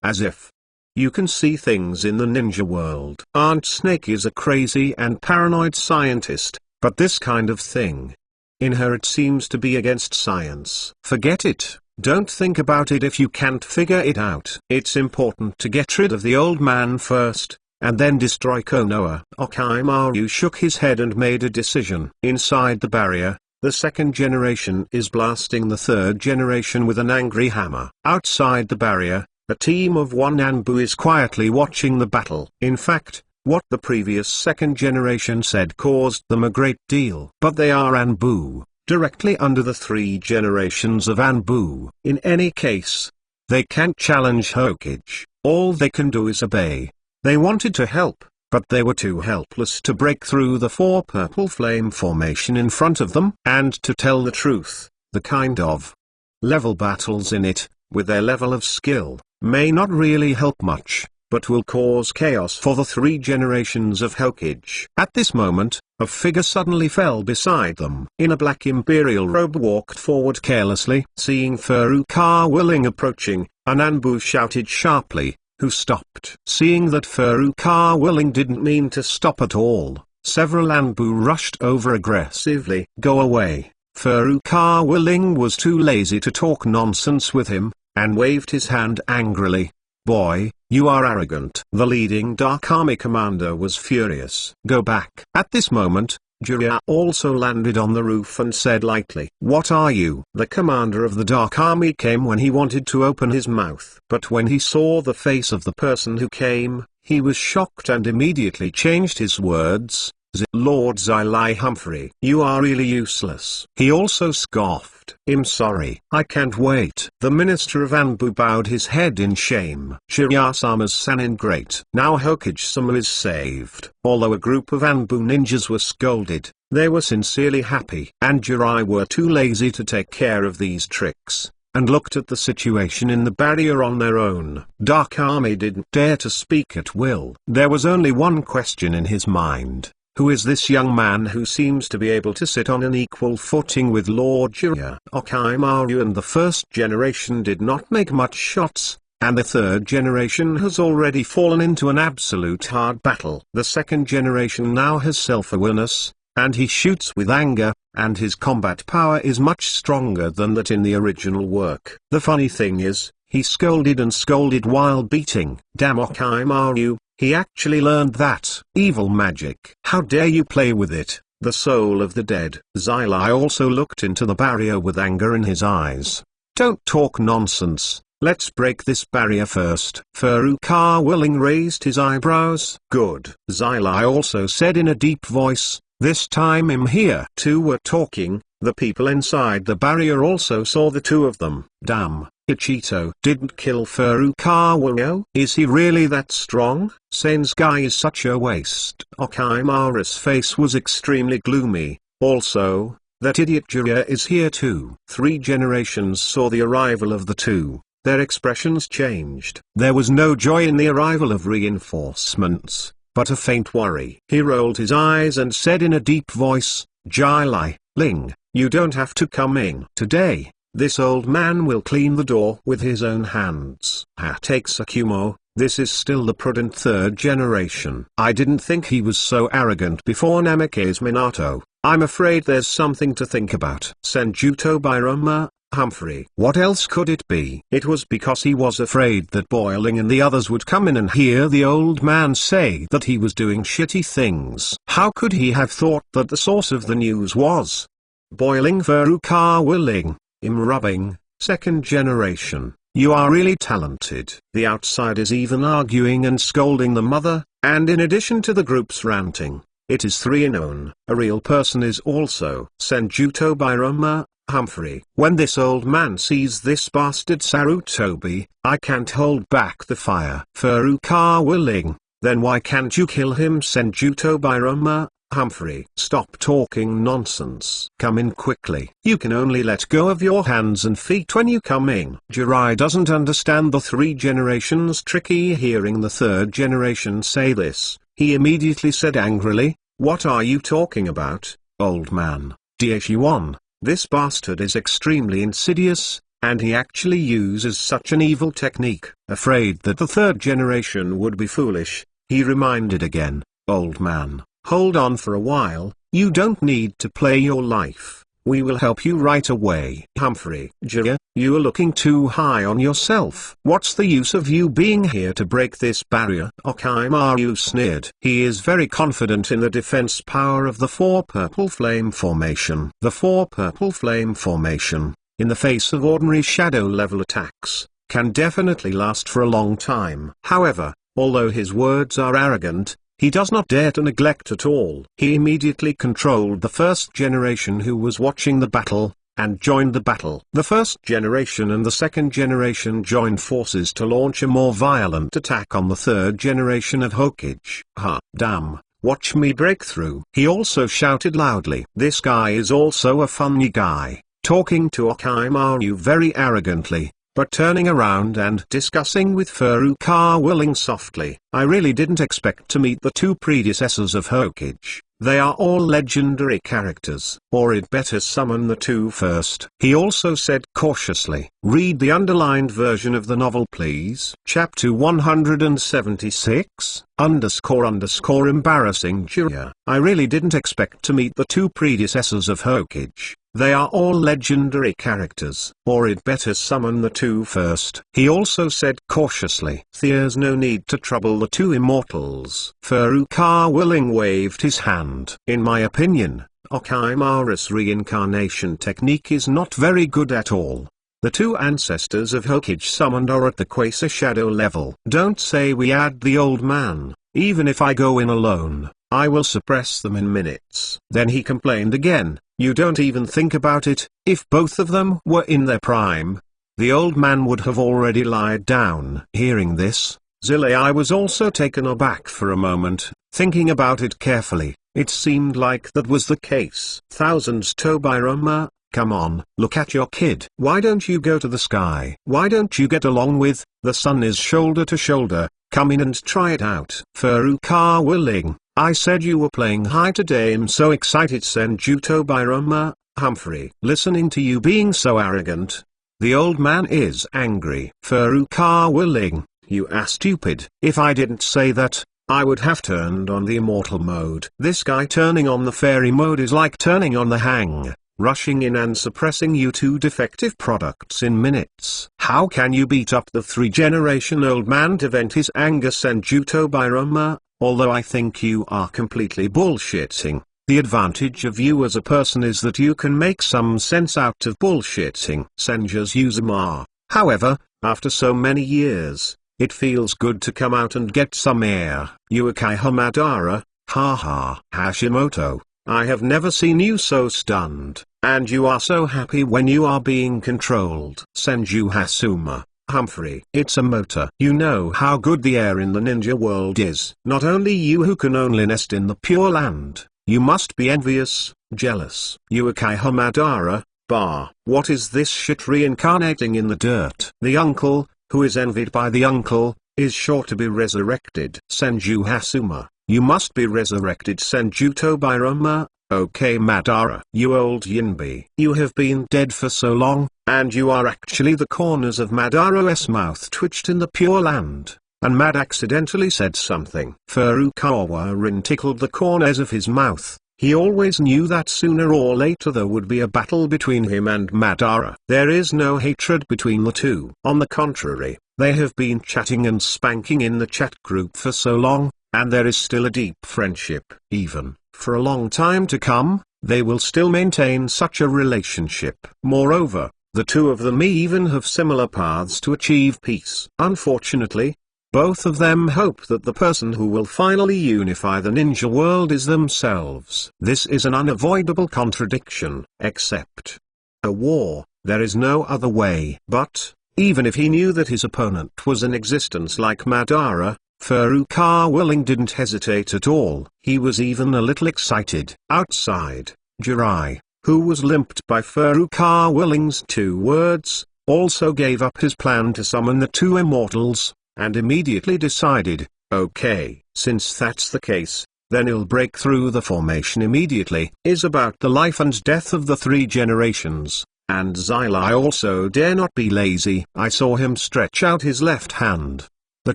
As if you can see things in the ninja world. Aunt Snake is a crazy and paranoid scientist, but this kind of thing, in her it seems to be against science. Forget it. Don't think about it if you can't figure it out. It's important to get rid of the old man first, and then destroy Konoha. Shikamaru shook his head and made a decision. Inside the barrier, the second generation is blasting the third generation with an angry hammer. Outside the barrier, a team of one Anbu is quietly watching the battle. In fact, what the previous second generation said caused them a great deal. But they are Anbu, directly under the three generations of Anbu. In any case, they can't challenge Hokage. All they can do is obey. They wanted to help, but they were too helpless to break through the four purple flame formation in front of them. And to tell the truth, the kind of level battles in it, with their level of skill, may not really help much, but will cause chaos for the three generations of Hokage. At this moment, a figure suddenly fell beside them. In a black imperial robe walked forward carelessly. Seeing Furukawa Ling approaching, an Anbu shouted sharply, who stopped. Seeing that Furukawa Ling didn't mean to stop at all, several Anbu rushed over aggressively. Go away. Furukawa Ling was too lazy to talk nonsense with him, and waved his hand angrily. Boy, you are arrogant. The leading Dark Army commander was furious. Go back. At this moment, Jiraiya also landed on the roof and said lightly, what are you? The commander of the Dark Army came when he wanted to open his mouth. But when he saw the face of the person who came, he was shocked and immediately changed his words. Lord Zilai Humphrey, you are really useless. He also scoffed. I'm sorry. I can't wait. The minister of Anbu bowed his head in shame. Jiraiya-sama's Sanin great. Now Hokage-sama is saved. Although a group of Anbu ninjas were scolded, they were sincerely happy. And Jiraiya were too lazy to take care of these tricks, and looked at the situation in the barrier on their own. Dark Army didn't dare to speak at will. There was only one question in his mind. Who is this young man who seems to be able to sit on an equal footing with Lord Jiraiya? Shikamaru and the first generation did not make much shots, and the third generation has already fallen into an absolute hard battle. The second generation now has self-awareness, and he shoots with anger, and his combat power is much stronger than that in the original work. The funny thing is, he scolded and scolded while beating. Damn Shikamaru. He actually learned that evil magic. How dare you play with it, the soul of the dead. Zilai also looked into the barrier with anger in his eyes. Don't talk nonsense, let's break this barrier first. Furukawa Ling raised his eyebrows. Good. Zilai also said in a deep voice, this time I'm here. Two were talking. The people inside the barrier also saw the two of them. Damn. Ichito didn't kill Furukawa. Is he really that strong? Sen's guy is such a waste. Shikamaru's face was extremely gloomy. Also, that idiot Jiraiya is here too. Three generations saw the arrival of the two. Their expressions changed. There was no joy in the arrival of reinforcements, but a faint worry. He rolled his eyes and said in a deep voice, Jilai, Ling, you don't have to come in. Today, this old man will clean the door with his own hands. Take Sakumo, this is still the prudent third generation. I didn't think he was so arrogant before Namake's Minato. I'm afraid there's something to think about. Senjuto Birama, Humphrey. What else could it be? It was because he was afraid that Boiling and the others would come in and hear the old man say that he was doing shitty things. How could he have thought that the source of the news was Boiling Furukawa Ling, rubbing, second generation. You are really talented. The outsiders even arguing and scolding the mother, and in addition to the group's ranting, it is 3 known. A real person is also Senjuto Biroma, Humphrey. When this old man sees this bastard Sarutobi, I can't hold back the fire. Furukawa Ling, then why can't you kill him? Senjuto Biroma, Humphrey. Stop talking nonsense. Come in quickly. You can only let go of your hands and feet when you come in. Jirai doesn't understand the 3 generations. Tricky hearing the 3rd generation say this, he immediately said angrily, "What are you talking about, old man?" Daishiwan, this bastard is extremely insidious, and he actually uses such an evil technique. Afraid that the 3rd generation would be foolish, he reminded again, "Old man, hold on for a while, you don't need to play your life, we will help you right away." Humphrey, Jiraiya, you are looking too high on yourself. What's the use of you being here to break this barrier? Orochimaru sneered. He is very confident in the defense power of the 4 purple flame formation. The 4 purple flame formation, in the face of ordinary shadow level attacks, can definitely last for a long time. However, although his words are arrogant, he does not dare to neglect at all. He immediately controlled the 1st generation who was watching the battle, and joined the battle. The 1st generation and the 2nd generation joined forces to launch a more violent attack on the 3rd generation of Hokage. Ha, damn, watch me break through. He also shouted loudly. This guy is also a funny guy, talking to Orochimaru very arrogantly, but turning around and discussing with Furukawa Ling softly. I really didn't expect to meet the 2 predecessors of Hokage. They are all legendary characters. Or it better summon the 2 first. He also said cautiously. Read the underlined version of the novel please. Chapter 176, embarrassing Jiraiya. I really didn't expect to meet the 2 predecessors of Hokage. They are all legendary characters. Or it better summon the 2 first. He also said cautiously. There's no need to trouble the 2 immortals. Furukawa Ling waved his hand. In my opinion, Orochimaru's reincarnation technique is not very good at all. The 2 ancestors of Hokage summoned are at the Quasar shadow level. Don't say we add the old man. Even if I go in alone, I will suppress them in minutes. Then he complained again. You don't even think about it. If both of them were in their prime, the old man would have already lied down. Hearing this, I was also taken aback for a moment, thinking about it carefully. It seemed like that was the case. Thousands Tobirama, come on, look at your kid. Why don't you go to the sky? Why don't you get along with, the sun is shoulder to shoulder, come in and try it out. Furukawa Ling, I said you were playing high today. I'm so excited. Senjuto Biroma, Humphrey. Listening to you being so arrogant, the old man is angry. Furukawa Ling, you are stupid. If I didn't say that, I would have turned on the immortal mode. This guy turning on the fairy mode is like turning on the hang, rushing in and suppressing you 2 defective products in minutes. How can you beat up the 3 generation old man to vent his anger? Senjuto Biroma, although I think you are completely bullshitting. The advantage of you as a person is that you can make some sense out of bullshitting. Senja's Uzumar. However, after so many years, it feels good to come out and get some air. Uchiha Madara, haha. Hashimoto, I have never seen you so stunned, and you are so happy when you are being controlled. Senju Hasuma, Humphrey. It's a motor. You know how good the air in the ninja world is. Not only you who can only nest in the Pure Land, you must be envious, jealous. Uchiha Madara, bah. What is this shit reincarnating in the dirt? The uncle, who is envied by the uncle, is sure to be resurrected. Senju Hasuma, you must be resurrected. Senjuto Biroma, okay Madara. You old Yinbi. You have been dead for so long, and you are actually. The corners of Madara's mouth twitched in the Pure Land, and Mad accidentally said something. Furukawa Rin tickled the corners of his mouth. He always knew that sooner or later there would be a battle between him and Madara. There is no hatred between the 2. On the contrary, they have been chatting and spanking in the chat group for so long, and there is still a deep friendship. Even for a long time to come, they will still maintain such a relationship. Moreover, the two of them may even have similar paths to achieve peace. Unfortunately, both of them hope that the person who will finally unify the ninja world is themselves. This is an unavoidable contradiction. Except a war, there is no other way. But, even if he knew that his opponent was in existence like Madara, Furukawa Ling didn't hesitate at all. He was even a little excited. Outside, Jirai, who was limped by Furukawa Ling's 2 words, also gave up his plan to summon the 2 immortals, and immediately decided, okay, since that's the case, then he'll break through the formation immediately. Is about the life and death of the 3 generations, and Xyli also dare not be lazy. I saw him stretch out his left hand. The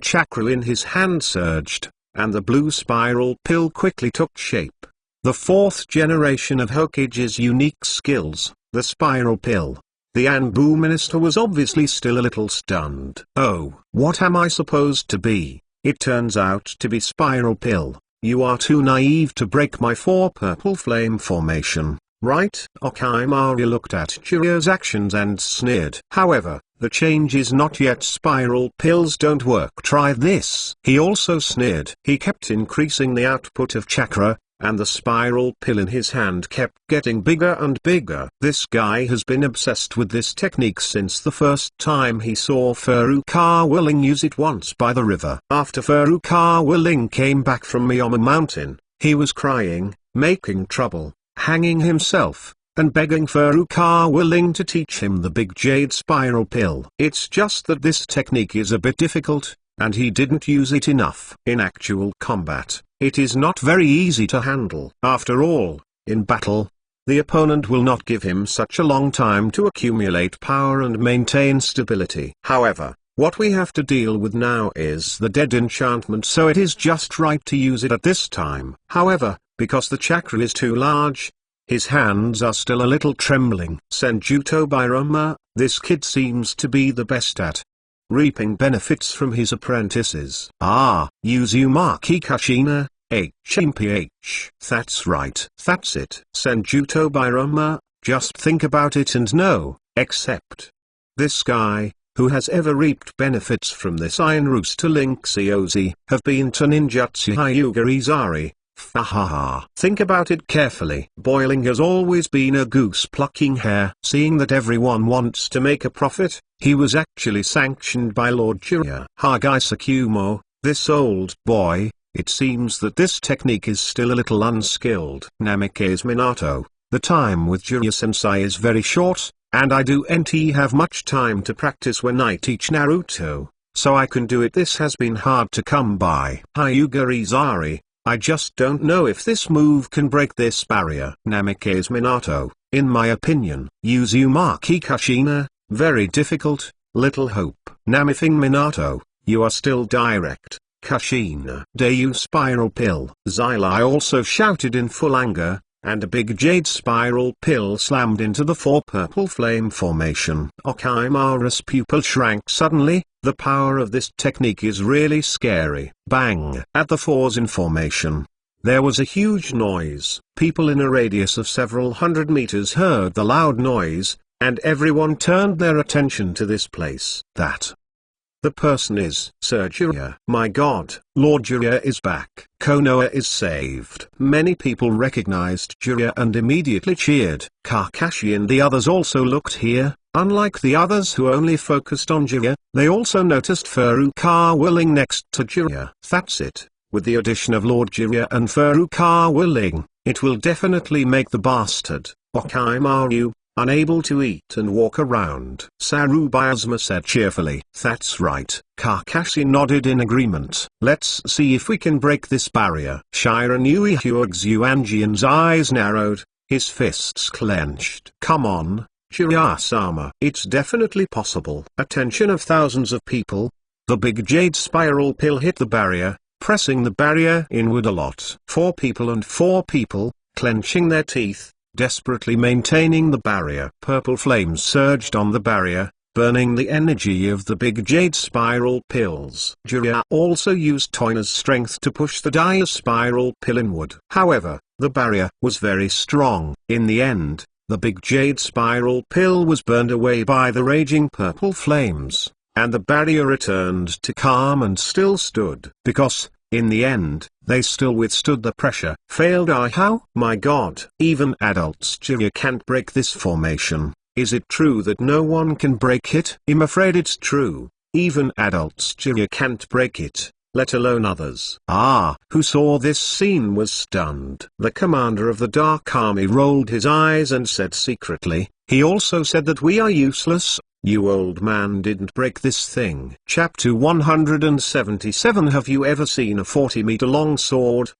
chakra in his hand surged, and the blue spiral pill quickly took shape. The 4th generation of Hokage's unique skills, the spiral pill. The Anbu minister was obviously still a little stunned. Oh, what am I supposed to be? It turns out to be spiral pill. You are too naive to break my 4 purple flame formation, right? Orochimaru looked at Jiraiya's actions and sneered. However, the change is not yet. Spiral pills don't work. Try this. He also sneered. He kept increasing the output of chakra, and the spiral pill in his hand kept getting bigger and bigger. This guy has been obsessed with this technique since the first time he saw Furukawa Ling use it once by the river. After Furukawa Ling came back from Myaomo Mountain, he was crying, making trouble, hanging himself, and begging Furukawa Ling to teach him the big jade spiral pill. It's just that this technique is a bit difficult, and he didn't use it enough. In actual combat, it is not very easy to handle. After all, in battle, the opponent will not give him such a long time to accumulate power and maintain stability. However, what we have to deal with now is the dead enchantment, so it is just right to use it at this time. However, because the chakra is too large, his hands are still a little trembling. Senjuto Birama, this kid seems to be the best at reaping benefits from his apprentices. Uzumaki Kushina, HMPH. That's right. That's it. Senjuto Birama, just think about it and know, except this guy, who has ever reaped benefits from this Iron Rooster Link Ciozi, have been to ninjutsu Hyuga Izari. Fahaha. Think about it carefully. Boiling has always been a goose plucking hair. Seeing that everyone wants to make a profit, he was actually sanctioned by Lord Jiraiya. Hagai Sakumo, this old boy, it seems that this technique is still a little unskilled. Namikaze Minato, the time with Jiraiya-sensei is very short, and I don't have much time to practice when I teach Naruto, so I can do it. This has been hard to come by. Hyuga Izari, I just don't know if this move can break this barrier. Namikaze Minato, in my opinion. Uzumaki Kushina, very difficult, little hope. Namithing Minato, you are still direct. Kushina. Dayu spiral pill. Xyli also shouted in full anger, and a big jade spiral pill slammed into the 4 purple flame formation. Orochimaru's pupil shrank suddenly. The power of this technique is really scary. Bang! At the 4's in formation, there was a huge noise. People in a radius of several hundred meters heard the loud noise, and everyone turned their attention to this place. That the person is Sir Jiraiya. My god, Lord Jiraiya is back. Konoha is saved. Many people recognized Jiraiya and immediately cheered. Kakashi and the others also looked here. Unlike the others who only focused on Jiraiya, they also noticed Furukawa Ling next to Jiraiya. That's it. With the addition of Lord Jiraiya and Furukawa Ling, it will definitely make the bastard Orochimaru unable to eat and walk around. Sarubayasuma said cheerfully. That's right. Kakashi nodded in agreement. Let's see if we can break this barrier. Shiranui Hyuxuanjian's eyes narrowed, his fists clenched. Come on, Jiraiya-sama. It's definitely possible. Attention of thousands of people. The big jade spiral pill hit the barrier, pressing the barrier inward a lot. 4 people and 4 people, clenching their teeth, desperately maintaining the barrier. Purple flames surged on the barrier, burning the energy of the big jade spiral pills. Jiraiya also used Toina's strength to push the dire spiral pill inward. However, the barrier was very strong. In the end, the big jade spiral pill was burned away by the raging purple flames, and the barrier returned to calm and still stood. Because, in the end, they still withstood the pressure. Failed I? How? My god. Even adults Jiraiya can't break this formation. Is it true that no one can break it? I'm afraid it's true. Even adults Jiraiya can't break it, let alone others. Who saw this scene was stunned. The commander of the Dark Army rolled his eyes and said secretly, he also said that we are useless. You old man didn't break this thing. Chapter 177. Have you ever seen a 40-meter long sword?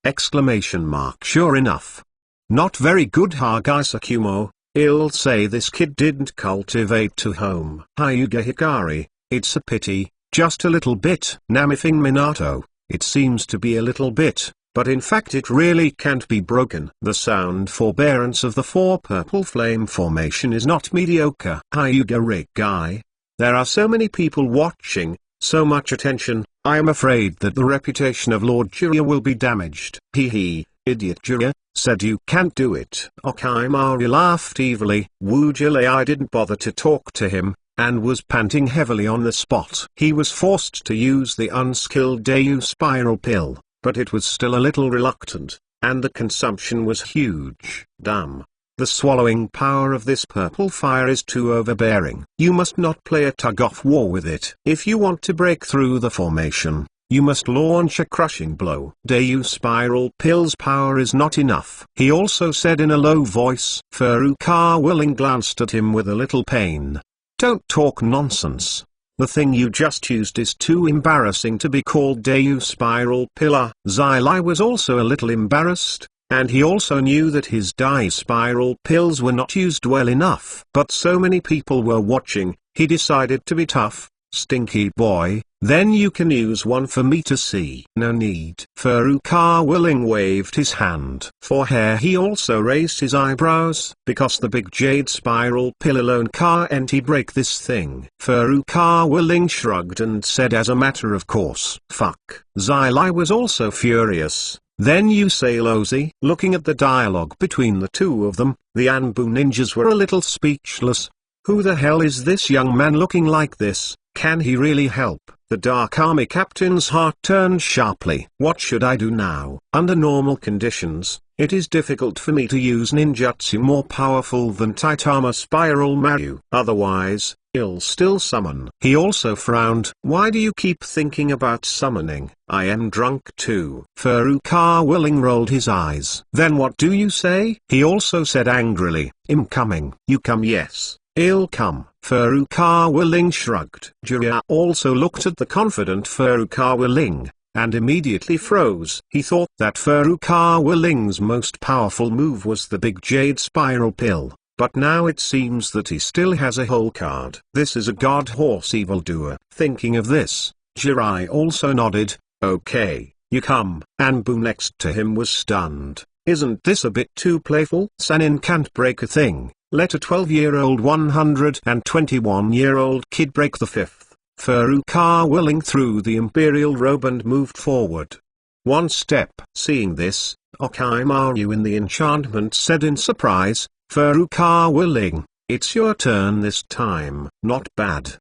Sure enough. Not very good, Hagasakumo. I'll say this kid didn't cultivate to home. Hyuga Hikari, it's a pity, just a little bit. Namifing Minato, it seems to be a little bit, but in fact it really can't be broken. The sound forbearance of the four purple flame formation is not mediocre. Hyuga Rigai. There are so many people watching, so much attention, I am afraid that the reputation of Lord Jiraiya will be damaged. Idiot Jiraiya, said you can't do it. Orochimaru laughed evilly. Wu Jiraiya didn't bother to talk to him, and was panting heavily on the spot. He was forced to use the unskilled Dayu spiral pill, but it was still a little reluctant, and the consumption was huge. Damn. The swallowing power of this purple fire is too overbearing. You must not play a tug-of-war with it. If you want to break through the formation, you must launch a crushing blow. Dayu spiral pill's power is not enough. He also said in a low voice. Furukawa Ling glanced at him with a little pain. Don't talk nonsense. The thing you just used is too embarrassing to be called Dayu spiral pillar. Zai was also a little embarrassed, and he also knew that his Dayu spiral pills were not used well enough. But so many people were watching, he decided to be tough. Stinky boy, then you can use one for me to see. No need. Furukawa Ling waved his hand. For hair he also raised his eyebrows. Because the big jade spiral pill alone can't break this thing. Furukawa Ling shrugged and said as a matter of course. Fuck. Zai was also furious. Then you say Lozi. Looking at the dialogue between the two of them, the Anbu ninjas were a little speechless. Who the hell is this young man looking like this? Can he really help? The Dark Army captain's heart turned sharply. What should I do now? Under normal conditions, it is difficult for me to use ninjutsu more powerful than Taitama Spiral Maru. Otherwise, I'll still summon. He also frowned. Why do you keep thinking about summoning? I am drunk too. Furukawa Ling rolled his eyes. Then what do you say? He also said angrily. I'm coming. You come? Yes. I'll come. Furukawa Ling shrugged. Jiraiya also looked at the confident Furukawa Ling, and immediately froze. He thought that Furukawa Ling's most powerful move was the big jade spiral pill, but now it seems that he still has a whole card. This is a god horse evildoer. Thinking of this, Jiraiya also nodded. Okay, you come. Anbu next to him was stunned. Isn't this a bit too playful? Sanin can't break a thing. Let a 12-year-old 121-year-old kid break the fifth. Furukawa Ling threw the imperial robe and moved forward. One step. Seeing this, Orochimaru in the enchantment said in surprise, Furukawa Ling, it's your turn this time. Not bad.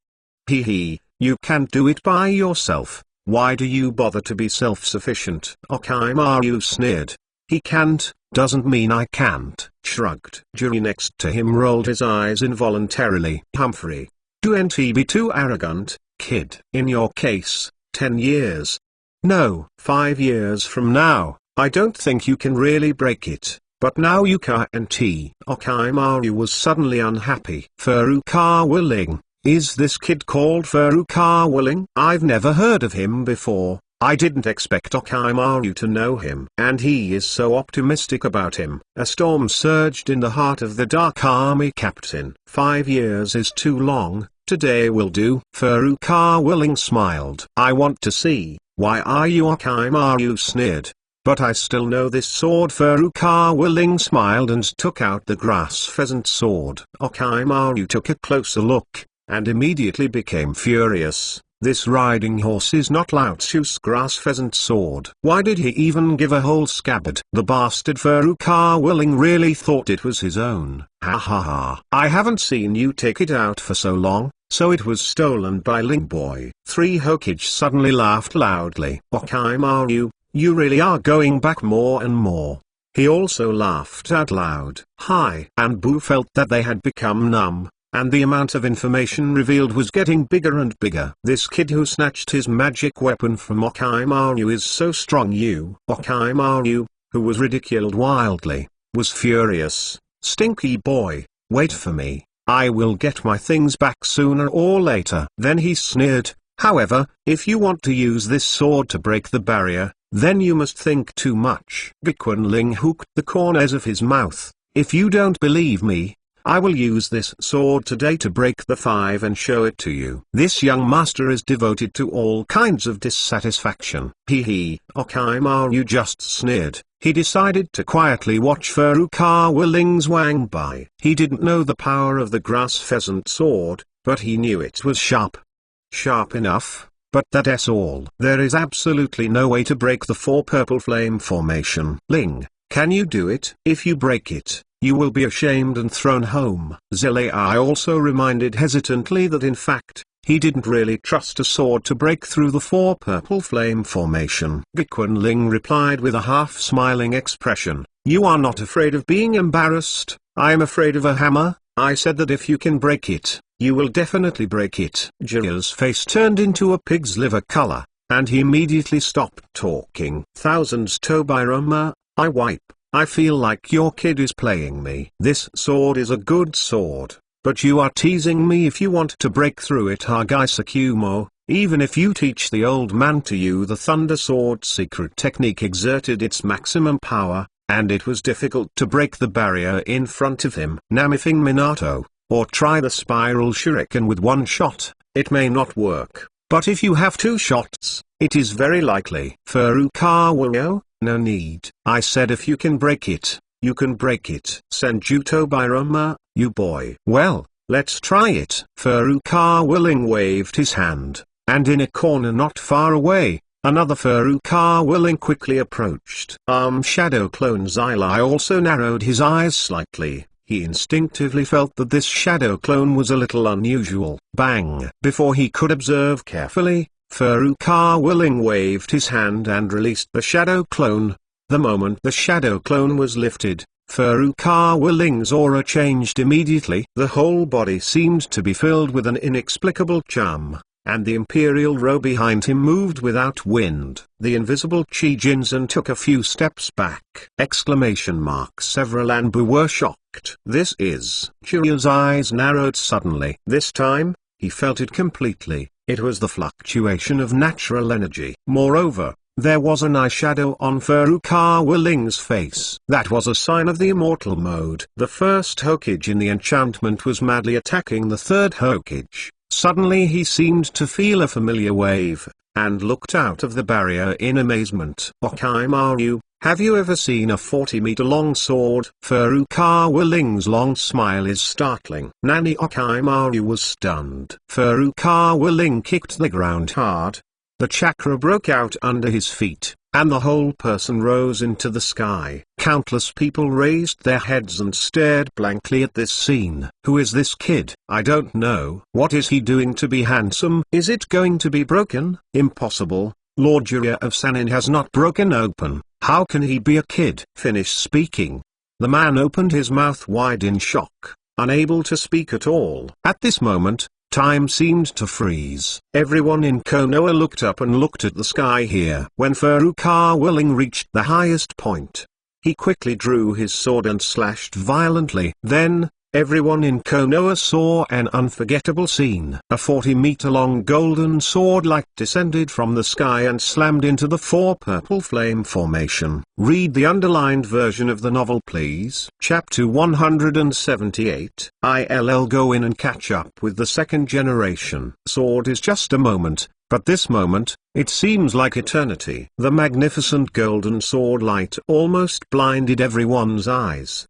You can't do it by yourself. Why do you bother to be self-sufficient? Orochimaru sneered. He can't, doesn't mean I can't. Shrugged. Jiraiya next to him rolled his eyes involuntarily. Humphrey. Don't be too arrogant, kid. In your case, 10 years. No, 5 years from now, I don't think you can really break it. But now you can't. Orochimaru was suddenly unhappy. Furukawa Ling. Is this kid called Furukawa Ling? I've never heard of him before. I didn't expect Orochimaru to know him. And he is so optimistic about him. A storm surged in the heart of the Dark Army captain. 5 years is too long, today will do. Furukawa Ling smiled. I want to see, why are you? Orochimaru sneered. But I still know this sword. Furukawa Ling smiled and took out the grass pheasant sword. Orochimaru took a closer look. and immediately became furious. This riding horse is not Lao Tzu's grass pheasant sword. Why did he even give a whole scabbard? The bastard Furukawa Willing really thought it was his own. Ha ha ha. I haven't seen you take it out for so long, so it was stolen by Ling boy. 3 Hokage suddenly laughed loudly. Okaimaru, you really are going back more and more. He also laughed out loud. Hi. And Boo felt that they had become numb, and the amount of information revealed was getting bigger and bigger. This kid who snatched his magic weapon from Okaimaru is so strong. Okaimaru, who was ridiculed wildly, was furious. Stinky boy, wait for me, I will get my things back sooner or later. Then he sneered, however, if you want to use this sword to break the barrier, then you must think too much. Ling hooked the corners of his mouth. If you don't believe me, I will use this sword today to break the 5 and show it to you. This young master is devoted to all kinds of dissatisfaction. Hee. Okaimaru just sneered. He decided to quietly watch Furukawa Willing's wang by. He didn't know the power of the grass pheasant sword, but he knew it was sharp. Sharp enough, but that's all. There is absolutely no way to break the 4 purple flame formation. Ling, can you do it? If you break it, you will be ashamed and thrown home. Zilei also reminded hesitantly that in fact, he didn't really trust a sword to break through the 4 purple flame formation. Ling replied with a half-smiling expression, you are not afraid of being embarrassed. I am afraid of a hammer. I said that if you can break it, you will definitely break it. Jiraiya's face turned into a pig's liver color, and he immediately stopped talking. Thousands Tobirama, I feel like your kid is playing me. This sword is a good sword, but you are teasing me if you want to break through it. Hagai Sakumo, even if you teach the old man to use the Thunder Sword secret technique exerted its maximum power, and it was difficult to break the barrier in front of him. Namifing Minato, or try the spiral shuriken with 1 shot, it may not work, but if you have 2 shots, it is very likely. Furukawa, no need. I said if you can break it, you can break it. Senju Tobirama, you boy. Well, let's try it. Furukawa Willing waved his hand, and in a corner not far away, another Furukawa Willing quickly approached. Shadow Clone Xylai also narrowed his eyes slightly. He instinctively felt that this shadow clone was a little unusual. Bang! Before he could observe carefully, Furukawa Willing waved his hand and released the shadow clone. The moment the shadow clone was lifted, Furukawa Willing's aura changed immediately. The whole body seemed to be filled with an inexplicable charm, and the imperial row behind him moved without wind. The invisible Chi Jinzen took a few steps back. Several Anbu were shocked. This is... Jiraiya's eyes narrowed suddenly. This time, he felt it completely. It was the fluctuation of natural energy. Moreover, there was an eyeshadow on Furukawa Willing's face. That was a sign of the immortal mode. The first Hokage in the enchantment was madly attacking the third Hokage. Suddenly he seemed to feel a familiar wave, and looked out of the barrier in amazement. Okaimaru, have you ever seen a 40-meter-long sword? Furukawa Willing's long smile is startling. Nani? Okaimaru was stunned. Furukawa Willing kicked the ground hard. The chakra broke out under his feet, and the whole person rose into the sky. Countless people raised their heads and stared blankly at this scene. Who is this kid? I don't know. What is he doing to be handsome? Is it going to be broken? Impossible. Lord Jiraiya of Sannin has not broken open. How can he be a kid? Finish speaking. The man opened his mouth wide in shock, unable to speak at all. At this moment, time seemed to freeze. Everyone in Konoha looked up and looked at the sky here. When Furukawa Willing reached the highest point, he quickly drew his sword and slashed violently. Then, everyone in Konoha saw an unforgettable scene. A 40-meter-long golden sword light descended from the sky and slammed into the 4 purple flame formation. Read the underlined version of the novel please. Chapter 178. I'll go in and catch up with the second generation. Sword is just a moment, but this moment, it seems like eternity. The magnificent golden sword light almost blinded everyone's eyes.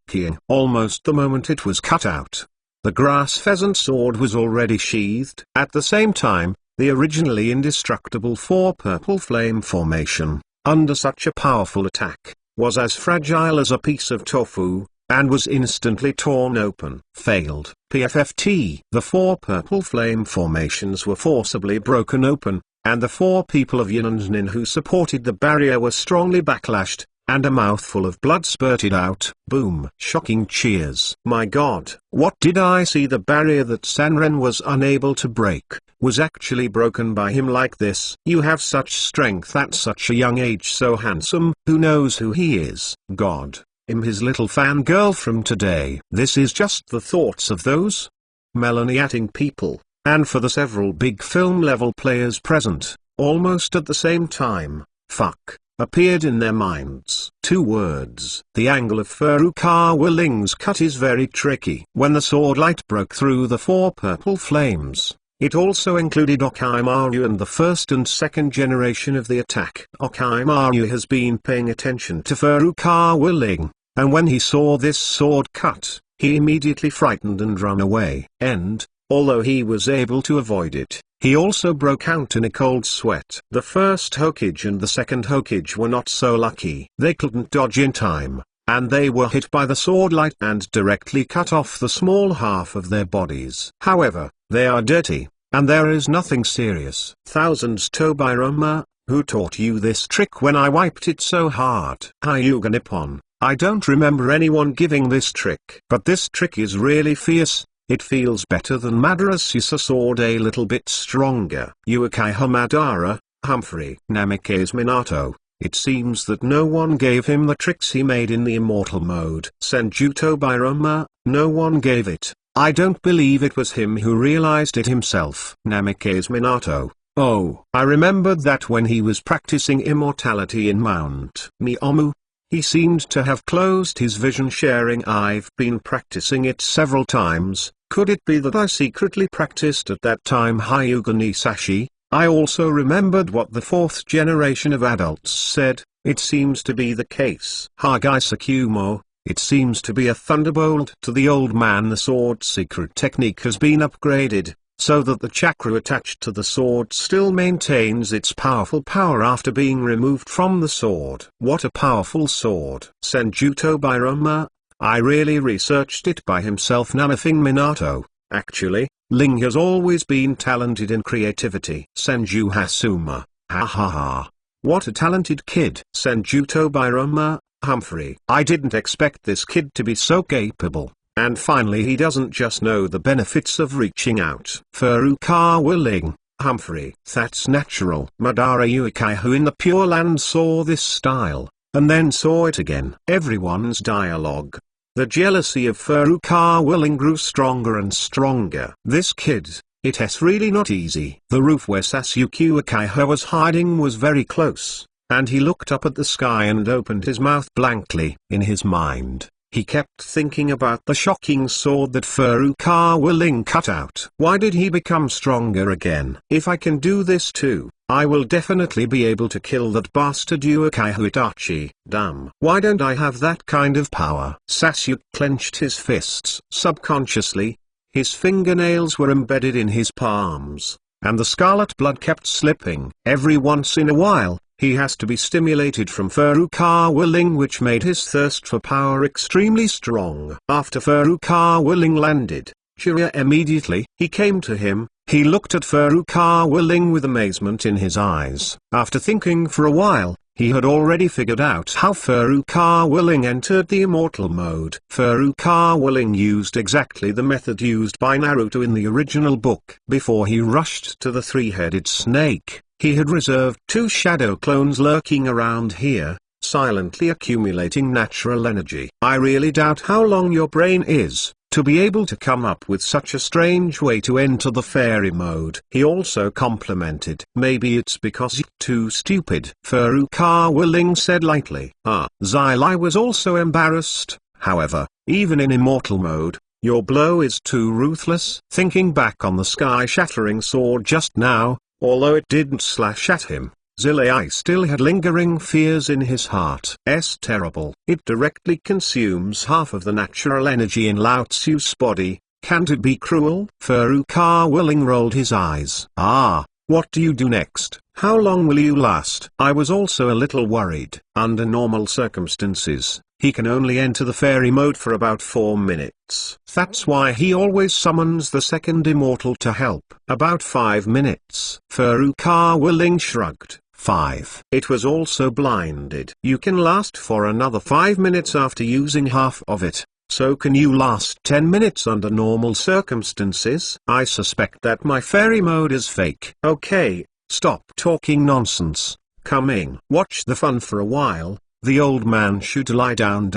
Almost the moment it was cut out. The grass pheasant sword was already sheathed. At the same time, the originally indestructible four purple flame formation, under such a powerful attack, was as fragile as a piece of tofu, and was instantly torn open. Failed. PFFT. The four purple flame formations were forcibly broken open, and the four people of Yin and Nin who supported the barrier were strongly backlashed, and a mouthful of blood spurted out. Boom. Shocking cheers. My god, what did I see? The barrier that Sanren was unable to break, was actually broken by him like this. You have such strength at such a young age, so handsome. Who knows who he is? God, his little fangirl from today. This is just the thoughts of those melaniating people, and for the several big film level players present, almost at the same time, fuck, appeared in their minds. Two words. The angle of Furukawa Ling's cut is very tricky. When the sword light broke through the four purple flames, it also included Orochimaru and the first and second generation of the attack. Orochimaru has been paying attention to Furukawa Ling, and when he saw this sword cut, he immediately frightened and ran away. And, although he was able to avoid it, he also broke out in a cold sweat. The first Hokage and the second Hokage were not so lucky. They couldn't dodge in time, and they were hit by the sword light and directly cut off the small half of their bodies. However, they are dirty, and there is nothing serious. Thousands. Tobirama, who taught you this trick when I wiped it so hard? Hyuga Nippon. I don't remember anyone giving this trick. But this trick is really fierce. It feels better than Madara's Susa sword, a little bit stronger. Uchiha Madara, Humphrey. Namikaze Minato. It seems that no one gave him the tricks he made in the Immortal mode. Senju Tobirama, no one gave it. I don't believe it was him who realized it himself. Namikaze Minato. Oh, I remembered that when he was practicing immortality in Mount Myaomo, he seemed to have closed his vision sharing. I've been practicing it several times. Could it be that I secretly practiced at that time? Hyuga Nisashi. I also remembered what the fourth generation of adults said. It seems to be the case. Hagai Sakumo. It seems to be a thunderbolt to the old man. The sword secret technique has been upgraded, so that the chakra attached to the sword still maintains its powerful power after being removed from the sword. What a powerful sword. Senju Tobirama. I really researched it by himself. Namithing Minato. Actually, Ling has always been talented in creativity. Senju Hasuma. Ha ha ha. What a talented kid. Senju Tobirama, Humphrey. I didn't expect this kid to be so capable. And finally, he doesn't just know the benefits of reaching out. Furukawa Ling, Humphrey. That's natural. Madara Uchiha, who in the Pure Land saw this style, and then saw it again. Everyone's dialogue. The jealousy of Furukawa Ling grew stronger and stronger. This kid, it's really not easy. The roof where Sasuke Uchiha was hiding was very close, and he looked up at the sky and opened his mouth blankly. In his mind, he kept thinking about the shocking sword that Furukawa Ling cut out. Why did he become stronger again? If I can do this too, I will definitely be able to kill that bastard Uchiha Itachi. Damn. Why don't I have that kind of power? Sasuke clenched his fists. Subconsciously, his fingernails were embedded in his palms, and the scarlet blood kept slipping. Every once in a while, he has to be stimulated from Furukawa Ling, which made his thirst for power extremely strong. After Furukawa Ling landed, Jiraiya immediately, he came to him. He looked at Furukawa Ling with amazement in his eyes. After thinking for a while, he had already figured out how Furukawa Ling entered the Immortal mode. Furukawa Ling used exactly the method used by Naruto in the original book. Before he rushed to the three-headed snake, he had reserved two shadow clones lurking around here, silently accumulating natural energy. I really doubt how long your brain is to be able to come up with such a strange way to enter the fairy mode. He also complimented. Maybe it's because you're too stupid. Furukawa Ling said lightly. Xylai was also embarrassed. However, even in Immortal mode, your blow is too ruthless. Thinking back on the sky-shattering sword just now, although it didn't slash at him, Xylai still had lingering fears in his heart. Terrible. It directly consumes half of the natural energy in Lao Tzu's body, Can't it be cruel? Furukawa Willing rolled his eyes. Ah, what do you do next? How long will you last? I was also a little worried. Under normal circumstances, he can only enter the fairy mode for about 4 minutes. That's why he always summons the second immortal to help. About 5 minutes. Furukawa Willing shrugged. 5. It was also blinded. You can last for another 5 minutes after using half of it. So can you last 10 minutes under normal circumstances? I suspect that my fairy mode is fake. Okay, stop talking nonsense. Coming. Watch the fun for a while. The old man should lie down.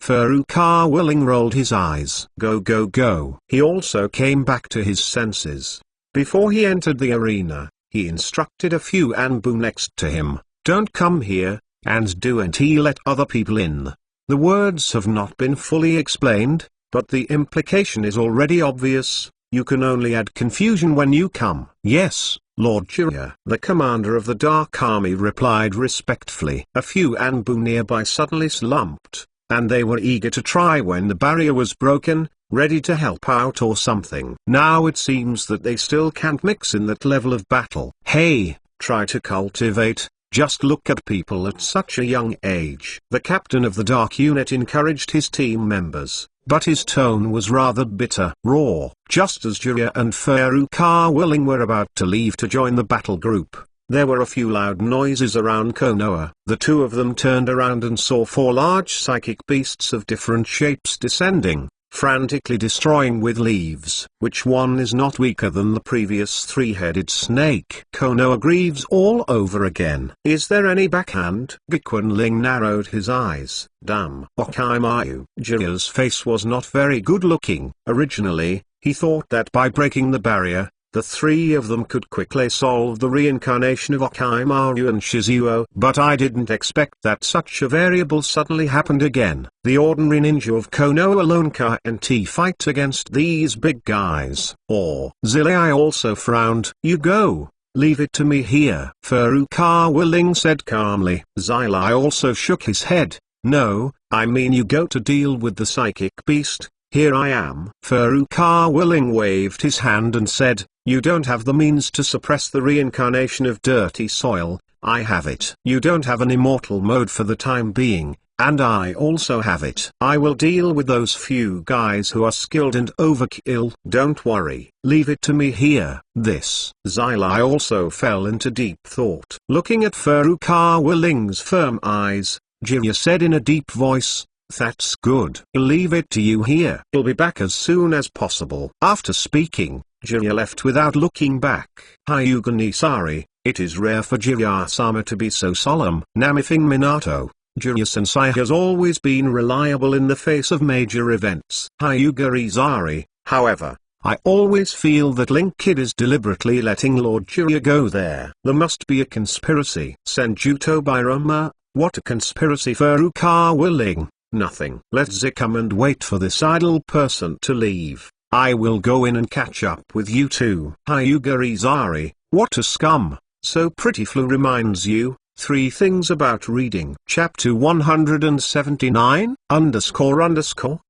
Furukawa Willing rolled his eyes. Go go go. He also came back to his senses. Before he entered the arena, he instructed a few Anbu next to him. Don't come here, and don't he let other people in. The words have not been fully explained, but the implication is already obvious. You can only add confusion when you come. Yes, Lord Jiraiya. The commander of the Dark Army replied respectfully. A few Anbu nearby suddenly slumped, and they were eager to try when the barrier was broken, ready to help out or something. Now it seems that they still can't mix in that level of battle. Hey, try to cultivate. Just look at people at such a young age. The captain of the Dark Unit encouraged his team members, but his tone was rather bitter. Raw. Just as Jiraiya and Furukawa Willing were about to leave to join the battle group, there were a few loud noises around Konoha. The two of them turned around and saw 4 large psychic beasts of different shapes descending, frantically destroying with leaves. Which one is not weaker than the previous 3-headed snake? Konoha grieves all over again. Is there any backhand? Gekun Ling narrowed his eyes. Damn. Okaimaru. Jiraiya's face was not very good looking. Originally, he thought that by breaking the barrier, the 3 of them could quickly solve the reincarnation of Okaimaru and Shizuo. But I didn't expect that such a variable suddenly happened again. The ordinary ninja of Konoha alone can't fight against these big guys. Or Zillei also frowned. You go. Leave it to me here. Furukawa Willing said calmly. Zillei also shook his head. No, I mean you go to deal with the psychic beast. Here I am. Furukawa Willing waved his hand and said, you don't have the means to suppress the reincarnation of dirty soil. I have it. You don't have an immortal mode for the time being, and I also have it. I will deal with those few guys who are skilled and overkill. Don't worry. Leave it to me here. This. Zillei also fell into deep thought. Looking at Furukawa Willing's firm eyes, Jiraiya said in a deep voice, that's good. I'll leave it to you here. I'll be back as soon as possible. After speaking, Jiraiya left without looking back. Hyuga ni sorry, it is rare for Jiraiya-sama to be so solemn. Namifing Minato, Jiraiya-sensei has always been reliable in the face of major events. Hyuga Izari, however, I always feel that Link Kid is deliberately letting Lord Jiraiya go there. There must be a conspiracy. Senjuto Birama, what a conspiracy? Furukawa Willing. Nothing. Let Z come and wait for this idle person to leave. I will go in and catch up with you two. Hyuga Izari, what a scum. So Pretty Flu reminds you, 3 things about reading. Chapter 179, __.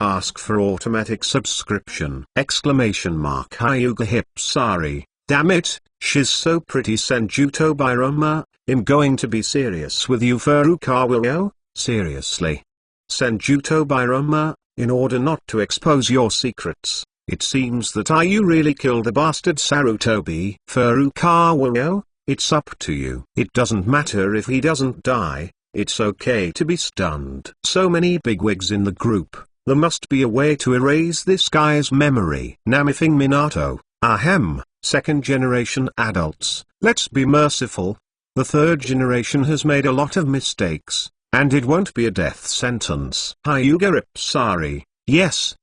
Ask for automatic subscription. Exclamation mark. Hyuga Hipsari, damn it, she's so pretty. Senjuto Birama, I'm going to be serious with you. Furukawa Willing, seriously. Senjuto Birama, in order not to expose your secrets, it seems that you really killed the bastard Sarutobi. Furukawa Willing, it's up to you. It doesn't matter if he doesn't die, it's okay to be stunned. So many bigwigs in the group, there must be a way to erase this guy's memory. Namifing Minato, ahem, 2nd generation adults, let's be merciful. The 3rd generation has made a lot of mistakes, and it won't be a death sentence. Hyuga Ipsari, yes,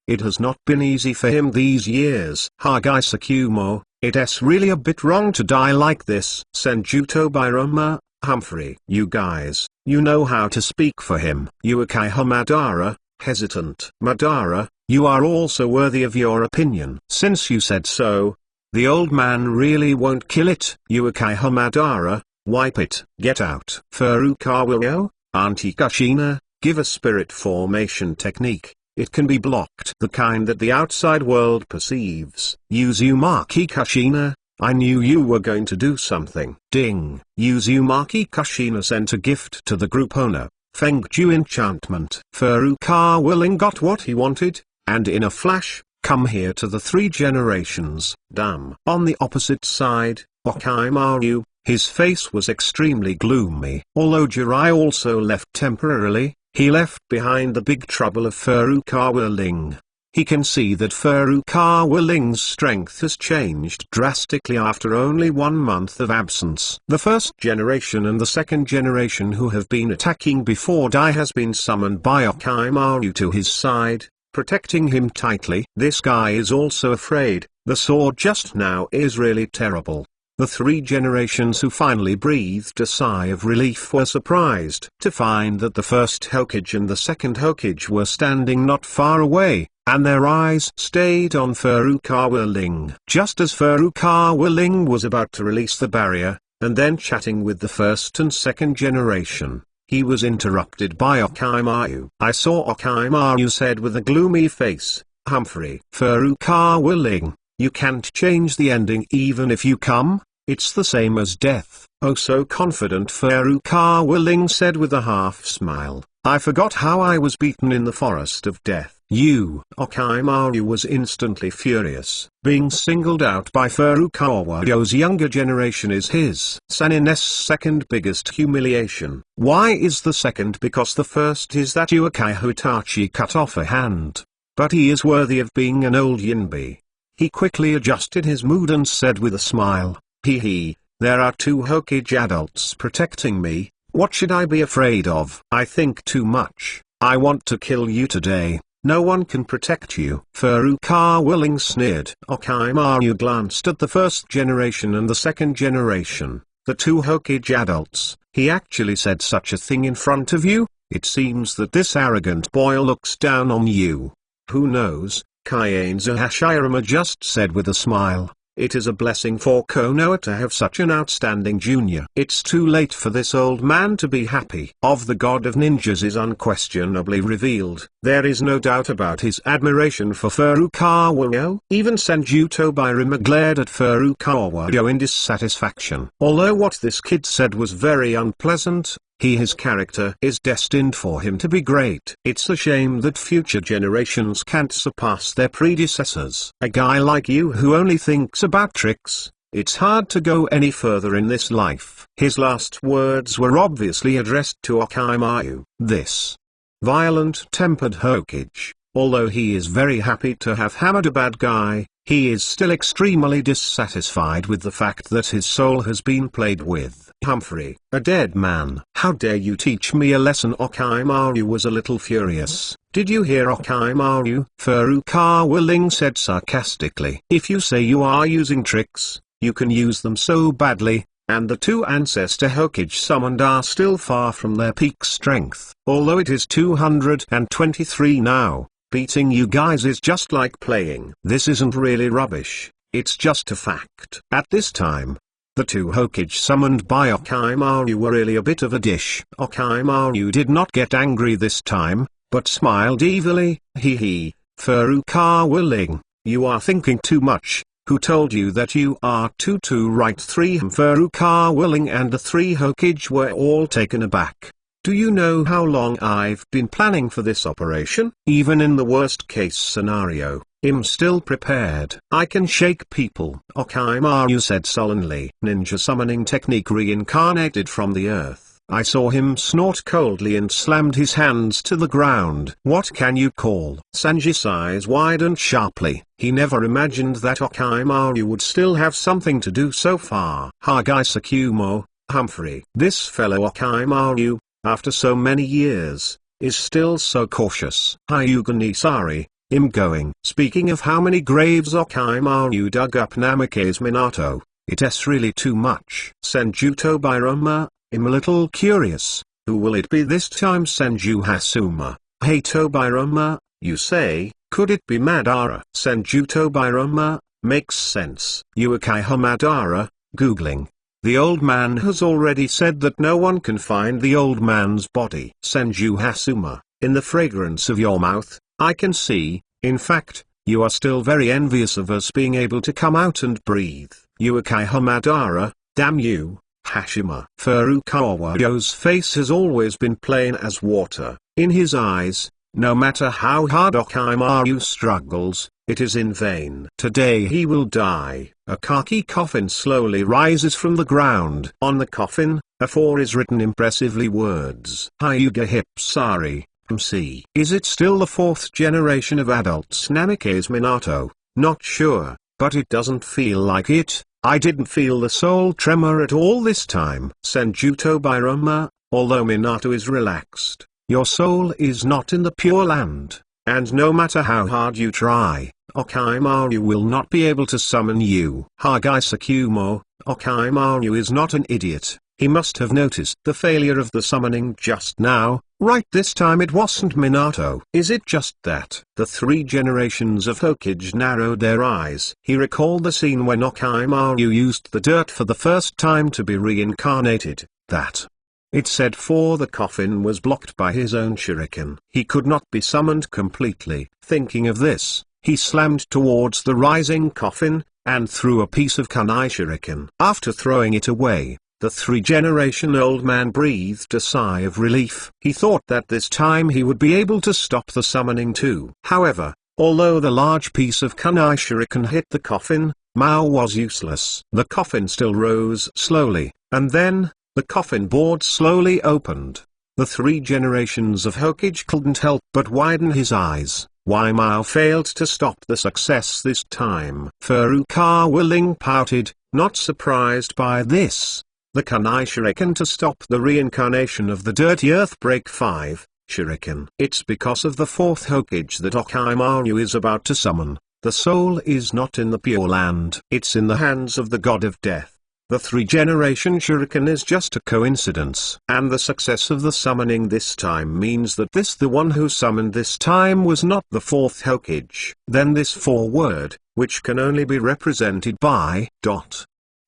it has not been easy for him these years. Hagai Sakumo, it's really a bit wrong to die like this. Senjuto Birama, Humphrey. You guys, you know how to speak for him. Uekaiha Madara, hesitant. Madara, you are also worthy of your opinion. Since you said so, the old man really won't kill it. Uekaiha Madara, wipe it. Get out. Furukawa Willing, Auntie Kushina, give a spirit formation technique. It can be blocked. The kind that the outside world perceives. Uzumaki Kushina, I knew you were going to do something. Ding. Uzumaki Kushina sent a gift to the group owner. Fengju enchantment. Furukawa Willing got what he wanted, and in a flash, come here to the 3 generations. Damn. On the opposite side, Orochimaru, his face was extremely gloomy. Although Jirai also left temporarily, he left behind the big trouble of Furukawa Ling. He can see that Furukawa Ling's strength has changed drastically after only 1 month of absence. The first generation and the second generation who have been attacking before Dai has been summoned by Orochimaru to his side, protecting him tightly. This guy is also afraid. The sword just now is really terrible. The 3 generations who finally breathed a sigh of relief were surprised to find that the first Hokage and the second Hokage were standing not far away, and their eyes stayed on Furukawa Ling. Just as Furukawa Ling was about to release the barrier, and then chatting with the first and second generation, he was interrupted by Orochimaru. I saw Orochimaru said with a gloomy face, Humphrey. Furukawa Ling, you can't change the ending even if you come, it's the same as death. Oh, so confident, Furukawa Ling said with a half smile. I forgot how I was beaten in the forest of death. Orochimaru was instantly furious. Being singled out by Furukawa's younger generation is his Sanin's second biggest humiliation. Why is the second? Because the first is that Uchiha Itachi cut off a hand. But he is worthy of being an old Yinbi. He quickly adjusted his mood and said with a smile, hee, there are 2 Hokage adults protecting me, what should I be afraid of? I think too much. I want to kill you today. No one can protect you. Furukawa Ling sneered. Orochimaru glanced at the first generation and the second generation, the 2 Hokage adults. He actually said such a thing in front of you? It seems that this arrogant boy looks down on you. Who knows? Kaienza Hashirama just said with a smile. It is a blessing for Konoha to have such an outstanding junior. It's too late for this old man to be happy. Of the god of ninjas is unquestionably revealed. There is no doubt about his admiration for Furukawa. Even Senjutsu Bairama glared at Furukawa in dissatisfaction. Although what this kid said was very unpleasant, his character is destined for him to be great. It's a shame that future generations can't surpass their predecessors. A guy like you who only thinks about tricks, it's hard to go any further in this life. His last words were obviously addressed to Orochimaru. This violent-tempered Hokage, although he is very happy to have hammered a bad guy, he is still extremely dissatisfied with the fact that his soul has been played with. Humphrey, a dead man. How dare you teach me a lesson? Orochimaru was a little furious. Did you hear Orochimaru? Furukawa Ling said sarcastically. If you say you are using tricks, you can use them so badly, and the 2 ancestor Hokage summoned are still far from their peak strength. Although it is 223 now, beating you guys is just like playing. This isn't really rubbish, it's just a fact. At this time, the 2 Hokage summoned by Orochimaru were really a bit of a dish. Orochimaru did not get angry this time, but smiled evilly. Furukawa Ling, you are thinking too much. Who told you that you are too right? 3 Furukawa Ling and the 3 Hokage were all taken aback. Do you know how long I've been planning for this operation? Even in the worst case scenario, I'm still prepared. I can shake people. Orochimaru said sullenly. Ninja summoning technique reincarnated from the earth. I saw him snort coldly and slammed his hands to the ground. What can you call? Sanji's eyes widened sharply. He never imagined that Orochimaru would still have something to do so far. Hagai Sakumo, Humphrey. This fellow Orochimaru, after so many years, is still so cautious. Hyuga I'm going. Speaking of how many graves Orochimaru dug up Namake's Minato, it's really too much. Senjutsu Bairama, I'm a little curious, who will it be this time? Senju Hasuma. Hey Tobirama, you say, could it be Madara? Senjutsu Bairama, makes sense. Uchiha Madara, googling. The old man has already said that no one can find the old man's body. Senju Hasuma, in the fragrance of your mouth, I can see, in fact, you are still very envious of us being able to come out and breathe. Uchiha Madara, damn you, Hashima. Furukawa's face has always been plain as water. In his eyes, no matter how hard Orochimaru struggles, it is in vain. Today he will die. A khaki coffin slowly rises from the ground. On the coffin, A4 is written impressively words. Hyuga Hipsari, from C. Is it still the fourth generation of adults? Namikaze Minato, not sure, but it doesn't feel like it. I didn't feel the soul tremor at all this time. Senjuto Bairama, although Minato is relaxed, your soul is not in the Pure Land, and no matter how hard you try, Orochimaru will not be able to summon you. Hagai Sakumo, Orochimaru is not an idiot. He must have noticed the failure of the summoning just now, right? This time it wasn't Minato. Is it just that the three generations of Hokage narrowed their eyes? He recalled the scene when Orochimaru used the dirt for the first time to be reincarnated, that it said for the coffin was blocked by his own shuriken. He could not be summoned completely. Thinking of this, he slammed towards the rising coffin, and threw a piece of kunai shuriken. After throwing it away, the three-generation-old man breathed a sigh of relief. He thought that this time he would be able to stop the summoning too. However, although the large piece of kunai shuriken hit the coffin, Mao was useless. The coffin still rose slowly, and then, the coffin board slowly opened. The three generations of Hokage couldn't help but widen his eyes. Why Mao failed to stop the success this time? Furukawa Ling pouted, not surprised by this. The kunai shuriken to stop the reincarnation of the dirty earth. Break 5, shuriken. It's because of the fourth Hokage that Orochimaru is about to summon. The soul is not in the Pure Land. It's in the hands of the god of death. The three-generation shuriken is just a coincidence. And the success of the summoning this time means that the one who summoned this time was not the fourth Hokage. Then this foreword, which can only be represented by ...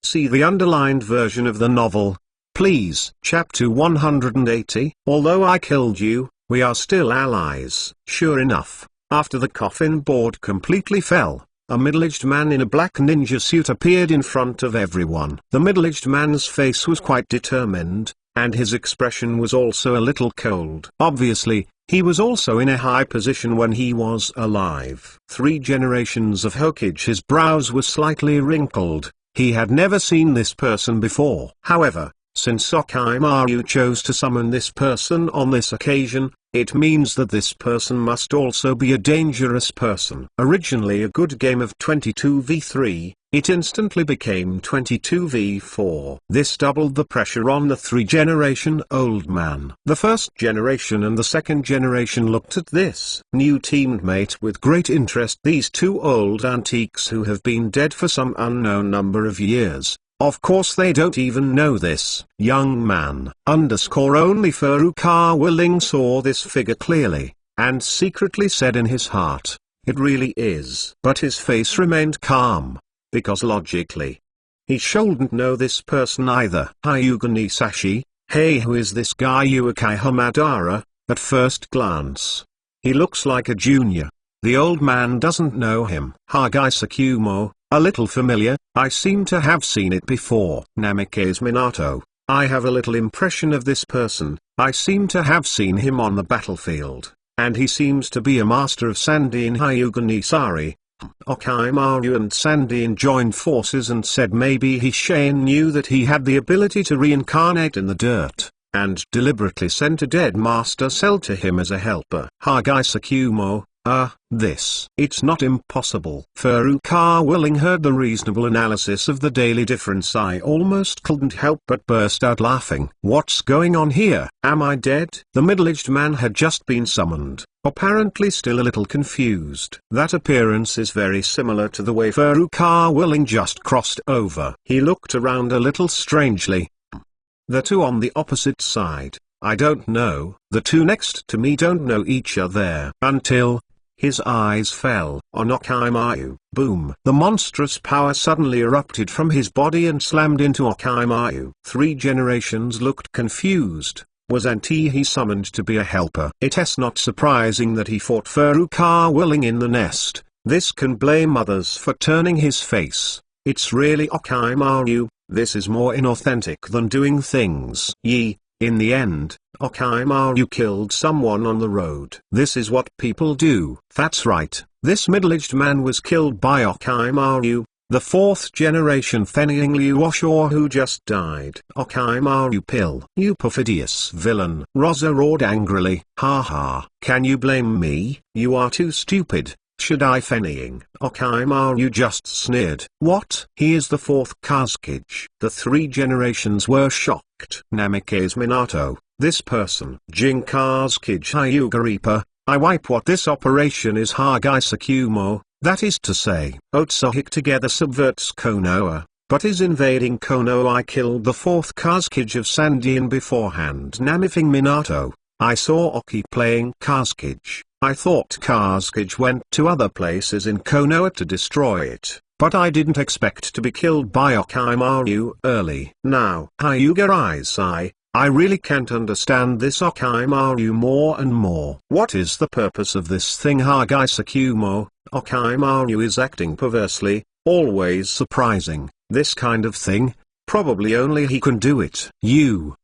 See the underlined version of the novel, please. Chapter 180. Although I killed you, we are still allies. Sure enough, after the coffin board completely fell, a middle-aged man in a black ninja suit appeared in front of everyone. The middle-aged man's face was quite determined, and his expression was also a little cold. Obviously, he was also in a high position when he was alive. 3 generations of Hokage. His brows were slightly wrinkled. He had never seen this person before. However, since Orochimaru chose to summon this person on this occasion, it means that this person must also be a dangerous person. Originally a good game of 22v3, it instantly became 22v4. This doubled the pressure on the three-generation-old man. The first generation and the second generation looked at this new teammate with great interest. These two old antiques who have been dead for some unknown number of years. Of course they don't even know this. Young man, only Furukawa Ling saw this figure clearly, and secretly said in his heart, it really is. But his face remained calm, because logically, he shouldn't know this person either. Hyuga Nisashi, hey, who is this guy? Uchiha Madara. At first glance, he looks like a junior. The old man doesn't know him. Hagai Sakumo, a little familiar, I seem to have seen it before. Namikaze Minato, I have a little impression of this person, I seem to have seen him on the battlefield, and he seems to be a master of Sandaime. Hyuga Nisari, Orochimaru and Sandaime joined forces and said maybe Hishain knew that he had the ability to reincarnate in the dirt, and deliberately sent a dead master cell to him as a helper. Hagai Sakumo, it's not impossible. Furukawa Ling heard the reasonable analysis of the daily difference. I almost couldn't help but burst out laughing. What's going on here? Am I dead? The middle-aged man had just been summoned, apparently still a little confused. That appearance is very similar to the way Furukawa Ling just crossed over. He looked around a little strangely. The two on the opposite side, I don't know. The two next to me don't know each other. Until his eyes fell on Orochimaru. Boom! The monstrous power suddenly erupted from his body and slammed into Orochimaru. 3 generations looked confused. was NT he summoned to be a helper. It is not surprising that he fought Furukawa willing in the nest. This can blame others for turning his face. It's really Orochimaru. This is more inauthentic than doing things. In the end, Orochimaru killed someone on the road. This is what people do. That's right, this middle-aged man was killed by Orochimaru, the fourth generation Fenying Liu Osho who just died. Orochimaru pill. You perfidious villain. Rosa roared angrily. Ha ha. Can you blame me? You are too stupid. Should I Fenying? Orochimaru just sneered. What? He is the fourth Kazekage. The three generations were shocked. Namikaze Minato, this person. Jin Kazekage Hyuga Reaper, I wipe what this operation is Hagai Sakumo, that is to say, Otsuhik together subverts Konoha, but is invading Konoha. I killed the fourth Kazekage of Sandian beforehand. Namifing Minato, I saw Oki playing Kazekage. I thought Kazekage went to other places in Konoha to destroy it, but I didn't expect to be killed by Orochimaru early. Now, Hyuga Rizai, I really can't understand this Orochimaru more and more. What is the purpose of this thing Hagai Sakumo? Orochimaru is acting perversely, always surprising. This kind of thing, probably only he can do it.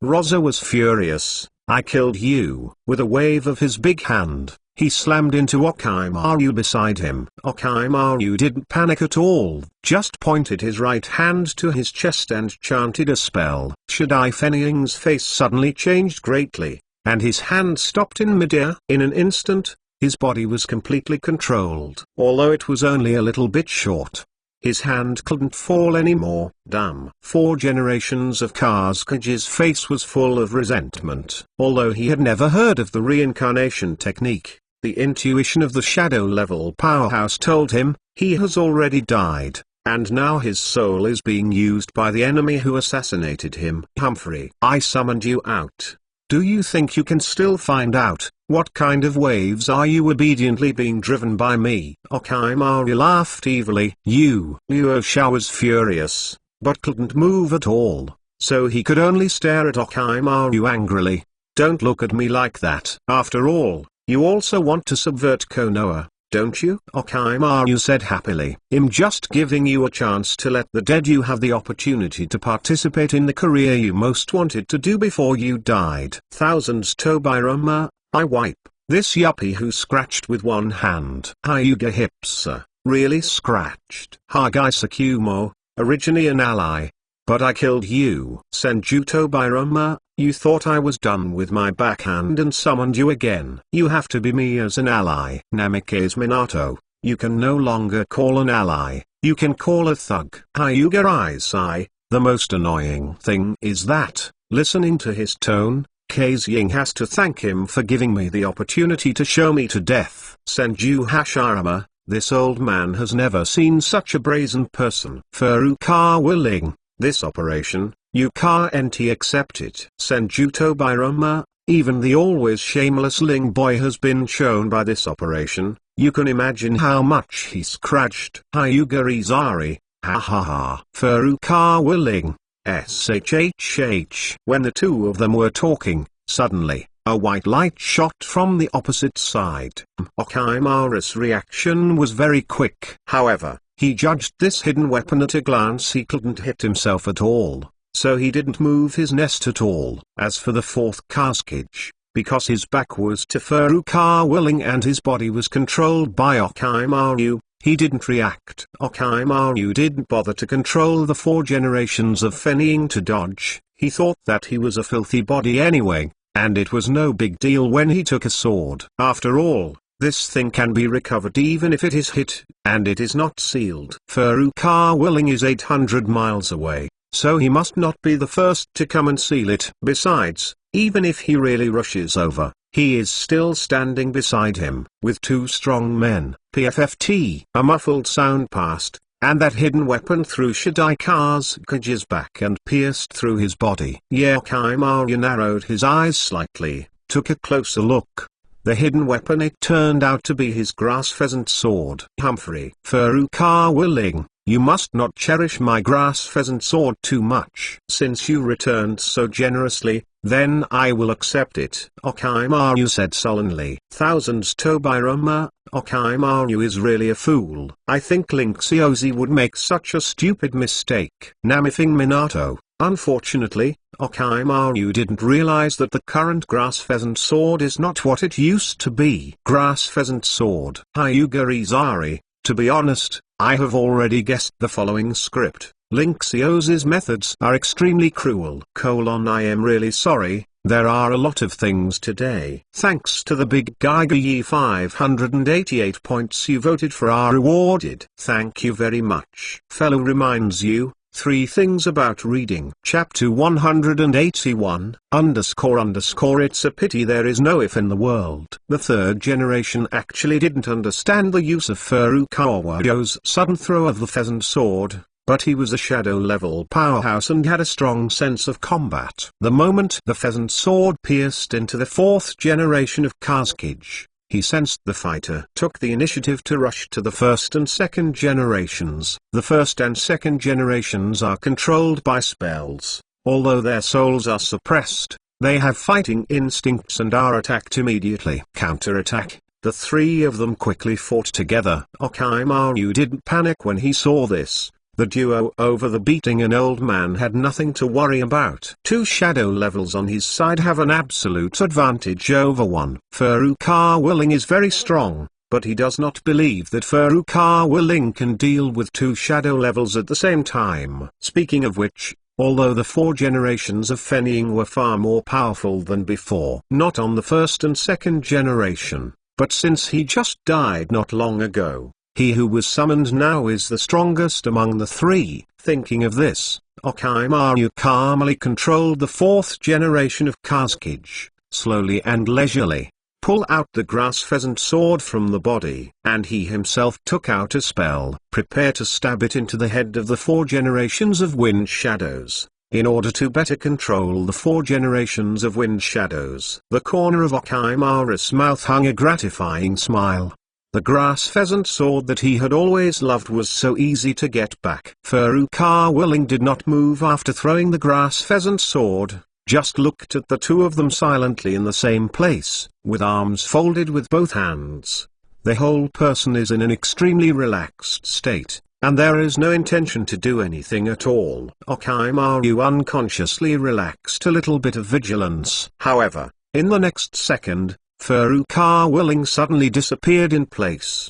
Rosa was furious. I killed you. With a wave of his big hand, he slammed into Orochimaru beside him. Orochimaru didn't panic at all, just pointed his right hand to his chest and chanted a spell. Shadai Feniying's face suddenly changed greatly, and his hand stopped in midair. In an instant, his body was completely controlled. Although it was only a little bit short, his hand couldn't fall anymore. Damn. 4 generations of Kazekage's face was full of resentment. Although he had never heard of the reincarnation technique, the intuition of the shadow-level powerhouse told him, he has already died, and now his soul is being used by the enemy who assassinated him. Humphrey, I summoned you out. Do you think you can still find out? What kind of waves are you obediently being driven by me? Orochimaru laughed evilly. Yuosha was furious, but couldn't move at all, so he could only stare at Orochimaru angrily. Don't look at me like that. After all, you also want to subvert Konoha, don't you? Orochimaru said happily. I'm just giving you a chance to let the dead you have the opportunity to participate in the career you most wanted to do before you died. Thousands Tobirama, I wipe. This yuppie who scratched with one hand. Hyuga Hipsa, really scratched. Hagai Sakumo, originally an ally, but I killed you. Senju Tobirama, you thought I was done with my backhand and summoned you again. You have to be me as an ally. Namikaze Minato, you can no longer call an ally, you can call a thug. Hyuga Rizai, the most annoying thing is that, listening to his tone, Kazing has to thank him for giving me the opportunity to show me to death. Senju Hashirama, this old man has never seen such a brazen person. Furukawa Ling, this operation, you can't accept it. Senju Tobirama, even the always shameless Ling boy has been shown by this operation. You can imagine how much he scratched. Hyuga Rizari, ha ha ha. Furukawa Ling, SHHH. When the two of them were talking, suddenly, a white light shot from the opposite side. Orochimaru's reaction was very quick. However, he judged this hidden weapon at a glance. He couldn't hit himself at all, so he didn't move his nest at all. As for the fourth Kazekage, because his back was to Furukawa Ling and his body was controlled by Orochimaru, he didn't react. Orochimaru didn't bother to control the 4 generations of Fenying to dodge. He thought that he was a filthy body anyway, and it was no big deal when he took a sword. After all, this thing can be recovered even if it is hit, and it is not sealed. Furukawa Ling is 800 miles away, so he must not be the first to come and seal it. Besides, even if he really rushes over, he is still standing beside him, with 2 strong men. PFFT. A muffled sound passed, and that hidden weapon threw Shadai Kazekage's back and pierced through his body. Orochimaru narrowed his eyes slightly, took a closer look. The hidden weapon, it turned out to be his grass pheasant sword. Humphrey. Furukawa Ling, you must not cherish my grass pheasant sword too much. Since you returned so generously, then I will accept it. Orochimaru said sullenly. Thousands Tobirama, Orochimaru is really a fool. I think Ling Xiaozi would make such a stupid mistake. Namifing Minato. Unfortunately, Orochimaru didn't realize that the current grass pheasant sword is not what it used to be. Grass pheasant sword. Hyuga Izari. To be honest, I have already guessed the following script. Ling Xiaozi's methods are extremely cruel. I am really sorry, there are a lot of things today. Thanks to the big Geiger Yi 588 points you voted for are rewarded. Thank you very much. Fellow reminds you, 3 things about reading. Chapter 181, __. It's a pity there is no if in the world. The third generation actually didn't understand the use of Furukawa's sudden throw of the pheasant sword, but he was a shadow level powerhouse and had a strong sense of combat. The moment the pheasant sword pierced into the 4th generation of Kazekage, he sensed the fighter took the initiative to rush to the 1st and 2nd generations. The 1st and 2nd generations are controlled by spells. Although their souls are suppressed, they have fighting instincts and are attacked immediately. Counterattack. The 3 of them quickly fought together. Orochimaru didn't panic when he saw this. The duo over the beating an old man had nothing to worry about. 2 shadow levels on his side have an absolute advantage over 1. Furukawa Ling is very strong, but he does not believe that Furukawa Ling can deal with 2 shadow levels at the same time. Speaking of which, although the 4 generations of Fenying were far more powerful than before, not on the 1st and 2nd generation, but since he just died not long ago, he who was summoned now is the strongest among the 3. Thinking of this, Orochimaru calmly controlled the 4th generation of Kazekage. Slowly and leisurely, pull out the grass pheasant sword from the body. And he himself took out a spell. Prepare to stab it into the head of the 4 generations of wind shadows, in order to better control the 4 generations of wind shadows. The corner of Orochimaru's mouth hung a gratifying smile. The grass pheasant sword that he had always loved was so easy to get back. Furukawa Ling did not move after throwing the grass pheasant sword, just looked at the 2 of them silently in the same place, with arms folded with both hands. The whole person is in an extremely relaxed state, and there is no intention to do anything at all. Orochimaru unconsciously relaxed a little bit of vigilance. However, in the next second, Furukawa Ling suddenly disappeared in place.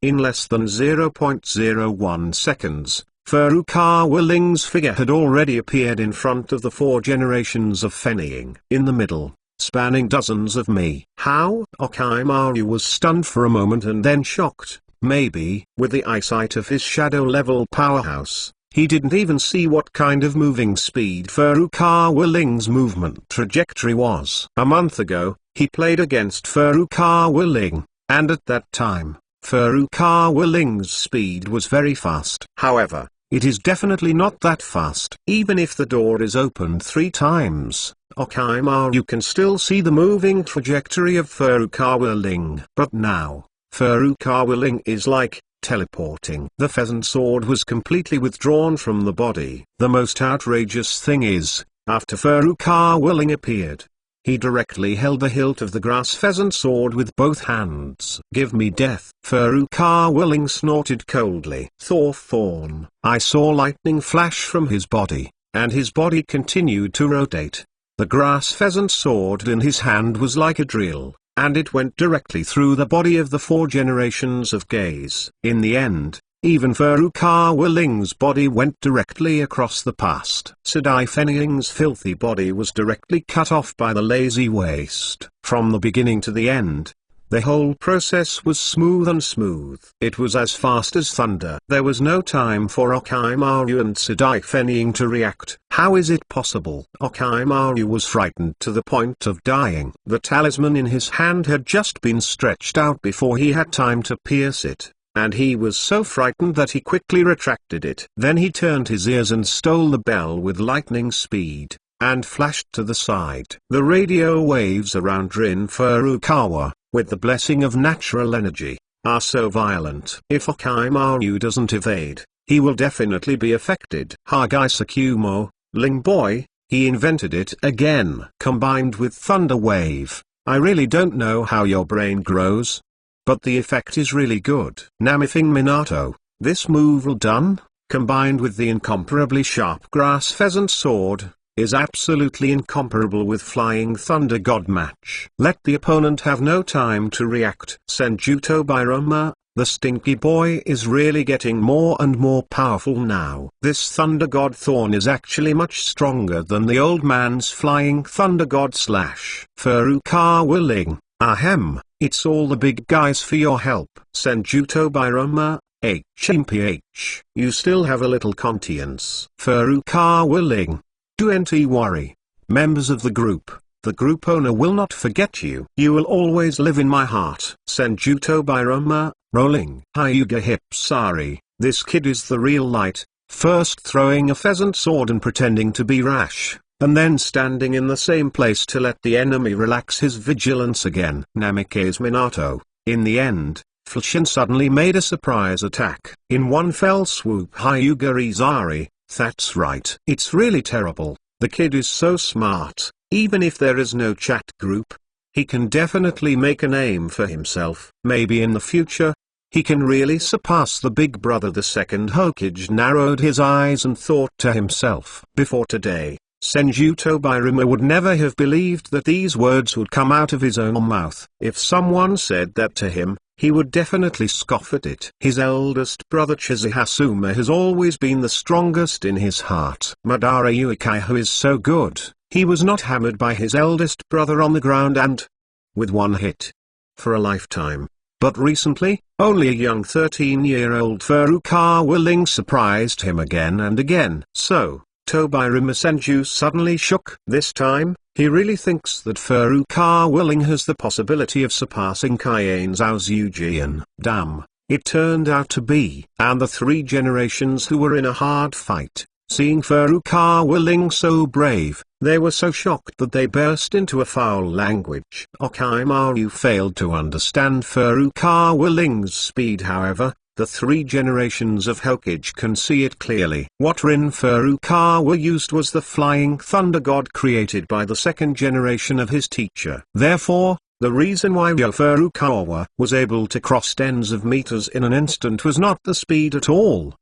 In less than 0.01 seconds, Furukawa Ling's figure had already appeared in front of the 4 generations of Fenying. In the middle, spanning dozens of me. How? Orochimaru was stunned for a moment and then shocked. Maybe, with the eyesight of his shadow-level powerhouse, he didn't even see what kind of moving speed Furukawa Ling's movement trajectory was. A month ago, he played against Furukawa Ling, and at that time, Furukawa Ling's speed was very fast. However, it is definitely not that fast. Even if the door is opened 3 times, Orochimaru can still see the moving trajectory of Furukawa Ling. But now, Furukawa Ling is like teleporting. The pheasant sword was completely withdrawn from the body. The most outrageous thing is, after Furukawa Ling appeared, he directly held the hilt of the grass pheasant sword with both hands. Give me death. Furukawa Ling snorted coldly. Thor form. I saw lightning flash from his body, and his body continued to rotate. The grass pheasant sword in his hand was like a drill, and it went directly through the body of the 4 generations of gaze. In the end, even Furukawa Ling's body went directly across the past. Sadai Fenying's filthy body was directly cut off by the lazy waste. From the beginning to the end, the whole process was smooth and smooth. It was as fast as thunder. There was no time for Orochimaru and Sadai Fenying to react. How is it possible? Orochimaru was frightened to the point of dying. The talisman in his hand had just been stretched out before he had time to pierce it, and he was so frightened that he quickly retracted it. Then he turned his ears and stole the bell with lightning speed, and flashed to the side. The radio waves around Rin Furukawa, with the blessing of natural energy, are so violent. If Orochimaru doesn't evade, he will definitely be affected. Hagai Ling boy, he invented it again. Combined with Thunder Wave, I really don't know how your brain grows, but the effect is really good. Namithing Minato, this move well done, combined with the incomparably sharp grass pheasant sword, is absolutely incomparable with Flying Thunder God match. Let the opponent have no time to react. Senjuto Bairoma, the stinky boy is really getting more and more powerful now. This Thunder God Thorn is actually much stronger than the old man's Flying Thunder God slash. Furukawa Ling, ahem, it's all the big guys for your help. Senjuto Bairoma, HMPH. You still have a little conscience. Furukawa Ling. Don't worry. Members of the group owner will not forget you. You will always live in my heart. Senjuto Bairoma, rolling. Hyuga Hipsari, this kid is the real light, first throwing a pheasant sword and pretending to be rash, and then standing in the same place to let the enemy relax his vigilance again. Namikaze Minato, in the end, Flushin suddenly made a surprise attack. In one fell swoop. Hyuga Izari, that's right. It's really terrible. The kid is so smart, even if there is no chat group. He can definitely make a name for himself. Maybe in the future, he can really surpass the big brother. The second Hokage narrowed his eyes and thought to himself. Before today, Senjuto Bairoma would never have believed that these words would come out of his own mouth. If someone said that to him, he would definitely scoff at it. His eldest brother Chizihasuma has always been the strongest in his heart. Madara Uchiha is so good, he was not hammered by his eldest brother on the ground and with one hit for a lifetime. But recently, only a young 13-year-old Furukawa Ling surprised him again and again. So, Tobirama Senju suddenly shook. This time, he really thinks that Furukawa Ling has the possibility of surpassing Kaiane Zhao's Yujian. Damn, it turned out to be. And the three generations who were in a hard fight, seeing Furukawa Ling so brave, they were so shocked that they burst into a foul language. Orochimaru failed to understand Furukawa Ling's speed. However, the three generations of Hokage can see it clearly. What Rin Furukawa used was the Flying Thunder God created by the second generation of his teacher. Therefore, the reason why Furukawa was able to cross tens of meters in an instant was not the speed at all.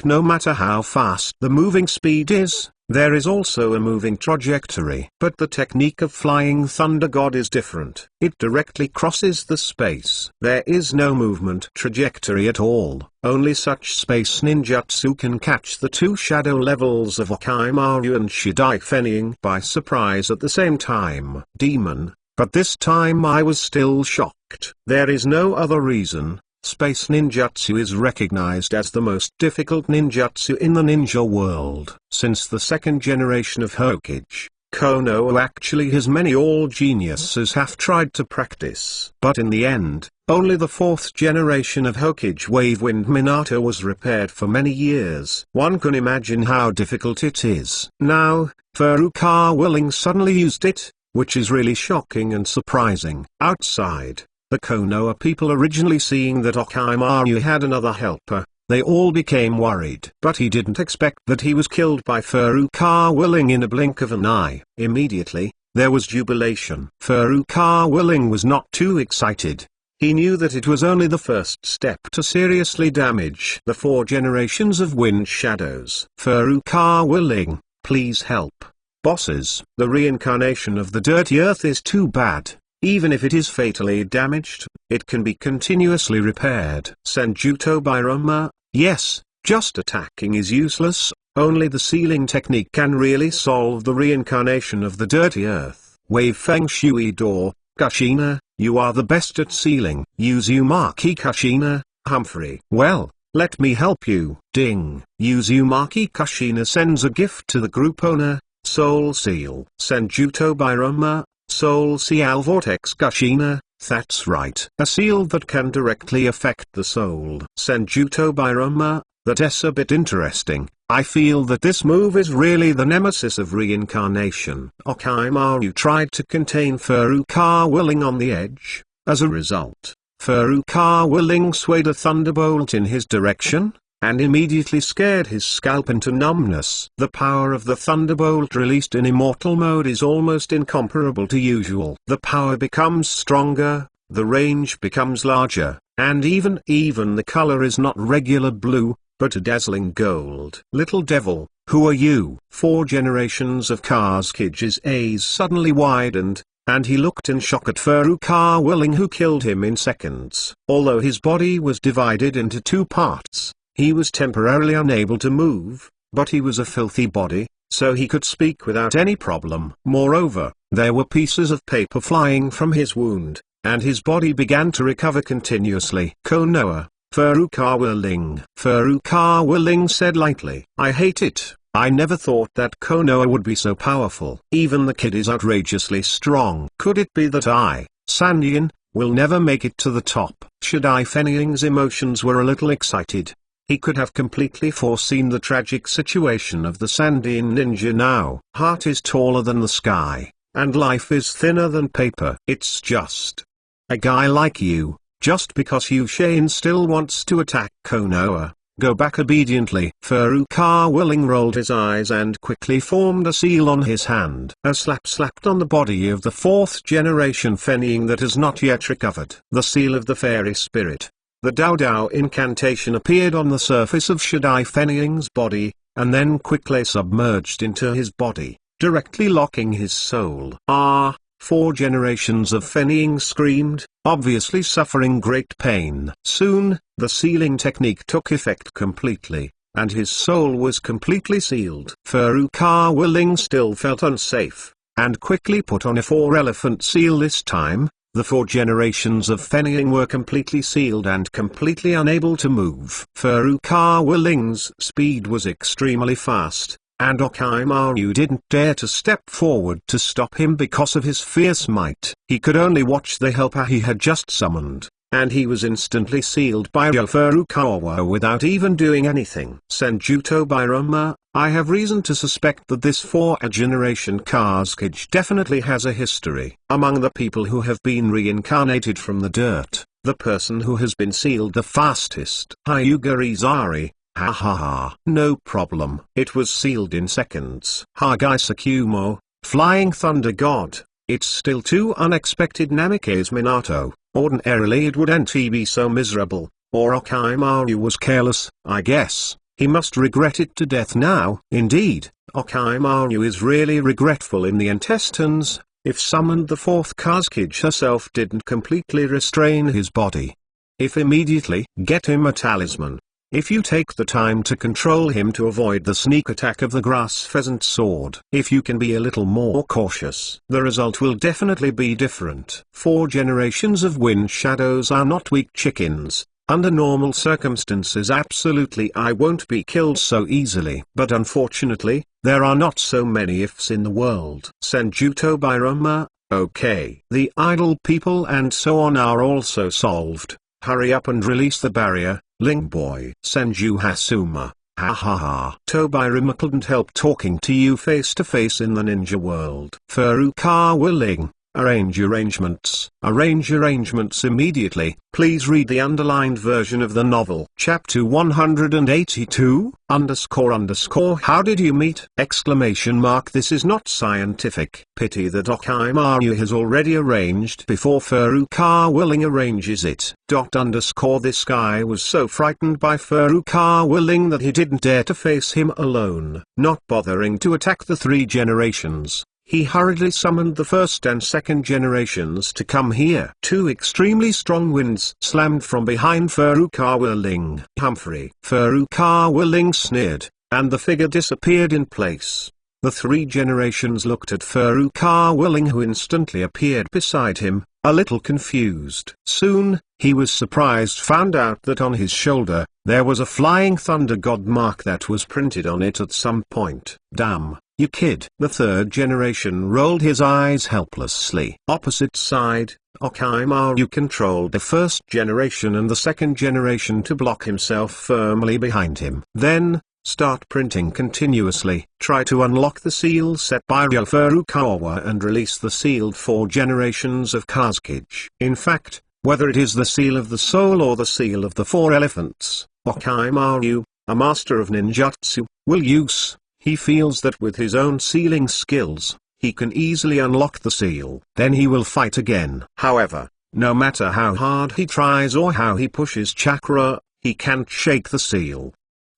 No matter how fast the moving speed is, there is also a moving trajectory. But the technique of Flying Thunder God is different. It directly crosses the space. There is no movement trajectory at all. Only such space ninjutsu can catch the two shadow levels of Orochimaru and Shidai by surprise at the same time. Demon. But this time I was still shocked. There is no other reason. Space ninjutsu is recognized as the most difficult ninjutsu in the ninja world. Since the second generation of Hokage, Konoha actually has many all-geniuses have tried to practice. But in the end, only the fourth generation of Hokage Wave Wind Minato was repaired for many years. One can imagine how difficult it is. Now, Furukawa Ling suddenly used it, which is really shocking and surprising. Outside, the Konoha people originally seeing that Orochimaru had another helper, they all became worried. But he didn't expect that he was killed by Furukawa Ling in a blink of an eye. Immediately, there was jubilation. Furukawa Ling was not too excited. He knew that it was only the first step to seriously damage the four generations of Wind Shadows. Furukawa Ling, please help. Bosses, the reincarnation of the Dirty Earth is too bad. Even if it is fatally damaged, it can be continuously repaired. Senjuto Bairoma, yes, just attacking is useless, only the sealing technique can really solve the reincarnation of the Dirty Earth. Wave Feng Shui Door, Kushina, you are the best at sealing. Uzumaki Kushina, Humphrey. Well, let me help you. Ding. Uzumaki Kushina sends a gift to the group owner, Soul Seal. Senjuto Bairoma, Soul Seal Vortex Kushina, that's right. A seal that can directly affect the soul. Senjuto Bairoma, that's a bit interesting. I feel that this move is really the nemesis of reincarnation. Orochimaru tried to contain Furukawa Ling on the edge. As a result, Furukawa Ling swayed a thunderbolt in his direction, and immediately scared his scalp into numbness. The power of the thunderbolt released in immortal mode is almost incomparable to usual. The power becomes stronger, the range becomes larger, and even the color is not regular blue, but a dazzling gold. Little devil, who are you? 4 generations of Sasuke's eyes suddenly widened, and he looked in shock at Furukawa Ling, who killed him in seconds. Although his body was divided into 2 parts, he was temporarily unable to move, but he was a filthy body, so he could speak without any problem. Moreover, there were pieces of paper flying from his wound, and his body began to recover continuously. Konoha, Furukawa Ling. Furukawa Ling said lightly, I hate it. I never thought that Konoha would be so powerful. Even the kid is outrageously strong. Could it be that I, Sanyin, will never make it to the top? Shidai Fening's emotions were a little excited. He could have completely foreseen the tragic situation of the Sandian ninja now. Heart is taller than the sky, and life is thinner than paper. It's just a guy like you, just because you Shane still wants to attack Konoha. Go back obediently. Furukawa Ling rolled his eyes and quickly formed a seal on his hand. A slap slapped on the body of the 4th generation Fenying that has not yet recovered. The seal of the fairy spirit. The Dao Dao incantation appeared on the surface of Shidai Fenying's body, and then quickly submerged into his body, directly locking his soul. 4 generations of Fenying screamed, obviously suffering great pain. Soon, the sealing technique took effect completely, and his soul was completely sealed. Furukawa Ling still felt unsafe, and quickly put on a 4-elephant seal this time. The 4 generations of Fenying were completely sealed and completely unable to move. Furukawa Ling's speed was extremely fast, and Orochimaru didn't dare to step forward to stop him because of his fierce might. He could only watch the helper he had just summoned, and he was instantly sealed by Furukawa without even doing anything. Senjuto Birama, I have reason to suspect that this 4th-generation Sasuke definitely has a history. Among the people who have been reincarnated from the dirt, the person who has been sealed the fastest. Hyuga Izari. Ha ha ha. No problem. It was sealed in seconds. Hagai Sakumo, Flying Thunder God. It's still too unexpected. Namikaze Minato. Ordinarily it wouldn't be so miserable. Orochimaru was careless, I guess. He must regret it to death now. Indeed, Orochimaru is really regretful in the intestines. If summoned, the 4th Sasuke herself didn't completely restrain his body. If immediately, get him a talisman. If you take the time to control him to avoid the sneak attack of the grass pheasant sword. If you can be a little more cautious, the result will definitely be different. 4 generations of wind shadows are not weak chickens. Under normal circumstances absolutely I won't be killed so easily. But unfortunately, there are not so many ifs in the world. Senjuto Birama, okay. The idle people and so on are also solved. Hurry up and release the barrier, Ling boy. Senju Hasuma, ha ha ha. Tobirama couldn't help talking to you face to face in the ninja world. Furukawa Ling, arrange arrangements. Arrange arrangements immediately. Please read the underlined version of the novel. Chapter 182, __. How did you meet? Exclamation mark. This is not scientific. Pity that Orochimaru has already arranged before Furukawa Ling arranges it. This guy was so frightened by Furukawa Ling that he didn't dare to face him alone. Not bothering to attack the 3 generations, he hurriedly summoned the 1st and 2nd generations to come here. 2 extremely strong winds slammed from behind Furukawa Ling. Humphrey. Furukawa Ling sneered, and the figure disappeared in place. The 3 generations looked at Furukawa Ling, who instantly appeared beside him, a little confused. Soon, he was surprised found out that on his shoulder, there was a flying thunder god mark that was printed on it at some point. Damn, you kid. The 3rd generation rolled his eyes helplessly. Opposite side, Orochimaru controlled the 1st generation and the 2nd generation to block himself firmly behind him. Then, start printing continuously. Try to unlock the seal set by Furukawa and release the sealed 4 generations of Sasuke. In fact, whether it is the seal of the soul or the seal of the 4 elephants, Orochimaru, a master of ninjutsu, will use. He feels that with his own sealing skills, he can easily unlock the seal. Then he will fight again. However, no matter how hard he tries or how he pushes chakra, he can't shake the seal.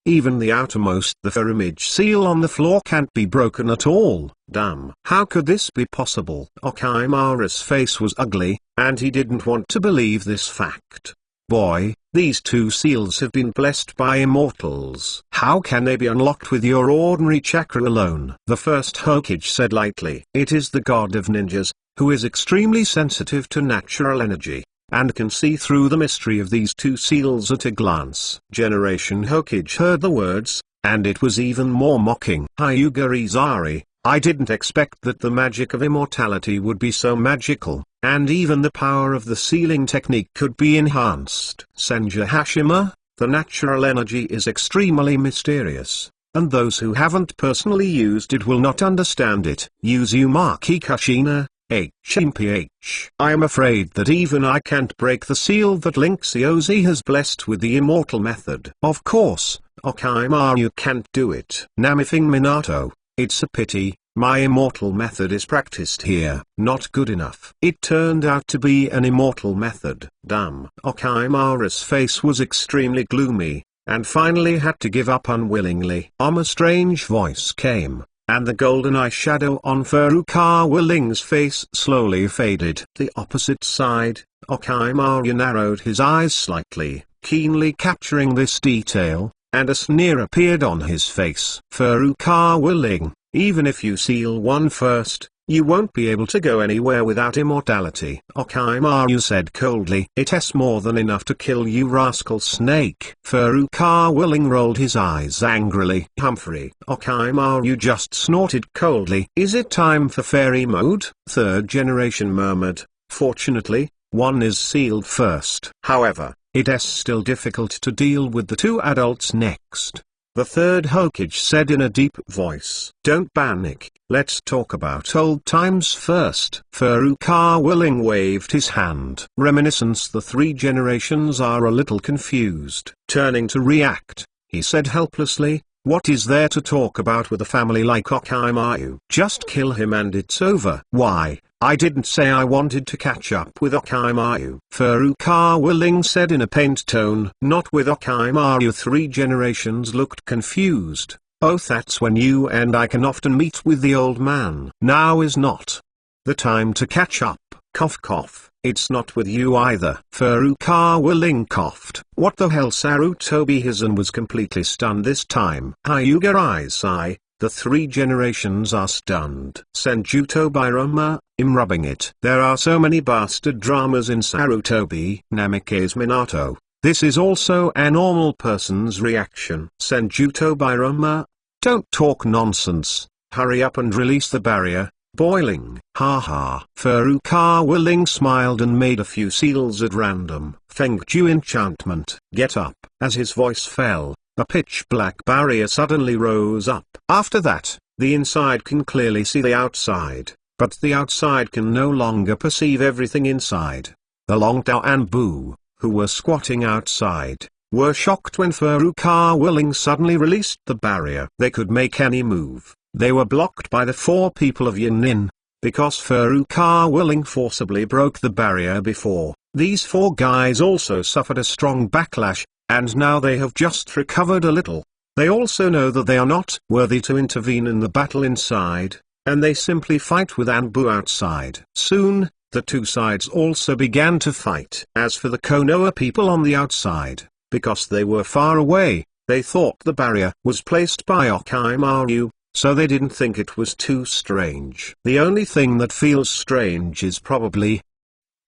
Even the outermost image seal on the floor can't be broken at all. Damn. How could this be possible? Orochimaru's face was ugly, and he didn't want to believe this fact. Boy, these two seals have been blessed by immortals. How can they be unlocked with your ordinary chakra alone? The first Hokage said lightly. It is the god of ninjas, who is extremely sensitive to natural energy, and can see through the mystery of these two seals at a glance. Generation Hokage heard the words, and it was even more mocking. Hyuga Izari, I didn't expect that the magic of immortality would be so magical, and even the power of the sealing technique could be enhanced. Senja Hashima, the natural energy is extremely mysterious, and those who haven't personally used it will not understand it. Uzumaki Kushina, HMPH. I am afraid that even I can't break the seal that Link Xiaozi has blessed with the immortal method. Of course, Orochimaru can't do it. Namifing Minato, it's a pity, my immortal method is practiced here. Not good enough. It turned out to be an immortal method. Damn. Orochimaru's face was extremely gloomy, and finally had to give up unwillingly. A strange voice came, and the golden eyeshadow on Furukawa Ling's face slowly faded. The opposite side, Orochimaru narrowed his eyes slightly, keenly capturing this detail, and a sneer appeared on his face. Furukawa Ling, even if you seal one first, you won't be able to go anywhere without immortality. Orochimaru said coldly. It's more than enough to kill you, rascal snake. Furukawa Ling rolled his eyes angrily. Humphrey. Orochimaru just snorted coldly. Is it time for fairy mode? Third generation murmured. Fortunately, one is sealed first. However, it's still difficult to deal with the two adults next. The third Hokage said in a deep voice. Don't panic, let's talk about old times first. Furukawa Ling waved his hand. Reminiscence. The three generations are a little confused. Turning to react, he said helplessly, what is there to talk about with a family like Orochimaru? Just kill him and it's over. Why, I didn't say I wanted to catch up with Orochimaru. Furukawa Ling said in a pained tone. Not with Orochimaru. Three generations looked confused. Oh, that's when you and I can often meet with the old man. Now is not the time to catch up. Cough cough. It's not with you either. Furukawa Ling coughed. What the hell? Sarutobi Hizen was completely stunned this time. Hyuga Izai, the three generations are stunned. Senjuto Biroma, I'm rubbing it. There are so many bastard dramas in Sarutobi. Namikaze Minato, this is also a normal person's reaction. Senjuto Biroma, don't talk nonsense, hurry up and release the barrier. Boiling. Haha. Furukawa Ling smiled and made a few seals at random. Fengju enchantment. Get up. As his voice fell, a pitch-black barrier suddenly rose up. After that, the inside can clearly see the outside, but the outside can no longer perceive everything inside. The Longtao and Bu, who were squatting outside, were shocked when Furukawa Ling suddenly released the barrier. They could make any move. They were blocked by the four people of Yinin, because Furukawa Ling forcibly broke the barrier before. These four guys also suffered a strong backlash, and now they have just recovered a little. They also know that they are not worthy to intervene in the battle inside, and they simply fight with Anbu outside. Soon, the two sides also began to fight. As for the Konoha people on the outside, because they were far away, they thought the barrier was placed by Orochimaru, so they didn't think it was too strange. The only thing that feels strange is probably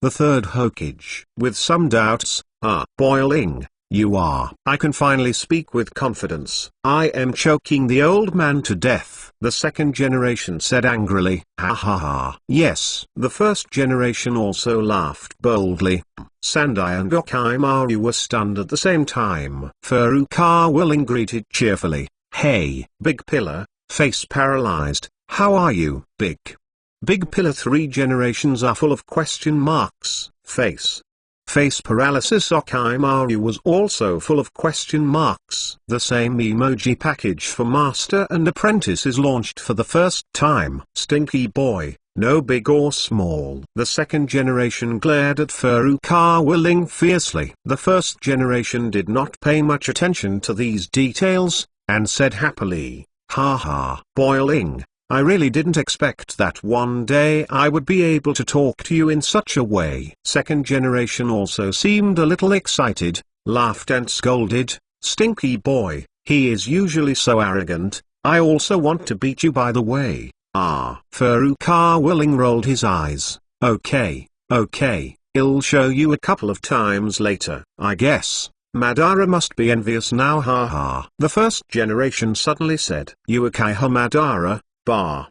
the third Hokage. With some doubts, boiling, you are. I can finally speak with confidence. I am choking the old man to death. The second generation said angrily. Ha ha ha. Yes. The first generation also laughed boldly. Sandai and Orochimaru were stunned at the same time. Furukawa Ling greeted cheerfully. Hey, Big Pillar. Face paralyzed, how are you, Big Pillar? Three generations are full of question marks. Face Face paralysis. Shikamaru was also full of question marks. The same emoji package for Master and Apprentice is launched for the first time. Stinky boy, no big or small. The second generation glared at Furukawa Ling fiercely. The first generation did not pay much attention to these details, and said happily, "Haha, boy Ling, I really didn't expect that one day I would be able to talk to you in such a way." Second generation also seemed a little excited, laughed and scolded, "Stinky boy, he is usually so arrogant, I also want to beat you by the way." Furukawa Ling rolled his eyes. Okay, I'll show you a couple of times later. I guess Madara must be envious now, haha. The first generation suddenly said, "Uchiha Madara,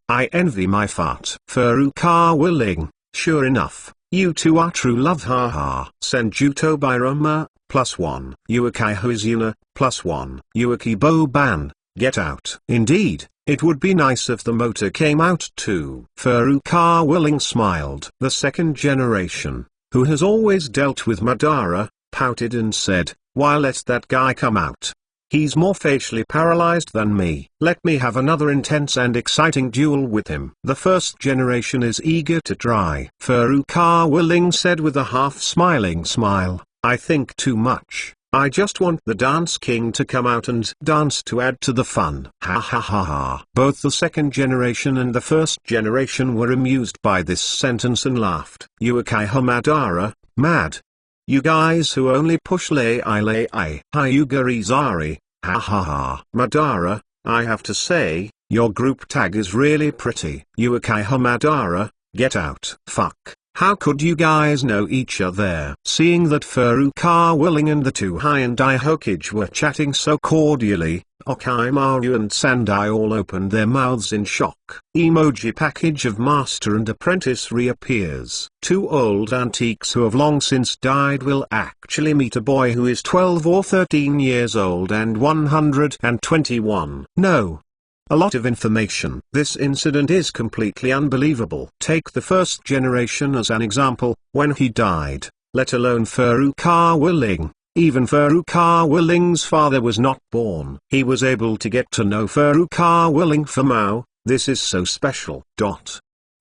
I envy my fart." Furukawa Ling, "Sure enough, you two are true love, haha." Senjuto Biroma, +1. Uchiha Izuna, +1. Uchibo Ban, get out. Indeed, it would be nice if the motor came out too. Furukawa Ling smiled. The second generation, who has always dealt with Madara, pouted and said, "Why let that guy come out? He's more facially paralyzed than me. Let me have another intense and exciting duel with him." The first generation is eager to try. Furukawa Ling said with a half-smiling smile, "I think too much. I just want the Dance King to come out and dance to add to the fun." Ha ha ha ha. Both the second generation and the first generation were amused by this sentence and laughed. Uchiha Madara, mad. You guys who only push lei Hyugarizari, ha ha ha. Madara, I have to say, your group tag is really pretty. Uchiha Madara, get out. Fuck, how could you guys know each other? Seeing that Furukawa Ling and the two Hyundai Hokage were chatting so cordially, Orochimaru and Sandai all opened their mouths in shock. Emoji package of Master and Apprentice reappears. Two old antiques who have long since died will actually meet a boy who is 12 or 13 years old and 121. No. A lot of information. This incident is completely unbelievable. Take the first generation as an example. When he died, let alone Furukawa Ling, even Furukawa Ling's father was not born. He was able to get to know Furukawa Ling for Mao. This is so special.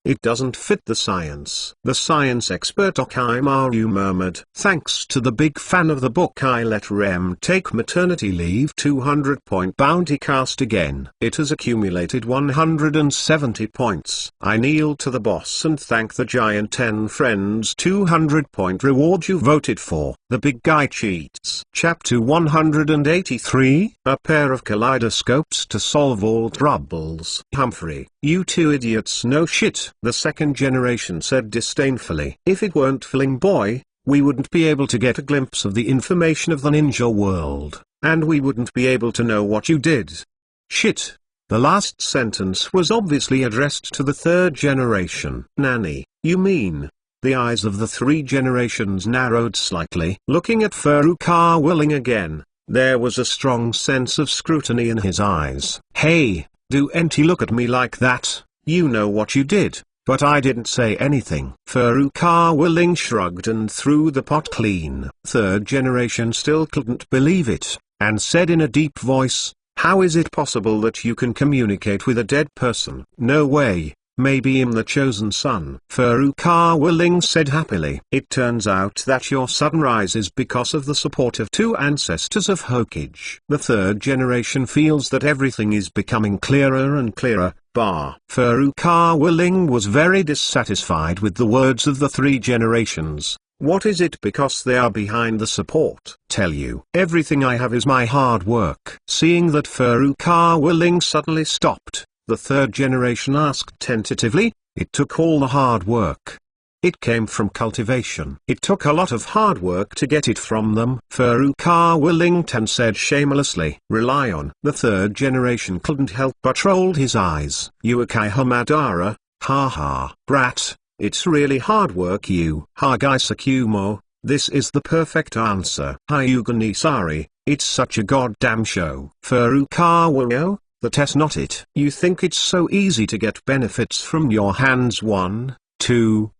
It doesn't fit the science. The science expert Orochimaru murmured. Thanks to the big fan of the book I let Rem take maternity leave. 200-point bounty cast again. It has accumulated 170 points. I kneel to the boss and thank the giant 10 friends. 200-point reward you voted for. The big guy cheats. Chapter 183. A pair of kaleidoscopes to solve all troubles. Humphrey, you two idiots know shit. The second generation said disdainfully. If it weren't for Ling Boy, we wouldn't be able to get a glimpse of the information of the ninja world, and we wouldn't be able to know what you did. Shit. The last sentence was obviously addressed to the third generation. Nanny, you mean? The eyes of the three generations narrowed slightly. Looking at Furukawa Ling again, there was a strong sense of scrutiny in his eyes. Hey, don't look at me like that. You know what you did, but I didn't say anything. Furukawa Ling shrugged and threw the pot clean. Third generation still couldn't believe it, and said in a deep voice, "How is it possible that you can communicate with a dead person?" "No way, maybe I'm the chosen son." Furukawa Ling said happily. "It turns out that your sudden rise is because of the support of two ancestors of Hokage." The third generation feels that everything is becoming clearer and clearer. Furukawa Ling was very dissatisfied with the words of the three generations. What is it because they are behind the support? Tell you, everything I have is my hard work. Seeing that Furukawa Ling suddenly stopped, the third generation asked tentatively, "It took all the hard work. It came from cultivation. It took a lot of hard work to get it from them." Furukawa Ling said shamelessly. "Rely on." The third generation couldn't help but rolled his eyes. Uchiha Madara, haha. "Brat, it's really hard work you." Hagai Sakumo, this is the perfect answer. Hyuga it's such a goddamn show. Furukawa Ling, the test not it. You think it's so easy to get benefits from your hands. 1, 2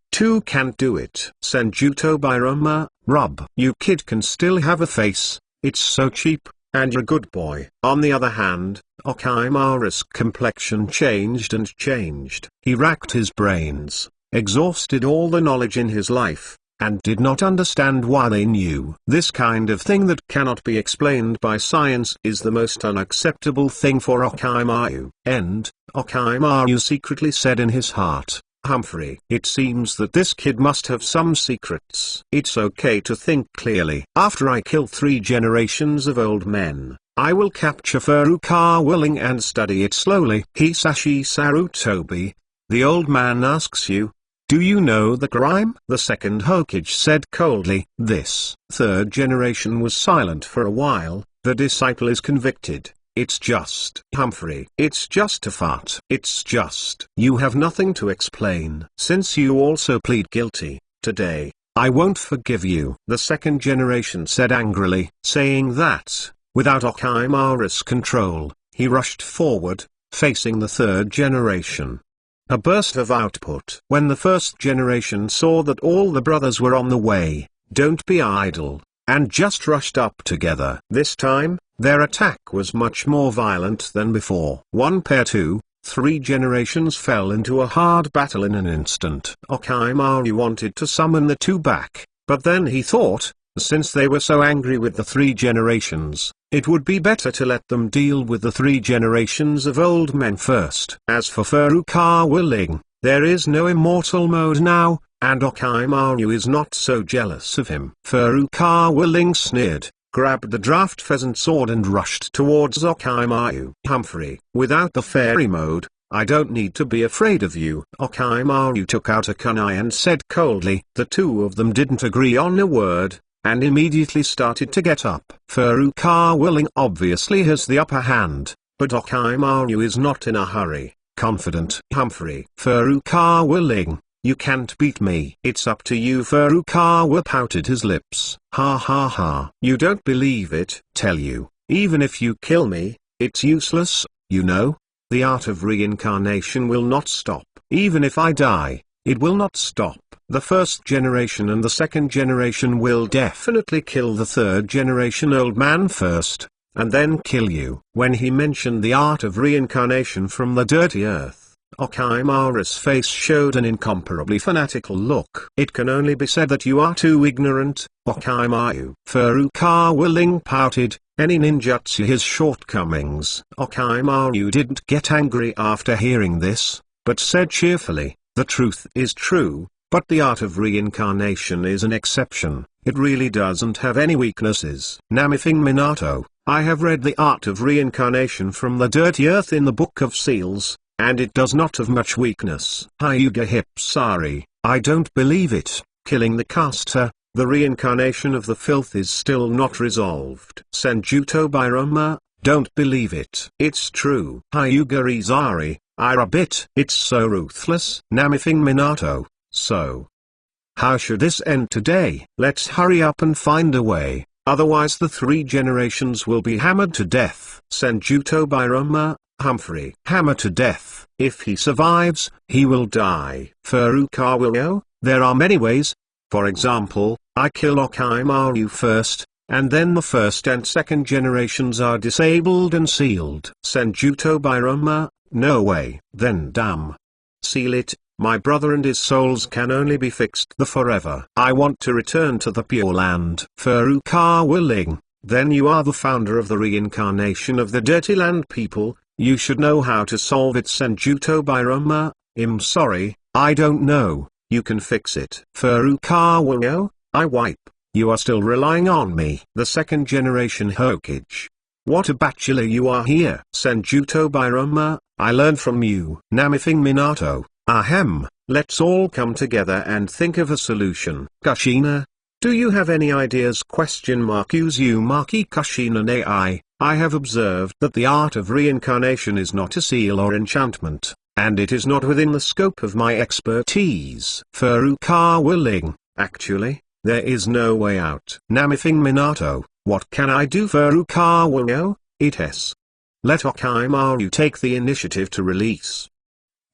can't do it. Senjuto Biroma, Rub. You kid can still have a face, it's so cheap, and you're a good boy. On the other hand, Orochimaru's complexion changed and changed. He racked his brains, exhausted all the knowledge in his life, and did not understand why they knew. This kind of thing that cannot be explained by science is the most unacceptable thing for Orochimaru. Orochimaru secretly said in his heart, Humphrey. It seems that this kid must have some secrets. It's okay to think clearly. After I kill 3 generations of old men, I will capture Furukawa Ling and study it slowly. Hisashi Sarutobi. The old man asks you, do you know the crime? The second Hokage said coldly. This 3rd generation was silent for a while. The disciple is convicted. It's just Humphrey. It's just a fart. It's just. You have nothing to explain. Since you also plead guilty, today, I won't forgive you. The 2nd generation said angrily. Saying that, without Orochimaru's control, he rushed forward, facing the 3rd generation. A burst of output. When the 1st generation saw that all the brothers were on the way, don't be idle, and just rushed up together. This time, their attack was much more violent than before. 1 pair 2, 3 generations fell into a hard battle in an instant. Orochimaru wanted to summon the 2 back, but then he thought, since they were so angry with the 3 generations, it would be better to let them deal with the 3 generations of old men first. As for Furukawa Ling, there is no immortal mode now, and Orochimaru is not so jealous of him. Furukawa Ling sneered, grabbed the draft pheasant sword and rushed towards Orochimaru. Humphrey, without the fairy mode, I don't need to be afraid of you. Orochimaru took out a kunai and said coldly. The 2 of them didn't agree on a word, and immediately started to get up. Furukawa Ling obviously has the upper hand, but Orochimaru is not in a hurry. Confident. Humphrey. Furukawa Ling, you can't beat me. It's up to you. Furukawa pouted his lips. Ha ha ha. You don't believe it? Tell you, even if you kill me, it's useless, you know? The art of reincarnation will not stop. Even if I die, it will not stop. The 1st generation and the 2nd generation will definitely kill the 3rd generation old man first, and then kill you. When he mentioned the art of reincarnation from the dirty earth, Orochimaru's face showed an incomparably fanatical look. It can only be said that you are too ignorant, Orochimaru. Furukawa Ling pouted. Any ninjutsu his shortcomings. Orochimaru didn't get angry after hearing this, but said cheerfully, the truth is true, but the art of reincarnation is an exception. It really doesn't have any weaknesses. Namifing Minato, I have read the art of reincarnation from the dirty earth in the Book of Seals, and it does not have much weakness. Hyuga Hipsari, I don't believe it. Killing the caster, the reincarnation of the filth is still not resolved. Senjuto Biroma, don't believe it. It's true. Hyuga Izari, I rub it. It's so ruthless. Namifing Minato, so. How should this end today? Let's hurry up and find a way, otherwise the 3 generations will be hammered to death. Senjuto Biroma, Humphrey. Hammer to death. If he survives, he will die. Furukawa, there are many ways. For example, I kill Orochimaru first, and then the 1st and 2nd generations are disabled and sealed. Senjuto Biroma, no way. Then damn. Seal it, my brother and his souls can only be fixed the forever. I want to return to the Pure Land. Furukawa Ling, then you are the founder of the reincarnation of the Dirty Land people, you should know how to solve it. Senjuto Biroma, I'm sorry, I don't know, you can fix it. Furukawa, I wipe, you are still relying on me. The 2nd generation Hokage. What a bachelor you are here. Senjuto Biroma, I learned from you. Namifing Minato, ahem, let's all come together and think of a solution. Kushina, do you have any ideas? Uzumaki Kushina nei, I have observed that the art of reincarnation is not a seal or enchantment, and it is not within the scope of my expertise. Furukawa Ling, actually, there is no way out. Namifing Minato, what can I do? Furukawa, it is. Let Orochimaru take the initiative to release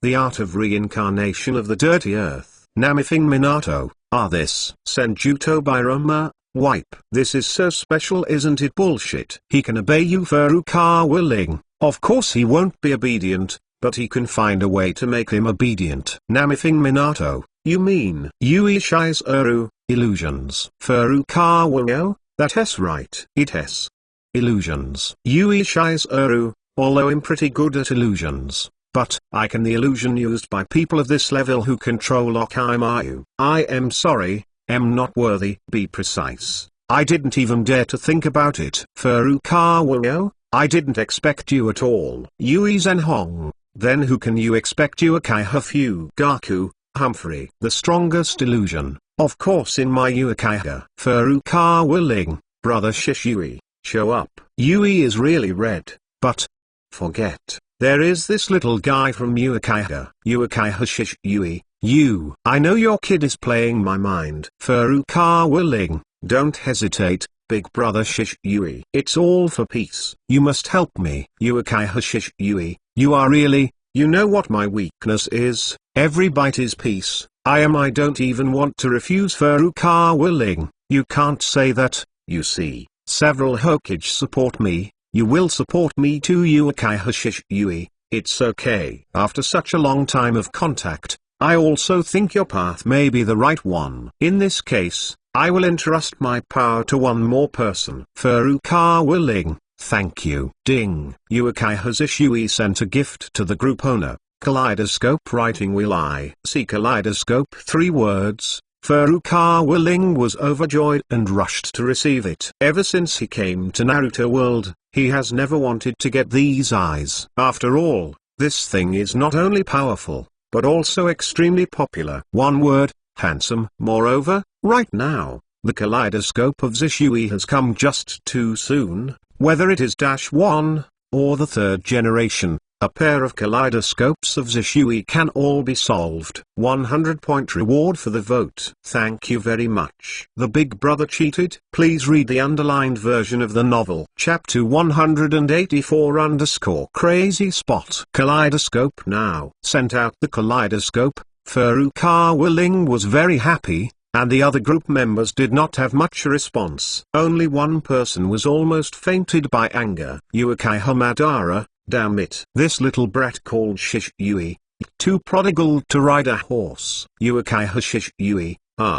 the art of reincarnation of the dirty earth. Namifing Minato, This Senjuto Biroma, wipe. This is so special, isn't it? Bullshit. He can obey you, Furukawa Ling. Of course he won't be obedient, but he can find a way to make him obedient. Namifing Minato, you mean Yui Shizaru, illusions. Furukawa Yo, that's right. It has illusions. Yui Shizaru, although I'm pretty good at illusions, but I can the illusion used by people of this level who control Okaimaru. I am sorry, am not worthy. Be precise. I didn't even dare to think about it. Furukawa Yo, I didn't expect you at all. Yui Zenhong, then who can you expect? Uchiha Fugaku, Humphrey. The strongest illusion, of course, in my Uchiha. Furukawa Ling, brother Shishui, show up. Yui is really red, but forget. There is this little guy from Uchiha. Uchiha Shishui, you. I know your kid is playing my mind. Furukawa Ling, don't hesitate. Big brother Shishui. It's all for peace. You must help me. Uchiha Shishui, you are really, you know what my weakness is? Every bite is peace. I don't even want to refuse. Furukawa Ling, you can't say that. You see, several Hokage support me. You will support me too. Uchiha Shishui, it's okay. After such a long time of contact, I also think your path may be the right one. In this case, I will entrust my power to one more person. Furukawa Ling, thank you. Ding. Uchiha Shishui sent a gift to the group owner. Kaleidoscope writing will I see kaleidoscope 3 words. Furukawa Ling was overjoyed and rushed to receive it. Ever since he came to Naruto World, he has never wanted to get these eyes. After all, this thing is not only powerful, but also extremely popular. One word, handsome. Moreover, right now, the kaleidoscope of Shishui has come just too soon. Whether it is -1, or the 3rd generation, a pair of kaleidoscopes of Shishui can all be solved. 100-point reward for the vote. Thank you very much. The big brother cheated? Please read the underlined version of the novel. Chapter 184 Crazy Spot. Kaleidoscope now. Sent out the kaleidoscope. Furukawa Ling was very happy, and the other group members did not have much response. Only one person was almost fainted by anger. Uchiha Madara, damn it. This little brat called Shishui, too prodigal to ride a horse. Uchiha Shishui,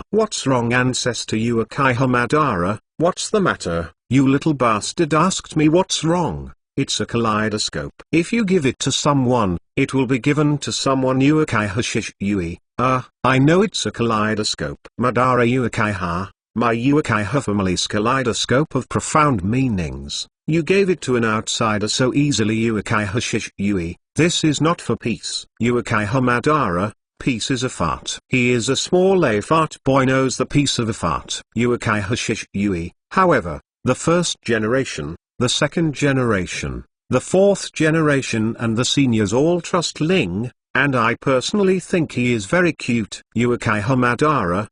what's wrong ancestor? Uchiha Madara, what's the matter? You little bastard asked me what's wrong. It's a kaleidoscope. If you give it to someone, it will be given to someone. Uchiha Shishui, I know it's a kaleidoscope. Madara Uchiha, my Uchiha family's kaleidoscope of profound meanings. You gave it to an outsider so easily. Uchiha Shishui, this is not for peace. Uchiha Madara, peace is a fart. He is a small fart boy, knows the peace of a fart. Uchiha Shishui, however, the 1st generation, the 2nd generation, the 4th generation and the seniors all trust Ling, and I personally think he is very cute. Uchiha Madara,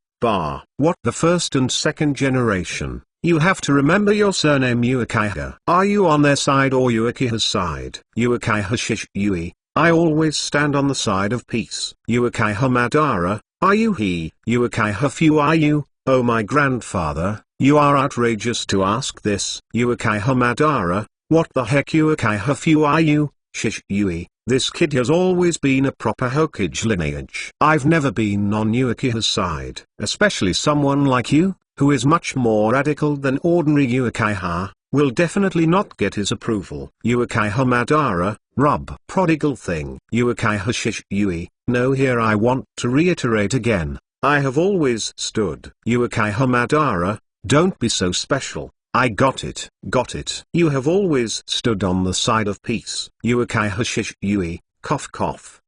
what the 1st and 2nd generation? You have to remember your surname Uchiha. Are you on their side or Uchiha's side? Uchiha Shishui, I always stand on the side of peace. Uchiha Madara, are you he? Uchiha Fu, are you? Oh my grandfather, you are outrageous to ask this. Uchiha Madara, what the heck? Uchiha Fu, are you? Shishui, this kid has always been a proper Hokage lineage. I've never been on Uchiha's side. Especially someone like you, who is much more radical than ordinary Uchiha, will definitely not get his approval. Uchiha Madara, rub. Prodigal thing. Uchiha Shishui, no, here I want to reiterate again. I have always stood. Uchiha Madara, don't be so special. I got it. Got it. You have always stood on the side of peace. Uchiha Shishui, cough cough.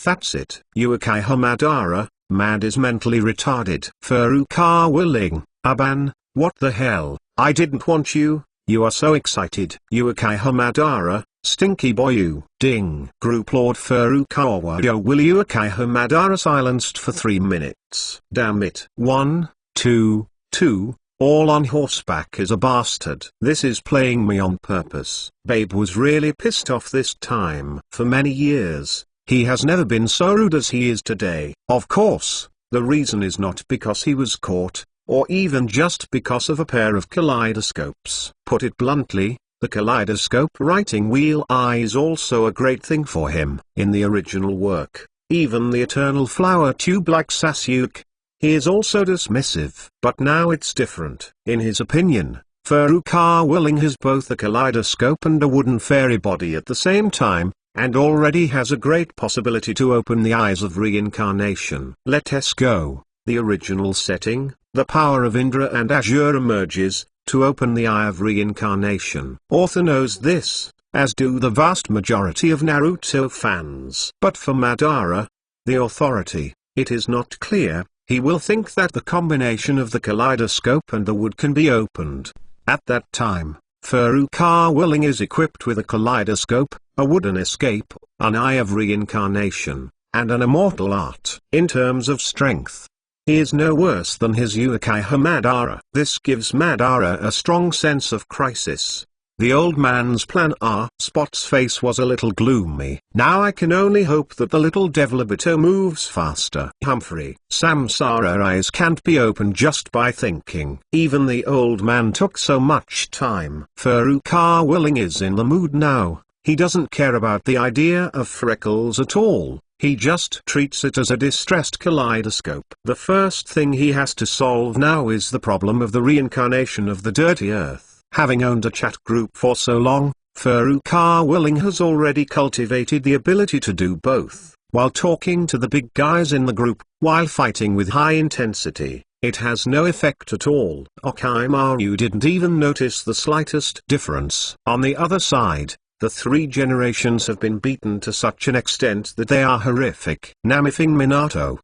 That's it. Uchiha Madara, mad is mentally retarded. Furukawa Ling, Aban, what the hell? I didn't want you. You are so excited. Uchiha Madara, stinky boy you. Ding. Group Lord Furukawa. Yo, will Uchiha Madara silenced for 3 minutes. Damn it. 1, 2, 2. All on horseback is a bastard. This is playing me on purpose. Babe was really pissed off this time. For many years, he has never been so rude as he is today. Of course, The reason is not because he was caught, or even just because of a pair of kaleidoscopes. Put it bluntly, the kaleidoscope writing wheel eye is also a great thing for him. In the original work, even the eternal flower tube like Sasuke, he is also dismissive. But now it's different. In his opinion, Furukawa Ling has both a kaleidoscope and a wooden fairy body at the same time, and already has a great possibility to open the eyes of reincarnation. Let us go. The original setting, the power of Indra and Azure emerges, to open the eye of reincarnation. Author knows this, as do the vast majority of Naruto fans. But for Madara, the authority, it is not clear. He will think that the combination of the kaleidoscope and the wood can be opened. At that time, Furukawa Ling is equipped with a kaleidoscope, a wooden escape, an eye of reincarnation, and an immortal art. In terms of strength, he is no worse than his Uchiha Madara. This gives Madara a strong sense of crisis. The old man's plan Spot's face was a little gloomy. Now I can only hope that the little devil Obito moves faster. Humphrey. Samsara eyes can't be opened just by thinking. Even the old man took so much time. Furukawa Ling is in the mood now. He doesn't care about the idea of freckles at all. He just treats it as a distressed kaleidoscope. The first thing he has to solve now is the problem of the reincarnation of the dirty earth. Having owned a chat group for so long, Furukawa Ling has already cultivated the ability to do both. While talking to the big guys in the group, while fighting with high intensity, it has no effect at all. Orochimaru didn't even notice the slightest difference. On the other side, the three generations have been beaten to such an extent that they are horrific. Namifing Minato,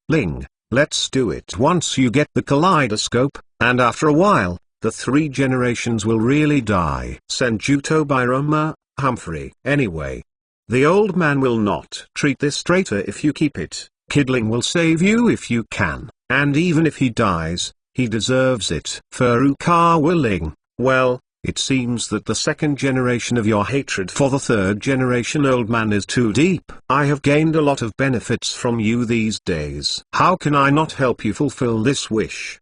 Ling, let's do it. Once you get the kaleidoscope, and after a while, the three generations will really die. Senjuto Biroma, Humphrey. Anyway, the old man will not treat this traitor if you keep it. Kidling will save you if you can, and even if he dies, he deserves it. Furukawa Ling, well, it seems that the second generation of your hatred for the third generation old man is too deep. I have gained a lot of benefits from you these days. How can I not help you fulfill this wish?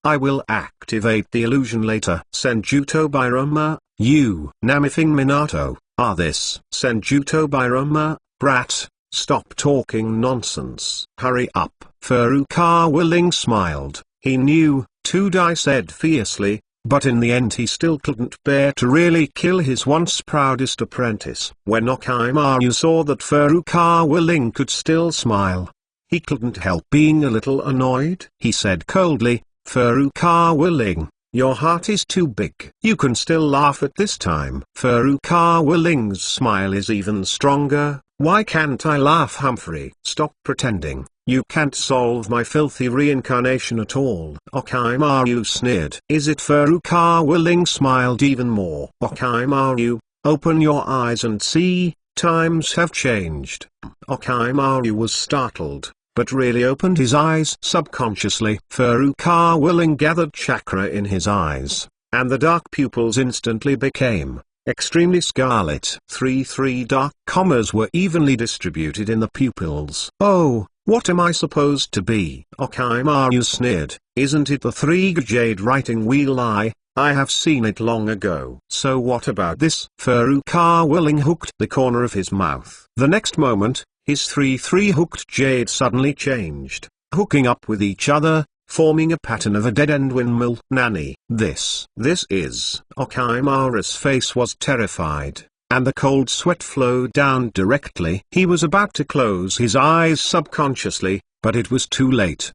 I will activate the illusion later. Senjuto Biroma, you. Namifing Minato, this. Senjuto Biroma, brat, stop talking nonsense. Hurry up. Furukawa Ling smiled. He knew, Tudai said fiercely, but in the end he still couldn't bear to really kill his once proudest apprentice. When Orochimaru saw that Furukawa Ling could still smile, he couldn't help being a little annoyed. He said coldly, Furukawa Ling, your heart is too big. You can still laugh at this time. Furukawa Ling's smile is even stronger. Why can't I laugh, Humphrey? Stop pretending. You can't solve my filthy reincarnation at all. Orochimaru sneered. Is it? Furukawa Ling smiled even more. Orochimaru, open your eyes and see, times have changed. Orochimaru was startled, but really opened his eyes subconsciously. Furukawa Ling gathered chakra in his eyes, and the dark pupils instantly became extremely scarlet. Three dark commas were evenly distributed in the pupils. Oh, what am I supposed to be? Orochimaru sneered. Isn't it the three jade writing wheel eye? I have seen it long ago. So what about this? Furukawa Ling hooked the corner of his mouth. The next moment, his three hooked jade suddenly changed, hooking up with each other, forming a pattern of a dead-end windmill. Nani? This is. Orochimaru's face was terrified, and the cold sweat flowed down directly. He was about to close his eyes subconsciously, but it was too late.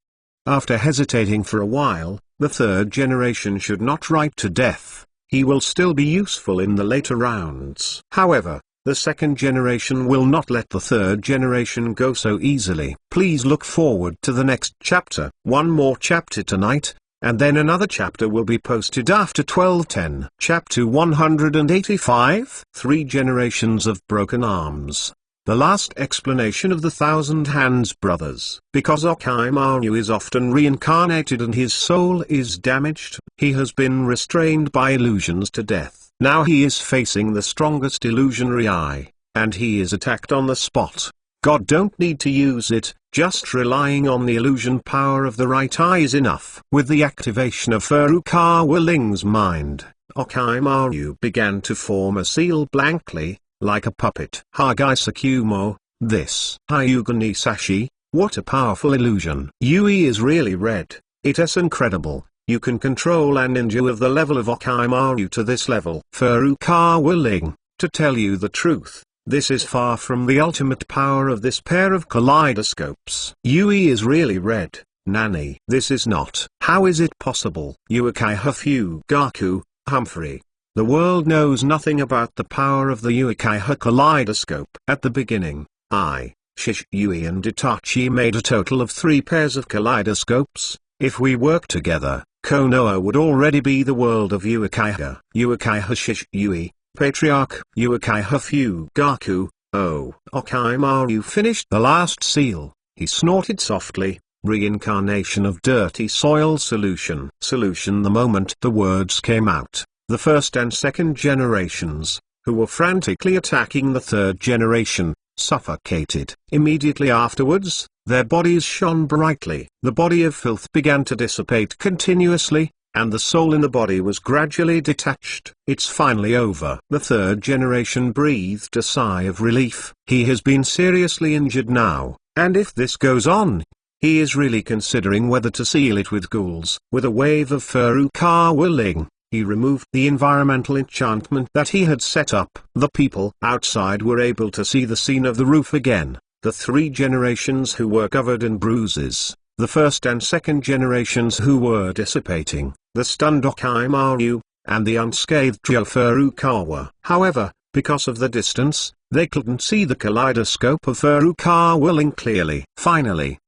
After hesitating for a while, the third generation should not write to death. He will still be useful in the later rounds. However, the second generation will not let the third generation go so easily. Please look forward to the next chapter. One more chapter tonight, and then another chapter will be posted after 12:10. Chapter 185, Three Generations of Broken Arms. The last explanation of the Thousand Hands Brothers. Because Orochimaru is often reincarnated and his soul is damaged, he has been restrained by illusions to death. Now he is facing the strongest illusionary eye, and he is attacked on the spot. God don't need to use it, just relying on the illusion power of the right eye is enough. With the activation of Furukawa Ling's mind, Orochimaru began to form a seal blankly, like a puppet. Hagaisukumo, this Hyuga Sashi, what a powerful illusion. Yui is really red, it is incredible. You can control and endure the level of Orochimaru to this level. Furukawa Ling, to tell you the truth, this is far from the ultimate power of this pair of kaleidoscopes. Yui is really red, Nani. This is not. How is it possible? Uchiha Fugaku, Humphrey. The world knows nothing about the power of the Uchiha kaleidoscope. At the beginning, Yui and Itachi made a total of 3 pairs of kaleidoscopes. If we work together, Konoha would already be the world of Uchiha. Uchiha Yui, Patriarch. Uchiha Fugaku, oh. Orochimaru finished the last seal, he snorted softly, reincarnation of dirty soil solution. Solution. The moment the words came out, the first and second generations, who were frantically attacking the third generation, suffocated. Immediately afterwards, their bodies shone brightly. The body of filth began to dissipate continuously, and the soul in the body was gradually detached. It's finally over. The third generation breathed a sigh of relief. He has been seriously injured now, and if this goes on, he is really considering whether to seal it with ghouls. With a wave of Furukawa Ling, he removed the environmental enchantment that he had set up. The people outside were able to see the scene of the roof again, the 3 generations who were covered in bruises, the first and second generations who were dissipating, the stunned Orochimaru, and the unscathed Furukawa. However, because of the distance, they couldn't see the kaleidoscope of Furukawa Ling clearly. Finally,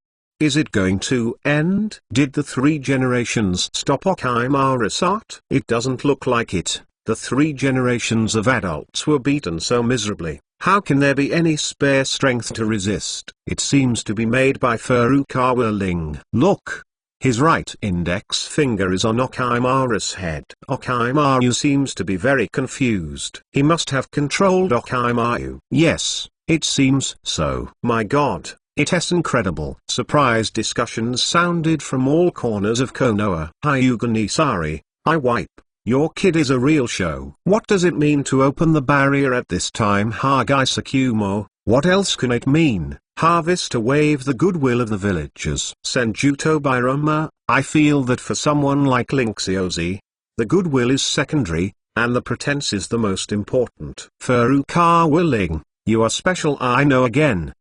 is it going to end? Did the 3 generations stop Orochimaru's art? It doesn't look like it. The 3 generations of adults were beaten so miserably. How can there be any spare strength to resist? It seems to be made by Furukawa Ling. Look! His right index finger is on Orochimaru's head. Orochimaru seems to be very confused. He must have controlled Orochimaru. Yes, it seems so. My God, it is incredible. Surprised discussions sounded from all corners of Konoha. Hyuga I wipe. Your kid is a real show. What does it mean to open the barrier at this time? Hagaisukumo, what else can it mean? Harvest to wave the goodwill of the villagers. Senjuto Biroma, I feel that for someone like Linxiozi, the goodwill is secondary, and the pretense is the most important. Furukawa Ling, you are special. I know again.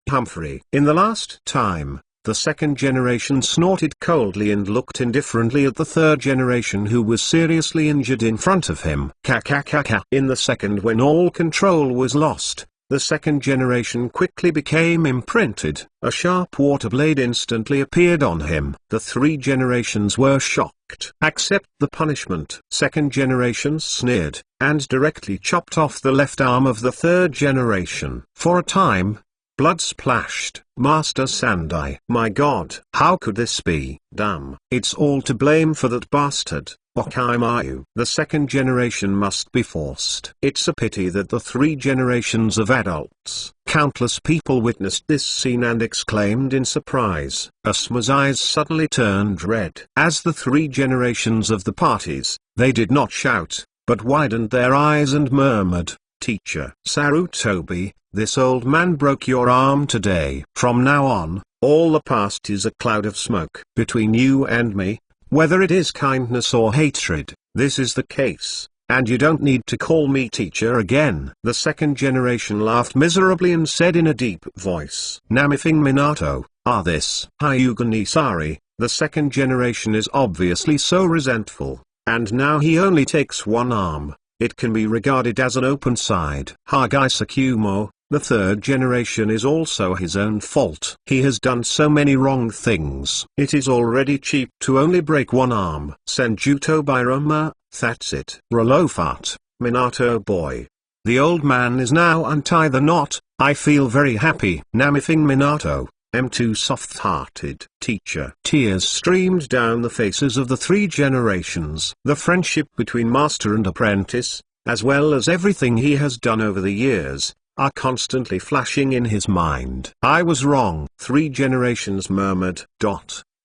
Humphrey. In the last time, the second generation snorted coldly and looked indifferently at the third generation who was seriously injured in front of him. In the second when all control was lost, the second generation quickly became imprinted. A sharp water blade instantly appeared on him. The 3 generations were shocked. Accept the punishment. Second generation sneered, and directly chopped off the left arm of the third generation. For a time, blood splashed. Master Sandai. My God, how could this be? Damn. It's all to blame for that bastard, Orochimaru. The second generation must be forced. It's a pity that the 3 generations of adults, countless people witnessed this scene and exclaimed in surprise. Asuma's eyes suddenly turned red. As the 3 generations of the parties, they did not shout, but widened their eyes and murmured, Teacher Sarutobi, this old man broke your arm today. From now on, all the past is a cloud of smoke. Between you and me, whether it is kindness or hatred, this is the case, and you don't need to call me teacher again. The second generation laughed miserably and said in a deep voice, Namifing Minato, this Hyuga the second generation is obviously so resentful, and now he only takes one arm. It can be regarded as an open side. Hagaisukumo, the third generation is also his own fault. He has done so many wrong things. It is already cheap to only break one arm. Senjuto Biroma, that's it. Rolofat, Minato boy. The old man is now untie the knot. I feel very happy. Namifing Minato, am too soft-hearted. Teacher. Tears streamed down the faces of the 3 generations. The friendship between master and apprentice, as well as everything he has done over the years, are constantly flashing in his mind. I was wrong. 3 generations murmured.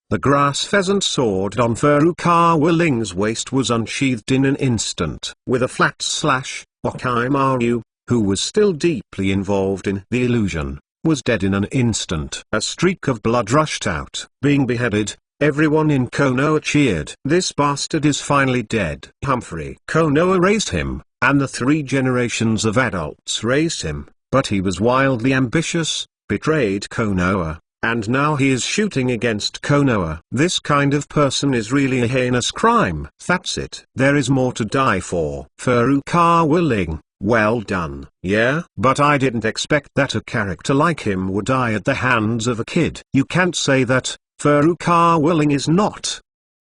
The grass pheasant sword on Furukawa Ling's waist was unsheathed in an instant. With a flat slash, Shikamaru, who was still deeply involved in the illusion, was dead in an instant. A streak of blood rushed out. Being beheaded, everyone in Konoha cheered. This bastard is finally dead. Humphrey. Konoha raised him, and the 3 generations of adults raised him, but he was wildly ambitious, betrayed Konoha, and now he is shooting against Konoha. This kind of person is really a heinous crime. That's it. There is more to die for. Furukawa Ling, well done. Yeah? But I didn't expect that a character like him would die at the hands of a kid. You can't say that. Furukawa Ling is not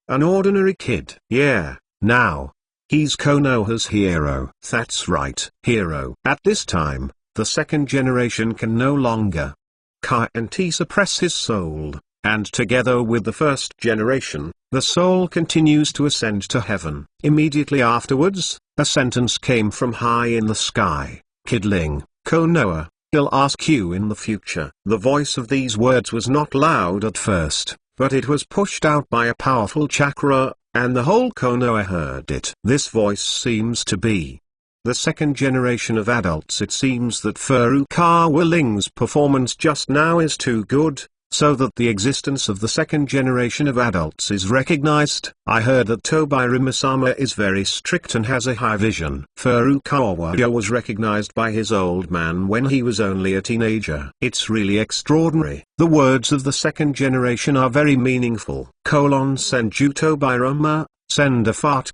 an ordinary kid. Yeah, now, he's Konoha's hero. That's right, hero. At this time, the 2nd generation can no longer can't suppress his soul, and together with the 1st generation, the soul continues to ascend to heaven. Immediately afterwards, a sentence came from high in the sky. Kid Ling, Konoha, he'll ask you in the future. The voice of these words was not loud at first, but it was pushed out by a powerful chakra, and the whole Konoha heard it. This voice seems to be the 2nd generation of adults. It seems that Furukawa Ling's performance just now is too good, so that the existence of the 2nd generation of adults is recognized. I heard that Tobirama-sama is very strict and has a high vision. Furukawa was recognized by his old man when he was only a teenager. It's really extraordinary. The words of the 2nd generation are very meaningful. Senju Tobirama, send a fart ?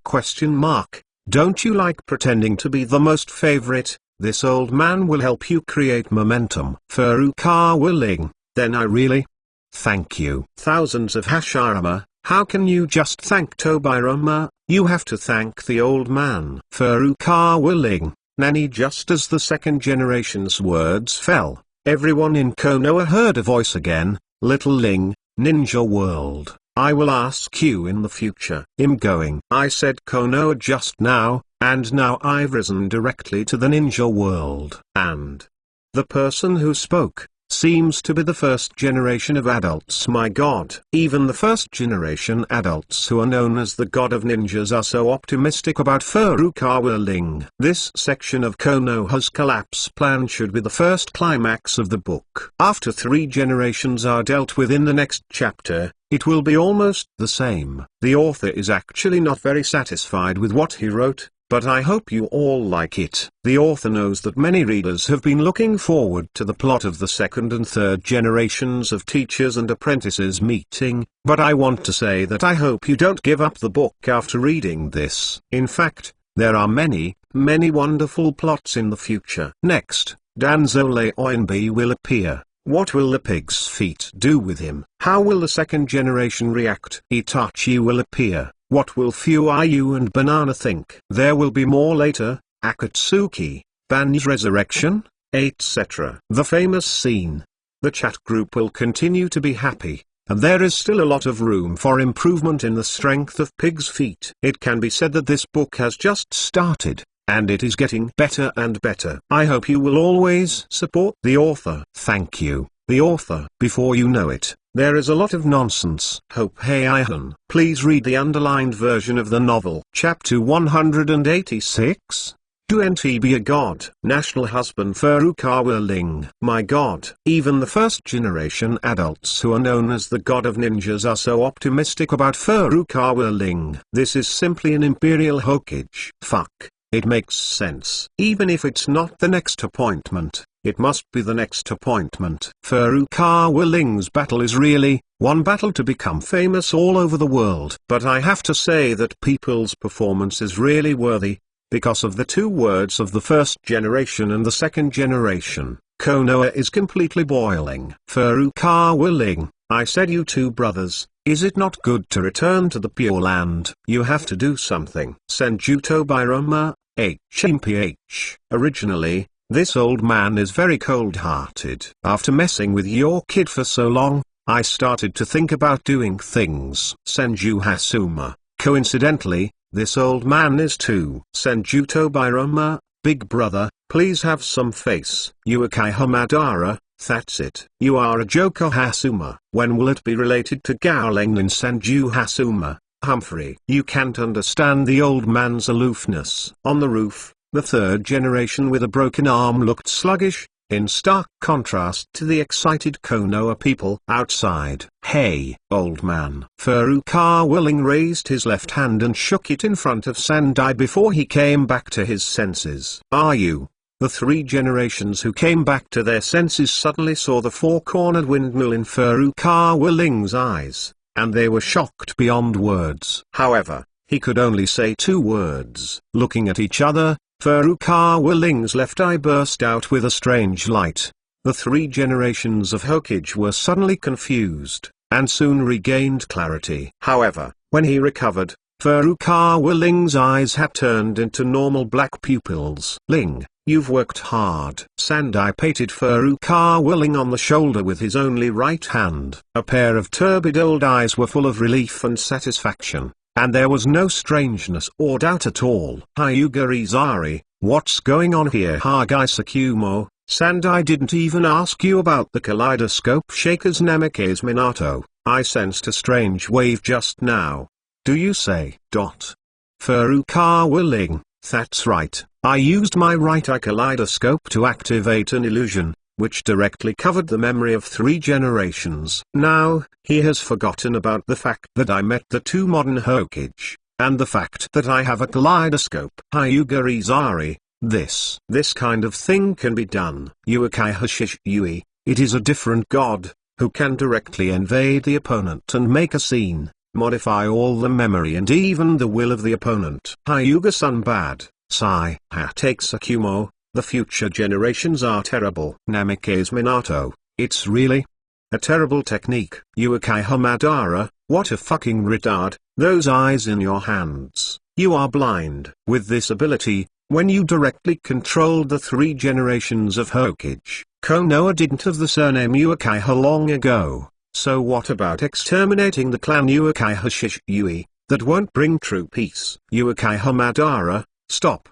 Don't you like pretending to be the most favorite? This old man will help you create momentum. Furukawa Ling, then I really thank you. Thousands of Hashirama, how can you just thank Tobirama? You have to thank the old man. Furukawa Ling, Nani. Just as the 2nd generation's words fell, everyone in Konoha heard a voice again. Little Ling, Ninja World, I will ask you in the future. I'm going. I said Konoha just now, and now I've risen directly to the ninja world. And the person who spoke seems to be the 1st generation of adults. My god. Even the 1st generation adults who are known as the god of ninjas are so optimistic about Furukawa Ling. This section of Konoha's collapse plan should be the first climax of the book. After 3 generations are dealt with in the next chapter, it will be almost the same. The author is actually not very satisfied with what he wrote, but I hope you all like it. The author knows that many readers have been looking forward to the plot of the 2nd and 3rd generations of teachers and apprentices meeting, but I want to say that I hope you don't give up the book after reading this. In fact, there are many, many wonderful plots in the future. Next, Danzole Oinbi will appear. What will the pig's feet do with him? How will the 2nd generation react? Itachi will appear. What will Fuayu and Banana think? There will be more later. Akatsuki, Ban's resurrection, etc. The famous scene. The chat group will continue to be happy, and there is still a lot of room for improvement in the strength of pig's feet. It can be said that this book has just started, and it is getting better and better. I hope you will always support the author. Thank you, the author. Before you know it, there is a lot of nonsense. Hope Heihan. Please read the underlined version of the novel. Chapter 186. To NT be a god. National husband Furukawa Ling. My god. Even the 1st generation adults who are known as the god of ninjas are so optimistic about Furukawa Ling. This is simply an imperial hokage. Fuck. It makes sense. Even if it's not the next appointment, it must be the next appointment. Furukawa Ling's battle is really one battle to become famous all over the world. But I have to say that people's performance is really worthy, because of the 2 words of the 1st generation and the 2nd generation. Konoha is completely boiling. Furukawa Ling, I said you 2 brothers, is it not good to return to the Pure Land? You have to do something. Senju Tobirama, HMPH. Originally, this old man is very cold-hearted. After messing with your kid for so long, I started to think about doing things. Senju Hasuma. Coincidentally, this old man is too. Senju Tobirama, big brother, Please have some face. Uchiha Madara, that's it. You are a joker Hasuma. When will it be related to Gowling and Sanju Hasuma? Humphrey. You can't understand the old man's aloofness. On the roof, the third generation with a broken arm looked sluggish, in stark contrast to the excited Konoha people outside. Hey, old man. Furukawa Ling raised his left hand and shook it in front of Sandai before he came back to his senses. Are you? The three generations who came back to their senses suddenly saw the four-cornered windmill in Furukawa Ling's eyes, and they were shocked beyond words. However, he could only say two words. Looking at each other, Furukawa Ling's left eye burst out with a strange light. The three generations of Hokage were suddenly confused, and soon regained clarity. However, when he recovered, Furukawa Ling's eyes had turned into normal black pupils. Ling, you've worked hard. Sandai patted Furukawa Ling on the shoulder with his only right hand. A pair of turbid old eyes were full of relief and satisfaction. And there was no strangeness or doubt at all. Hyuga Izari, what's going on here? Hagai Sakumo, Sandai didn't even ask you about the kaleidoscope shakers Namikaze Minato. I sensed a strange wave just now. Do you say? Furukawa Ling, that's right. I used my right eye kaleidoscope to activate an illusion, which directly covered the memory of three generations. Now, he has forgotten about the fact that I met the two modern Hokage, and the fact that I have a kaleidoscope. Hyuga Izari, this kind of thing can be done. Uchiha Shisui, it is a different god, who can directly invade the opponent and make a scene, modify all the memory and even the will of the opponent. Hyuga Sunbad, Sai, Take Sakumo, the future generations are terrible. Namikaze Minato, it's really a terrible technique. Uchiha Madara, what a fucking retard, those eyes in your hands, you are blind. With this ability, when you directly controlled the three generations of Hokage, Konoha didn't have the surname Uchiha long ago, so what about exterminating the clan Uchiha Shisui? That won't bring true peace. Uchiha Madara, stop.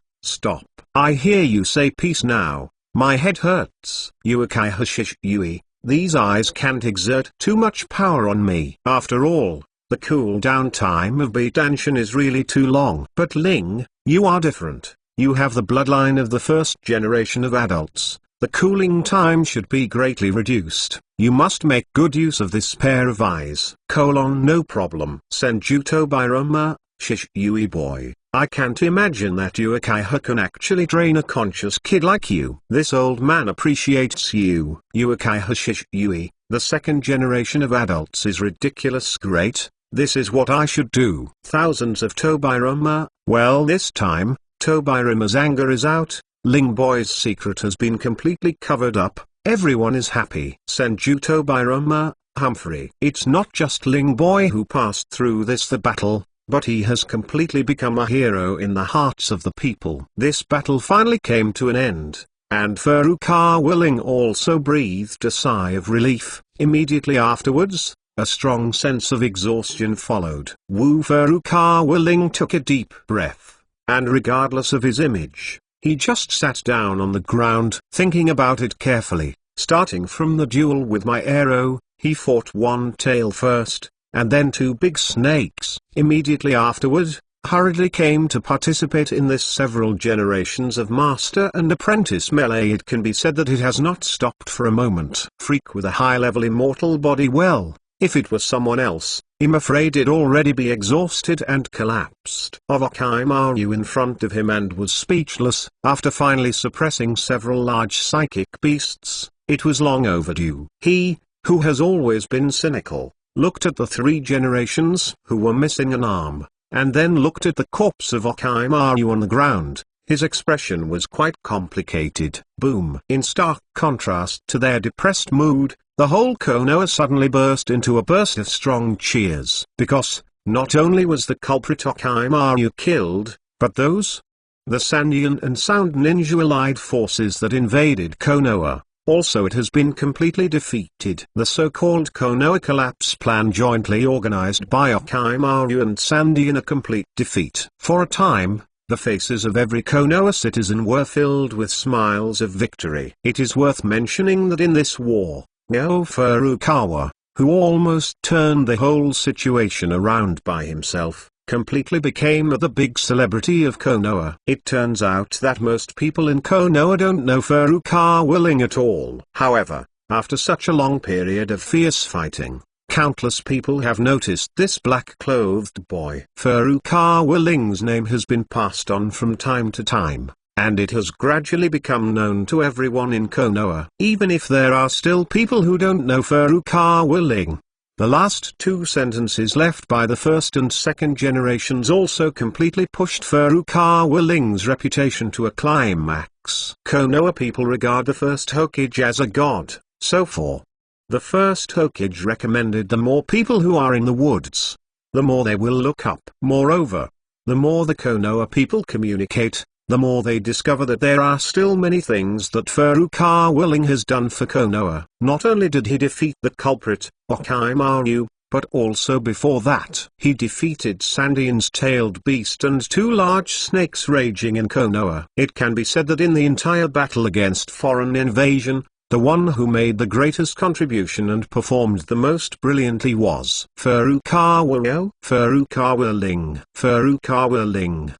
I hear you say peace now, my head hurts. Uchiha Shisui, these eyes can't exert too much power on me. After all, the cooldown time of Beitanshin is really too long. But Ling, you are different. You have the bloodline of the first generation of adults. The cooling time should be greatly reduced. You must make good use of this pair of eyes. No problem. Senjuto Biroma, Shisui boy. I can't imagine that Uchiha can actually train a conscious kid like you. This old man appreciates you. Uchiha Shisui, the second generation of adults is ridiculous great. This is what I should do. Thousands of Tobirama. Well, this time, Tobirama's anger is out. Ling boy's secret has been completely covered up. Everyone is happy. Senju Tobirama, Humphrey. It's not just Ling boy who passed through the battle, but he has completely become a hero in the hearts of the people. This battle finally came to an end, and Furukawa Ling also breathed a sigh of relief. Immediately afterwards, a strong sense of exhaustion followed. Furukawa Ling took a deep breath, and regardless of his image, he just sat down on the ground, thinking about it carefully. Starting from the duel with my arrow, he fought one tail first, and then two big snakes. Immediately afterward, hurriedly came to participate in this several generations of master and apprentice melee. It can be said that it has not stopped for a moment. Freak with a high-level immortal body. Well, if it was someone else, I'm afraid it'd already be exhausted and collapsed. Orochimaru in front of him and was speechless. After finally suppressing several large psychic beasts, it was long overdue. He, who has always been cynical, looked at the three generations who were missing an arm, and then looked at the corpse of Orochimaru on the ground. His expression was quite complicated. Boom. In stark contrast to their depressed mood, the whole Konoha suddenly burst into a burst of strong cheers. Because, not only was the culprit Orochimaru killed, but those, the Sandian and Sound Ninja allied forces that invaded Konoha, also it has been completely defeated. The so-called Konoha collapse plan jointly organized by Orochimaru and Sandian a complete defeat. For a time, The faces of every Konoha citizen were filled with smiles of victory. It is worth mentioning that in this war, Myaomo Furukawa, who almost turned the whole situation around by himself, completely became the big celebrity of Konoha. It turns out that most people in Konoha don't know Furukawa Ling at all. However, after such a long period of fierce fighting, countless people have noticed this black-clothed boy. Furukawa Ling's name has been passed on from time to time, and it has gradually become known to everyone in Konoha. Even if there are still people who don't know Furukawa Ling, the last two sentences left by the first and second generations also completely pushed Furukawa Ling's reputation to a climax. Konoha people regard the first Hokage as a god, so for the first Hokage recommended the more people who are in the woods, the more they will look up. Moreover, the more the Konoha people communicate, the more they discover that there are still many things that Furukawa Ling has done for Konoha. Not only did he defeat the culprit, Shikamaru, but also before that, he defeated Sandian's tailed beast and two large snakes raging in Konoha. It can be said that in the entire battle against foreign invasion, the one who made the greatest contribution and performed the most brilliantly was Furukawa Ling.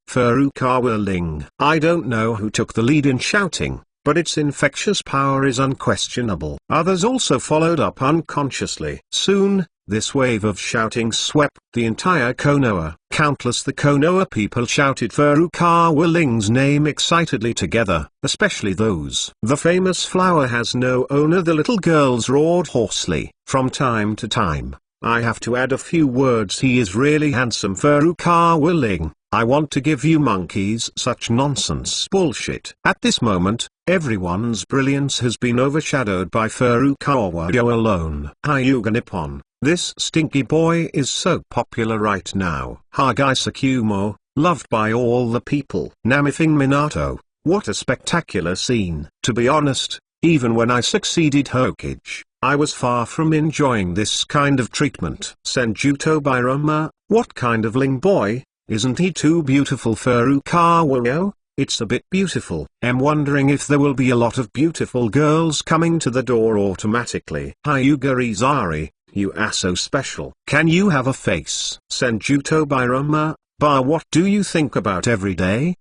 Furukawa Ling. I don't know who took the lead in shouting, but its infectious power is unquestionable. Others also followed up unconsciously. Soon, this wave of shouting swept the entire Konoha. Countless the Konoha people shouted Furukawa Ling's name excitedly together, especially those. The famous flower has no owner, the little girls roared hoarsely. From time to time, I have to add a few words. He is really handsome. Furukawa Ling, I want to give you monkeys. Such nonsense bullshit. At this moment, everyone's brilliance has been overshadowed by Furukawa alone. Hyuga Nippon. This stinky boy is so popular right now. Hagai Sakumo, loved by all the people. Namifing Minato, what a spectacular scene. To be honest, even when I succeeded Hokage, I was far from enjoying this kind of treatment. Senjuto Bairama, what kind of Ling boy, isn't he too beautiful? Furukawa, it's a bit beautiful. I'm wondering if there will be a lot of beautiful girls coming to the door automatically. Hyuga Izari, you are so special. Can you have a face? Senjuto Bairama, what do you think about every day?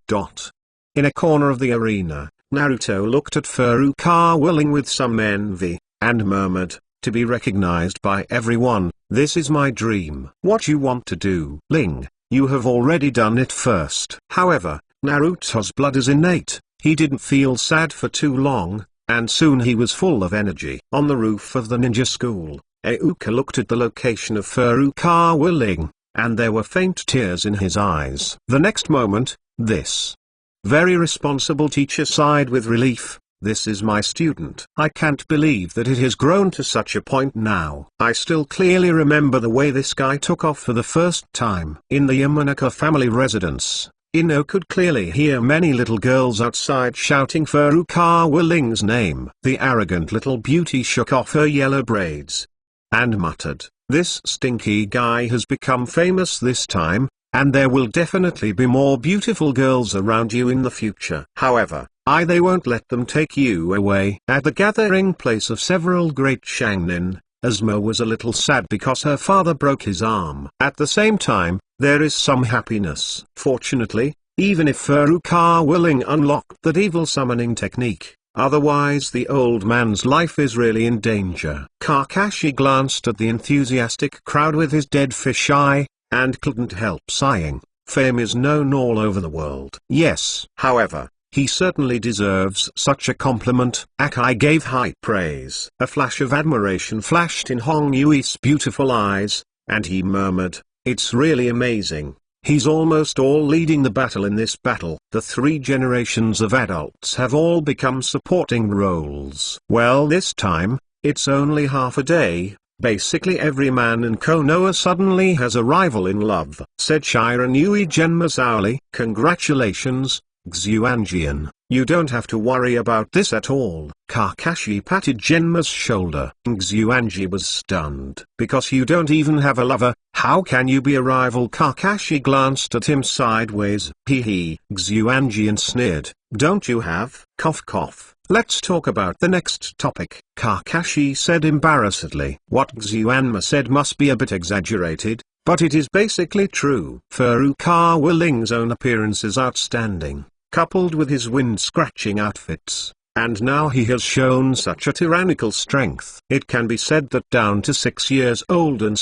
In a corner of the arena, Naruto looked at Furukawa Ling with some envy, and murmured, to be recognized by everyone, this is my dream. What you want to do? Ling, you have already done it first. However, Naruto's blood is innate, he didn't feel sad for too long, and soon he was full of energy. On the roof of the ninja school, Euka looked at the location of Furukawa Ling, and there were faint tears in his eyes. The next moment, this very responsible teacher sighed with relief. This is my student. I can't believe that it has grown to such a point now. I still clearly remember the way this guy took off for the first time. In the Yamanaka family residence, Ino could clearly hear many little girls outside shouting Furukawa Ling's name. The arrogant little beauty shook off her yellow braids and muttered, this stinky guy has become famous this time, and there will definitely be more beautiful girls around you in the future. However, they won't let them take you away. At the gathering place of several great Shangnin, Asuma was a little sad because her father broke his arm. At the same time, there is some happiness. Fortunately, even if Furukawa Ling unlocked that evil summoning technique, otherwise the old man's life is really in danger. Kakashi glanced at the enthusiastic crowd with his dead fish eye, and couldn't help sighing. Fame is known all over the world. Yes. However, he certainly deserves such a compliment. Akai gave high praise. A flash of admiration flashed in Hong Yui's beautiful eyes, and he murmured, it's really amazing. He's almost all leading the battle in this battle. The three generations of adults have all become supporting roles. Well, this time, it's only half a day. Basically every man in Konoha suddenly has a rival in love, said Shiran Yui Genma Saoli. Congratulations, Xuanjian. You don't have to worry about this at all. Kakashi patted Genma's shoulder. Xuanji was stunned. Because you don't even have a lover, how can you be a rival? Kakashi glanced at him sideways. Hee. Xuanji sneered. Don't you have? Cough cough. Let's talk about the next topic. Kakashi said embarrassedly. What Xuanma said must be a bit exaggerated, but it is basically true. Furukawa Ling's own appearance is outstanding, coupled with his wind-scratching outfits, and now he has shown such a tyrannical strength. It can be said that down to 6 years old and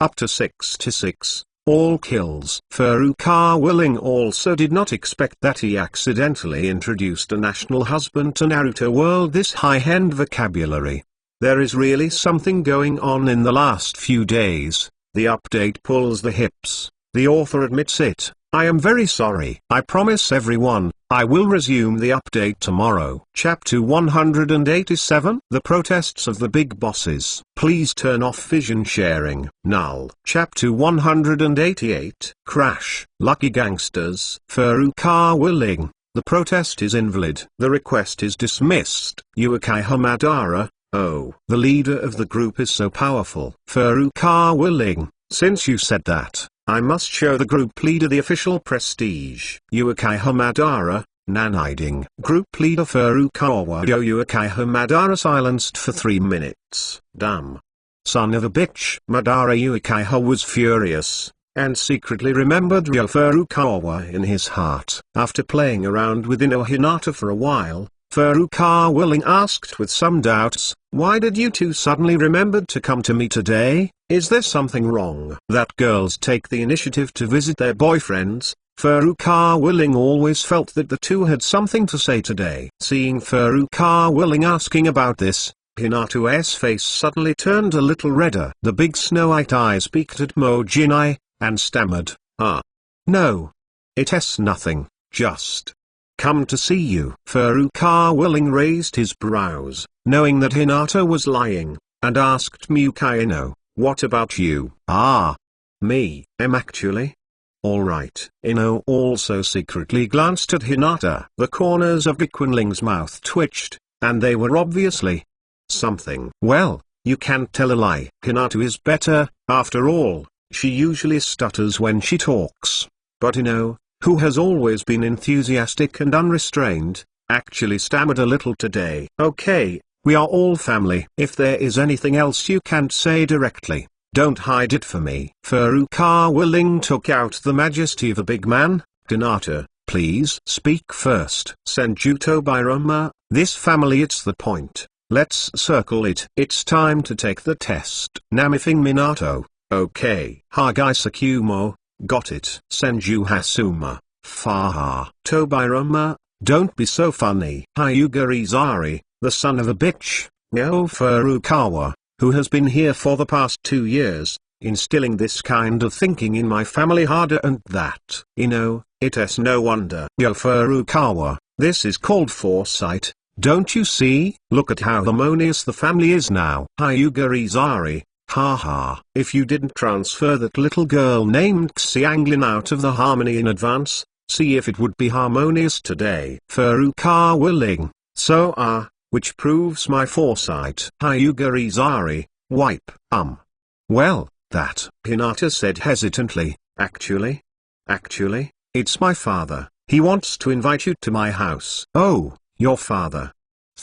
up to 66, all kills. Furukawa Ling also did not expect that he accidentally introduced a national husband to Naruto world this high-end vocabulary. There is really something going on in the last few days. The update pulls the hips. The author admits it. I am very sorry. I promise everyone, I will resume the update tomorrow. Chapter 187. The protests of the big bosses. Please turn off vision sharing. Null. Chapter 188. Crash. Lucky gangsters. Furukawa Ling. The protest is invalid. The request is dismissed. Uchiha Madara. Oh. The leader of the group is so powerful. Furukawa Ling. Since you said that, I must show the group leader the official prestige. Uchiha Madara, Naniding. Group leader Furukawa Uchiha Madara silenced for 3 minutes. Damn. Son of a bitch. Madara Uchiha was furious, and secretly remembered Furukawa in his heart. After playing around with Hinata for a while, Furukawa Ling asked with some doubts, why did you two suddenly remembered to come to me today? Is there something wrong? That girls take the initiative to visit their boyfriends. Furukawa Ling always felt that the two had something to say today. Seeing Furukawa Ling asking about this, Hinata's face suddenly turned a little redder. The big snow-white eyes peeked at Mojinai, and stammered, no. It's nothing, just come to see you. Furukawa Ling raised his brows, knowing that Hinata was lying, and asked Mukino, what about you? Me. Actually? Alright. Ino also secretly glanced at Hinata. The corners of Gequinling's mouth twitched, and they were obviously something. Well, you can't tell a lie. Hinata is better, after all, she usually stutters when she talks. But Ino, who has always been enthusiastic and unrestrained, actually stammered a little today. Okay, we are all family. If there is anything else you can't say directly, don't hide it for me. Furukawa Ling took out the majesty of a big man. Hinata, please speak first. Senjuto Birama, this family, it's the point. Let's circle it. It's time to take the test. Namifing Minato. Okay. Hagai Sakumo. Got it. Senju Hasuma. Faha. Tobirama, don't be so funny. Hyuga Izari, the son of a bitch. No. Furukawa, who has been here for the past 2 years, instilling this kind of thinking in my family harder and that. It's no wonder. Yo Furukawa, this is called foresight, don't you see? Look at how harmonious the family is now. Hyuga Izari. Haha. If you didn't transfer that little girl named Xianglin out of the harmony in advance, see if it would be harmonious today. Furukawa Ling. Which proves my foresight. Hyuga Izari. Wipe. Well, that. Hinata said hesitantly. Actually, it's my father. He wants to invite you to my house. Oh, your father.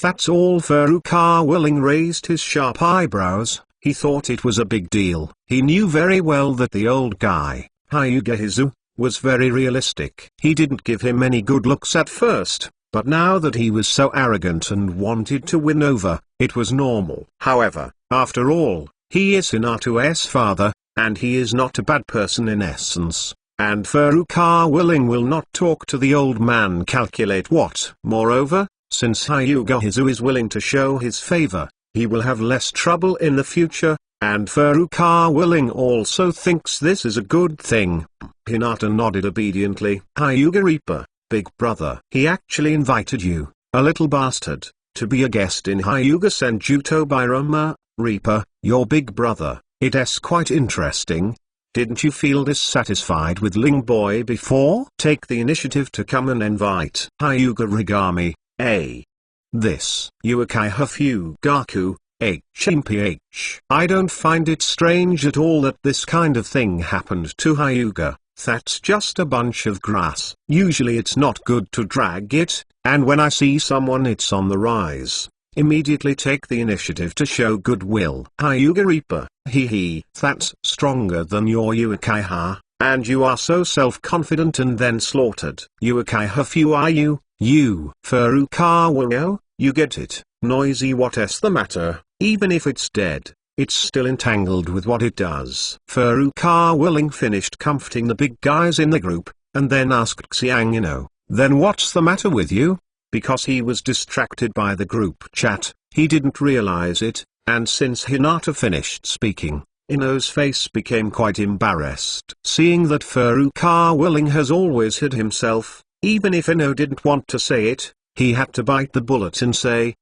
That's all. Furukawa Ling raised his sharp eyebrows. He thought it was a big deal. He knew very well that the old guy, Hyuga Hizu, was very realistic. He didn't give him any good looks at first, but now that he was so arrogant and wanted to win over, it was normal. However, after all, he is Hinata's father, and he is not a bad person in essence. And Furukawa Ling will not talk to the old man. Calculate what? Moreover, since Hyuga Hizu is willing to show his favor, he will have less trouble in the future, and Furukawa Ling also thinks this is a good thing. Hinata nodded obediently. Hyuga Reaper, big brother. He actually invited you, a little bastard, to be a guest in Hyuga Senjuto Birama, Reaper, your big brother. It's quite interesting. Didn't you feel dissatisfied with Ling Boy before? Take the initiative to come and invite Hyuga Rigami, A. This Yuukai Hafugaku, HMPH. I don't find it strange at all that this kind of thing happened to Hyuga. That's just a bunch of grass. Usually it's not good to drag it, and when I see someone it's on the rise, immediately take the initiative to show goodwill. Hyuga Reaper, hee, that's stronger than your Yuukai Ha, and you are so self-confident and then slaughtered. Yuukai Hafu are you? You. Furukawa, you get it. Noisy, what's the matter? Even if it's dead, it's still entangled with what it does. Furukawa Ling finished comforting the big guys in the group, and then asked Xiangino, then what's the matter with you? Because he was distracted by the group chat, he didn't realize it, and since Hinata finished speaking, Ino's face became quite embarrassed. Seeing that Furukawa Ling has always hid himself, even if Ino didn't want to say it, he had to bite the bullet and say,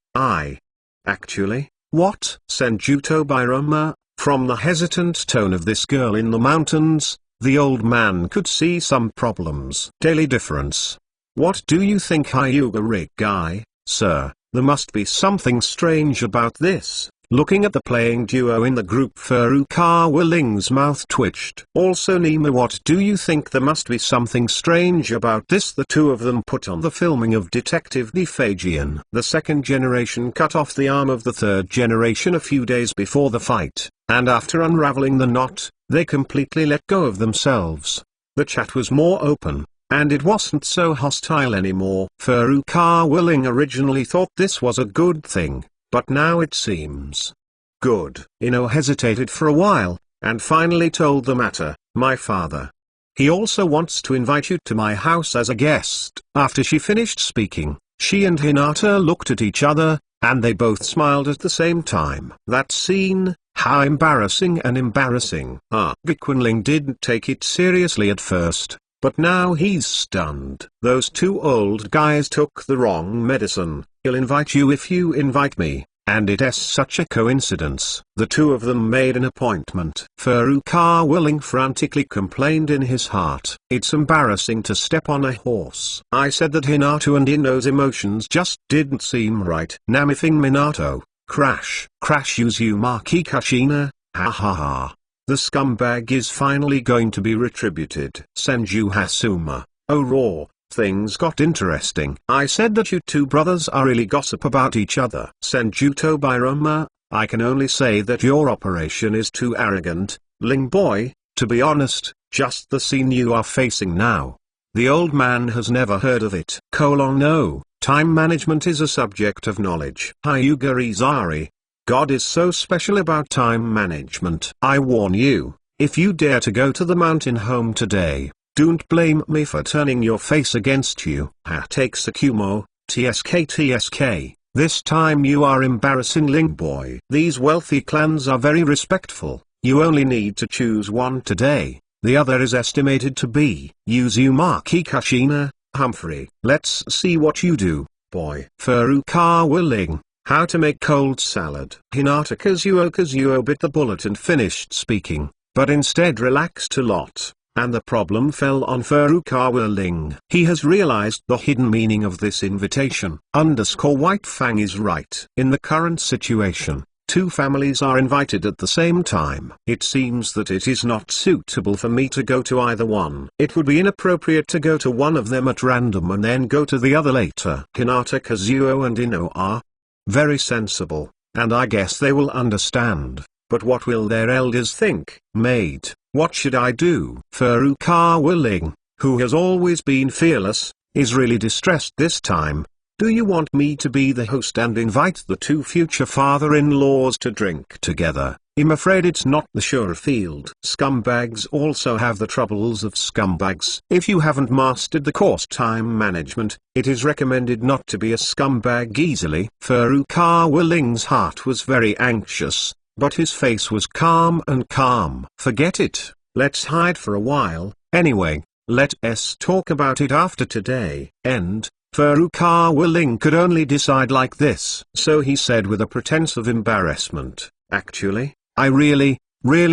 Actually, what? Senjuto Bairama. From the hesitant tone of this girl in the mountains, the old man could see some problems. Daily difference. What do you think, Hyuga Rig guy, sir? There must be something strange about this. Looking at the playing duo in the group, Furukawa Ling's mouth twitched. Also Nima, what do you think? There must be something strange about this. The two of them put on the filming of Detective Defagian. The second generation cut off the arm of the third generation a few days before the fight, and after unraveling the knot, they completely let go of themselves. The chat was more open, and it wasn't so hostile anymore. Furukawa Ling originally thought this was a good thing, but now it seems good. Ino hesitated for a while, and finally told the matter, my father. He also wants to invite you to my house as a guest. After she finished speaking, she and Hinata looked at each other, and they both smiled at the same time. That scene, how embarrassing and embarrassing. Ling didn't take it seriously at first, but now he's stunned. Those two old guys took the wrong medicine. He'll invite you if you invite me, and it's such a coincidence. The two of them made an appointment. Furukawa Ling frantically complained in his heart. It's embarrassing to step on a horse. I said that Hinata and Ino's emotions just didn't seem right. Namifing Minato, crash Uzumaki Kashina, ha ha ha. The scumbag is finally going to be retributed. Senju Hasuma, oh raw. Things got interesting. I said that you two brothers are really gossip about each other. Senjuto Bairama, I can only say that your operation is too arrogant, Ling boy. To be honest, just the scene you are facing now. The old man has never heard of it. No, time management is a subject of knowledge. Hyuga Izari. God is so special about time management. I warn you, if you dare to go to the mountain home today, don't blame me for turning your face against you. Take Sakumo, TSK. This time you are embarrassing Ling boy. These wealthy clans are very respectful. You only need to choose one today. The other is estimated to be Uzumaki Kashina, Humphrey. Let's see what you do, boy. Furukawa Ling. How to make cold salad. Hinata Kazuo bit the bullet and finished speaking, but instead relaxed a lot. And the problem fell on Furukawa Ling. He has realized the hidden meaning of this invitation. White Fang is right. In the current situation, two families are invited at the same time. It seems that it is not suitable for me to go to either one. It would be inappropriate to go to one of them at random and then go to the other later. Hinata Kazuo and Ino are very sensible, and I guess they will understand. But what will their elders think? Maid, what should I do? Furukawa Ling, who has always been fearless, is really distressed this time. Do you want me to be the host and invite the two future father-in-laws to drink together? I'm afraid it's not the sure field. Scumbags also have the troubles of scumbags. If you haven't mastered the course time management, it is recommended not to be a scumbag easily. Furukawa Ling's heart was very anxious, but his face was calm and calm. Forget it, let's hide for a while, anyway, let's talk about it after today. End. Furukawa Ling could only decide like this. So he said with a pretense of embarrassment, actually, I really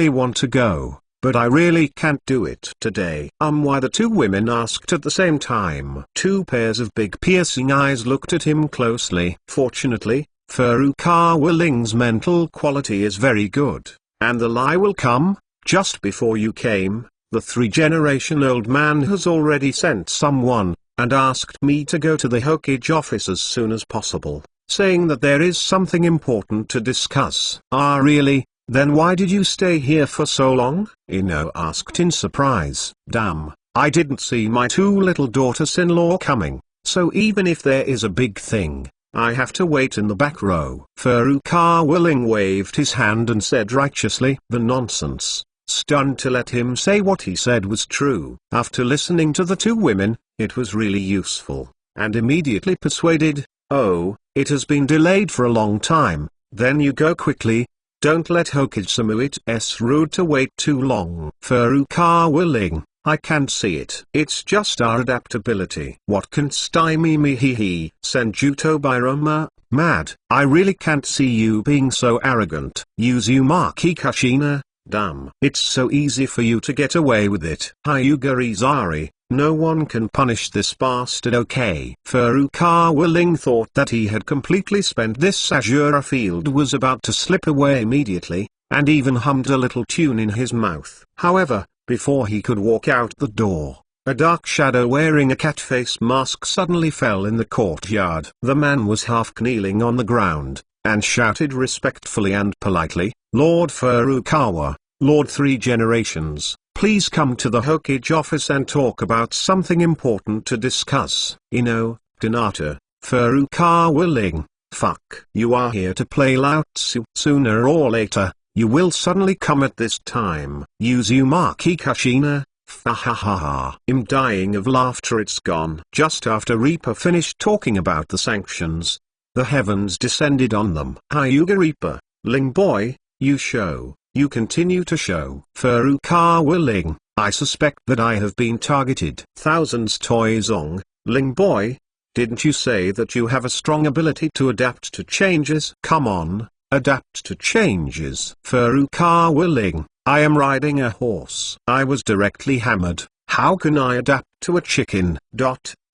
want to go, but I really can't do it today. Why?" the two women asked at the same time. Two pairs of big piercing eyes looked at him closely. Fortunately, Furukawa Ling's mental quality is very good, and the lie will come. "Just before you came, the 3-generation-old man has already sent someone, and asked me to go to the Hokage office as soon as possible, saying that there is something important to discuss." "Ah, really? Then why did you stay here for so long?" Ino asked in surprise. "Damn, I didn't see my two little daughters-in-law coming, so even if there is a big thing, I have to wait in the back row." Furukawa Ling waved his hand and said righteously, "The nonsense." Stunned to let him say what he said was true. After listening to the two women, it was really useful, and immediately persuaded. "Oh, it has been delayed for a long time, then you go quickly. Don't let Hokage-sama it's rude to wait too long." Furukawa Ling, "I can't see it. It's just our adaptability." "What can stymie me?" He Senjuto Biroma, mad. "I really can't see you being so arrogant." Uzumaki Kushina, "Damn. It's so easy for you to get away with it." Hyuga Izari, "No one can punish this bastard, okay?" Furukawa Ling thought that he had completely spent this azure field, was about to slip away immediately, and even hummed a little tune in his mouth. However, before he could walk out the door, a dark shadow wearing a cat face mask suddenly fell in the courtyard. The man was half kneeling on the ground, and shouted respectfully and politely, "Lord Furukawa, Lord 3 Generations, please come to the Hokage office and talk about something important to discuss." Hinata, Furukawa Ling, "Fuck. You are here to play Lao Tzu. Sooner or later, you will suddenly come at this time." Uzumaki Kushina, "Fahahaha." I'm dying of laughter. It's gone. Just after Reaper finished talking about the sanctions, the heavens descended on them. Hyuga Reaper, "Ling boy, you continue to show." Furukawa Ling, "I suspect that I have been targeted." Thousands Toizong, "Ling boy, didn't you say that you have a strong ability to adapt to changes?" "Come on, adapt to changes." Furukawa Ling, "I am riding a horse. I was directly hammered. How can I adapt to a chicken?"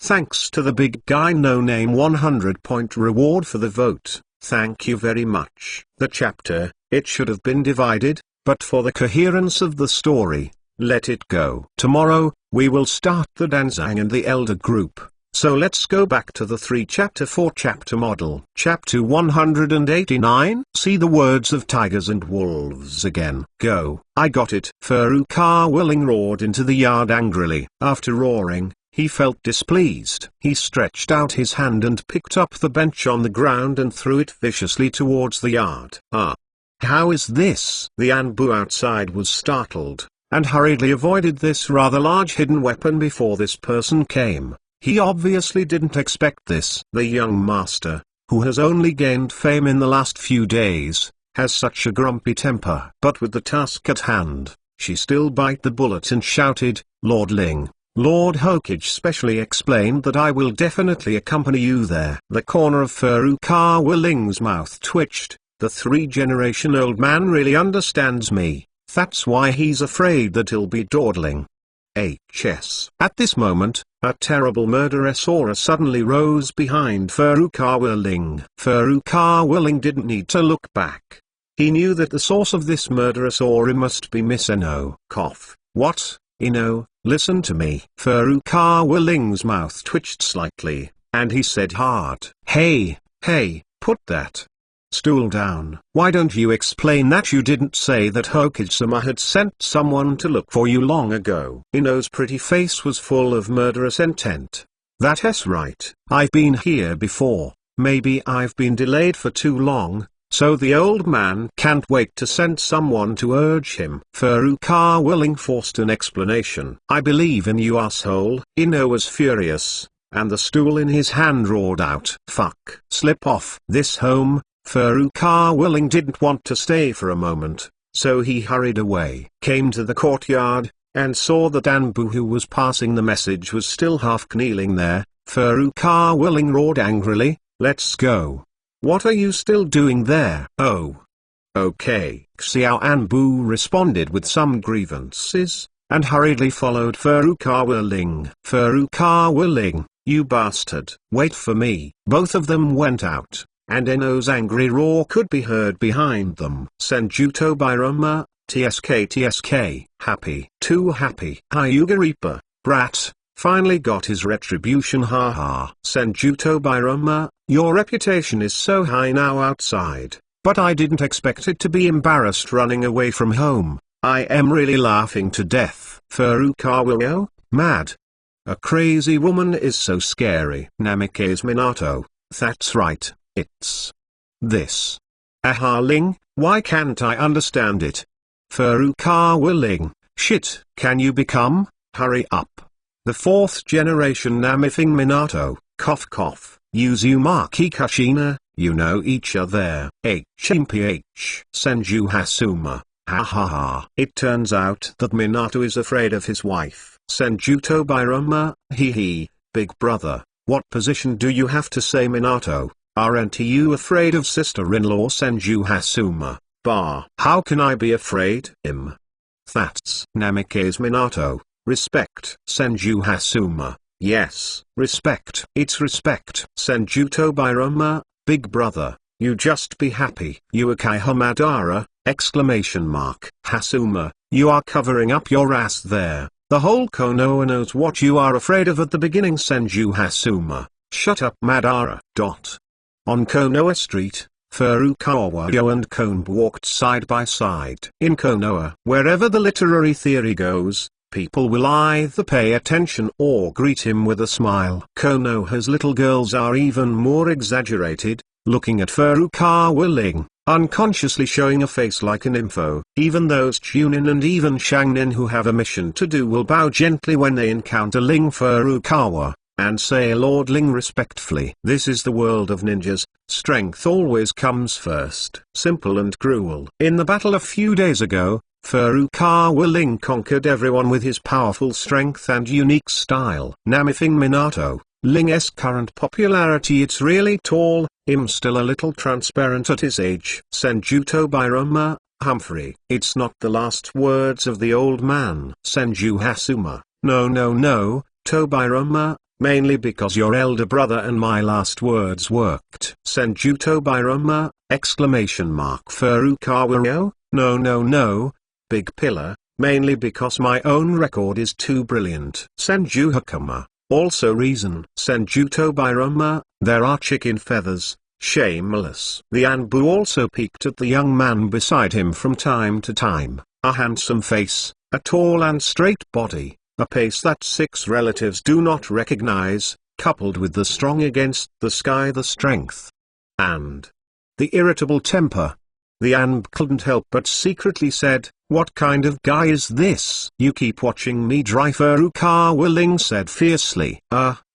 Thanks to the big guy no name 100-point reward for the vote. Thank you very much. The chapter, it should have been divided, but for the coherence of the story, let it go. Tomorrow, we will start the Danzang and the Elder group, so let's go back to the 3-chapter 4-chapter model. Chapter 189. See the words of tigers and wolves again. Go. I got it. Furukawa Ling roared into the yard angrily. After roaring, he felt displeased. He stretched out his hand and picked up the bench on the ground and threw it viciously towards the yard. "Ah! How is this?" The Anbu outside was startled, and hurriedly avoided this rather large hidden weapon before this person came. He obviously didn't expect this. The young master, who has only gained fame in the last few days, has such a grumpy temper. But with the task at hand, she still bit the bullet and shouted, "Lord Ling, Lord Hokage specially explained that I will definitely accompany you there." The corner of Furukawa Ling's mouth twitched. The 3-generation-old man really understands me. That's why he's afraid that he'll be dawdling. HS. At this moment, a terrible murderous aura suddenly rose behind Furukawa Ling. Furukawa Ling didn't need to look back. He knew that the source of this murderous aura must be Miss Ino. Cough. "What? Ino, listen to me." Furukawa Ling's mouth twitched slightly, and he said hard, Hey, put that stool down." "Why don't you explain that you didn't say that Hokage-sama had sent someone to look for you long ago?" Ino's pretty face was full of murderous intent. "That's right. I've been here before. Maybe I've been delayed for too long, so the old man can't wait to send someone to urge him." Furukawa Ling forced an explanation. "I believe in you, asshole." Ino was furious, and the stool in his hand roared out, "Fuck. Slip off this home." Furukawa Ling didn't want to stay for a moment, so he hurried away. Came to the courtyard, and saw that Anbu, who was passing the message, was still half kneeling there. Furukawa Ling roared angrily, "Let's go." "What are you still doing there?" "Oh. Okay. Xiao Anbu responded with some grievances, and hurriedly followed Furukawa Ling. Furukawa Ling, you bastard. Wait for me. Both of them went out, and Eno's angry roar could be heard behind them. Senjuto Bairama, TSK. Happy. Too happy. Hyuga Reaper, brat, finally got his retribution, haha. Senjuto Bairama, your reputation is so high now outside, but I didn't expect it to be embarrassed running away from home. I am really laughing to death. Furukawa, mad. A crazy woman is so scary. Namikaze Minato, that's right, it's this. Aha Ling, why can't I understand it? Furukawa Ling, shit, can you become? Hurry up. The fourth generation Namifing Minato, cough cough, Uzumaki Kushina, you know each other. HMPH. Senju Hasuma, ha ha ha. It turns out that Minato is afraid of his wife. Senjuto Bairama, hee hee, big brother, what position do you have to say Minato? Aren't you afraid of sister-in-law Senju Hasuma? Bah. How can I be afraid? That's Namikaze Minato. Respect. Senju Hasuma. Yes, respect. It's respect. Senjuto Bairama, big brother, you just be happy. Yuakai Hamadara, exclamation mark. Hasuma, you are covering up your ass there. The whole Konoha knows what you are afraid of at the beginning. Senju Hasuma, shut up Madara. On Konoha Street, Furukawa and Konb walked side by side. In Konoha, wherever the literary theory goes, people will either pay attention or greet him with a smile. Konoha's little girls are even more exaggerated, looking at Furukawa Ling, unconsciously showing a face like an info. Even those Chunin and even Shangnin who have a mission to do will bow gently when they encounter Ling Furukawa, and say Lord Ling respectfully. This is the world of ninjas, strength always comes first. Simple and cruel. In the battle a few days ago, Furukawa Ling conquered everyone with his powerful strength and unique style. Namifing Minato, Ling's current popularity, it's really tall, still a little transparent at his age. Senjuto Bairama, Humphrey. It's not the last words of the old man. Senju Hasuma, no, Tobirama, mainly because your elder brother and my last words worked. Senjuto Bairama, exclamation mark. Furukawa, no, big pillar, mainly because my own record is too brilliant. Senju Hakama, also reason. Senjuto Bairama, there are chicken feathers, shameless. The Anbu also peeked at the young man beside him from time to time. A handsome face, a tall and straight body, a pace that 6 relatives do not recognize, coupled with the strong against the sky the strength, and the irritable temper. The Anb couldn't help but secretly said, what kind of guy is this? You keep watching me dry, Furukawa Ling said fiercely.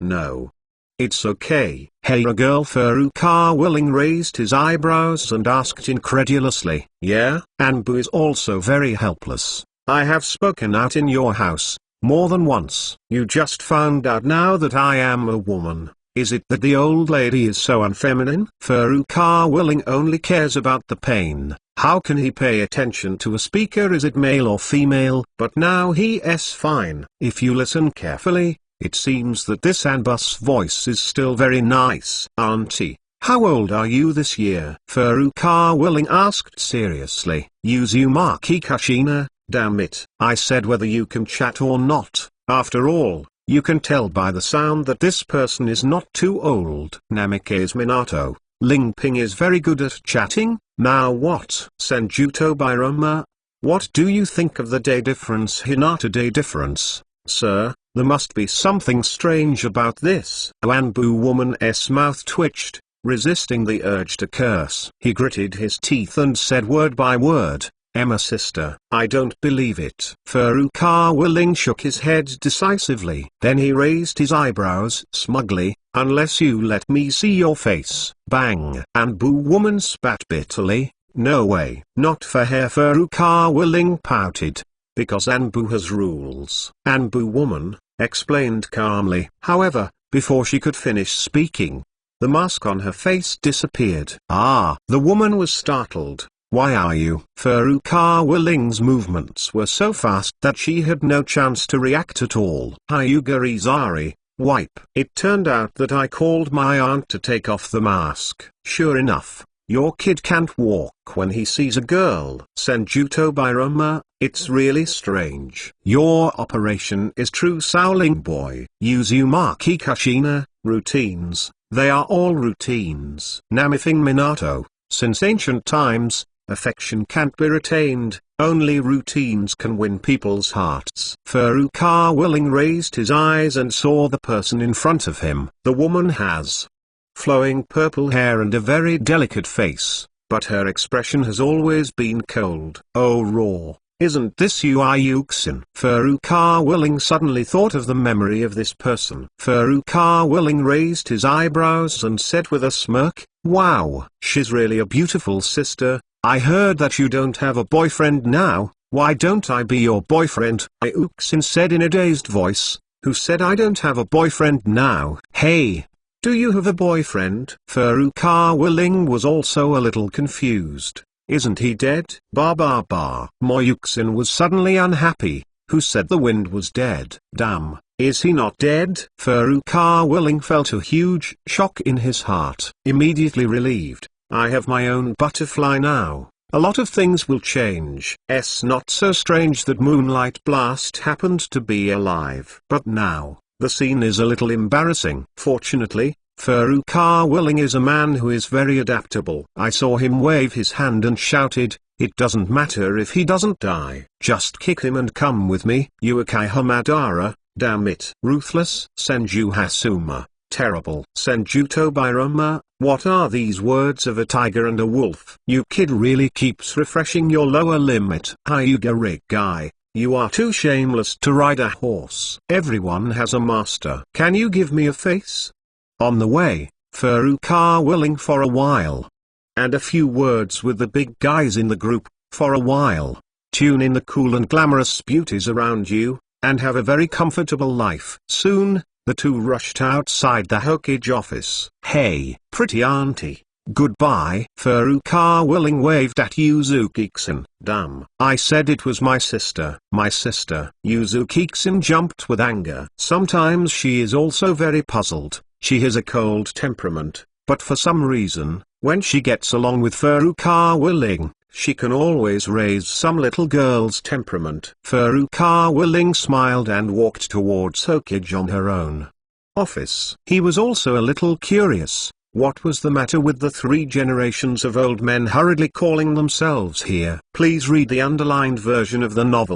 No. It's okay. Hey girl. Furukawa Ling raised his eyebrows and asked incredulously. Yeah? Anbu is also very helpless. I have spoken out in your house, more than once. You just found out now that I am a woman. Is it that the old lady is so unfeminine? Furukawa Ling only cares about the pain. How can he pay attention to a speaker? Is it male or female? But now he's fine. If you listen carefully, it seems that this Anbus voice is still very nice. Auntie, how old are you this year? Furukawa Ling asked seriously. Uzumaki Kushina, damn it. I said whether you can chat or not. After all, you can tell by the sound that this person is not too old. Namikaze Minato, Ling Ping is very good at chatting. Now what? Senjuto Bairama, what do you think of the day difference? Hinata day difference, sir, there must be something strange about this. Anbu woman's mouth twitched, resisting the urge to curse. He gritted his teeth and said word by word, Emma sister, I don't believe it. Furukawa Ling shook his head decisively. Then he raised his eyebrows smugly, unless you let me see your face. Bang. Anbu woman spat bitterly, no way. Not for hair. Furukawa Ling pouted. Because Anbu has rules. Anbu woman, explained calmly. However, before she could finish speaking, the mask on her face disappeared. The woman was startled. Why are you? Furukawa Ling's movements were so fast that she had no chance to react at all. Hyuga Izari, wipe. It turned out that I called my aunt to take off the mask. Sure enough, your kid can't walk when he sees a girl. Senjuto Biroma, it's really strange. Your operation is true Shaolin boy. Uzumaki Kushina, routines, they are all routines. Namithing Minato, since ancient times, affection can't be retained, only routines can win people's hearts. Furukawa Ling raised his eyes and saw the person in front of him. The woman has flowing purple hair and a very delicate face, but her expression has always been cold. Oh raw, isn't this Yuxin? Furukawa Ling suddenly thought of the memory of this person. Furukawa Ling raised his eyebrows and said with a smirk, wow, she's really a beautiful sister. I heard that you don't have a boyfriend now. Why don't I be your boyfriend? Yuxin said in a dazed voice. Who said I don't have a boyfriend now? Hey, do you have a boyfriend? Furukawa Ling was also a little confused. Isn't he dead? Moyuxin was suddenly unhappy. Who said the wind was dead? Damn, is he not dead? Furukawa Ling felt a huge shock in his heart. Immediately relieved. I have my own butterfly now. A lot of things will change. It's not so strange that Moonlight Blast happened to be alive. But now, the scene is a little embarrassing. Fortunately, Furukawa Ling is a man who is very adaptable. I saw him wave his hand and shouted, it doesn't matter if he doesn't die. Just kick him and come with me. Uekai Hamadara, damn it. Ruthless. Senju Hasuma, terrible. Senjuto Biroma, what are these words of a tiger and a wolf? You kid really keeps refreshing your lower limit. Hyuga Rigai, you are too shameless to ride a horse. Everyone has a master. Can you give me a face? On the way, Furukawa Ling for a while. And a few words with the big guys in the group, for a while. Tune in the cool and glamorous beauties around you, and have a very comfortable life. Soon, the two rushed outside the Hokage office. Hey, pretty auntie, goodbye. Furukawa Ling waved at Uzukiksen. Damn, I said it was my sister. My sister. Uzukiksen jumped with anger. Sometimes she is also very puzzled. She has a cold temperament, but for some reason, when she gets along with Furukawa Ling, she can always raise some little girl's temperament. Furukawa Ling smiled and walked towards Hokage on her own office. He was also a little curious. What was the matter with the 3 generations of old men hurriedly calling themselves here? Please read the underlined version of the novel.